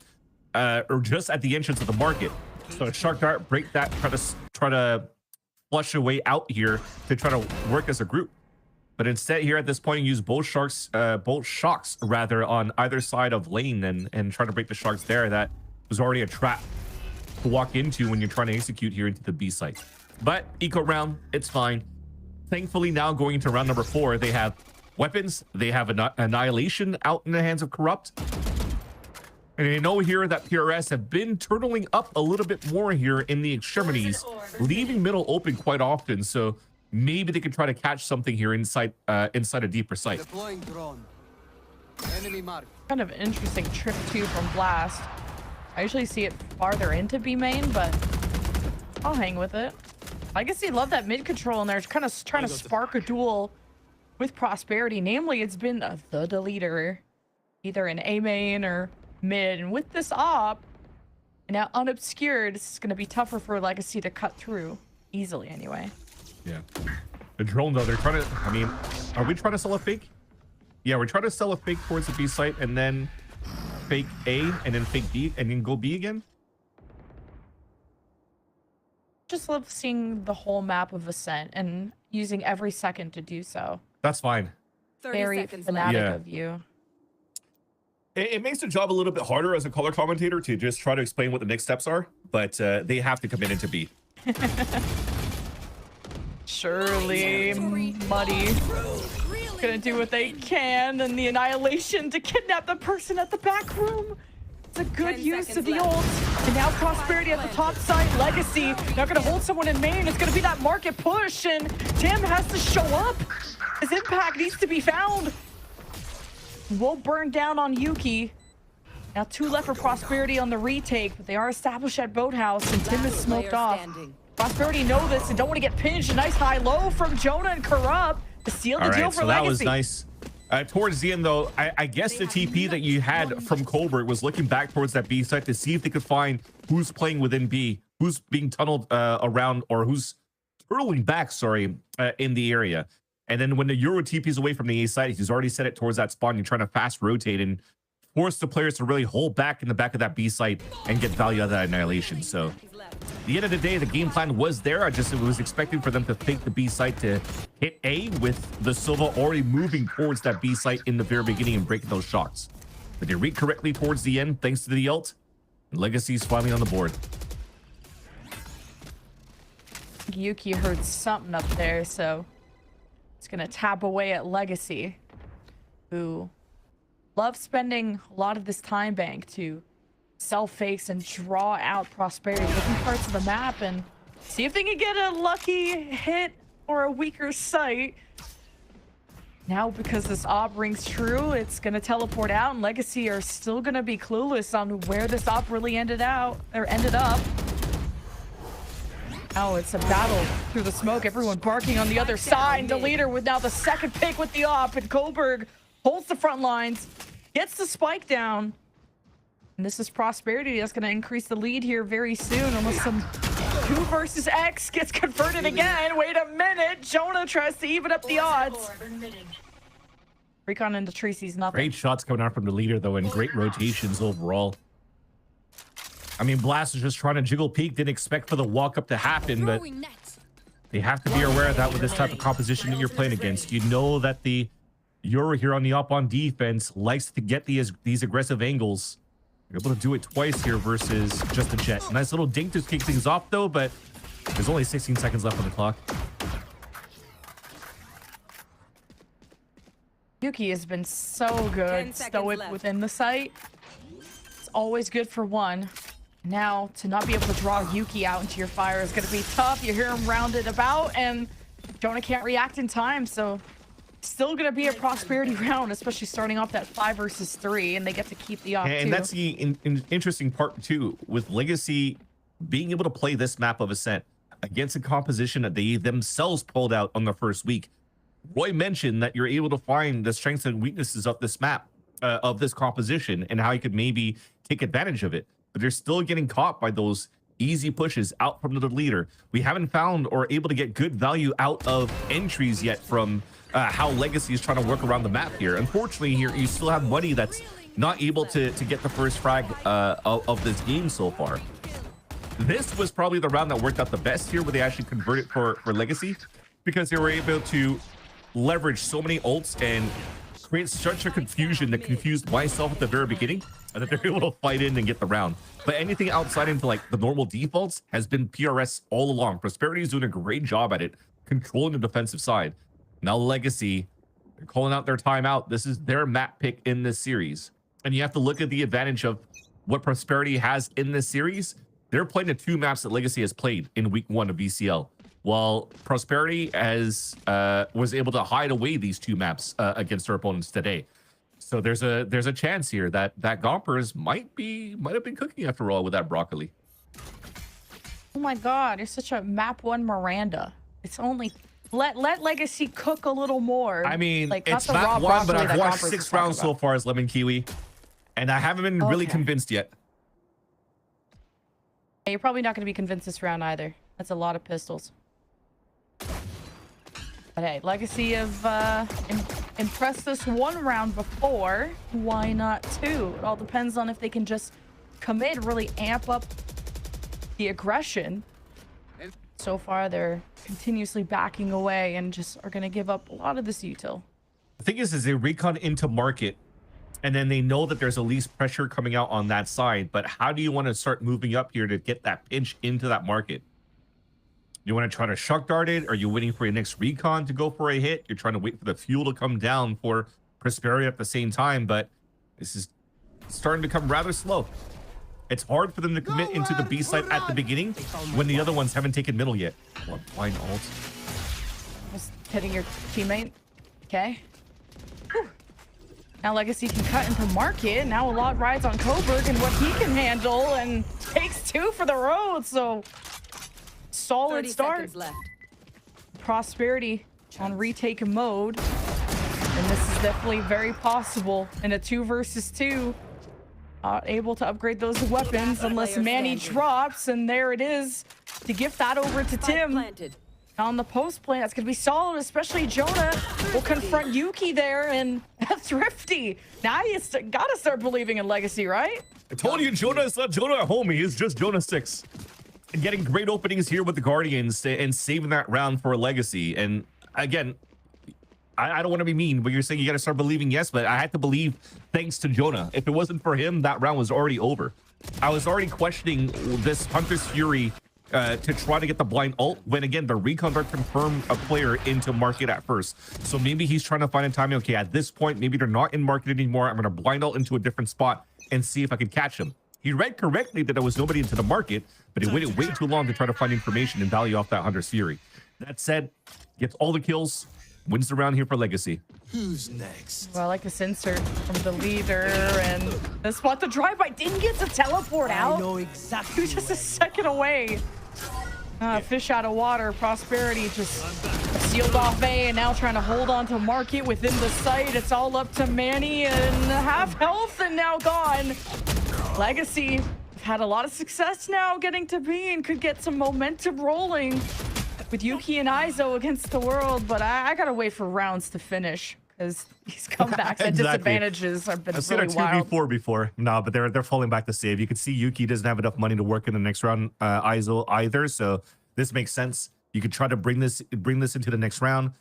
or just at the entrance of the market. So Shark Dart, break that, try to flush a way out here to try to work as a group. But instead here at this point, you use both shocks rather on either side of lane and try to break the sharks there. That was already a trap to walk into when you're trying to execute here into the B site. But eco round, it's fine. Thankfully now going into round number 4, they have weapons, they have Annihilation out in the hands of Corrupt. And I know here that PRS have been turtling up a little bit more here in the extremities, leaving middle open quite often. So maybe they could try to catch something here inside inside a deeper site. Deploying drone. Enemy mark. Kind of interesting trip too from Blast. I usually see it farther into B main, but I'll hang with it. I guess he loved that mid control, and they're kind of trying to spark a duel with Prosperity. Namely, it's been the deleter, either in A main or mid. And with this op, now unobscured, it's going to be tougher for Legacy to cut through easily anyway. Yeah. The drone, though, they're trying to, I mean, are we trying to sell a fake? Yeah, we're trying to sell a fake towards the B site and then fake A and then fake B and then go B again. Just love seeing the whole map of Ascent and using every second to do so. That's fine. 30 Very seconds fanatic Yeah. of you. It makes the job a little bit harder as a color commentator to just try to explain what the next steps are, but they have to commit into B. Surely Muddy gonna do what they can, and the annihilation to kidnap the person at the back room. It's a good 10 use of seconds the left. ult. And now Prosperity at the top side. Legacy now gonna hold someone in main. It's gonna be that market push, and Tim has to show up. His impact needs to be found. We'll burn down on Yuki. Now 2 left for Prosperity on the retake, but they are established at Boathouse, and Tim is Last smoked player off. standing. Prosperity know this and don't want to get pinched. A nice high-low from Jonah and Corrode to seal the All deal right, for so Legacy. that was nice. Towards the end, though, I guess the TP that you had from Colbert was looking back towards that B site to see if they could find who's playing within B, who's being tunneled around, or who's turtling back, sorry, in the area. And then when the Euro TP's away from the A site, he's already set it towards that spawn. You're trying to fast rotate and force the players to really hold back in the back of that B site and get value out of that annihilation. So at the end of the day, the game plan was there. I just was expecting for them to fake the B site to hit A with the Silva already moving towards that B site in the very beginning and breaking those shots. But they read correctly towards the end, thanks to the ult. And Legacy's finally on the board. Yuki heard something up there, so it's gonna tap away at Legacy, who loves spending a lot of this time bank to sell fakes and draw out Prosperity, different parts of the map, and see if they can get a lucky hit or a weaker sight. Now, because this op rings true, it's gonna teleport out, and Legacy are still gonna be clueless on where this op really ended up. Oh, it's a battle through the smoke. Everyone barking on the other side. The leader with now the second pick with the op, and Goldberg holds the front lines, gets the spike down. And this is Prosperity that's going to increase the lead here very soon. Almost some 2 versus X gets converted again. Wait a minute. Jonah tries to even up the odds. Recon into Tracy's nothing. Great shots coming out from the leader, though, and great rotations overall. I mean, Blast is just trying to jiggle peek. Didn't expect for the walk up to happen, but they have to be aware of that with this type of composition that you're playing against. You know that the Euro here on the up on defense likes to get these aggressive angles. You're able to do it twice here versus just a Jet. Nice little dink to kick things off, though, but there's only 16 seconds left on the clock. Yuki has been so good, stoic within the site. It's always good for one. Now, to not be able to draw Yuki out into your fire is going to be tough. You hear him rounded about, and Jonah can't react in time, so still going to be a Prosperity round, especially starting off that 5 versus 3, and they get to keep the off too. And that's the interesting part, too, with Legacy being able to play this map of Ascent against a composition that they themselves pulled out on the first week. Roy mentioned that you're able to find the strengths and weaknesses of this map, of this composition, and how you could maybe take advantage of it. But they're still getting caught by those easy pushes out from the leader. We haven't found or able to get good value out of entries yet from how Legacy is trying to work around the map here. Unfortunately, here you still have Money that's not able to get the first frag of this game so far. This was probably the round that worked out the best here, where they actually converted for Legacy, because they were able to leverage so many ults and create such a confusion that confused myself at the very beginning, and that they're able to fight in and get the round. But anything outside into like the normal defaults has been PRS all along. Prosperity is doing a great job at it, controlling the defensive side. Now Legacy, they're calling out their timeout. This is their map pick in this series. And you have to look at the advantage of what Prosperity has in this series, they're playing the 2 maps that Legacy has played in week 1 of VCL, while Prosperity has was able to hide away these 2 maps against their opponents today. So there's a chance here that Gompers might have been cooking after all with that broccoli. Oh my god, you're such a map 1 Miranda. It's only let Legacy cook a little more. I mean, like, it's not the map raw 1, but broccoli I've that watched Gompers 6 is talking rounds so about. far as Lemon Kiwi, and I haven't been really Okay. convinced yet. Yeah, you're probably not going to be convinced this round either. That's a lot of pistols. But hey, Legacy have impressed us 1 round before. Why not 2? It all depends on if they can just commit, really amp up the aggression. So far, they're continuously backing away and just are going to give up a lot of this util. The thing is they recon into market, and then they know that there's at least pressure coming out on that side. But how do you want to start moving up here to get that pinch into that market? You want to try to shock dart it? Are you waiting for your next recon to go for a hit? You're trying to wait for the fuel to come down for Prosperity at the same time, but this is starting to become rather slow. It's hard for them to commit into the B site at the beginning when the other ones haven't taken middle yet. What blind ult? Just hitting your teammate. Okay. Whew. Now Legacy can cut into market. Now a lot rides on Coburg and what he can handle, and takes 2 for the road. So solid 30 start. seconds left. Prosperity on retake mode. And this is definitely very possible in a 2 versus 2. Able to upgrade those weapons unless Manny drops, and there it is to gift that over to Tim. Planted. On the post play, that's gonna be solid, especially Jonah will confront Yuki there, and Thrifty. Now you gotta start believing in Legacy, right? I told you, Jonah is not Jonah at home. He is just Jonah 6. And getting great openings here with the Guardians and saving that round for a Legacy. And again, I don't want to be mean, but you're saying you got to start believing. Yes, but I had to believe thanks to Jonah. If it wasn't for him, that round was already over. I was already questioning this Hunter's Fury to try to get the blind ult when, again, the recons are confirmed a player into market at first. So maybe he's trying to find a timing. Okay, at this point, maybe they're not in market anymore. I'm going to blind ult into a different spot and see if I can catch him. He read correctly that there was nobody into the market, but he waited way too long to try to find information and value off that Hunter's Fury. That said, gets all the kills, wins the round here for Legacy. Who's next? Well, I like this insert from the leader, and the spot the drive-by didn't get to teleport out. I know exactly. He was just a second away. Fish out of water. Prosperity just sealed off A, and now trying to hold on to market within the site. It's all up to Manny, and half health and now gone. Legacy had a lot of success now getting to B and could get some momentum rolling with Yuki and Izo against the world, but I gotta wait for rounds to finish because these comebacks and disadvantages have been I've seen really a wild. 2v4 before. No, but they're falling back to save. You can see Yuki doesn't have enough money to work in the next round, Izo either, so this makes sense. You could try to bring this into the next round.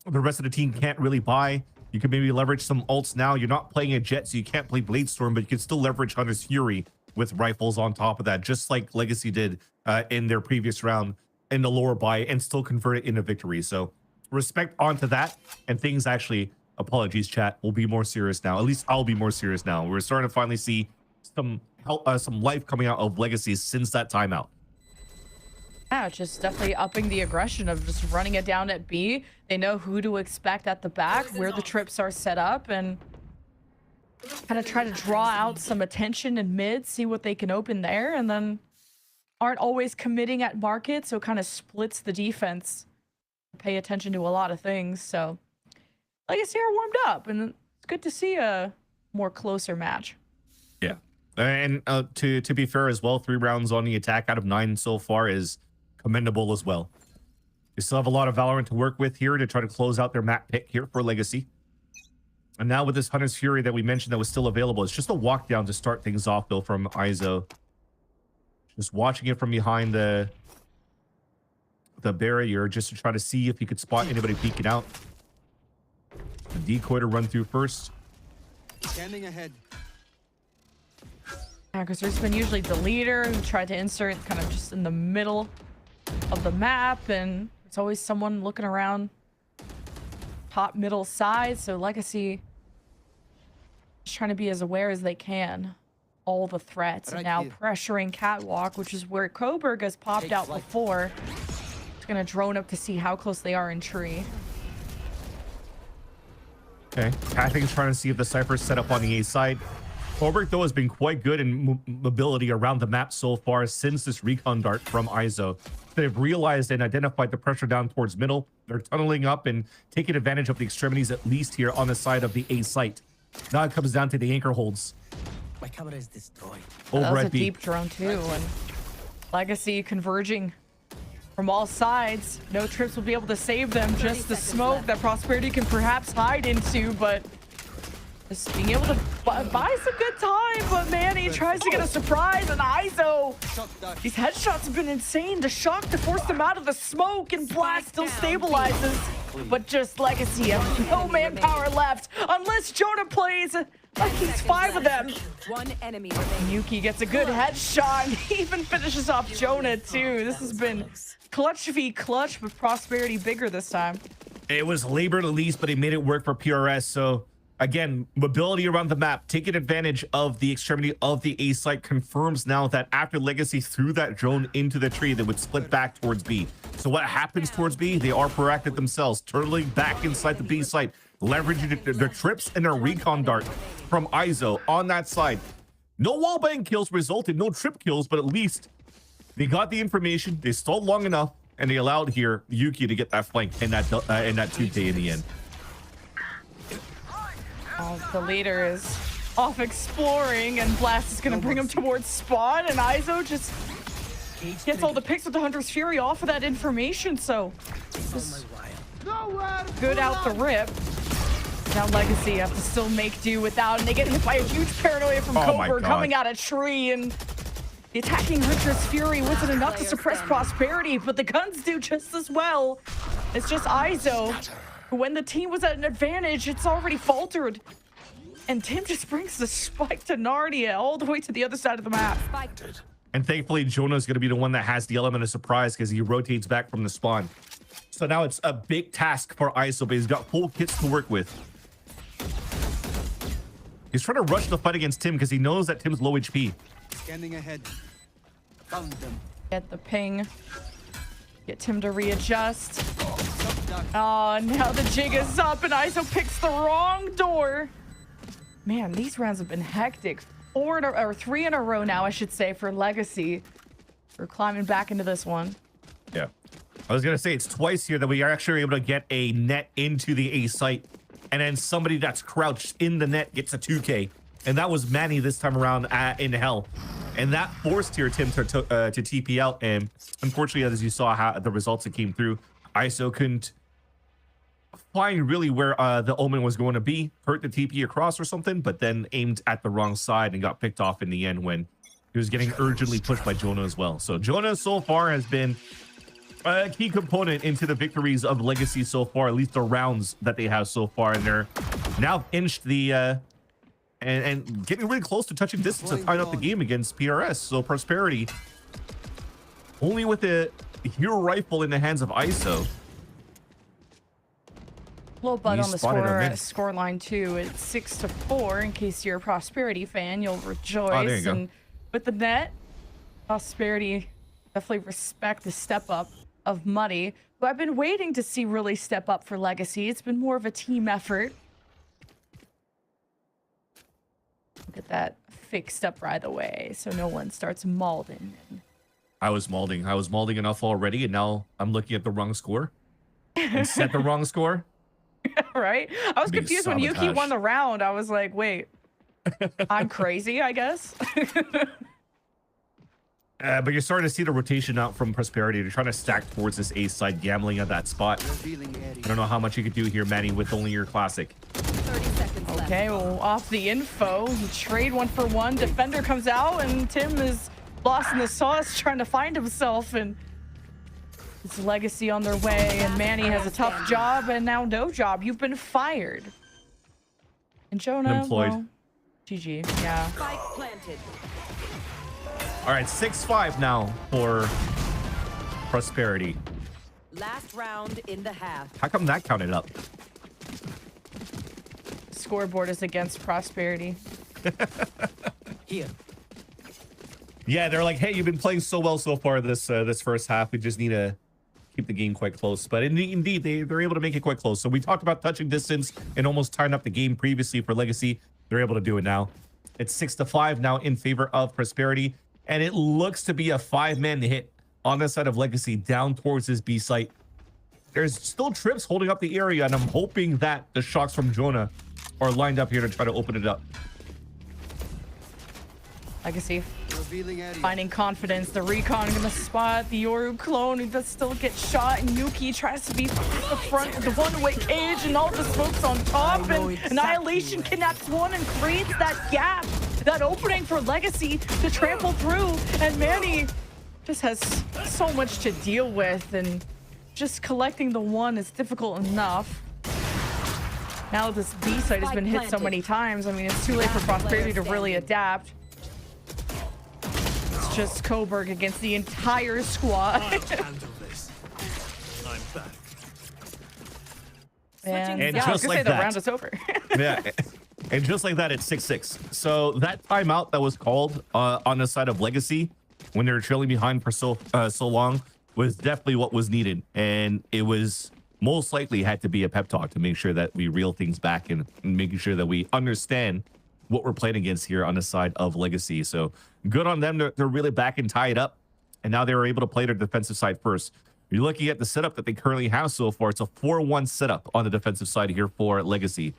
The rest of the team can't really buy. You can maybe leverage some ults now. You're not playing a Jet, so you can't play Bladestorm, but you can still leverage Hunter's Fury with rifles on top of that, just like Legacy did in their previous round in the lower buy, and still convert it into victory. So respect onto that, and things actually, apologies chat, will be more serious now. At least I'll be more serious now. We're starting to finally see some life coming out of Legacy since that timeout. Yeah, just definitely upping the aggression of just running it down at B. They know who to expect at the back, where the trips are set up, and kind of try to draw out some attention in mid, see what they can open there, and then aren't always committing at market, so kind of splits the defense. Pay attention to a lot of things, so Legacy are warmed up, and it's good to see a more closer match. Yeah, and to be fair as well, 3 rounds on the attack out of 9 so far is commendable as well. You still have a lot of Valorant to work with here to try to close out their map pick here for Legacy. And now with this Hunter's Fury that we mentioned that was still available, it's just a walk down to start things off though from Izo. Just watching it from behind the barrier just to try to see if he could spot anybody peeking out. The decoy to run through first. Scanning ahead. Yeah, because there's been usually the leader who tried to insert kind of just in the middle of the map, and it's always someone looking around top middle side. So Legacy just trying to be as aware as they can all the threats, and now pressuring Catwalk, which is where Coburg has popped out before. It's gonna drone up to see how close they are in tree. Okay, Packing's trying to see if the Cypher's set up on the A side. Coburg, though, has been quite good in mobility around the map so far since this recon dart from ISO. They've realized and identified the pressure down towards middle. They're tunneling up and taking advantage of the extremities, at least here on the side of the A site. Now it comes down to the anchor holds. My camera is destroyed. That Over was a at B. deep drone too, and Legacy converging from all sides. No trips will be able to save them. Just the smoke that Prosperity can perhaps hide into, but just being able to buy some good time. But Manny tries to get a surprise, and ISO. These headshots have been insane. The shock to force them out of the smoke, and Blast still stabilizes. But just Legacy have no manpower left unless Jonah plays. Like he's 5 of them. One enemy remaining. Yuki gets a good headshot, and he even finishes off Jonah too. This has been clutch v clutch, with Prosperity bigger this time. It was labored at least, but he made it work for PRS. So again, mobility around the map, taking advantage of the extremity of the A site, confirms now that after Legacy threw that drone into the tree, they would split back towards B. So what happens towards B? They are proactive themselves, turtling back inside the B site, leveraging their trips and their recon dart from ISO on that side. No wallbang kills resulted, no trip kills, but at least they got the information, they stalled long enough, and they allowed here Yuki to get that flank and that 2K in the end. The leader is off exploring, and Blast is going to bring him towards spawn, and ISO just gets all the picks with the Hunter's Fury off of that information, so just good out the rip. Now Legacy have to still make do without, and they get hit by a huge paranoia from Coburg coming out of tree, and the attacking Hunter's Fury wasn't enough to suppress Prosperity, but the guns do just as well. It's just ISO. When the team was at an advantage, it's already faltered. And Tim just brings the spike to Narnia all the way to the other side of the map. And thankfully, Jonah's going to be the one that has the element of surprise because he rotates back from the spawn. So now it's a big task for ISO, but he's got full kits to work with. He's trying to rush the fight against Tim because he knows that Tim's low HP. Scanning ahead. Found them. Get the ping. Get Tim to readjust. Oh, now the jig is up, and ISO picks the wrong door. Man, these rounds have been hectic. 3 in a row now, I should say, for Legacy. We're climbing back into this one. Yeah. I was going to say, it's twice here that we are actually able to get a net into the A site, and then somebody that's crouched in the net gets a 2K. And that was Manny this time around in hell. And that forced here Tim to TP out. And unfortunately, as you saw how the results that came through, ISO couldn't find really where the Omen was going to be, hurt the TP across or something, but then aimed at the wrong side and got picked off in the end when he was getting urgently pushed by Jonah as well. So Jonah so far has been a key component into the victories of Legacy so far, at least the rounds that they have so far, and they're now inched the and getting really close to touching distance to tie up the game against PRS. So Prosperity only with a hero rifle in the hands of ISO. Little bug on the score line too. It's 6-4. In case you're a Prosperity fan, you'll rejoice. Oh, there you go. And with the net, Prosperity definitely respect the step up of Muddy, who I've been waiting to see really step up for Legacy. It's been more of a team effort. Get that fixed up right away so no one starts malding. I was malding enough already, and now I'm looking at the wrong score and set the wrong score. Right? I was confused when Yuki won the round. I was like, wait, I'm crazy, I guess. But you're starting to see the rotation out from Prosperity. They're trying to stack towards this A side, gambling at that spot. I don't know how much you could do here, Manny, with only your classic. 30 seconds left. Okay, well, off the info, you trade 1-for-1. Defender comes out, and Tim is lost in the sauce trying to find himself, and it's Legacy on their way, and Manny has a tough job, and now no job. You've been fired. And Jonah, Unemployed. well, GG, yeah. Spike planted. All right, 6-5 now for Prosperity. Last round in the half. How come that counted up? Scoreboard is against Prosperity. Here. Yeah, they're like, hey, you've been playing so well so far this first half. We just need to keep the game quite close. But indeed, they're able to make it quite close. So we talked about touching distance and almost tying up the game previously for Legacy. They're able to do it now. It's 6-5 now in favor of Prosperity. And it looks to be a 5-man hit on the side of Legacy down towards this B site. There's still trips holding up the area, and I'm hoping that the shots from Jonah are lined up here to try to open it up. Legacy Revealing area. finding confidence. The recon in the spot. The Yoru clone who does still get shot. And Yuki tries to be at the front with the one-way cage and all the smokes on top. And Annihilation connects one and creates that gap, that opening for Legacy to trample through. And Manny just has so much to deal with. And just collecting the one is difficult enough. Now this B site has been hit so many times. I mean, it's too late for Prosperity to really adapt. It's just Coburg against the entire squad. And And yeah, I was just gonna say like the that. round is over. Yeah, and just like that, it's 6-6. So that timeout that was called on the side of Legacy when they were trailing behind for so long was definitely what was needed, and it was most likely had to be a pep talk to make sure that we reel things back and making sure that we understand what we're playing against here on the side of Legacy. So good on them. They're really back and tied up, and now they were able to play their defensive side first. You're looking at the setup that they currently have so far. It's a 4-1 setup on the defensive side here for Legacy.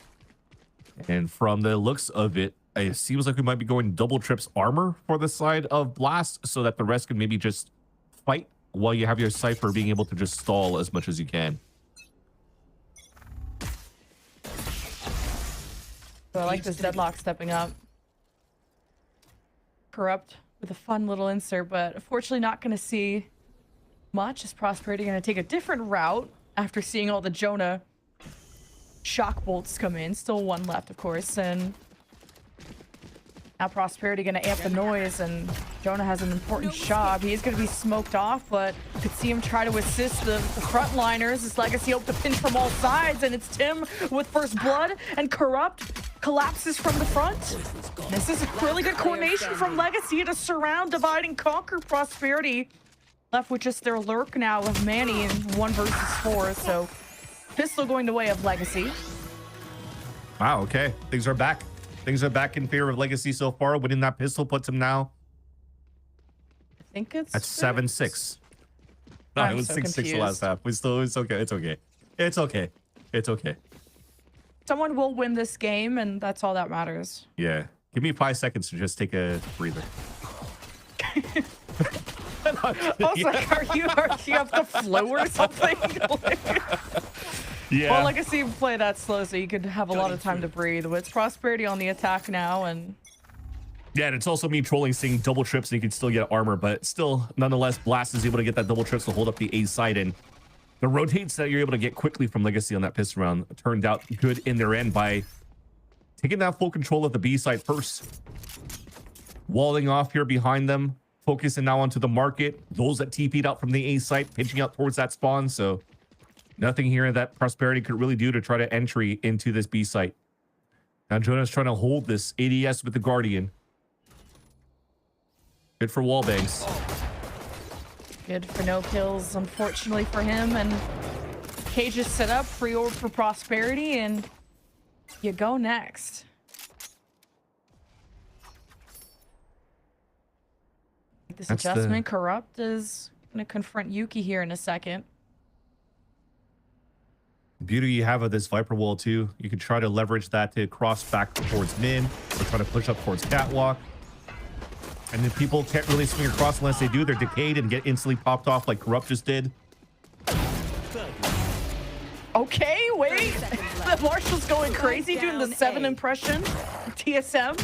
And from the looks of it, it seems like we might be going double trips armor for the side of Blast so that the rest can maybe just fight while you have your Cypher being able to just stall as much as you can. So I like this Deadlock stepping up. Corrupt with a fun little insert, but unfortunately not going to see much. Is Prosperity going to take a different route after seeing all the Jonah shock bolts come in? Still one left, of course, and now Prosperity going to amp the noise, and Jonah has an important job. He is going to be smoked off, but you could see him try to assist the frontliners. This Legacy hope to pinch from all sides, and it's Tim with first blood, and Corrupt collapses from the front. This is really good coordination from Legacy to surround, divide, and conquer Prosperity. Left with just their lurk now of Manny in 1 versus 4, so pistol going the way of Legacy. Wow, okay. Things are back. Things are back in favor of Legacy so far. Winning that pistol puts him now I think it's at 7-6. No, I'm it was so 6-6 the last confused. half. It's okay. It's okay. It's okay. It's okay. Someone will win this game, and that's all that matters. Yeah. Give me 5 seconds to just take a breather. I was like, are you have the flu or something? Yeah. Well, Legacy play that slow, so you could have a lot of time to breathe. But it's Prosperity on the attack now, and Yeah, and it's also me trolling, seeing double trips, and you can still get armor, but still, nonetheless, Blast is able to get that double trips to hold up the A side, and the rotates that you're able to get quickly from Legacy on that pistol round turned out good in their end by taking that full control of the B side first. Walling off here behind them, focusing now onto the market. Those that TP'd out from the A site, pinching out towards that spawn, so nothing here that Prosperity could really do to try to entry into this B site. Now Jonah's trying to hold this ADS with the Guardian. Good for wallbangs. good for no kills, unfortunately for him. And cage is set up, free orb for Prosperity, and you go next. This That's adjustment, Corrupt is going to confront Yuki here in a second. Beauty you have of this Viper wall too. You can try to leverage that to cross back towards mid or try to push up towards catwalk. And then people can't really swing across unless they do. They're decayed and get instantly popped off like Corrupt just did. Okay, wait. The Marshal's going crazy doing the 7 impression. TSM.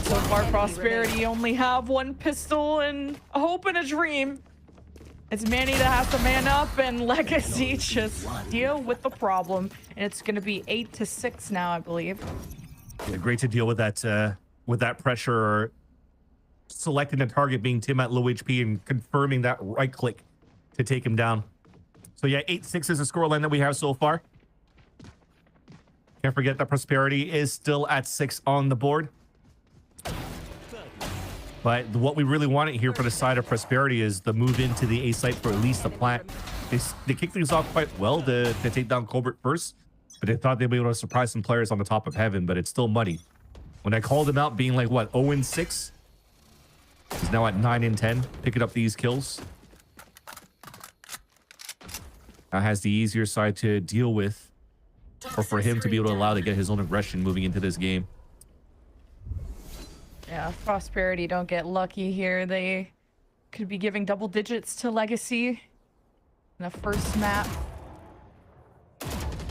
So far, Prosperity only have one pistol and a hope and a dream. It's Manny that has to man up, and Legacy just deal with the problem. And it's going to be 8-6 now, I believe. Yeah, great to deal with that pressure, or selecting the target being Tim at low HP and confirming that right click to take him down. So yeah, 8-6 is the scoreline that we have so far. Can't forget that Prosperity is still at 6 on the board. But what we really wanted here for the side of Prosperity is the move into the A site for at least the plant. They kicked things off quite well to take down Colbert first, but they thought they'd be able to surprise some players on the top of heaven, but it's still muddy. When I called him out being like, what, 0-6? He's now at 9-10, picking up these kills. Now has the easier side to deal with, or for him to be able to allow to get his own aggression moving into this game. Yeah, Prosperity don't get lucky here. They could be giving double digits to Legacy in the first map.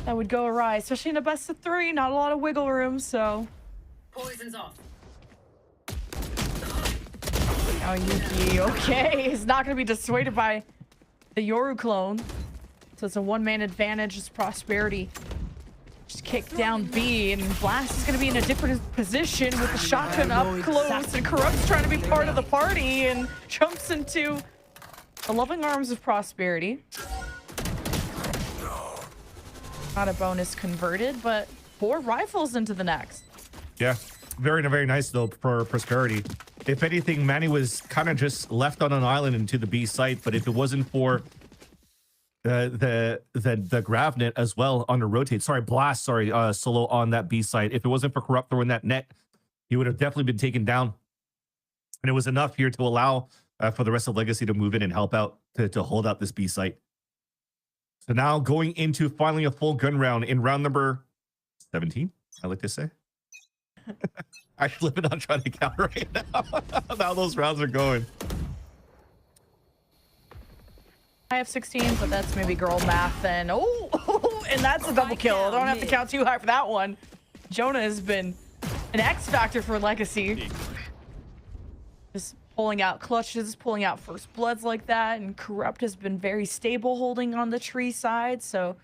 That would go awry, especially in a best of 3. Not a lot of wiggle room, so. Poison's off. Oh, Yuki, okay, is not going to be dissuaded by the Yoru clone. So it's a one-man advantage. It's Prosperity. Just kick down B, and Blast is going to be in a different position with the shotgun up close, and Corrupt's trying to be part of the party and jumps into the loving arms of Prosperity. Not a bonus converted, but 4 rifles into the next. Yeah, very, very nice though for Prosperity. If anything, Manny was kind of just left on an island into the B site, but if it wasn't for the Gravnet as well on the rotate, Blast, solo on that B site. If it wasn't for Corrupt throwing that net, he would have definitely been taken down. And it was enough here to allow for the rest of Legacy to move in and help out to hold out this B site. So now going into finally a full gun round in round number 17, I like to say. I flip it on trying to count right now. How those rounds are going. I have 16, but that's maybe girl math. And and that's a double kill. I don't have to count too high for that one. Jonah has been an X factor for Legacy. Just pulling out clutches, pulling out first bloods like that, and Corrupt has been very stable holding on the tree side. So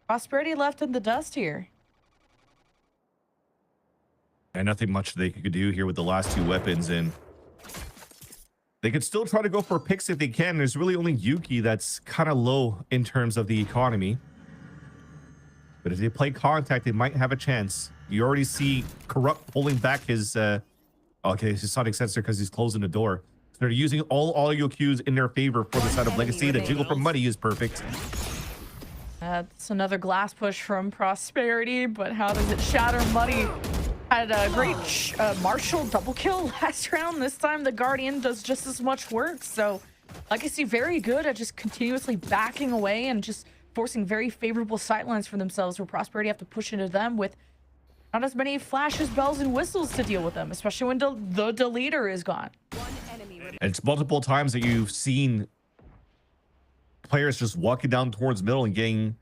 Prosperity left in the dust here. And nothing much they could do here with the last 2 weapons, and they could still try to go for picks if they can. There's really only Yuki that's kind of low in terms of the economy. But if they play contact, they might have a chance. You already see Corrupt pulling back his okay, his sonic sensor because he's closing the door. So they're using all audio cues in their favor for the side of Legacy. The jiggle from Muddy is perfect. That's another glass push from Prosperity, but how does it shatter? Muddy had a great Marshall double kill last round. This time the Guardian does just as much work. So Legacy very good at just continuously backing away and just forcing very favorable sightlines for themselves, where Prosperity have to push into them with not as many flashes, bells, and whistles to deal with them, especially when the deleter is gone. It's multiple times that you've seen players just walking down towards middle and getting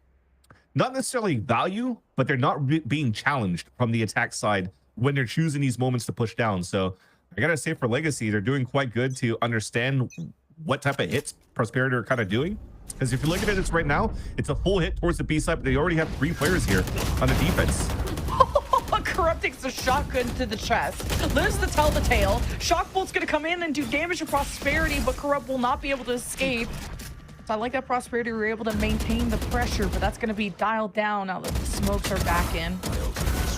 not necessarily value, but they're not being challenged from the attack side when they're choosing these moments to push down. So I gotta say, for Legacy, they're doing quite good to understand what type of hits Prosperity are kind of doing. Because if you look at it right now, it's a full hit towards the B side, but they already have 3 players here on the defense. Corrupt takes a shotgun to the chest, lives to tell the tale. Shockbolt's gonna come in and do damage to Prosperity, but Corrupt will not be able to escape. So I like that Prosperity were able to maintain the pressure, but that's gonna be dialed down now that the smokes are back in.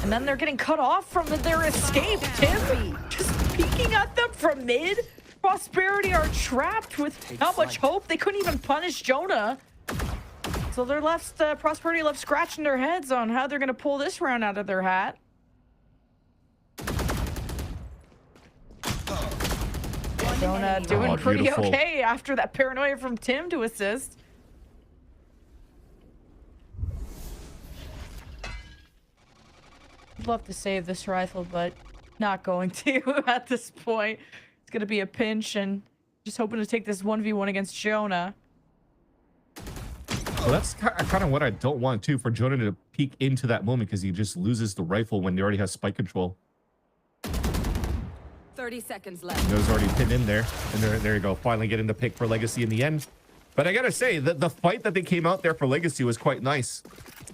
And then they're getting cut off from their escape. Tim just peeking at them from mid. Prosperity are trapped with not much hope. They couldn't even punish Jonah. So they're left, Prosperity left scratching their heads on how they're gonna pull this round out of their hat. Jonah doing pretty okay after that paranoia from Tim to assist. I'd love to save this rifle, but not going to at this point. It's going to be a pinch, and just hoping to take this 1v1 against Jonah. Well, that's kind of what I don't want to, for Jonah to peek into that moment, because he just loses the rifle when they already have spike control. 30 seconds left. It was already pinned in there, and there you go, finally getting the pick for Legacy in the end. But I gotta say that the fight that they came out there for Legacy was quite nice.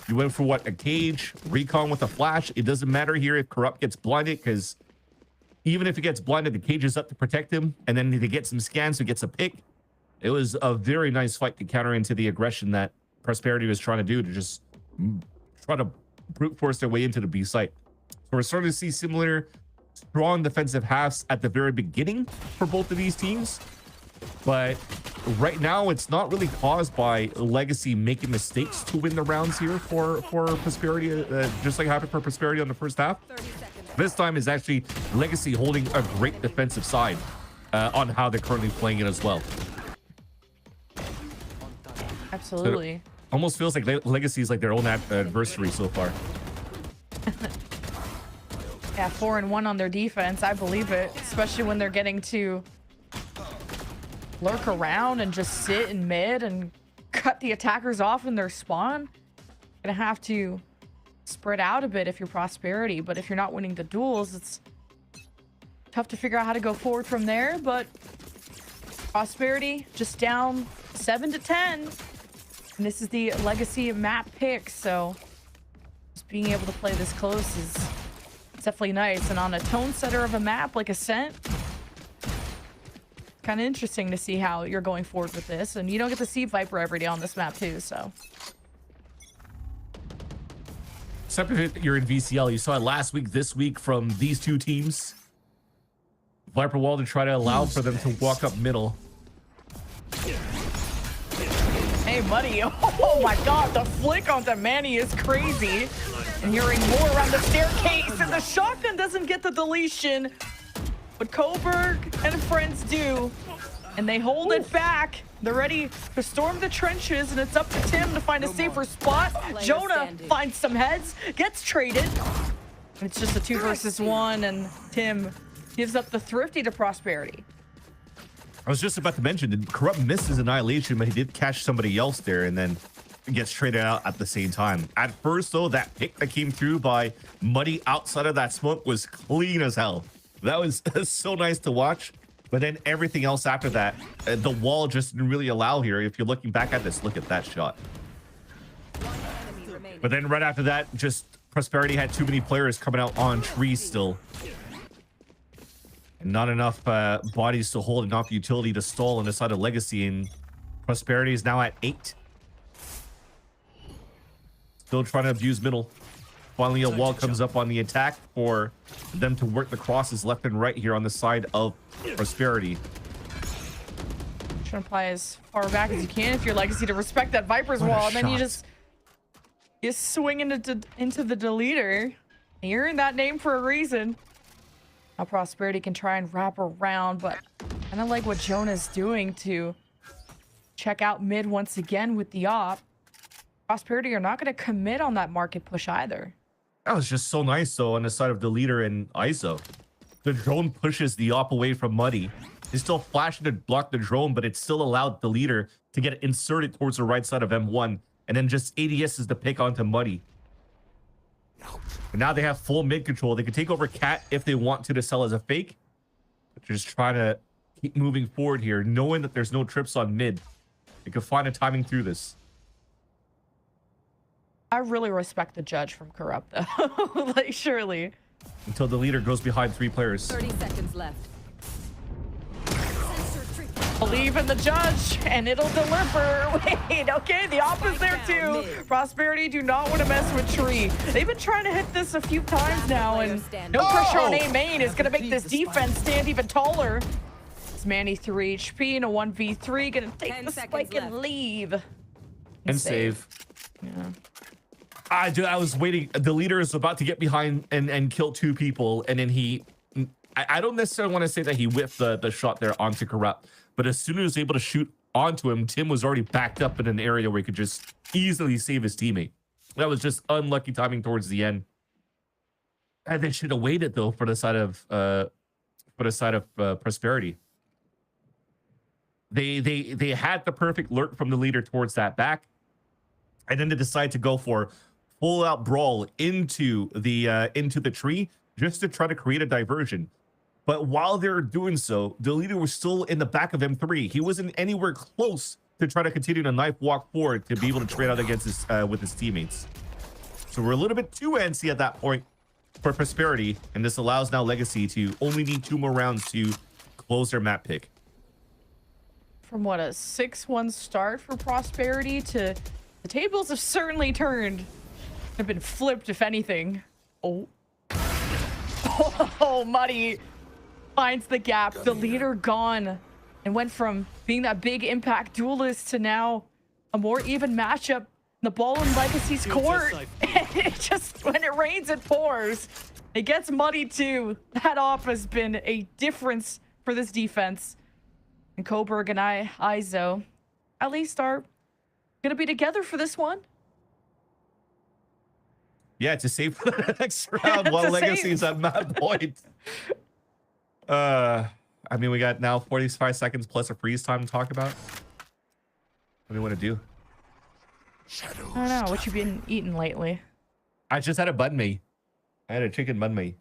You went for what, a cage, recon with a flash. It doesn't matter here if Corrupt gets blinded, because even if he gets blinded, the cage is up to protect him, and then they get some scans, so he gets a pick. It was a very nice fight to counter into the aggression that Prosperity was trying to do, to just try to brute force their way into the B site. So we're starting to see similar strong defensive halves at the very beginning for both of these teams. But right now, it's not really caused by Legacy making mistakes to win the rounds here for Prosperity, just like happened for Prosperity on the first half. This time is actually Legacy holding a great defensive side on how they're currently playing it as well. Absolutely. So almost feels like Legacy is like their own adversary so far. Yeah, 4-1 on their defense. I believe it, especially when they're getting to lurk around and just sit in mid and cut the attackers off in their spawn. Gonna have to spread out a bit if you're Prosperity, but if you're not winning the duels, it's tough to figure out how to go forward from there. But Prosperity just down 7-10, and this is the Legacy map pick, so just being able to play this close is definitely nice. And on a tone setter of a map like Ascent, kind of interesting to see how you're going forward with this. And you don't get to see Viper every day on this map too, so. Except if you're in VCL, you saw it last week, this week from these two teams. Viper wall to try to allow for them to walk up middle. Hey, Muddy. Oh my god, the flick onto Manny is crazy. And hearing more around the staircase, and the shotgun doesn't get the deletion. But Coburg and friends do, and they hold it back. They're ready to storm the trenches, and it's up to Tim to find a safer spot. Jonah finds some heads, gets traded. And it's just a 2 versus 1, and Tim gives up the Thrifty to Prosperity. I was just about to mention that Corrupt misses Annihilation, but he did catch somebody else there and then gets traded out at the same time. At first, though, that pick that came through by Muddy outside of that smoke was clean as hell. That was so nice to watch. But then everything else after that, the wall just didn't really allow here. If you're looking back at this, look at that shot. But then right after that, just Prosperity had too many players coming out on trees still. And not enough bodies to hold, enough utility to stall on the side of Legacy. And Prosperity is now at 8. Still trying to abuse middle. Finally, a wall comes up on the attack for them to work the crosses left and right here on the side of Prosperity. Trying to play as far back as you can if you're Legacy to respect that Viper's wall, and then you swing into the deleter. And you're in that name for a reason. Now Prosperity can try and wrap around, but I don't like what Jonah's doing to check out mid once again with the op. Prosperity are not going to commit on that market push either. That was just so nice, though, on the side of the leader and ISO. The drone pushes the op away from Muddy. It's still flashing to block the drone, but it still allowed the leader to get inserted towards the right side of M1, and then just ADS is the pick onto Muddy. And now they have full mid control. They can take over Cat if they want to sell as a fake. But they're just trying to keep moving forward here, knowing that there's no trips on mid. They can find a timing through this. I really respect the judge from Corrupt, though. Like, surely. Until the leader goes behind 3 players. 30 seconds left. Believe in the judge, and it'll deliver. Wait, okay, the op is there too. Prosperity do not want to mess with Tree. They've been trying to hit this a few times now, and no pressure on A main is going to make this defense stand even taller. It's Manny 3 HP in a 1v3, going to take the spike and leave. And save. Yeah. I was waiting. The leader is about to get behind and kill 2 people, and then he... I don't necessarily want to say that he whipped the shot there onto Corrupt, but as soon as he was able to shoot onto him, Tim was already backed up in an area where he could just easily save his teammate. That was just unlucky timing towards the end. And they should have waited, though, for the side of Prosperity. They had the perfect lurk from the leader towards that back, and then they decide to go for full out brawl into the tree just to try to create a diversion. But while they were doing so, the leader was still in the back of M3. He wasn't anywhere close to try to continue to knife walk forward to be able to trade out against his with his teammates. So we're a little bit too antsy at that point for Prosperity, and this allows now Legacy to only need 2 more rounds to close their map pick. From what, a 6-1 start for Prosperity to the tables have certainly turned. Have been flipped, if anything. Oh. Oh, Muddy finds the gap. The leader gone, and went from being that big impact duelist to now a more even matchup. The ball in Legacy's court. And it just, when it rains, it pours. It gets muddy too. That off has been a difference for this defense. And Coburg and Izo at least are gonna be together for this one. Yeah, to save for the next round while Legacy's at mad point. I mean, we got now 45 seconds plus a freeze time to talk about. What do you want to do? I don't know. What you been eating lately? I just had a banh mi. I had a chicken banh mi.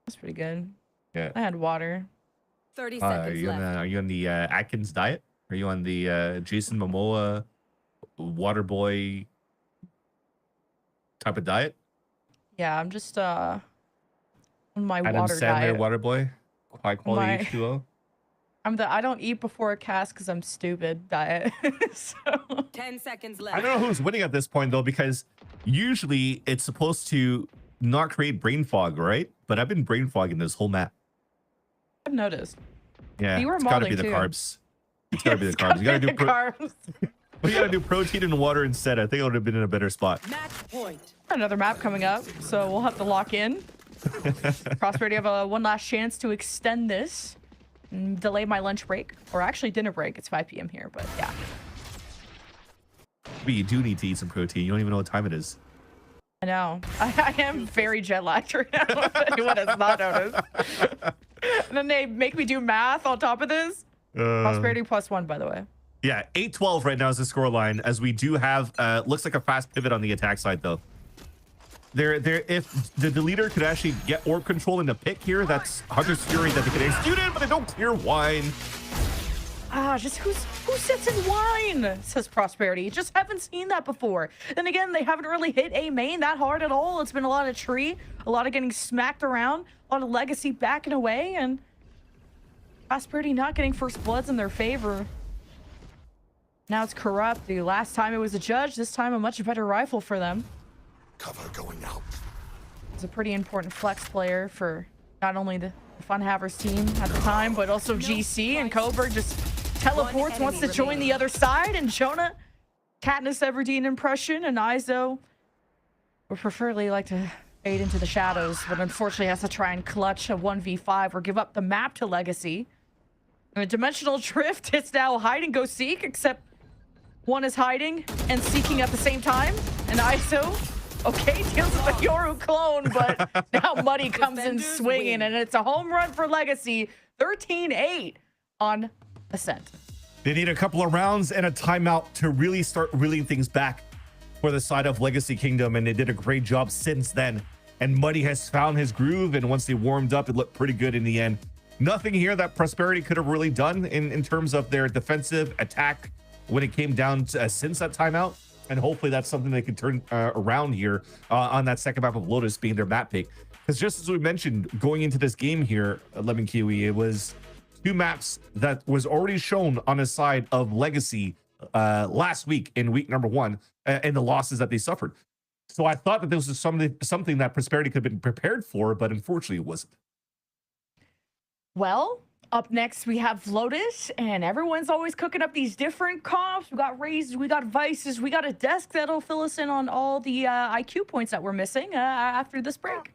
That's pretty good. Yeah. I had water. 30 seconds left. Are you on the Atkins diet? Are you on the Jason Momoa water boy type of diet? Yeah, I'm just on my Adam water Sandler diet. water boy, high quality H2O. I'm the I don't eat before a cast because I'm stupid diet. So 10 seconds left. I don't know who's winning at this point though, because usually it's supposed to not create brain fog, right? But I've been brain fogging this whole map. I've noticed. Yeah, You were it's gotta be the modeling, too. carbs. It's gotta be the carbs. You gotta do carbs. we gotta do protein and water instead. I think I would have been in a better spot. Match point. Another map coming up, so we'll have to lock in. Prosperity have one last chance to extend this and delay my lunch break, or actually dinner break. It's 5 p.m. here, but yeah. But you do need to eat some protein. You don't even know what time it is. I know. I am very jet lagged right now. If anyone has not noticed. And then they make me do math on top of this. Prosperity +1, by the way. Yeah, 8-12 right now is the scoreline, as we do have looks like a fast pivot on the attack side though. If the leader could actually get orb control in the pick here, that's Hunter's Fury that they could execute it, but they don't clear wine. Just who sits in wine, says Prosperity. Just haven't seen that before. Then again, they haven't really hit A main that hard at all. It's been a lot of tree, a lot of getting smacked around, a lot of Legacy backing away, and Prosperity not getting first bloods in their favor. Now it's Corrupt. The last time it was a judge, this time a much better rifle for them. Cover going out. It's a pretty important flex player for not only the Fun Havers team at the time, but also GC, and Coburg just teleports, wants to join the other side, and Jonah, Katniss Everdeen impression, and Izo would preferably like to fade into the shadows, but unfortunately has to try and clutch a 1v5 or give up the map to Legacy. And a dimensional drift, it's now hide and go seek, except one is hiding and seeking at the same time, and Izo, okay, deals with the Yoru clone, but now Muddy comes in swinging, and it's a home run for Legacy. 13-8 on Ascent. They need a couple of rounds and a timeout to really start reeling things back for the side of Legacy Kingdom, and they did a great job since then. And Muddy has found his groove, and once they warmed up, it looked pretty good in the end. Nothing here that Prosperity could have really done in terms of their defensive attack when it came down to, since that timeout. And hopefully that's something they can turn around here on that second map of Lotus being their map pick. Because just as we mentioned, going into this game here, Lemon Kiwi, it was two maps that was already shown on the side of Legacy last week in week number 1 and the losses that they suffered. So I thought that this was something that Prosperity could have been prepared for, but unfortunately it wasn't. Well, up next we have Lotus, and everyone's always cooking up these different comps. We got raises, we got vices, we got a desk that'll fill us in on all the IQ points that we're missing after this break.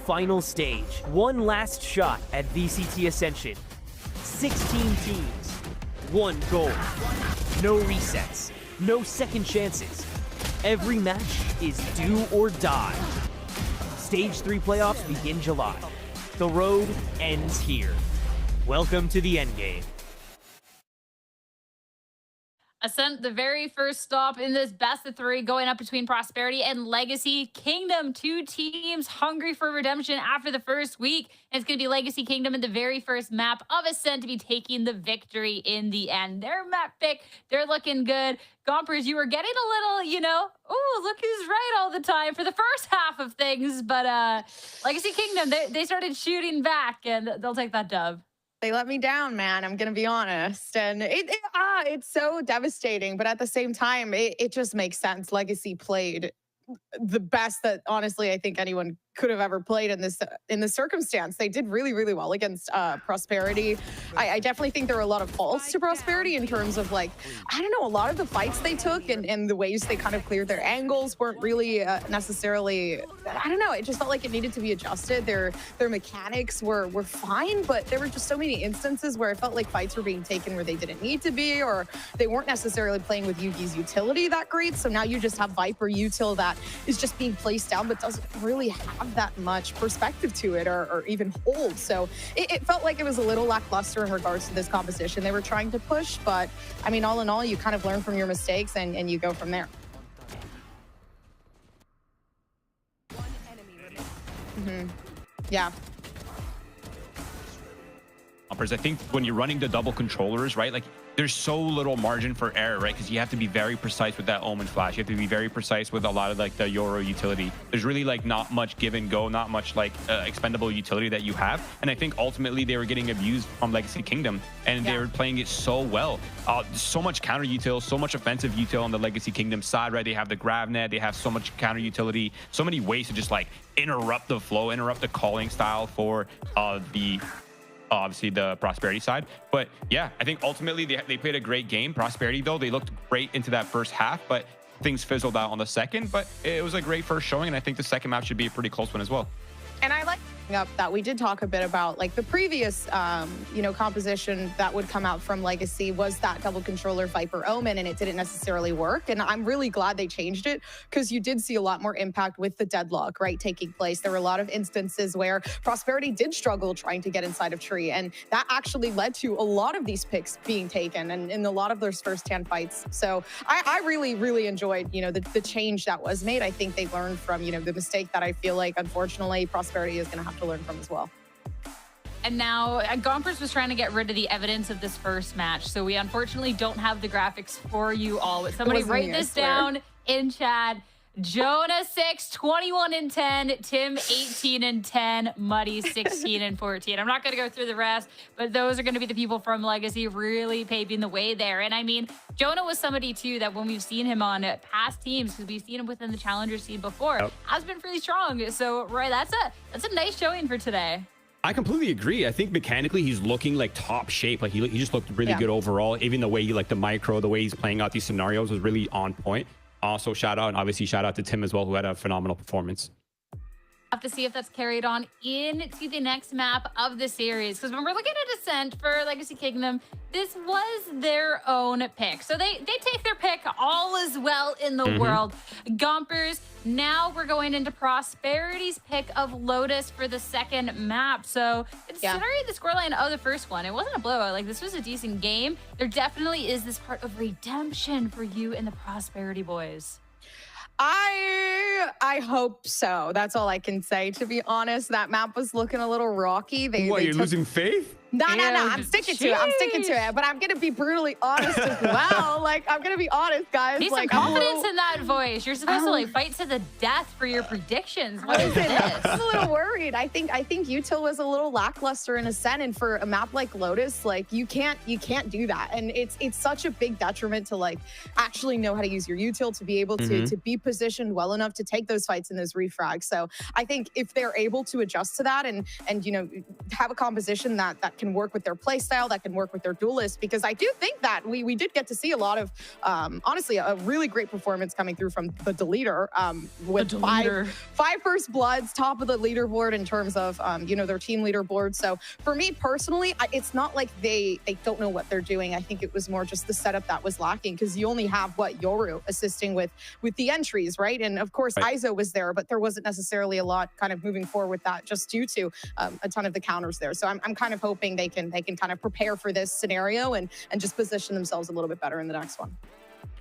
final stage. One last shot at VCT Ascension. 16 teams, one goal. No resets, no second chances. Every match is do or die. Stage 3 playoffs begin July. The road ends here. Welcome to the endgame. Ascent, the very first stop in this best of 3 going up between Prosperity and Legacy Kingdom. 2 teams hungry for redemption after the first week. And it's going to be Legacy Kingdom in the very first map of Ascent to be taking the victory in the end. Their map pick, they're looking good. Gompers, you were getting a little, you know, oh, look who's right all the time for the first half of things. But Legacy Kingdom, they started shooting back, and they'll take that dub. They let me down, man. I'm gonna be honest, and it's so devastating. But at the same time, it just makes sense. Legacy played the best that honestly I think anyone could have ever played in this circumstance. They did really, really well against Prosperity. I definitely think there were a lot of faults to Prosperity in terms of, like, I don't know, a lot of the fights they took and the ways they kind of cleared their angles weren't really necessarily, I don't know, it just felt like it needed to be adjusted. Their mechanics were fine, but there were just so many instances where it felt like fights were being taken where they didn't need to be, or they weren't necessarily playing with Yugi's utility that great. So now you just have Viper util that is just being placed down but doesn't really have that much perspective to it or even hold. So it felt like it was a little lackluster in regards to this composition they were trying to push. But I mean, all in all, you kind of learn from your mistakes and you go from there. Yeah. I think when you're running the double controllers, right, like there's so little margin for error, right? Because you have to be very precise with that Omen flash. You have to be very precise with a lot of like the Yoro utility. There's really like not much give and go, not much like expendable utility that you have. And I think ultimately they were getting abused from Legacy Kingdom, and they were playing it so well. So much counter util, so much offensive util on the Legacy Kingdom side, right? They have the grab net, they have so much counter utility, so many ways to just like interrupt the flow, interrupt the calling style for obviously the Prosperity side. But yeah, I think ultimately they played a great game. Prosperity, though, they looked great into that first half, but things fizzled out on the second. But it was a great first showing, and I think the second match should be a pretty close one as well. And I like up that we did talk a bit about like the previous composition that would come out from Legacy was that double controller Viper Omen, and it didn't necessarily work. And I'm really glad they changed it, because you did see a lot more impact with the deadlock, right, taking place. There were a lot of instances where Prosperity did struggle trying to get inside of tree, and that actually led to a lot of these picks being taken and in a lot of those first-hand fights. So I really, really enjoyed, the change that was made. I think they learned from, the mistake that I feel like, unfortunately, Prosperity is going to have to learn from as well. And now Gompers was trying to get rid of the evidence of this first match, so we unfortunately don't have the graphics for you all. But somebody write this down in chat. Jonah 6, 21 and 10, Tim 18 and 10, Muddy 16 and 14. I'm not going to go through the rest, but those are going to be the people from Legacy really paving the way there. And I mean, Jonah was somebody too that when we've seen him on past teams, because we've seen him within the Challenger scene before, has been pretty strong. So Roy, that's a nice showing for today. I completely agree. I think mechanically he's looking like top shape. Like he just looked really good overall. Even the way he like the micro, the way he's playing out these scenarios was really on point. Also shout out, and obviously shout out to Tim as well, who had a phenomenal performance. Have to see if that's carried on into the next map of the series, because when we're looking at Ascent for Legacy Kingdom, this was their own pick, so they take their pick. All is well in the world. Gompers, now we're going into Prosperity's pick of Lotus for the second map. So considering the scoreline of the first one, it wasn't a blowout. Like, this was a decent game. There definitely is this part of redemption for you and the Prosperity boys. I hope so. That's all I can say, to be honest. That map was looking a little rocky. You're losing faith? No. I'm sticking to it. But I'm going to be brutally honest as well. Like, I'm going to be honest, guys. Need some confidence in that voice. You're supposed to like fight to the death for your predictions. What is this? I'm a little worried. I think util was a little lackluster in Ascent, and for a map like Lotus, like you can't do that. And it's such a big detriment to like actually know how to use your util to be able to be positioned well enough to take those fights in those refrags. So I think if they're able to adjust to that and have a composition that can work with their play style, that can work with their duelist, because I do think that we did get to see a lot of, honestly, a really great performance coming through from the Deleter, with five first bloods, top of the leaderboard in terms of, their team leaderboard. So for me personally, it's not like they don't know what they're doing. I think it was more just the setup that was lacking, because you only have Yoru assisting with the entries, right? And of course, Iso was there, but there wasn't necessarily a lot kind of moving forward with that, just due to a ton of the counters there. So I'm kind of hoping they can kind of prepare for this scenario and just position themselves a little bit better in the next one.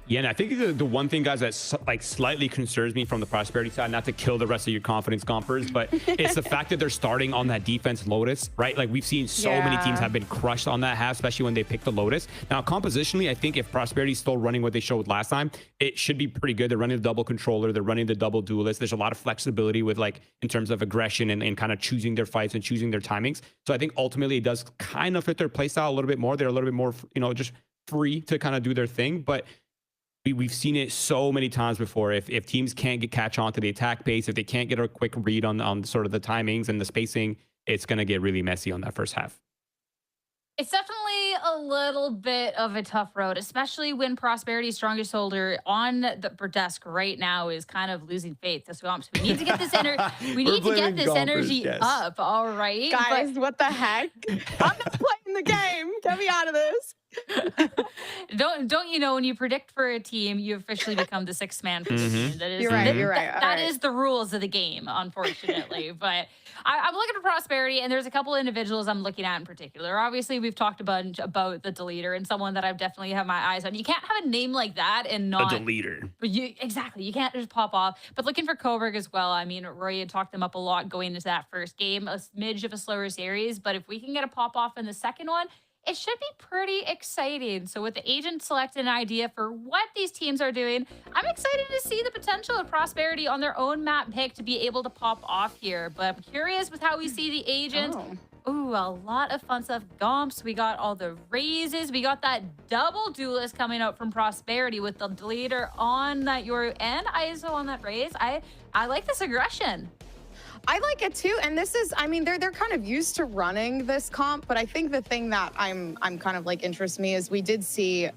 Yeah, and I think the one thing, guys, that like slightly concerns me from the Prosperity side, not to kill the rest of your confidence gompers, but it's the fact that they're starting on that defense Lotus, right? Like, we've seen so many teams have been crushed on that half, especially when they pick the Lotus. Now, compositionally, I think if Prosperity's still running what they showed last time, it should be pretty good. They're running the double controller, they're running the double duelist. There's a lot of flexibility with, like, in terms of aggression and kind of choosing their fights and choosing their timings. So I think ultimately it does kind of fit their playstyle a little bit more. They're a little bit more, just free to kind of do their thing, but we've seen it so many times before. If teams can't catch on to the attack pace, if they can't get a quick read on sort of the timings and the spacing, it's going to get really messy on that first half. It's definitely a little bit of a tough road, especially when Prosperity's strongest holder on the desk right now is kind of losing faith. So we need to get this energy up. All right, guys, what the heck? I'm not playing the game. Get me out of this. Don't you know, when you predict for a team, you officially become the sixth man for the team. That is, you're right. That is the rules of the game, unfortunately. But I'm looking at Prosperity, and there's a couple individuals I'm looking at in particular. Obviously, we've talked a bunch about the Deleter, and someone that I've definitely have my eyes on. You can't have a name like that and not a Deleter. But you can't just pop off. But looking for Coburg as well. I mean, Roy had talked them up a lot going into that first game, a smidge of a slower series. But if we can get a pop off in the second one, it should be pretty exciting. So with the agent selected an idea for what these teams are doing, I'm excited to see the potential of Prosperity on their own map pick to be able to pop off here. But I'm curious with how we see the agent. Ooh, a lot of fun stuff. Gomps, we got all the raises. We got that double duelist coming out from Prosperity with the Deleter on that Yoru and Iso on that raise. I like this aggression. I like it too, and this is, I mean, they're kind of used to running this comp, but I think the thing that I'm kind of like interests me is we did see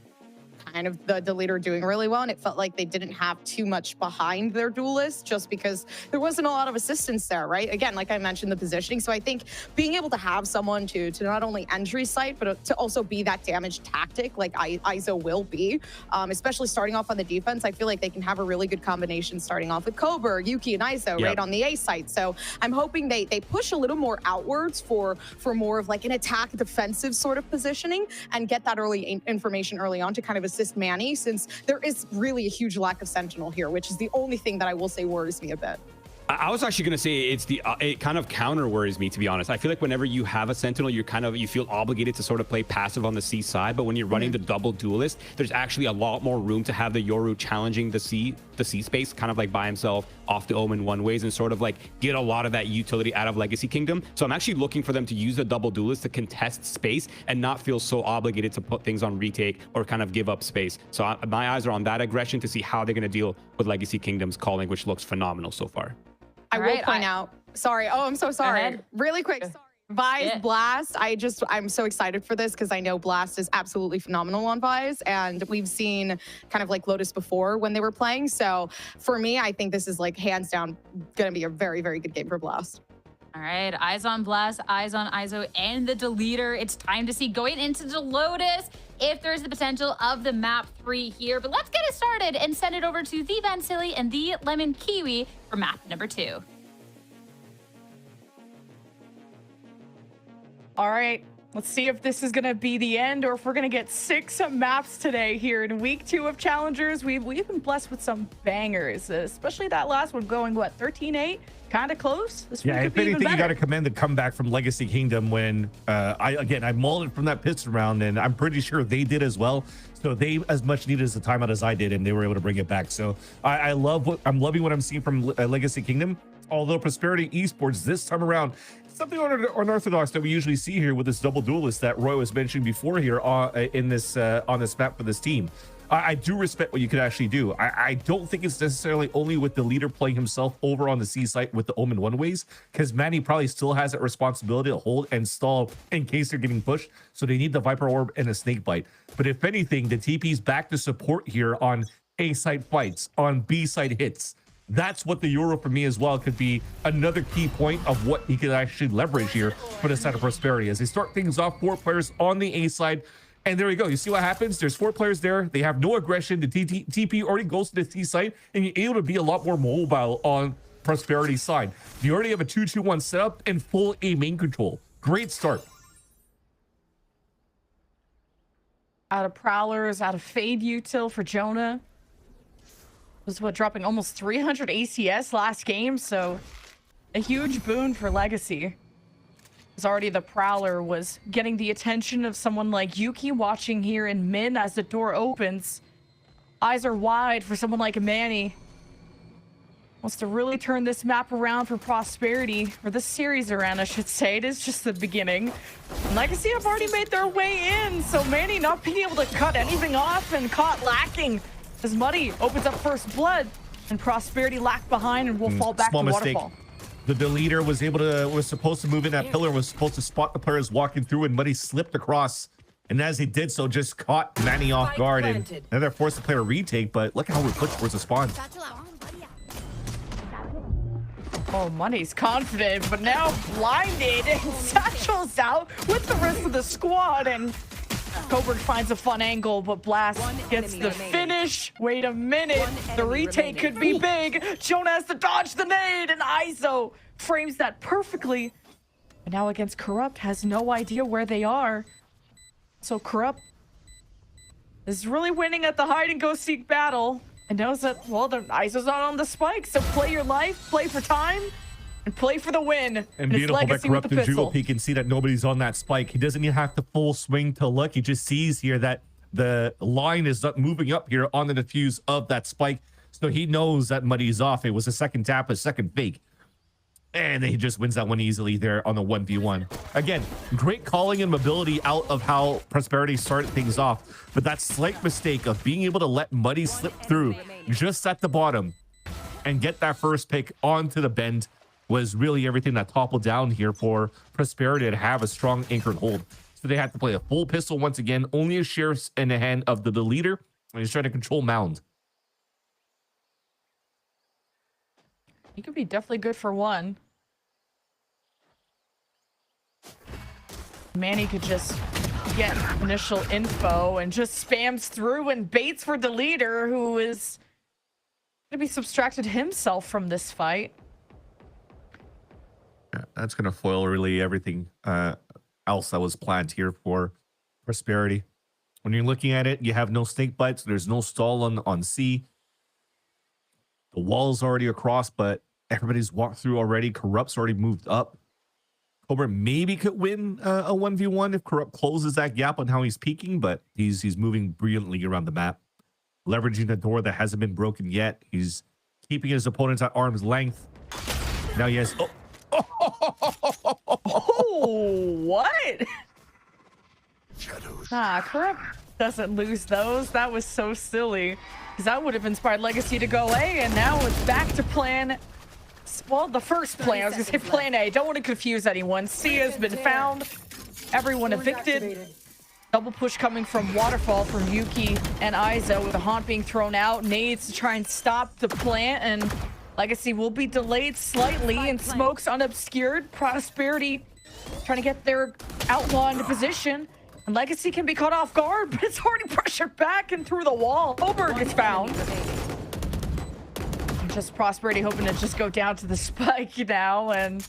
kind of the Deleter doing really well, and it felt like they didn't have too much behind their duelist just because there wasn't a lot of assistance there, right? Again, like I mentioned, the positioning. So I think being able to have someone to not only entry sight, but to also be that damage tactic like Iso will be, especially starting off on the defense. I feel like they can have a really good combination starting off with Coburg, Yuki, and Iso, right, on the A site. So I'm hoping they push a little more outwards for more of like an attack defensive sort of positioning and get that early information early on to kind of assist Manny, since there is really a huge lack of Sentinel here, which is the only thing that I will say worries me a bit. I was actually going to say it kind of counter worries me, to be honest. I feel like whenever you have a Sentinel, you feel obligated to sort of play passive on the C side. But when you're running the double duelist, there's actually a lot more room to have the Yoru challenging the C space, kind of like by himself off the Omen one ways, and sort of like get a lot of that utility out of Legacy Kingdom. So I'm actually looking for them to use the double duelist to contest space and not feel so obligated to put things on retake or kind of give up space. So my eyes are on that aggression to see how they're going to deal with Legacy Kingdom's calling, which looks phenomenal so far. I will point out, sorry. Oh, I'm so sorry. Really quick. Sorry. Vise Blast. I'm so excited for this because I know Blast is absolutely phenomenal on Vise, and we've seen kind of like Lotus before when they were playing. So for me, I think this is like hands down going to be a very, very good game for Blast. All right, eyes on Blast, eyes on Iso, and the Deleter. It's time to see going into the Lotus if there's the potential of the map 3 here. But let's get it started and send it over to the Van Silly and the Lemon Kiwi for map number 2. All right, let's see if this is going to be the end or if we're going to get 6 maps today here in week 2 of Challengers. We've been blessed with some bangers, especially that last one going, what, 13-8? Kind of close. This yeah, if anything, you got to commend the comeback from Legacy Kingdom when I mulled it from that piston round, and I'm pretty sure they did as well. So they as much needed as the timeout as I did, and they were able to bring it back. So I'm loving what I'm seeing from Legacy Kingdom. Although Prosperity Esports this time around, something unorthodox that we usually see here with this double duelist that Roy was mentioning before here on this map for this team. I do respect what you could actually do. I don't think it's necessarily only with the leader playing himself over on the C site with the Omen one-ways, because Manny probably still has that responsibility to hold and stall in case they're getting pushed. So they need the Viper Orb and a Snake Bite. But if anything, the TP's back to support here on A site fights, on B site hits. That's what the Euro for me as well could be another key point of what he could actually leverage here for the side of Prosperity as they start things off. 4 players on the A side. And there you go. You see what happens? There's 4 players there. They have no aggression. The TP already goes to the C site, and you're able to be a lot more mobile on Prosperity's side. You already have a 2-2-1 setup and full A main control. Great start. Out of Prowlers, out of Fade Util for Jonah. Was what, dropping almost 300 ACS last game, so a huge boon for Legacy. As already the Prowler was getting the attention of someone like Yuki watching here in Min as the door opens. Eyes are wide for someone like Manny. Wants to really turn this map around for Prosperity, or this series around, I should say. It is just the beginning. And Legacy have already made their way in, so Manny not being able to cut anything off and caught lacking. As Muddy opens up first blood, and Prosperity lacked behind and will fall back to Waterfall. The leader was supposed to move in that pillar, was supposed to spot the players walking through, and Muddy slipped across. And as he did so, just caught Manny off guard, and now they're forced to play a retake, but look how we're put towards the spawn. Oh, Muddy's confident, but now blinded, and Satchel's out with the rest of the squad, and Coburn finds a fun angle, but Blast gets the finish. Wait a minute. The retake could be big. Jonah has to dodge the nade, and Iso frames that perfectly. But now against Corrupt, has no idea where they are. So Corrupt is really winning at the hide-and-go-seek battle and knows that, well, the Iso's not on the spike, so play your life, play for time, and play for the win. And beautiful by Corrupt and Jewel. He can see that nobody's on that spike. He doesn't even have to full swing to look. He just sees here that the line is not moving up here on the defuse of that spike. So he knows that Muddy's off. It was a second tap, a second fake. And he just wins that one easily there on the 1v1. Again, great calling and mobility out of how Prosperity started things off. But that slight mistake of being able to let Muddy slip through just at the bottom and get that first pick onto the bend was really everything that toppled down here for Prosperity to have a strong anchored hold. So they had to play a full pistol once again, only a sheriff's in the hand of the leader, and he's trying to control Mound. He could be definitely good for one. Manny could just get initial info and just spams through and baits for the leader, who is going to be subtracted himself from this fight. That's going to foil really everything else that was planned here for Prosperity. When you're looking at it, you have no snake bites. There's no stall on C. The wall's already across, but everybody's walked through already. Corrupt's already moved up. Cobra maybe could win a 1v1 if Corrupt closes that gap on how he's peeking, but he's moving brilliantly around the map, leveraging a door that hasn't been broken yet. He's keeping his opponents at arm's length. Now he has... Oh, what? Corrupt doesn't lose those. That was so silly, because that would have inspired Legacy to go A, and now it's back to plan. Well, the first plan. I was gonna say plan A. Don't want to confuse anyone. C has been found. Everyone evicted. Double push coming from Waterfall from Yuki and Iso, with the haunt being thrown out. Nades to try and stop the plant, and Legacy will be delayed slightly, and smokes unobscured. Prosperity trying to get their outlaw into position, and Legacy can be caught off guard, but it's already pressured back and through the wall. Oberg is found. And just Prosperity hoping to just go down to the spike now, and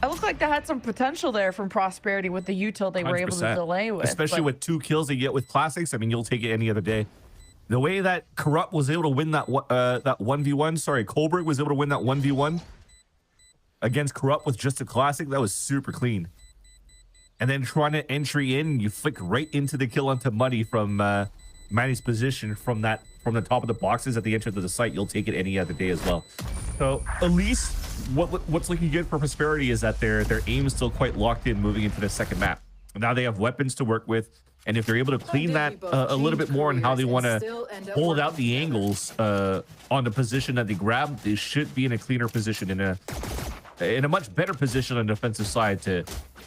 I look like they had some potential there from Prosperity with the util they were able to delay with. Especially with 2 kills they get with classics. I mean, you'll take it any other day. The way that Corrupt was able to win that 1v1, sorry, Colberg was able to win that 1v1 against Corrupt with just a classic, that was super clean. And then trying to entry in, you flick right into the kill onto Muddy from Manny's position from the top of the boxes at the entrance of the site. You'll take it any other day as well. So at least what's looking good for Prosperity is that their aim is still quite locked in moving into the second map. Now they have weapons to work with. And if they're able to clean that a little bit more and how they want to hold out the angles on the position that they grab, they should be in a cleaner position, in a much better position on the defensive side to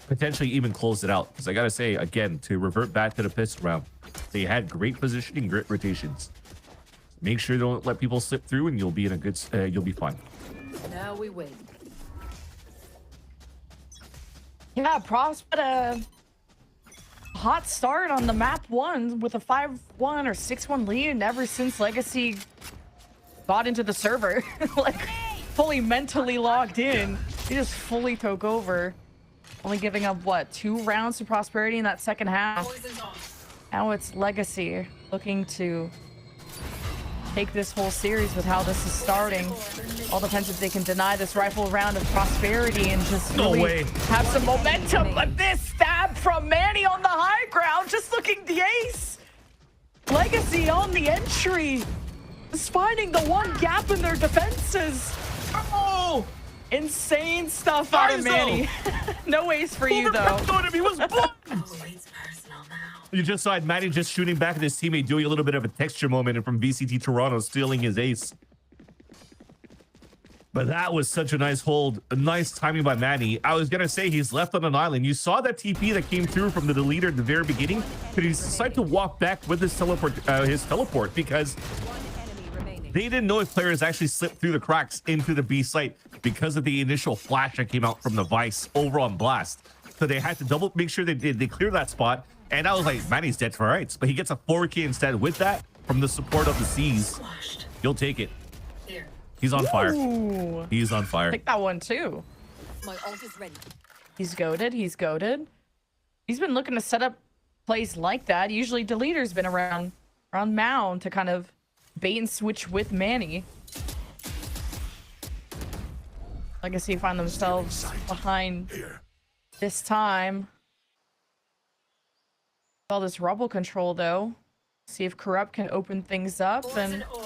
potentially even close it out. Because I got to say, again, to revert back to the pistol round, they had great positioning, great rotations. Make sure you don't let people slip through, and you'll be in a good, you'll be fine. Now we win. Yeah, Props put a hot start on the map 1 with a 5-1 or 6-1 lead, and ever since Legacy got into the server, like fully mentally logged in, they just fully took over. Only giving up, what, 2 rounds to Prosperity in that second half. Now it's Legacy looking to take this whole series with how this is starting. All depends if they can deny this rifle round of Prosperity and just really have some momentum. But this stab from Manny on the high ground, just looking the ace. Legacy on the entry, just finding the one gap in their defenses. Oh, insane stuff out of Manny. No ace for you though. He was You just saw Manny just shooting back at his teammate, doing a little bit of a texture moment, and from VCT Toronto stealing his ace. But that was such a nice hold, a nice timing by Manny. I was gonna say he's left on an island. You saw that TP that came through from the deleter at the very beginning, but he decided to walk back with his teleport because they didn't know if players actually slipped through the cracks into the B site because of the initial flash that came out from the Vice over on Blast. So they had to make sure they clear that spot. And I was like, Manny's dead for rights, but he gets a 4K instead with that from the support of the C's. You'll take it. He's on fire. He's on fire. Take that one too. My ult is ready. He's goated. He's goated. He's been looking to set up plays like that. Usually Deleter's been around Mound to kind of bait and switch with Manny. Legacy find themselves behind this time. All this rubble control though. See if Corrupt can open things up, and we'll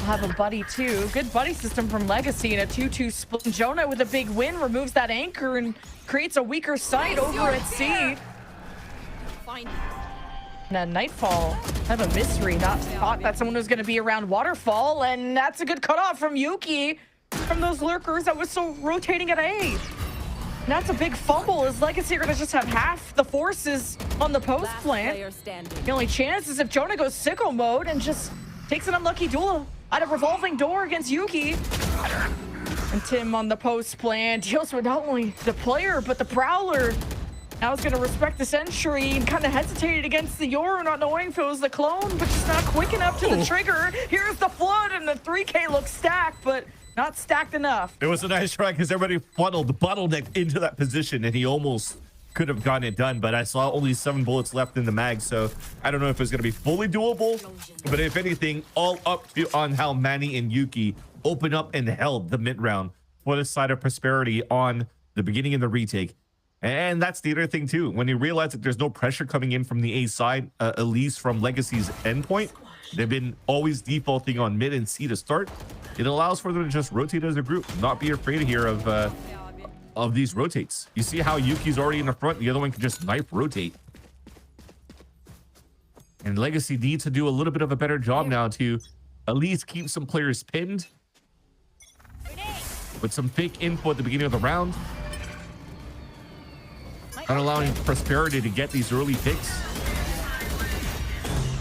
have a buddy too. Good buddy system from Legacy in a 2-2 split. Jonah with a big win removes that anchor and creates a weaker site over at C. And Nightfall, have a mystery. Not thought that someone was going to be around Waterfall, and that's a good cutoff from Yuki from those lurkers that was so rotating at A. And that's a big fumble, as Legacy are going to just have half the forces on the post plant. The only chance is if Jonah goes sicko mode and just takes an unlucky duel out of revolving door against Yuki. And Tim on the post plant deals with not only the player, but the Prowler. Now he's going to respect the sentry and kind of hesitated against the Yoru, not knowing if it was the clone, but just not quick enough to the trigger. Here's the flood, and the 3K looks stacked, but not stacked enough. It was a nice try because everybody bottlenecked into that position, and he almost could have gotten it done, but I saw only 7 bullets left in the mag, so I don't know if it's going to be fully doable, but if anything, all up to on how Manny and Yuki open up and held the mid round for the side of Prosperity on the beginning of the retake. And that's the other thing too, when you realize that there's no pressure coming in from the A side, at least from Legacy's endpoint, they've been always defaulting on mid and C to start. It allows for them to just rotate as a group, not be afraid here of these rotates. You see how Yuki's already in the front, the other one can just knife rotate. And Legacy needs to do a little bit of a better job now to at least keep some players pinned with some fake info at the beginning of the round, not allowing Prosperity to get these early picks.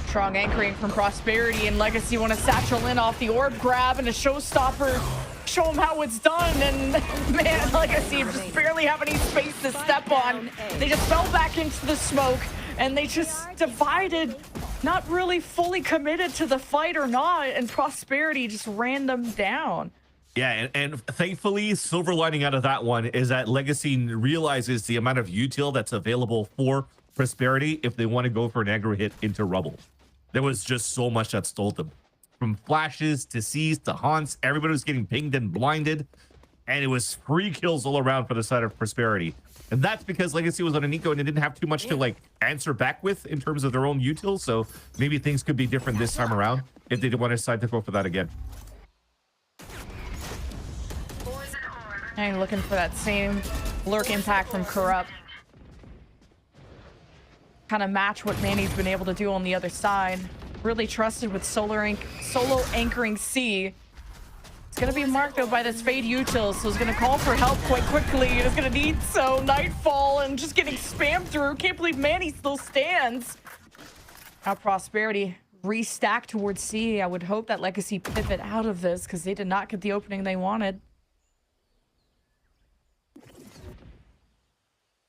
Strong anchoring from Prosperity, and Legacy want to satchel in off the orb grab and a showstopper. Show them how it's done, and man, Legacy just barely have any space to step on. They just fell back into the smoke, and they just divided, not really fully committed to the fight or not, and Prosperity just ran them down. Yeah, and thankfully, silver lining out of that one is that Legacy realizes the amount of util that's available for Prosperity if they want to go for an aggro hit into rubble. There was just so much that stole them. From flashes to C's to haunts, everybody was getting pinged and blinded, and it was free kills all around for the side of Prosperity. And that's because Legacy was on an eco and they didn't have too much to like answer back with in terms of their own util, so maybe things could be different this time around if they didn't want to decide to go for that again. And looking for that same lurk impact from Corrupt. kind of match what Manny's been able to do on the other side. Really trusted with solo anchoring C. It's going to be marked though by this Fade util, so it's going to call for help quite quickly. It's going to need so Nightfall and just getting spammed through. Can't believe Manny still stands. Now Prosperity restack towards C. I would hope that Legacy pivot out of this because they did not get the opening they wanted.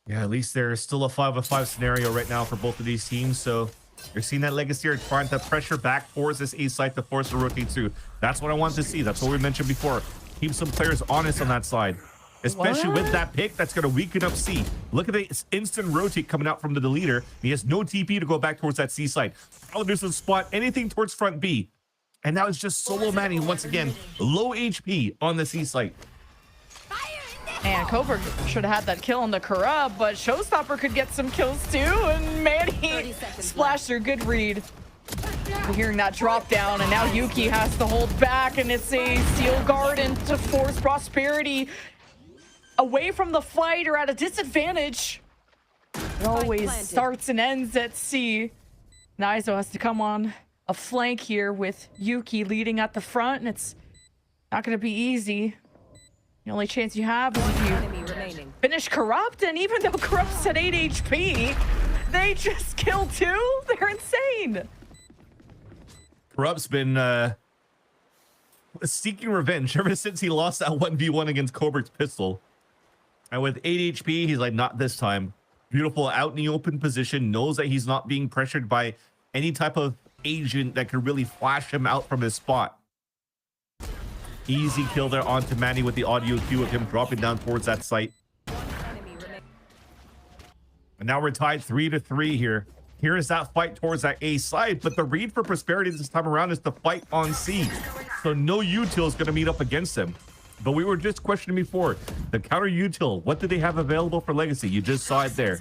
Yeah, at least there's still a 5-5 scenario right now for both of these teams. So you're seeing that Legacy are trying to pressure back towards this A site to force a rotate through. That's what I want to see. That's what we mentioned before. Keep some players honest on that side. Especially with that pick, that's going to weaken up C. Look at the instant rotate coming out from the deleter. He has no TP to go back towards that C side. Probably doesn't spot anything towards front B. And now it's just solo Manny once again. Low HP on the C site. And Coburg should have had that kill on the Corrode, but Showstopper could get some kills too. And Manny splashed her. Good read. We're hearing that drop down, and now Yuki has to hold back, and it's a Steel Garden to force Prosperity away from the fight or at a disadvantage. It always starts and ends at C. Nizo has to come on a flank here with Yuki leading at the front, and it's not going to be easy. The only chance you have is if you finish Corrupt, and even though Corrupt's at 8 HP, they just killed 2? They're insane. Corrupt's been seeking revenge ever since he lost that 1v1 against Coburg's pistol. And with 8 HP, he's like, not this time. Beautiful out in the open position, knows that he's not being pressured by any type of agent that could really flash him out from his spot. Easy kill there onto Manny with the audio cue of him dropping down towards that site. And now we're tied 3-3 here. Here is that fight towards that A side, but the read for Prosperity this time around is to fight on C. So no util is going to meet up against him. But we were just questioning before, the counter util, what did they have available for Legacy? You just saw it there.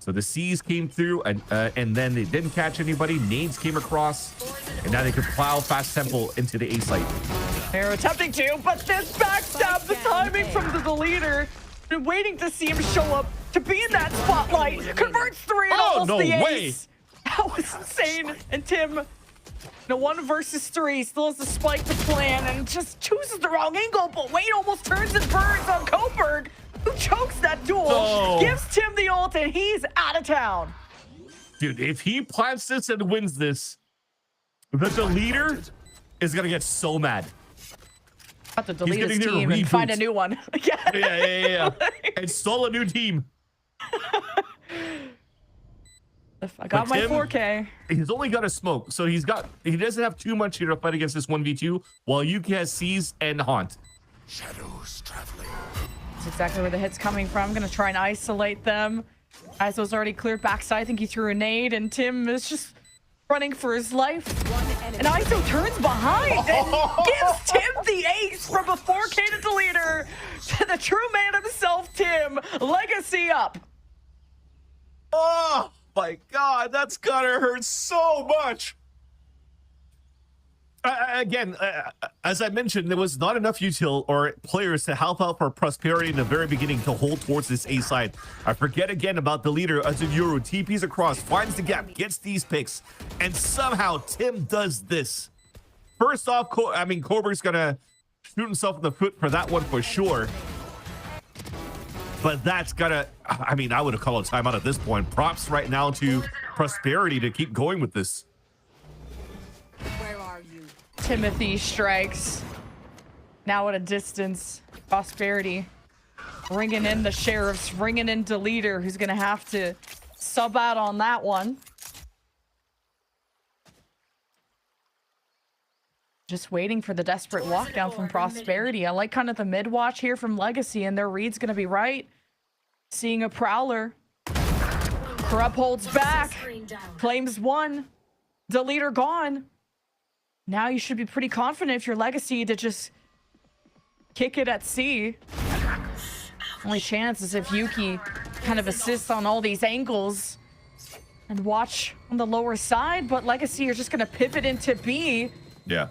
So the C's came through, and then they didn't catch anybody. Nades came across, and now they could plow fast tempo into the A site. They're attempting to, but this backstab, the timing from the leader. Been waiting to see him show up to be in that spotlight. Converts 3 and almost no the ace. way. That was insane. And Tim, no 1 versus 3, still has the spike to plan and just chooses the wrong angle. But Wade almost turns and burns on Coburg, who chokes that duel, gives Tim the ult, and he's out of town. Dude, if he plants this and wins this, the leader is gonna get so mad. Have to delete his team and find a new one. Yeah. Install a new team. I got my 4K. He's only got a smoke, so he doesn't have too much here to fight against this 1v2, while Yuki has Seize and Haunt. Shadows traveling. That's exactly where the hit's coming from. I'm gonna try and isolate them. Iso's already cleared backside. I think he threw a nade, and Tim is just running for his life. And Iso turns behind and gives Tim the ace from a 4K to the leader. To the true man himself, Tim. Legacy up. Oh my God, that's gotta hurt so much. Again, as I mentioned, there was not enough util or players to help out for Prosperity in the very beginning to hold towards this A side. I forget again about the leader, Azuyuru, TPs across, finds the gap, gets these picks, and somehow Tim does this. First off, Coburg's gonna shoot himself in the foot for that one for sure. But that's gotta, I would have called a timeout at this point. Props right now to Prosperity to keep going with this. Timothy strikes. Now at a distance. Prosperity bringing in the sheriffs, bringing in Deleter, who's going to have to sub out on that one. Just waiting for the desperate walk down from Prosperity. I like kind of the mid watch here from Legacy, and their read's going to be right. Seeing a Prowler. Corrupt holds back. Claims 1. Deleter gone. Now you should be pretty confident if you're Legacy to just kick it at C. Only chance is if Yuki kind of assists on all these angles and watch on the lower side, but Legacy are just going to pivot into B. Yeah.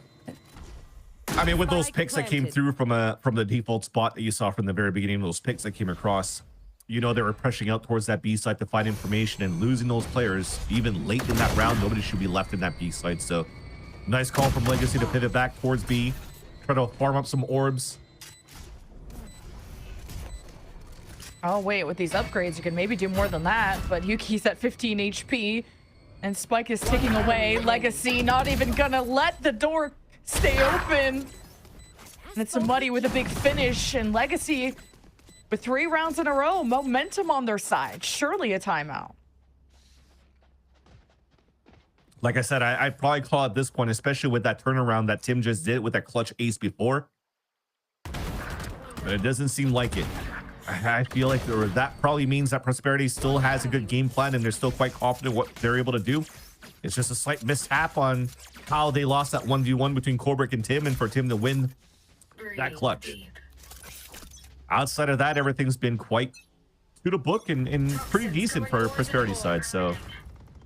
With those picks that came through from the default spot that you saw from the very beginning, those picks that came across, you know, they were pushing out towards that B side to find information, and losing those players even late in that round. Nobody should be left in that B side. So nice call from Legacy to pivot back towards B, try to farm up some orbs. Oh, wait, with these upgrades, you can maybe do more than that, but Yuki's at 15 HP, and Spike is ticking away. Legacy not even gonna let the door stay open. And it's a Muddy with a big finish, and Legacy with 3 rounds in a row, momentum on their side. Surely a timeout. Like I said, I'd probably call at this point, especially with that turnaround that Tim just did with that clutch ace before. But it doesn't seem like it. I feel like that probably means that Prosperity still has a good game plan and they're still quite confident what they're able to do. It's just a slight mishap on how they lost that 1v1 between Corbett and Tim, and for Tim to win that clutch. Outside of that, everything's been quite to the book and pretty decent for Prosperity side. So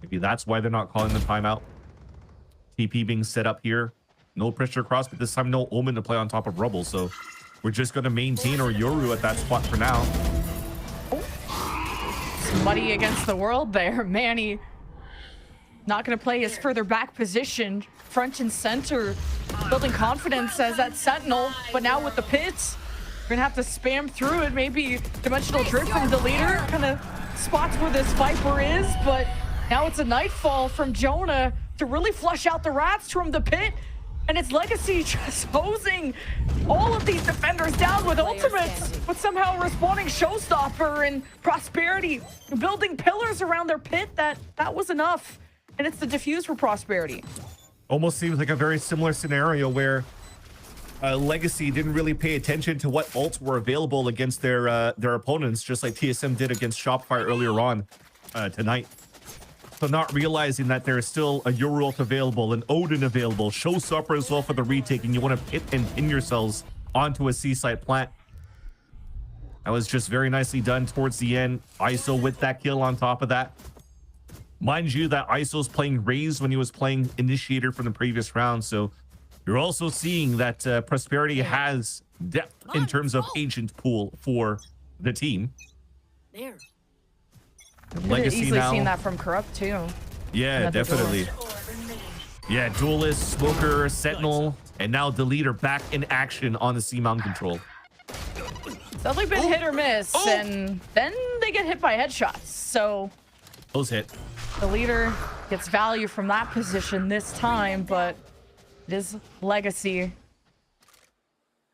maybe that's why they're not calling the timeout. TP being set up here. No pressure across, but this time no Omen to play on top of Rubble. So we're just going to maintain our Yoru at that spot for now. Muddy against the world there. Manny not going to play his further back position. Front and center. Building confidence as that Sentinel. But now with the pits, we're going to have to spam through it. Maybe Dimensional Drift from the leader. Kind of spots where this Viper is. But now it's a Nightfall from Jonah to really flush out the rats from the pit. And it's Legacy just hosing all of these defenders down with ultimates, but somehow respawning Showstopper and Prosperity, building pillars around their pit. That was enough. And it's the defuse for Prosperity. Almost seems like a very similar scenario where Legacy didn't really pay attention to what ults were available against their opponents, just like TSM did against Shopify earlier on tonight. So not realizing that there is still a Yoru ult available, an Odin available, Showstopper as well for the retaking. You want to pit and pin yourselves onto a seaside plant. That was just very nicely done towards the end. ISO with that kill on top of that. Mind you, that ISO's playing Raze when he was playing Initiator from the previous round. So you're also seeing that Prosperity has depth in terms of agent pool for the team. There. Legacy easily now. Seen that from Corrupt too. Yeah, definitely. Yeah, Duelist, Smoker, Sentinel, and now the leader back in action on the C-mount control. It's definitely been hit or miss, and then they get hit by headshots. So those hit. The leader gets value from that position this time, but it is Legacy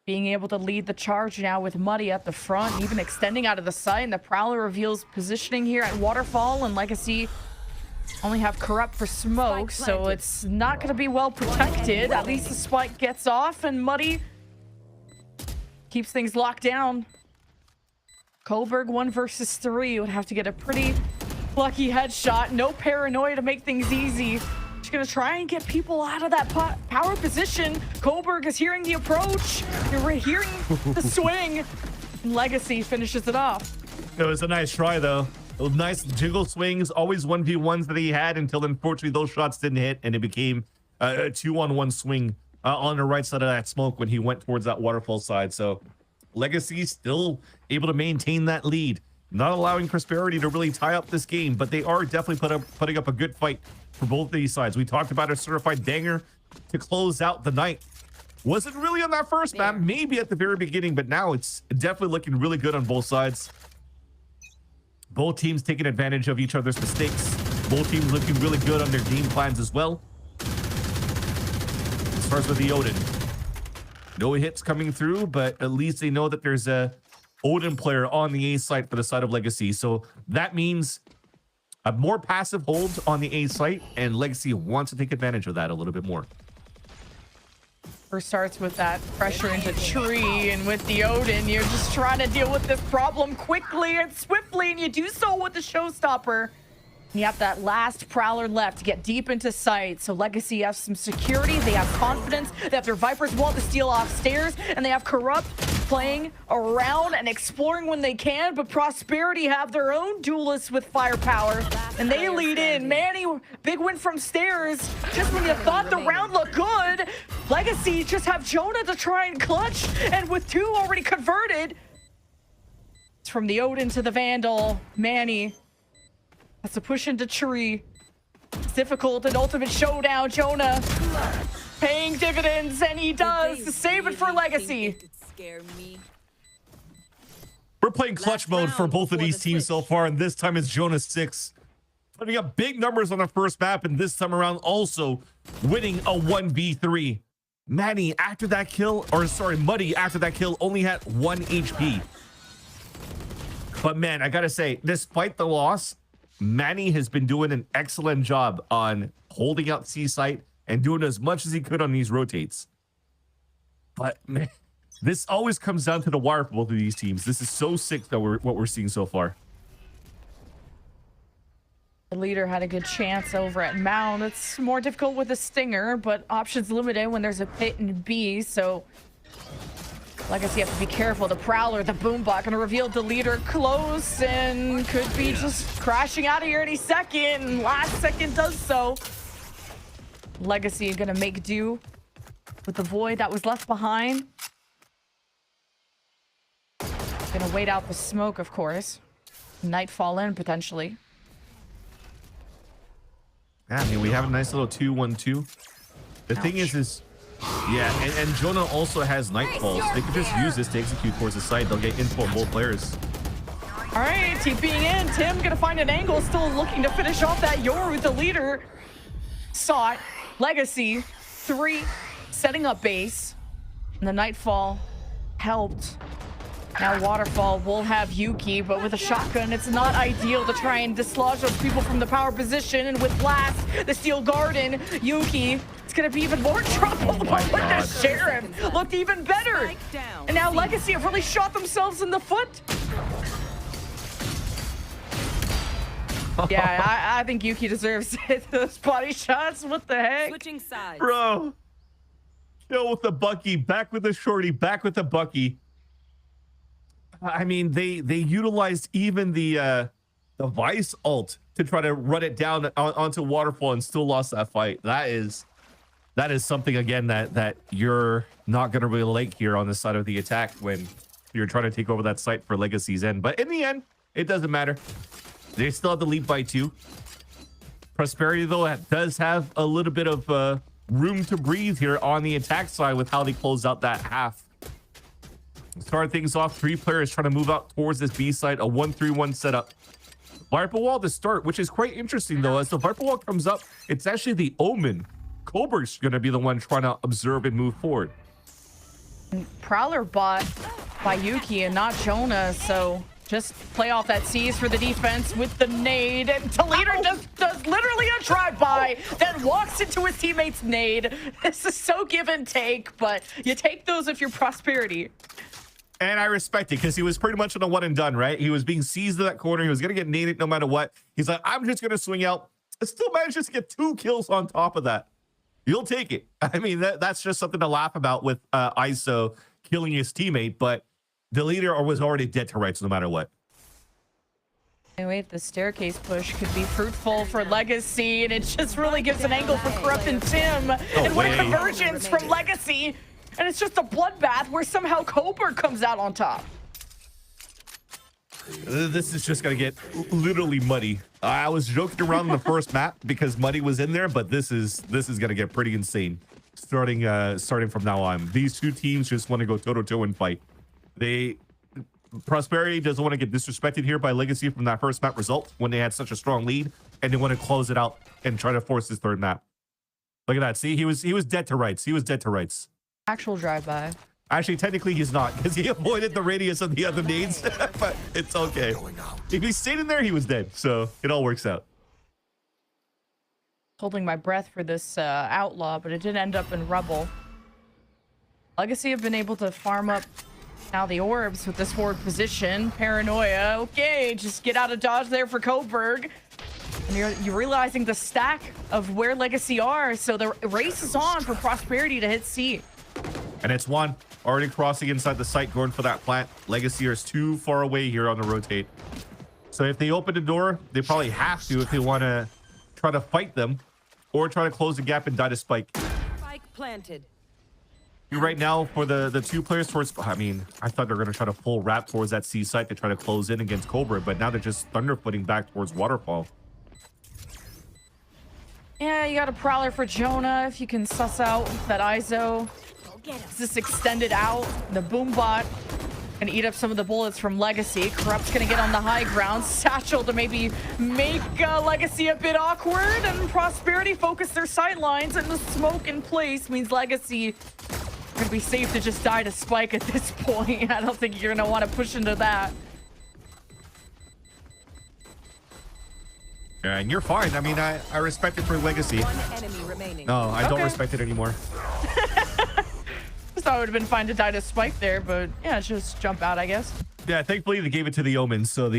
being able to lead the charge now with Muddy at the front, even extending out of the site. And the Prowler reveals positioning here at Waterfall, and Legacy only have Corrupt for smoke, so it's not going to be well protected. At least the spike gets off, and Muddy keeps things locked down. Kohlberg 1 versus 3 would have to get a pretty lucky headshot. No paranoia to make things easy. Just gonna try and get people out of that power position. Kohlberg is hearing the approach. You're hearing the swing. Legacy finishes it off. It was a nice try though. Those nice jiggle swings, always 1v1s that he had, until unfortunately those shots didn't hit and it became a 2-on-1 swing on the right side of that smoke when he went towards that waterfall side. So Legacy still able to maintain that lead, not allowing Prosperity to really tie up this game, but they are definitely putting up a good fight for both of these sides. We talked about a certified banger to close out the night. Wasn't really on that first map, maybe at the very beginning, but now it's definitely looking really good on both sides. Both teams taking advantage of each other's mistakes. Both teams looking really good on their game plans as well. It starts with the Odin. No hits coming through, but at least they know that there's a Odin player on the A site for the side of Legacy. So that means a more passive hold on the A site, and Legacy wants to take advantage of that a little bit more. First starts with that pressure into tree, and with the Odin, you're just trying to deal with this problem quickly and swiftly, and you do so with the Showstopper. And you have that last Prowler left to get deep into sight. So Legacy has some security, they have confidence, they have their Viper's Wall to steal off stairs, and they have Corrupt playing around and exploring when they can, but Prosperity have their own duelists with firepower, and they lead in. Manny, big win from stairs. Just when you thought the round looked good, Legacy just have Jonah to try and clutch, and with 2 already converted, It's from the Odin to the Vandal. Manny has to push into tree. It's difficult. An ultimate showdown. Jonah paying dividends, and he does to save it for Legacy. We're playing clutch mode for both of these teams so far, and this time it's Jonah 6. Putting up big numbers on the first map, and this time around also winning a 1v3. Manny, after that kill, or sorry, Muddy, after that kill, only had 1 HP. But man, I gotta say, despite the loss, Manny has been doing an excellent job on holding out C site and doing as much as he could on these rotates. But man, this always comes down to the wire for both of these teams. This is so sick that what we're seeing so far. The leader had a good chance over at Mound. It's more difficult with a Stinger, but options limited when there's a pit and B, so Legacy have to be careful. The Prowler, the Boombot, gonna reveal the leader close and could be just crashing out of here any second. Last second does so. Legacy gonna make do with the void that was left behind. Gonna wait out the smoke, of course. Nightfall in, potentially. Yeah, I mean, we have a nice little 2-1-2. The thing is yeah, and Jonah also has Nightfall, so they could just use this to execute towards the side. They'll get info on both players. All right, TPing in. Tim gonna find an angle, still looking to finish off that Yoru with the leader. Saw it. Legacy 3 setting up base, and the Nightfall helped. Now Waterfall will have Yuki, but with a shotgun, it's not ideal to try and dislodge those people from the power position. And with Blast, the Steel Garden, Yuki, it's gonna be even more trouble. But with the Sheriff, looked even better. And now Legacy have really shot themselves in the foot. Yeah, I think Yuki deserves those body shots. What the heck? Switching sides. Bro. Kill with the Bucky, back with the Shorty, back with the Bucky. I mean, they utilized even the Vice ult to try to run it down onto Waterfall and still lost that fight. That is something, again, that you're not going to really like here on this side of the attack when you're trying to take over that site for Legacy's end. But in the end, it doesn't matter. They still have the lead by 2. Prosperity, though, does have a little bit of room to breathe here on the attack side with how they close out that half. Start things off. 3 players trying to move out towards this B side. A 1-3-1 setup. Viper Wall to start, which is quite interesting, though. As the Viper Wall comes up, it's actually the Omen. Koberg's going to be the one trying to observe and move forward. Prowler bought by Yuki and not Jonah, so just play off that C's for the defense with the nade. And Toledo just does literally a drive-by, then walks into his teammate's nade. This is so give and take, but you take those if you're Prosperity. And I respect it because he was pretty much on a one and done, right? He was being seized in that corner. He was going to get naded no matter what. He's like, I'm just going to swing out. I still manages to get 2 kills on top of that. You'll take it. I mean, that's just something to laugh about with ISO killing his teammate, but the leader was already dead to rights no matter what. Anyway, the staircase push could be fruitful for Legacy, and it just really gives an angle for Corrupt and Tim. And what a convergence from Legacy. And it's just a bloodbath where somehow Kober comes out on top. This is just going to get literally muddy. I was joking around in the first map because Muddy was in there, but this is going to get pretty insane starting from now on. These 2 teams just want to go toe-to-toe and fight. Prosperity doesn't want to get disrespected here by Legacy from that first map result when they had such a strong lead, and they want to close it out and try to force this 3rd map. Look at that. See, he was dead to rights. He was dead to rights. Actual drive-by. Actually, technically, he's not because he avoided the radius of the other nades, but it's okay. If he stayed in there, he was dead. So it all works out. Holding my breath for this Outlaw, but it did end up in rubble. Legacy have been able to farm up now the orbs with this forward position. Paranoia. Okay, just get out of dodge there for Koberg. And you're realizing the stack of where Legacy are, so the race is on for Prosperity to hit C. And it's 1 already crossing inside the site, going for that plant. Legacy is too far away here on the rotate. So if they open the door, they probably have to if they want to try to fight them or try to close the gap and die to Spike. Spike planted. right now for the two players towards, I mean, I thought they were going to try to full wrap towards that C site to try to close in against Cobra, but now they're just thunderfooting back towards Waterfall. Yeah, you got a Prowler for Jonah if you can suss out that ISO. Is this extended out? The boom bot can eat up some of the bullets from Legacy. Corrupt's gonna get on the high ground. Satchel to maybe make Legacy a bit awkward, and Prosperity focus their sight lines, and the smoke in place means Legacy gonna be safe to just die to Spike at this point. I don't think you're gonna want to push into that. Yeah, and you're fine. I mean, I respect it for Legacy. One enemy remaining. No, I don't Okay. respect it anymore. Just thought it would have been fine to die to Spike there, but yeah, just jump out, I guess. Yeah, thankfully they gave it to the Omen. So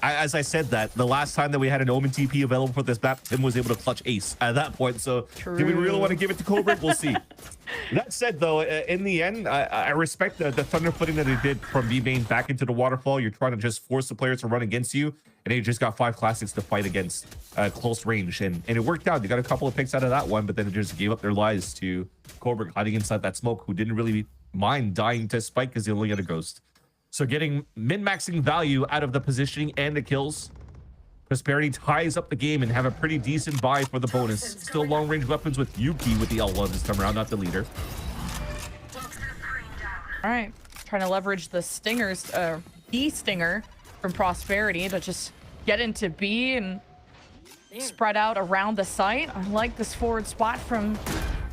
as I said that, the last time that we had an Omen TP available for this map, Tim was able to clutch ace at that point. So do we really want to give it to Cobra? We'll see. That said, though, in the end, I respect the thunder footing that they did from B main back into the Waterfall. You're trying to just force the players to run against you, and they just got 5 classics to fight against close range, and it worked out. They got a couple of picks out of that one, but then it just gave up their lives to Cobra hiding inside that smoke, who didn't really mind dying to Spike because he only had a ghost. So getting min-maxing value out of the positioning and the kills. Prosperity ties up the game and have a pretty decent buy for the bonus. Still long-range weapons with Yuki with the L1 this time around, not the leader. All right, trying to leverage the stingers, B stinger from Prosperity to just get into B and spread out around the site. I like this forward spot from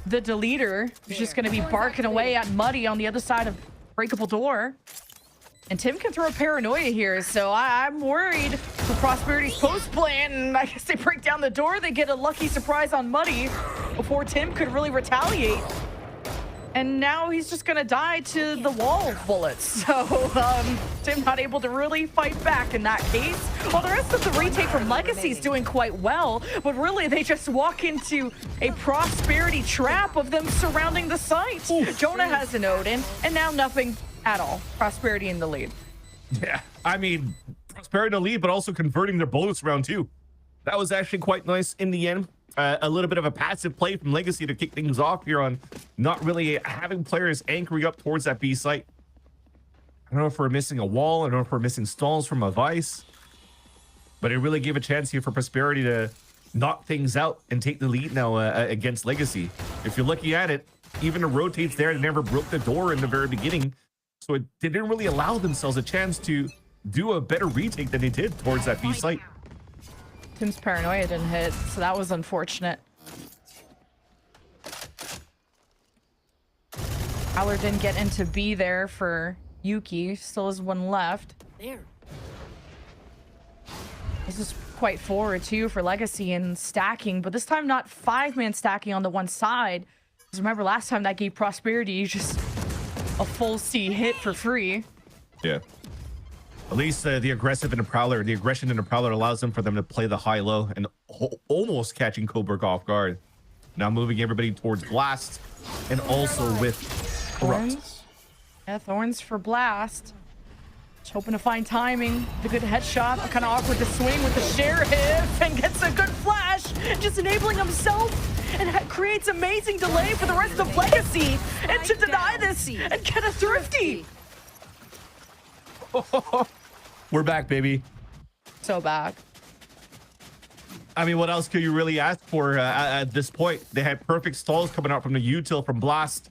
the deleter, who's just going to be barking away at Muddy on the other side of breakable door. And Tim can throw a paranoia here, so I'm worried for Prosperity's post plan. And I guess they break down the door. They get a lucky surprise on Muddy before Tim could really retaliate. And now he's just gonna die to the wall bullets. So Tim not able to really fight back in that case. While the rest of the retake from Legacy is doing quite well, but really they just walk into a Prosperity trap of them surrounding the site. Oof. Jonah has an Odin, and now nothing at all. Prosperity in the lead. Yeah, I mean, Prosperity in the lead, but also converting their bonus round too. That was actually quite nice in the end. A little bit of a passive play from Legacy to kick things off here on not really having players anchoring up towards that B site. I don't know if we're missing a wall. I don't know if we're missing stalls from a Vice. But it really gave a chance here for Prosperity to knock things out and take the lead now against Legacy. If you're looking at it, even the rotates there, they never broke the door in the very beginning. So they didn't really allow themselves a chance to do a better retake than they did towards that B site. Tim's paranoia didn't hit, so that was unfortunate. Howler didn't get into B there for Yuki. Still has one left. There. This is quite forward too for Legacy and stacking, but this time not 5-man stacking on the one side. Because remember last time that gave Prosperity just a full C hit for free. Yeah. At least the aggressive in the Prowler, the aggression in the Prowler allows them for them to play the high-low and almost catching Coburg off guard. Now moving everybody towards Blast and also with Corrupt. Thorns. Yeah, Thorns for Blast. Just hoping to find timing. The good headshot. Kind of awkward to swing with the Sheriff and gets a good flash. Just enabling himself and creates amazing delay for the rest of Legacy. And to deny this and get a thrifty. We're back, baby. So back. I mean, what else could you really ask for at this point? They had perfect stalls coming out from the util from Blast.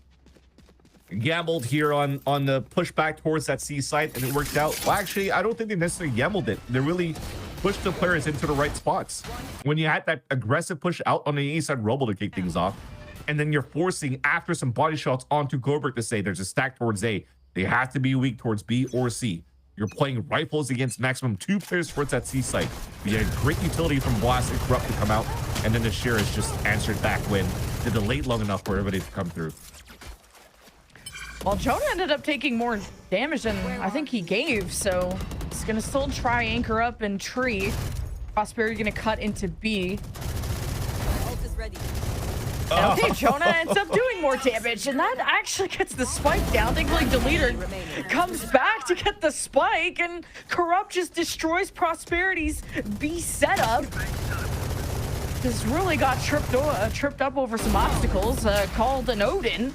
Gambled here on the pushback towards that C site, and it worked out. Well, actually, I don't think they necessarily gambled it. They really pushed the players into the right spots. When you had that aggressive push out on the A side Robo to kick things off, and then you're forcing after some body shots onto Goldberg to say there's a stack towards A. They have to be weak towards B or C. You're playing rifles against maximum 2 players towards that C site. You had great utility from Blast and Corrupt to come out, and then the Shearers just answered back when they delayed long enough for everybody to come through. Well, Jonah ended up taking more damage than I think he gave, so he's gonna still try anchor up and tree. Prosperity gonna cut into B. Ult is ready. And okay, Jonah ends up doing more damage, and that actually gets the spike down. Thankfully, Deleter comes back to get the spike, and Corrupt just destroys Prosperity's B setup. just really got tripped up over some obstacles, called an Odin.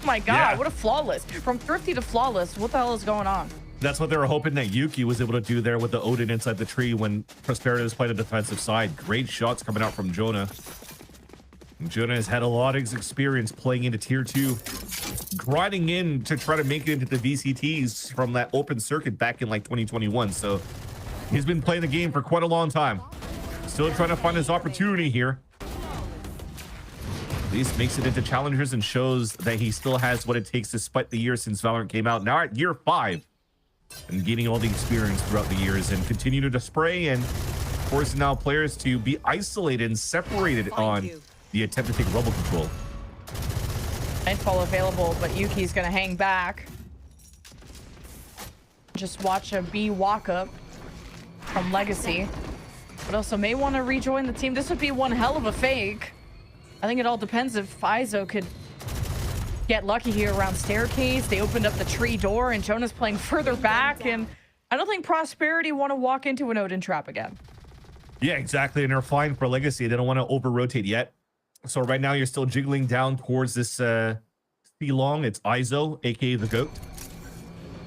My God, Yeah. what a flawless. From thrifty to flawless, what the hell is going on? That's what they were hoping that Yuki was able to do there with the Odin inside the tree when Prosperity was playing the defensive side. Great shots coming out from Jonah. Jonah has had a lot of experience playing into tier 2, grinding in to try to make it into the VCTs from that open circuit back in like 2021. So he's been playing the game for quite a long time. Still trying to find his opportunity here. At least makes it into Challengers and shows that he still has what it takes despite the year since Valorant came out. Now at year 5 and gaining all the experience throughout the years and continue to spray and forcing now players to be isolated and separated on the attempt to take rebel control. Nightfall available, but Yuki's gonna hang back. Just watch a B walk up from Legacy, but also may want to rejoin the team. This would be one hell of a fake. I think it all depends if Izo could get lucky here around staircase. They opened up the tree door and Jonah's playing further back, and I don't think Prosperity want to walk into an Odin trap again. Yeah, exactly. And they're flying for Legacy. They don't want to over rotate yet. So right now you're still jiggling down towards this C-long. It's Izo, aka the GOAT.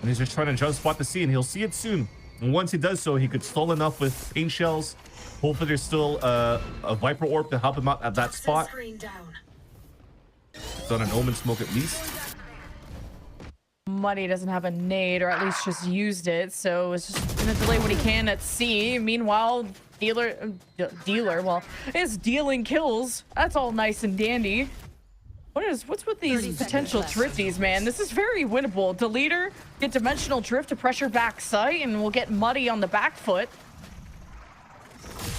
And he's just trying to jump spot the C, and he'll see it soon. And once he does so, he could stall enough with paint shells. Hopefully there's still a Viper Orb to help him out at that spot. It's on an Omen Smoke at least. Muddy doesn't have a nade, or at least just used it, so it's just gonna delay what he can at C. Meanwhile, dealer, well, is dealing kills. That's all nice and dandy. What's with these potential drifties, man? This is very winnable. Deleter, get dimensional drift to pressure back sight, and we'll get Muddy on the back foot.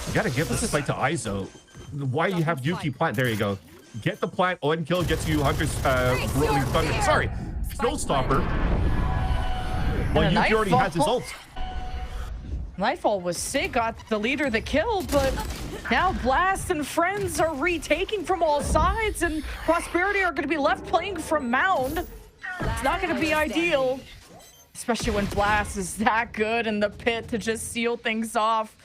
You gotta give this fight to Izo. Why you have Yuki plant? There you go. Get the plant. Owen kill gets you Hunter's rolling thunder. Sorry, Snowstopper. Well, Yuki already has his ult. Nightfall was sick, got the leader the kill, but now Blast and friends are retaking from all sides, and Prosperity are going to be left playing from Mound. It's not going to be ideal, especially when Blast is that good in the pit to just seal things off.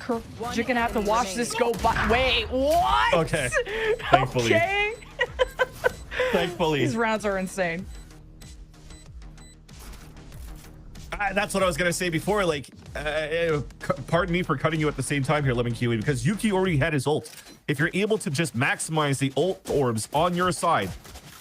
You're going to have to watch this go by. Wait, what? Okay. Thankfully. Okay. Thankfully. These rounds are insane. That's what I was gonna say before. Like, pardon me for cutting you at the same time here, Lemon Kiwi, because Yuki already had his ult. If you're able to just maximize the ult orbs on your side,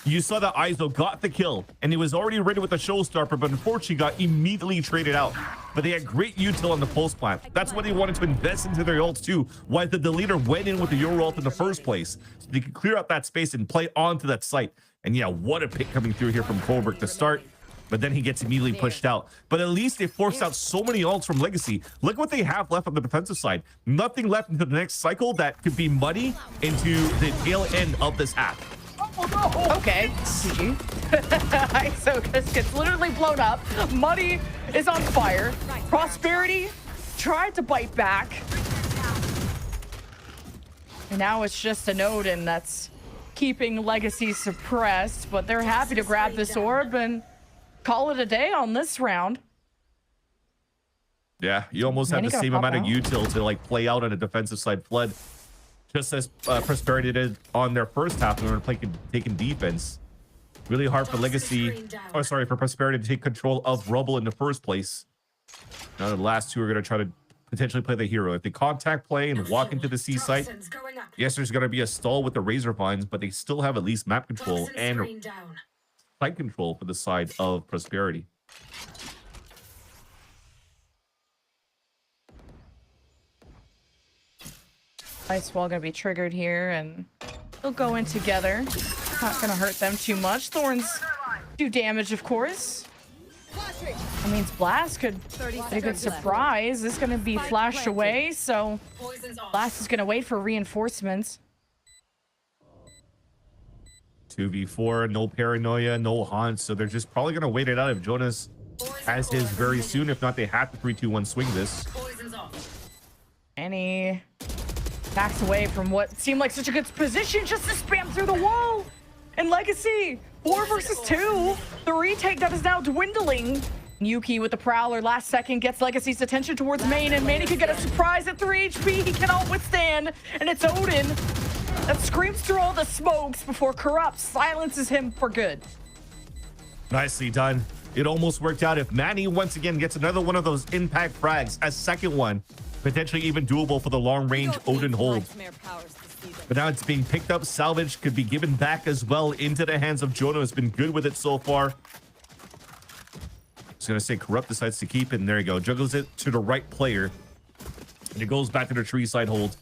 you saw that Izo got the kill, and he was already ready with the showstopper, but unfortunately got immediately traded out. But they had great util on the pulse plant. That's why they wanted to invest into their ults too. Why the deleter went in with the Euro ult in the first place, so they could clear out that space and play onto that site. And yeah, what a pick coming through here from Colbert to start. But then he gets immediately pushed out. But at least they forced out so many ults from Legacy. Look what they have left on the defensive side. Nothing left into the next cycle that could be muddy into the tail end of this half. Okay, GG. So this gets literally blown up. Muddy is on fire. Prosperity tried to bite back. And now it's just an Odin that's keeping Legacy suppressed, but they're happy to grab this orb and call it a day on this round. Yeah, you almost have the same amount of util to like play out on a defensive side flood, just as Prosperity did on their first half when they were taking defense. Really hard for Legacy, oh sorry, for Prosperity to take control of Rubble in the first place. Now the last two are going to try to potentially play the hero. If they contact play and walk into the C site, yes, there's going to be a stall with the Razor Vines, but they still have at least map control and site control for the side of Prosperity. Ice wall gonna be triggered here, and they'll go in together. Not gonna hurt them too much. Thorns do damage, of course. That means Blast could get a good surprise. This is gonna be flashed away, so Blast is gonna wait for reinforcements. 2v4, no paranoia, no haunt, so they're just probably gonna wait it out if Jonas has his very soon. If not, they have to 3-2-1 swing this. And he backs away from what seemed like such a good position just to spam through the wall. And Legacy, 4 versus 2. The retake that is now dwindling. Yuki with the Prowler. Last second gets Legacy's attention towards Main, and Main could get a surprise at 3 HP. He cannot withstand, and it's Odin that screams through all the smokes before Corrupt silences him for good. Nicely done. It almost worked out. If Manny once again gets another one of those impact frags, a second one, potentially even doable for the long-range Odin hold. But now it's being picked up, salvaged, could be given back as well into the hands of Jono. Has been good with it so far. I was going to say Corrupt decides to keep it, and there you go. Juggles it to the right player. And it goes back to the tree side hold.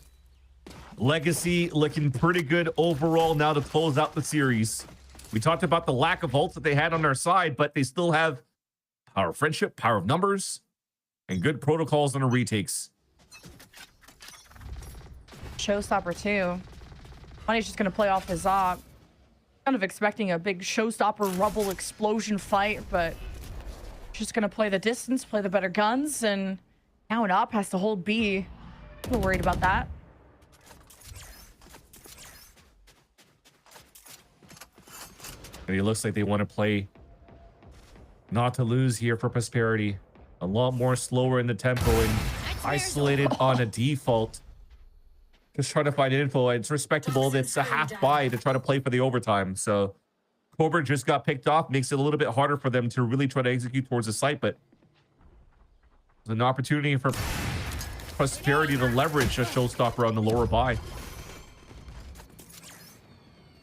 Legacy looking pretty good overall now to close out the series. We talked about the lack of ults that they had on their side, but they still have power of friendship, power of numbers, and good protocols on the retakes. Showstopper too. Money's just gonna play off his op. Kind of expecting a big showstopper rubble explosion fight, but just gonna play the distance, play the better guns, and now an op has to hold B. I'm a little worried about that. And it looks like they want to play not to lose here for Prosperity. A lot more slower in the tempo and isolated on a default. Just trying to find info. It's respectable. It's a half buy to try to play for the overtime. So Cobra just got picked off. Makes it a little bit harder for them to really try to execute towards the site. But there's an opportunity for Prosperity to leverage a showstopper on the lower buy.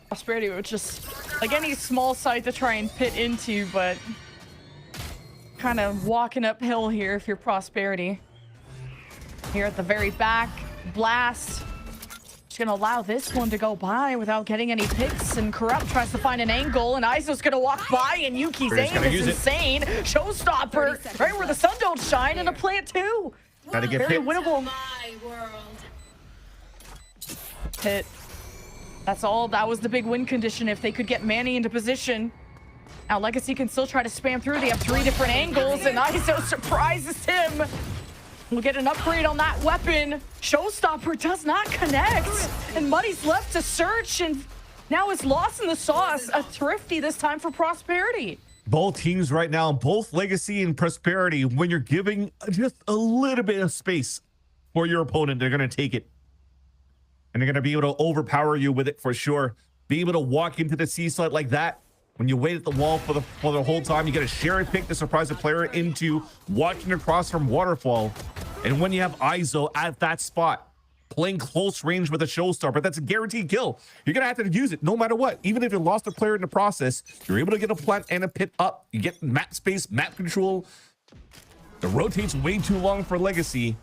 Prosperity was just like any small site to try and pit into, but kind of walking uphill here if you're Prosperity. Here at the very back, Blast. Just gonna allow this one to go by without getting any picks, and Corrupt tries to find an angle, and Iso's gonna walk by, and Yuki's aim is insane. Showstopper, right where the sun don't shine, and a plant too. Gotta get very hit. winnable. Hit. That's all. That was the big win condition if they could get Manny into position. Now Legacy can still try to spam through. They have 3 different angles, and Iso surprises him. We'll get an upgrade on that weapon. Showstopper does not connect, and Muddy's left to search, and now it's lost in the sauce. A thrifty this time for Prosperity. Both teams right now, both Legacy and Prosperity, when you're giving just a little bit of space for your opponent, they're going to take it. And they're going to be able to overpower you with it for sure. Be able to walk into the C-side like that. When you wait at the wall for the whole time, you get a share pick to surprise the player into watching across from Waterfall. And when you have Iso at that spot, playing close range with a showstopper, that's a guaranteed kill. You're going to have to use it no matter what. Even if you lost a player in the process, you're able to get a plant and a pit up. You get map space, map control. The rotate's way too long for Legacy.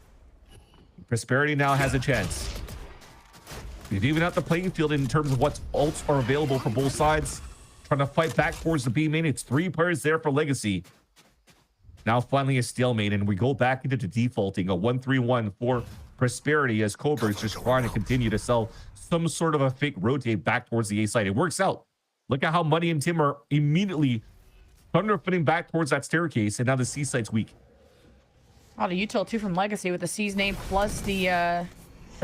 Prosperity now has a chance. You've even out the playing field in terms of what ults are available for both sides. Trying to fight back towards the B main. It's 3 players there for Legacy. Now finally a stalemate, and we go back into the defaulting. A 1-3-1 for Prosperity as Cobra is just trying to continue to sell some sort of a fake rotate back towards the A side. It works out. Look at how Muddy and Tim are immediately thunderfooting back towards that staircase, and now the C side's weak. A lot of util too from Legacy with the C's name plus the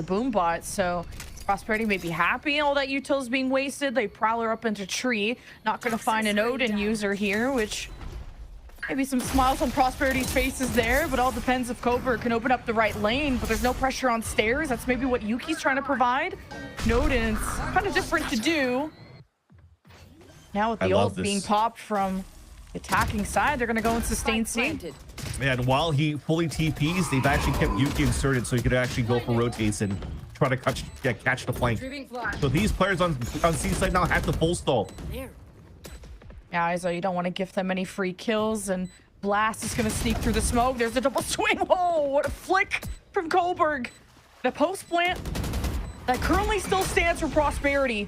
boom bot, so Prosperity may be happy all that util is being wasted. They prowler up into tree. Not going to find an Odin user here, which maybe some smiles on Prosperity's faces there, but all depends if Cobra can open up the right lane, but there's no pressure on stairs. That's maybe what Yuki's trying to provide. Odin, it's kind of different to do. Now with the ult being popped from the attacking side, they're going to go and sustain C. And while he fully TPs, they've actually kept Yuki inserted so he could actually go for rotates and try to catch the flank. So these players on C side now have to full stall. Yeah, Iso, you don't want to gift them any free kills, and Blast is going to sneak through the smoke. There's a double swing. Oh, what a flick from Kohlberg. The post plant that currently still stands for Prosperity.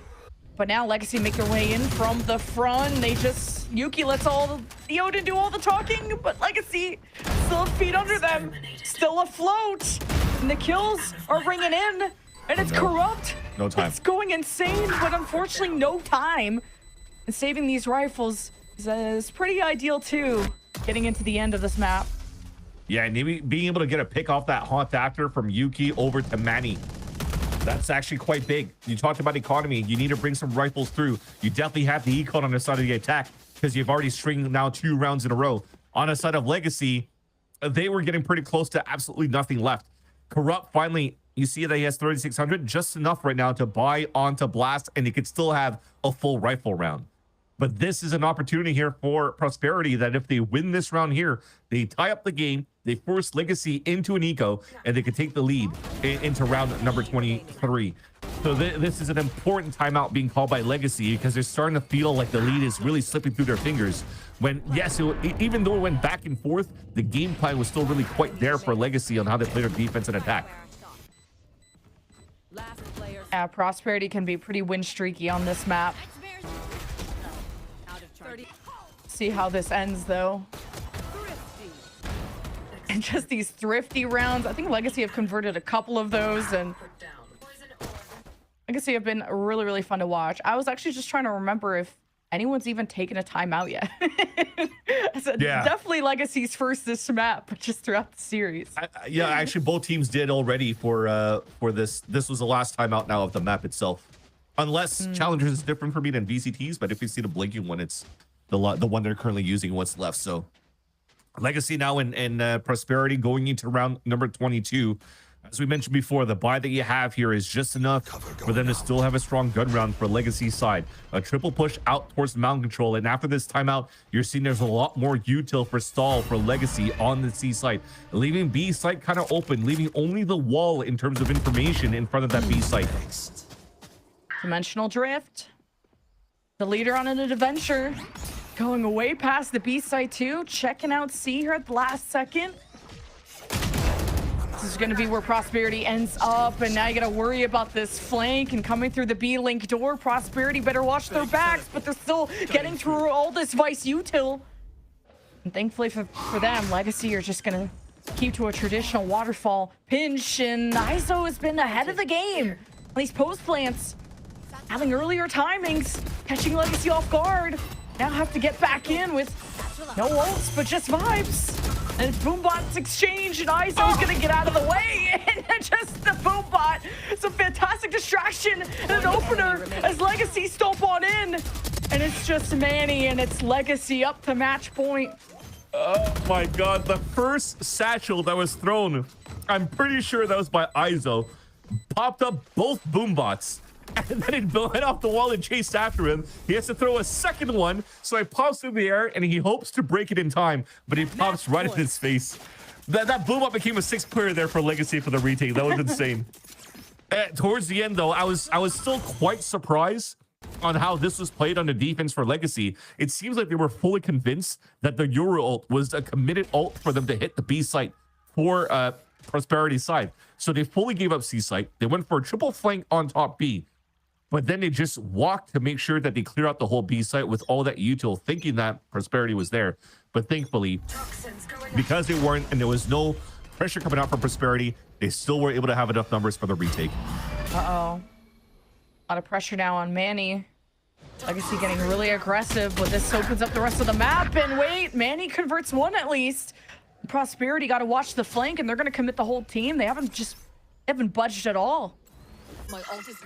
But now Legacy make their way in from the front. They just, Yuki lets all the Odin do all the talking, but Legacy still feet under them, still afloat. And the kills are ringing in, and it's Corrupt. No time. It's going insane, but unfortunately no time. And saving these rifles is pretty ideal too, getting into the end of this map. Yeah, and maybe being able to get a pick off that haunt actor from Yuki over to Manny. That's actually quite big. You talked about economy. You need to bring some rifles through. You definitely have the econ on the side of the attack because you've already stringed now 2 rounds in a row. on a side of Legacy, they were getting pretty close to absolutely nothing left. Corrupt finally, you see that he has 3,600, just enough right now to buy onto Blast, and he could still have a full rifle round. But this is an opportunity here for Prosperity that if they win this round here, they tie up the game, they force Legacy into an eco, and they could take the lead into round number 23. So this is an important timeout being called by Legacy because they're starting to feel like the lead is really slipping through their fingers. When, yes, even though it went back and forth, the game plan was still really quite there for Legacy on how they play their defense and attack. Yeah, Prosperity can be pretty win streaky on this map. See how this ends, though. And just these thrifty rounds. I think Legacy have converted a couple of those, and Legacy have been really, really fun to watch. I was actually just trying to remember if anyone's even taken a timeout yet. So Yeah. Definitely Legacy's first this map, but just throughout the series. Yeah, actually, both teams did already for this. This was the last timeout now of the map itself. Unless Challengers is different for me than VCTs, but if you see the blinking one, it's the one they're currently using, what's left. So Legacy now in Prosperity going into round number 22. As we mentioned before, the buy that you have here is just enough for them to still have a strong gun round for Legacy side. A triple push out towards mountain control, and after this timeout, you're seeing there's a lot more util for stall for Legacy on the C site, leaving B site kind of open, leaving only the wall in terms of information in front of that B site. Dimensional drift. The leader on an adventure. Going away past the B site too. Checking out C here at the last second. This is going to be where Prosperity ends up, and now you got to worry about this flank and coming through the B link door. Prosperity better watch their backs, but they're still getting through all this Vice util. And thankfully for them, Legacy are just going to keep to a traditional waterfall pinch, and ISO has been ahead of the game on these post plants, having earlier timings, catching Legacy off guard. Now have to get back in with no ults, but just vibes. And it's Boombot's exchange, and ISO's gonna get out of the way, and just the Boombot. It's a fantastic distraction and an opener as Legacy stomp on in. And it's just Manny, and it's Legacy up to match point. Oh my god, the first satchel that was thrown, I'm pretty sure that was by ISO, popped up both Boombots. And then it went off the wall and chased after him. He has to throw a second one, so it pops through the air, and he hopes to break it in time, but it pops right in his face. That boom up became a 6th player there for Legacy for the retake. That was insane. Towards the end, though, I was still quite surprised on how this was played on the defense for Legacy. It seems like they were fully convinced that the Euro ult was a committed ult for them to hit the B site for Prosperity side. So they fully gave up C site. They went for a triple flank on top B. But then they just walked to make sure that they clear out the whole B site with all that util, thinking that Prosperity was there. But thankfully, because they weren't and there was no pressure coming out from Prosperity, they still were able to have enough numbers for the retake. Uh-oh. A lot of pressure now on Manny. Legacy getting really aggressive, but this opens up the rest of the map. And wait, Manny converts one at least. Prosperity got to watch the flank, and they're going to commit the whole team. They haven't budged at all.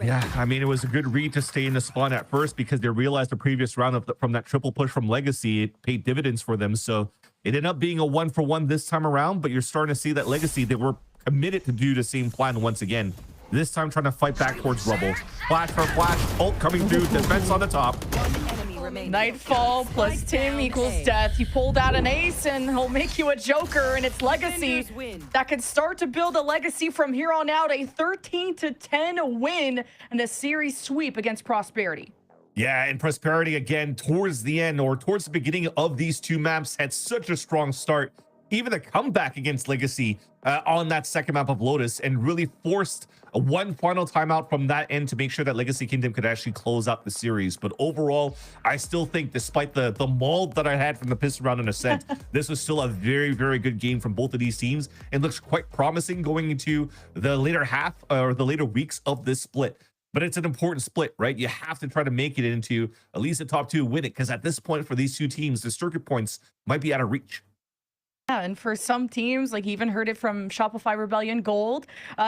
Yeah, I mean, it was a good read to stay in the spawn at first because they realized the previous round from that triple push from Legacy, it paid dividends for them. So it ended up being a 1-for-1 this time around, but you're starting to see that Legacy, they were committed to do the same plan once again. This time trying to fight back towards Rubble. Flash for flash, ult coming through, defense on the top. Nightfall plus Tim equals death. You pulled out an ace and he'll make you a joker, and it's Legacy that can start to build a legacy from here on out. A 13-10 win and a series sweep against Prosperity. Yeah, and Prosperity again towards the end or towards the beginning of these two maps had such a strong start. Even a comeback against Legacy on that second map of Lotus, and really forced one final timeout from that end to make sure that Legacy Kingdom could actually close out the series. But overall, I still think, despite the maul that I had from the pistol round and Ascent, this was still a very, very good game from both of these teams, and looks quite promising going into the later half or the later weeks of this split. But it's an important split, right? You have to try to make it into at least the top two, win it, because at this point for these two teams, the circuit points might be out of reach. Yeah, and for some teams, like even heard it from Shopify Rebellion Gold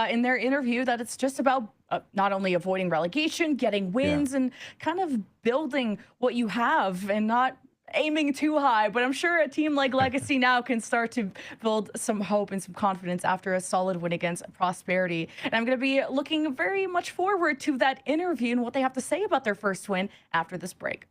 in their interview, that it's just about not only avoiding relegation, getting wins, and kind of building what you have and not aiming too high, but I'm sure a team like Legacy now can start to build some hope and some confidence after a solid win against Prosperity. And I'm going to be looking very much forward to that interview and what they have to say about their first win after this break.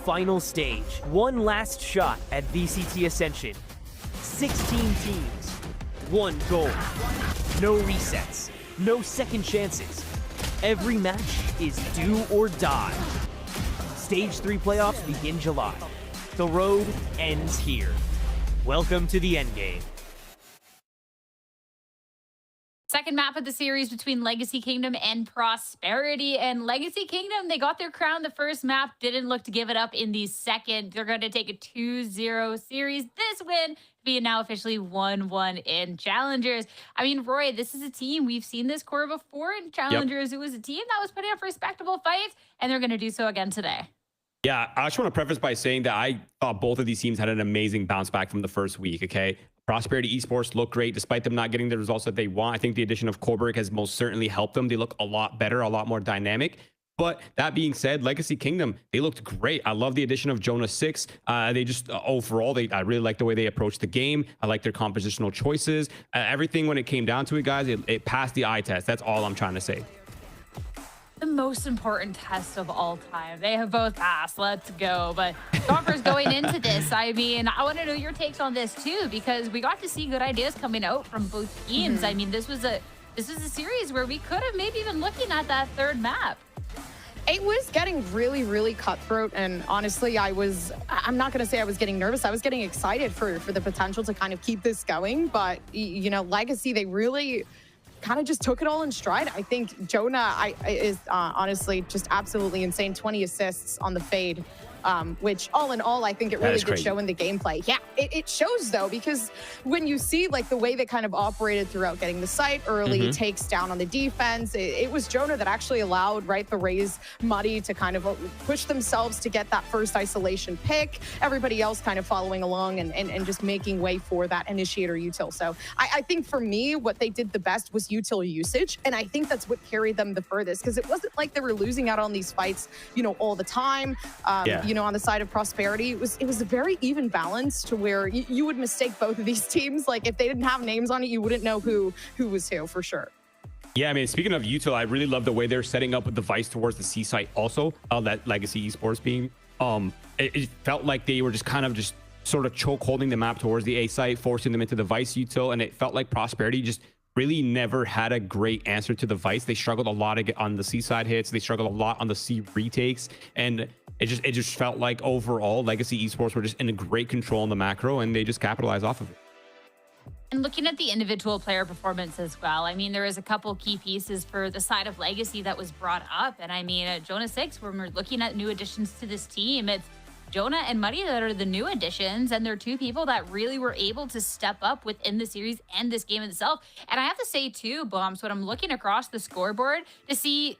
Final stage. One last shot at VCT Ascension. 16 teams. One goal. No resets. No second chances. Every match is do or die. Stage 3 playoffs begin July. The road ends here. Welcome to the endgame. Second map of the series between Legacy Kingdom and Prosperity. And Legacy Kingdom, they got their crown the first map, didn't look to give it up in the second. They're going to take a 2-0 series. This win being now officially 1-1 in Challengers. I mean, Roy, this is a team. We've seen this core before in Challengers. Yep. It was a team that was putting up respectable fights, and they're going to do so again today. Yeah, I just want to preface by saying that I thought both of these teams had an amazing bounce back from the first week, okay? Prosperity Esports look great despite them not getting the results that they want. I think the addition of Corrode has most certainly helped them. They look a lot better, a lot more dynamic. But that being said, Legacy Kingdom, they looked great. I love the addition of Jonah 6. They just overall, I really like the way they approach the game. I like their compositional choices. Everything when it came down to it, guys, it passed the eye test. That's all I'm trying to say. The most important test of all time. They have both passed. Let's go. But Gompers, going into this, I mean, I want to know your takes on this too, because we got to see good ideas coming out from both teams. Mm-hmm. I mean, this was a series where we could have maybe been looking at that third map. It was getting really, really cutthroat. And honestly, I'm not going to say I was getting nervous. I was getting excited for the potential to kind of keep this going. But, you know, Legacy, they really kind of just took it all in stride. I think Jonah is honestly just absolutely insane. 20 assists on the fade. Which all in all, I think it really did show in the gameplay. Yeah, it shows though, because when you see like the way they kind of operated throughout getting the site early, takes down on the defense, it was Jonah that actually allowed, right, the Rays Muddy to kind of push themselves to get that first isolation pick. Everybody else kind of following along and just making way for that initiator util. So I think for me, what they did the best was util usage. And I think that's what carried them the furthest, because it wasn't like they were losing out on these fights, you know, all the time. You know, on the side of Prosperity, it was a very even balance to where you would mistake both of these teams. Like if they didn't have names on it, you wouldn't know who was who for sure. Yeah, I mean, speaking of util, I really love the way they're setting up with the Vice towards the C site also, that Legacy Esports being. It felt like they were just kind of just sort of choke holding the map towards the A site, forcing them into the Vice util, and it felt like Prosperity just really never had a great answer to the Vice. They struggled a lot on the C side hits. They struggled a lot on the C retakes, and it just felt like overall Legacy Esports were just in a great control in the macro, and they just capitalized off of it. And looking at the individual player performance as well, I mean, there was a couple key pieces for the side of Legacy that was brought up. And I mean, Jonah 6, when we're looking at new additions to this team, it's Jonah and Muddy that are the new additions, and they're two people that really were able to step up within the series and this game itself. And I have to say too, Bombs, when I'm looking across the scoreboard to see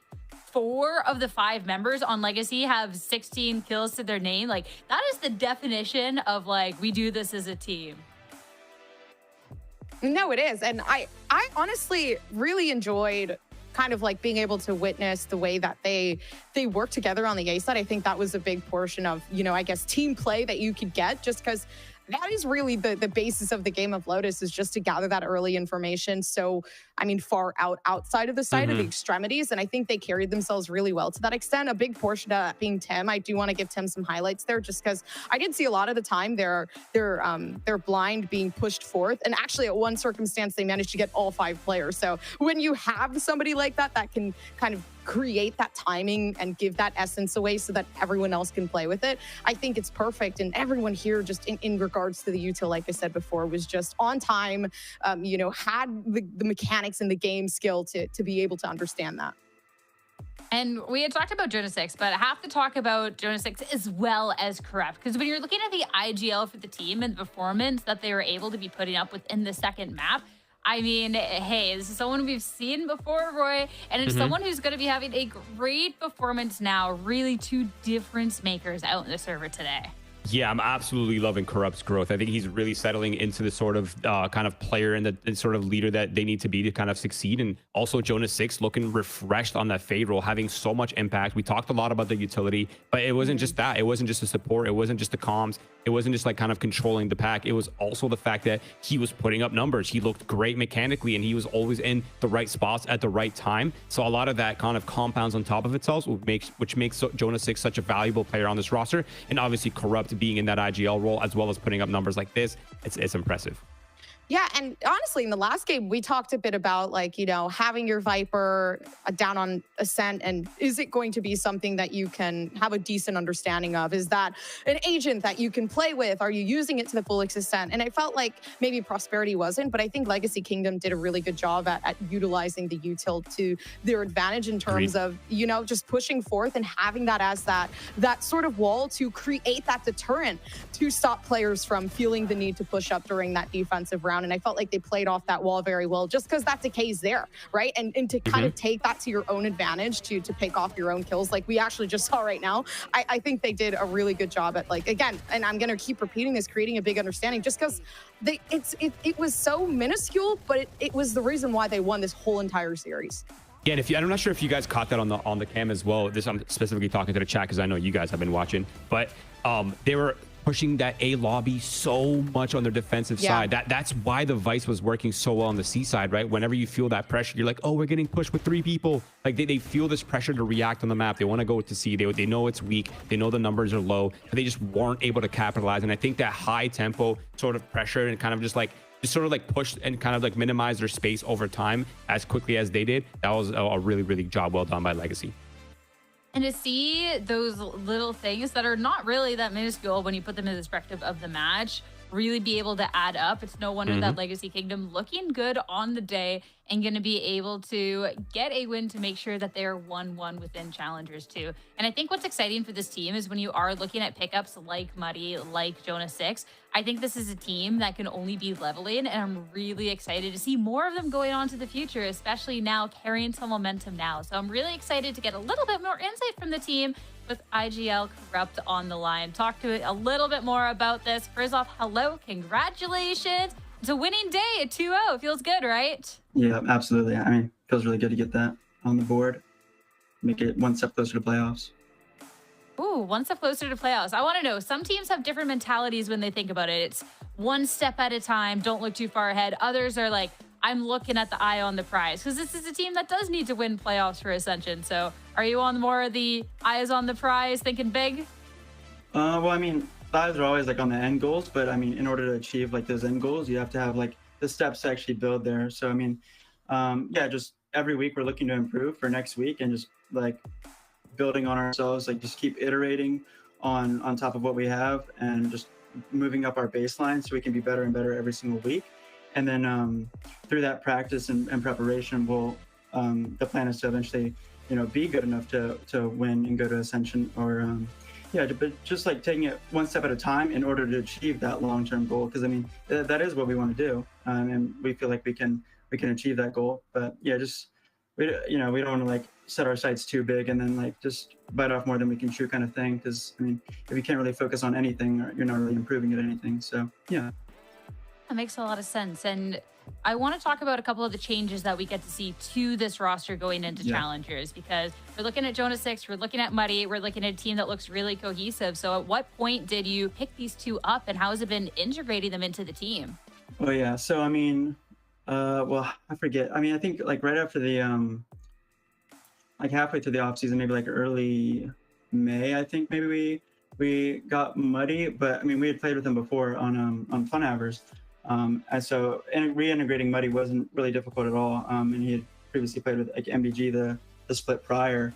4 of the 5 members on Legacy have 16 kills to their name, like that is the definition of like, we do this as a team. No, it is. And I honestly really enjoyed kind of like being able to witness the way that they work together on the A side. I think that was a big portion of, you know, I guess team play that you could get, just because that is really the basis of the game of Lotus, is just to gather that early information. So, I mean, far outside of the side of the extremities. And I think they carried themselves really well to that extent. A big portion of that being Tim. I do want to give Tim some highlights there, just because I did see a lot of the time their blind being pushed forth. And actually at one circumstance, they managed to get all 5 players. So when you have somebody like that, that can kind of create that timing and give that essence away so that everyone else can play with it, I think it's perfect. And everyone here, just in regards to the util, like I said before, was just on time, you know, had the mechanics and the game skill to be able to understand that. And we had talked about Jonah 6, but I have to talk about Jonah 6 as well as Corrode. Because when you're looking at the IGL for the team and the performance that they were able to be putting up within the second map, I mean, hey, this is someone we've seen before, Roy, and it's someone who's going to be having a great performance now. Really 2 difference makers out in the server today. Yeah, I'm absolutely loving Corrude's growth. I think he's really settling into the sort of kind of player and the sort of leader that they need to be to kind of succeed. And also Jonah 6 looking refreshed on that fade role, having so much impact. We talked a lot about the utility, but it wasn't just that. It wasn't just the support. It wasn't just the comms. It wasn't just like kind of controlling the pack. It was also the fact that he was putting up numbers. He looked great mechanically, and he was always in the right spots at the right time. So a lot of that kind of compounds on top of itself, which makes Jonah 6 such a valuable player on this roster. And obviously Corrode being in that IGL role, as well as putting up numbers like this, it's impressive. Yeah, and honestly, in the last game, we talked a bit about, like, you know, having your Viper down on Ascent, and is it going to be something that you can have a decent understanding of? Is that an agent that you can play with? Are you using it to the full extent? And I felt like maybe Prosperity wasn't, but I think Legacy Kingdom did a really good job at utilizing the util to their advantage in terms of, you know, just pushing forth and having that as that sort of wall to create that deterrent to stop players from feeling the need to push up during that defensive round. And I felt like they played off that wall very well, just because that decay's there, right? And to kind of take that to your own advantage, to pick off your own kills, like we actually just saw right now. I think they did a really good job at, like, again, and I'm gonna keep repeating this, creating a big understanding, just because it was so minuscule, but it was the reason why they won this whole entire series. Yeah, and I'm not sure if you guys caught that on the cam as well. This, I'm specifically talking to the chat because I know you guys have been watching, but they were pushing that A lobby so much on their defensive side. That's why the Vice was working so well on the C side, right? Whenever you feel that pressure, you're like, oh, we're getting pushed with 3 people. Like they feel this pressure to react on the map. They want to go to C. They know it's weak. They know the numbers are low, but they just weren't able to capitalize. And I think that high tempo sort of pressure and kind of just sort of like push and kind of like minimize their space over time as quickly as they did. That was a really, really job well done by Legacy. And to see those little things that are not really that minuscule when you put them in the perspective of the match, really be able to add up. It's no wonder that Legacy Kingdom looking good on the day and going to be able to get a win to make sure that they're 1-1 within Challengers too. And I think what's exciting for this team is when you are looking at pickups like Muddy, like Jonah 6, I think this is a team that can only be leveling, and I'm really excited to see more of them going on to the future, especially now carrying some momentum now. So I'm really excited to get a little bit more insight from the team with IGL Corrupt on the line. Talk to it a little bit more about this. First off, hello, congratulations. It's a winning day at 2-0. Feels good, right? Yeah, absolutely. I mean, feels really good to get that on the board. Make it one step closer to playoffs. Ooh, one step closer to playoffs. I want to know, some teams have different mentalities when they think about it. It's one step at a time, don't look too far ahead. Others are like, I'm looking at the eye on the prize, because this is a team that does need to win playoffs for Ascension. So are you on more of the eyes on the prize, thinking big? Well, I mean, the eyes are always like on the end goals, but I mean, in order to achieve like those end goals, you have to have like the steps to actually build there. So I mean, yeah, just every week we're looking to improve for next week and just like building on ourselves, like just keep iterating on top of what we have and just moving up our baseline so we can be better and better every single week. And then through that practice and preparation, we'll the plan is to eventually, you know, be good enough to win and go to Ascension, or yeah, but just like taking it one step at a time in order to achieve that long-term goal. Because I mean, that is what we want to do, and we feel like we can achieve that goal. But yeah, just we don't want to like set our sights too big and then like just bite off more than we can chew kind of thing. Because I mean, if you can't really focus on anything, you're not really improving at anything. So yeah. That makes a lot of sense. And I want to talk about a couple of the changes that we get to see to this roster going into Challengers, because we're looking at Jonah 6, we're looking at Muddy, we're looking at a team that looks really cohesive. So at what point did you pick these two up, and how has it been integrating them into the team? Oh yeah, so I mean, well, I forget. I mean, I think like right after the like halfway through the off season, maybe like early May, I think maybe we got Muddy, but I mean, we had played with him before on Fun Havers. And so reintegrating Muddy wasn't really difficult at all. And he had previously played with like MBG the split prior.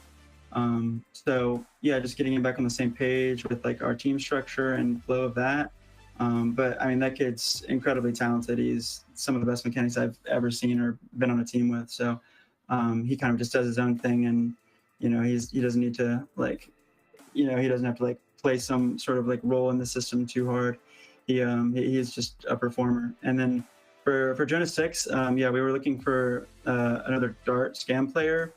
So yeah, just getting him back on the same page with like our team structure and flow of that. But I mean, that kid's incredibly talented. He's some of the best mechanics I've ever seen or been on a team with. So he kind of just does his own thing, and you know, he doesn't need to like, you know, he doesn't have to like play some sort of like role in the system too hard. He's just a performer. And then for Jonah 6, yeah, we were looking for another Dart scam player,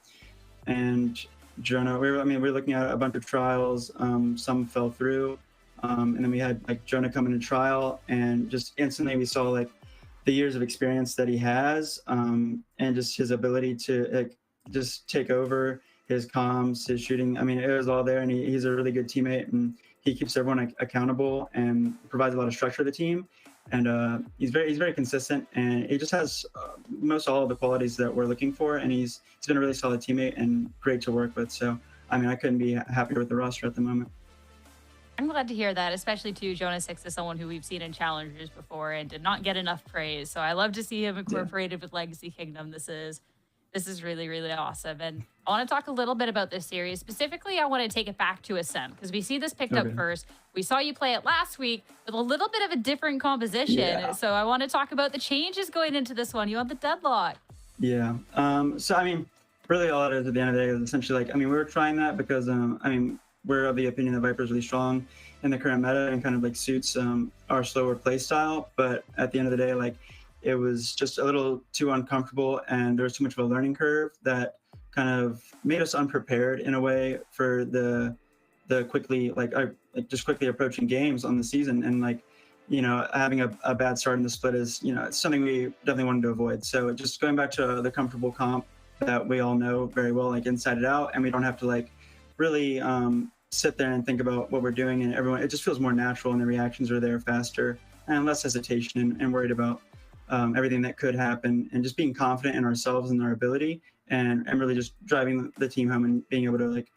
and Jonah. We were looking at a bunch of trials. Some fell through, and then we had like Jonah come in a trial, and just instantly we saw like the years of experience that he has, and just his ability to like just take over, his comms, his shooting. I mean, it was all there, and he's a really good teammate, and he keeps everyone accountable and provides a lot of structure to the team. And he's very consistent, and he just has most all of the qualities that we're looking for. And he's been a really solid teammate and great to work with. So, I mean, I couldn't be happier with the roster at the moment. I'm glad to hear that, especially too. Jonah 6 is someone who we've seen in Challengers before and did not get enough praise. So I love to see him incorporated with Legacy Kingdom. This is really, really awesome. And I want to talk a little bit about this series. Specifically, I want to take it back to Ascend, because we see this picked up first. We saw you play it last week with a little bit of a different composition. Yeah. So I want to talk about the changes going into this one. You want the deadlock. Yeah. So, I mean, really all it is at the end of the day is essentially like, I mean, we were trying that because, I mean, we're of the opinion that Viper's really strong in the current meta and kind of like suits our slower play style. But at the end of the day, like, it was just a little too uncomfortable, and there was too much of a learning curve that kind of made us unprepared in a way for the quickly just quickly approaching games on the season. And like, you know, having a bad start in the split is, you know, it's something we definitely wanted to avoid. So just going back to the comfortable comp that we all know very well, like inside and out, and we don't have to like really sit there and think about what we're doing, and everyone, it just feels more natural, and the reactions are there faster and less hesitation and worried about everything that could happen, and just being confident in ourselves and our ability, and really just driving the team home and being able to like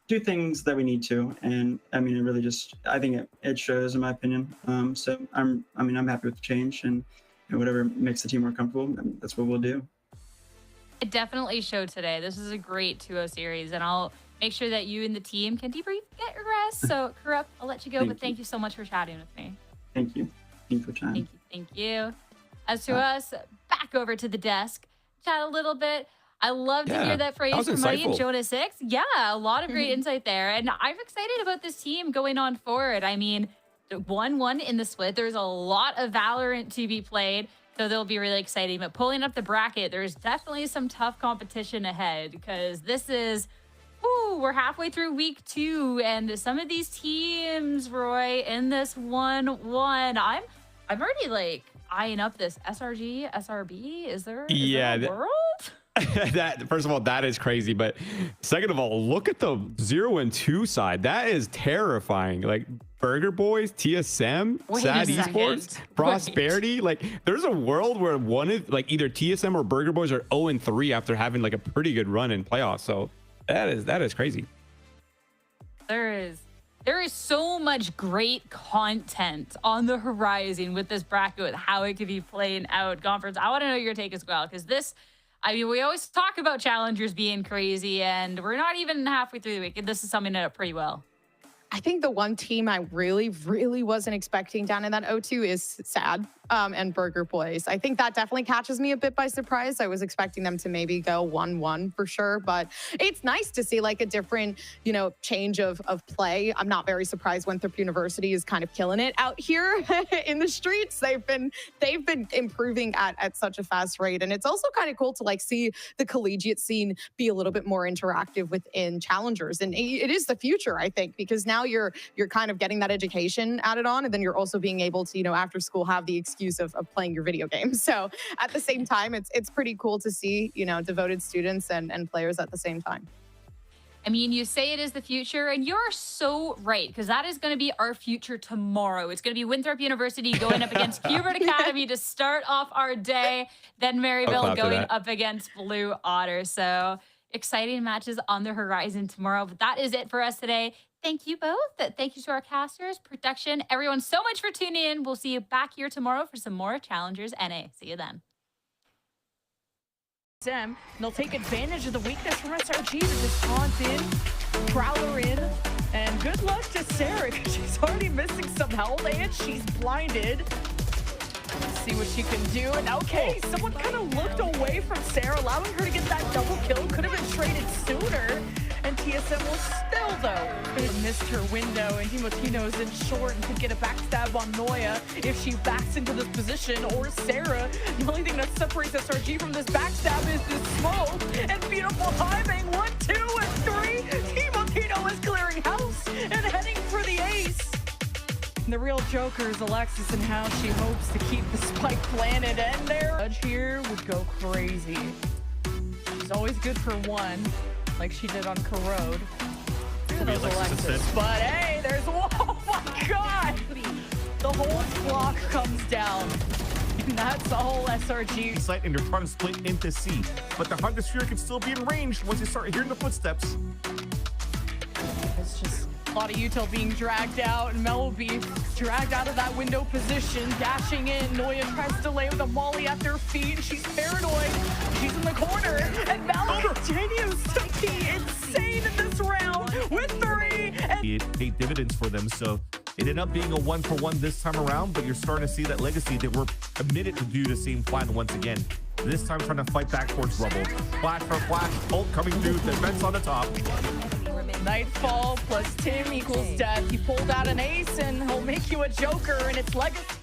do things that we need to. And I mean, it really just, I think it shows, in my opinion. So I'm happy with the change, and whatever makes the team more comfortable, that's what we'll do. It definitely showed today. This is a great 2-0 series, and I'll make sure that you and the team can debrief, get your rest. So Corrupt, I'll let you go, but thank you so much for chatting with me. Thank you. Info time. Thank you. Thank you. As to us, back over to the desk, chat a little bit. I love to hear that phrase from Muddy and Jonah 6. Yeah, a lot of great insight there. And I'm excited about this team going on forward. I mean, 1-1 in the split. There's a lot of Valorant to be played, so they'll be really exciting. But pulling up the bracket, there's definitely some tough competition ahead because this is, we're halfway through week 2, and some of these teams, Roy, in this 1-1, I'm already like eyeing up this SRG, SRB. Is there a world? That, first of all, that is crazy. But second of all, look at the 0 and 2 side. That is terrifying. Like Burger Boys, TSM, Sad Esports, Prosperity. Like there's a world where one is like either TSM or Burger Boys are 0 and 3 after having like a pretty good run in playoffs. So that is crazy. There is so much great content on the horizon with this bracket, with how it could be playing out. Conference, I want to know your take as well, because this, I mean, we always talk about challengers being crazy, and we're not even halfway through the week, and this is summing it up pretty well. I think the one team I really wasn't expecting down in that 0-2 is Sad and Burger Boys. I think that definitely catches me a bit by surprise. I was expecting them to maybe go 1-1 for sure, but it's nice to see like a different, you know, change of play. I'm not very surprised Winthrop University is kind of killing it out here in the streets. They've been improving at such a fast rate, and it's also kind of cool to like see the collegiate scene be a little bit more interactive within challengers, and it is the future, I think, because now you're kind of getting that education added on, and then you're also being able to, you know, after school have the excuse of playing your video games. So at the same time, it's pretty cool to see, you know, devoted students and players at the same time. I mean, you say it is the future, and you're so right, because that is going to be our future tomorrow. It's going to be Winthrop University going up against Hubert Academy to start off our day, then Maryville going up against Blue Otter. So exciting matches on the horizon tomorrow. But that is it for us today. Thank you both. Thank you to our casters, production, everyone so much for tuning in. We'll see you back here tomorrow for some more Challengers NA. See you then. And they'll take advantage of the weakness from SRG to just taunt in, Prowler in, and good luck to Sarah because she's already missing some health and she's blinded. Let's see what she can do. And okay, someone kind of looked away from Sarah, allowing her to get that double kill. Could have been traded sooner. And TSM will still, though, missed her window, and Timotino's in short and could get a backstab on Noya if she backs into this position, or Sarah. The only thing that separates SRG from this backstab is the smoke, and beautiful timing. 1, 2, and 3. Timotino is clearing house and heading for the ace. And the real joker is Alexis and how she hopes to keep the spike planted, and their judge here would go crazy. She's always good for one, like she did on Corrode. There's Alexis. But hey, there's, oh my god! The whole clock comes down. And that's all SRG. Site, and you're trying to split into C. But the Hunter Sphere can still be in range once you start hearing the footsteps. It's just a lot of Util being dragged out, and Mel will be dragged out of that window position, dashing in. Noya tries to delay with a molly at their feet. She's paranoid. She's in the corner, and Mel continues to be insane in this round with 3. And it paid dividends for them, so it ended up being a 1-for-1 this time around, but you're starting to see that legacy that we're committed to do the same plan once again. This time trying to fight back towards Rubble. Flash for flash, ult coming through, defense on the top. Nightfall plus Tim equals death. He pulled out an ace, and he'll make you a joker, and it's legacy.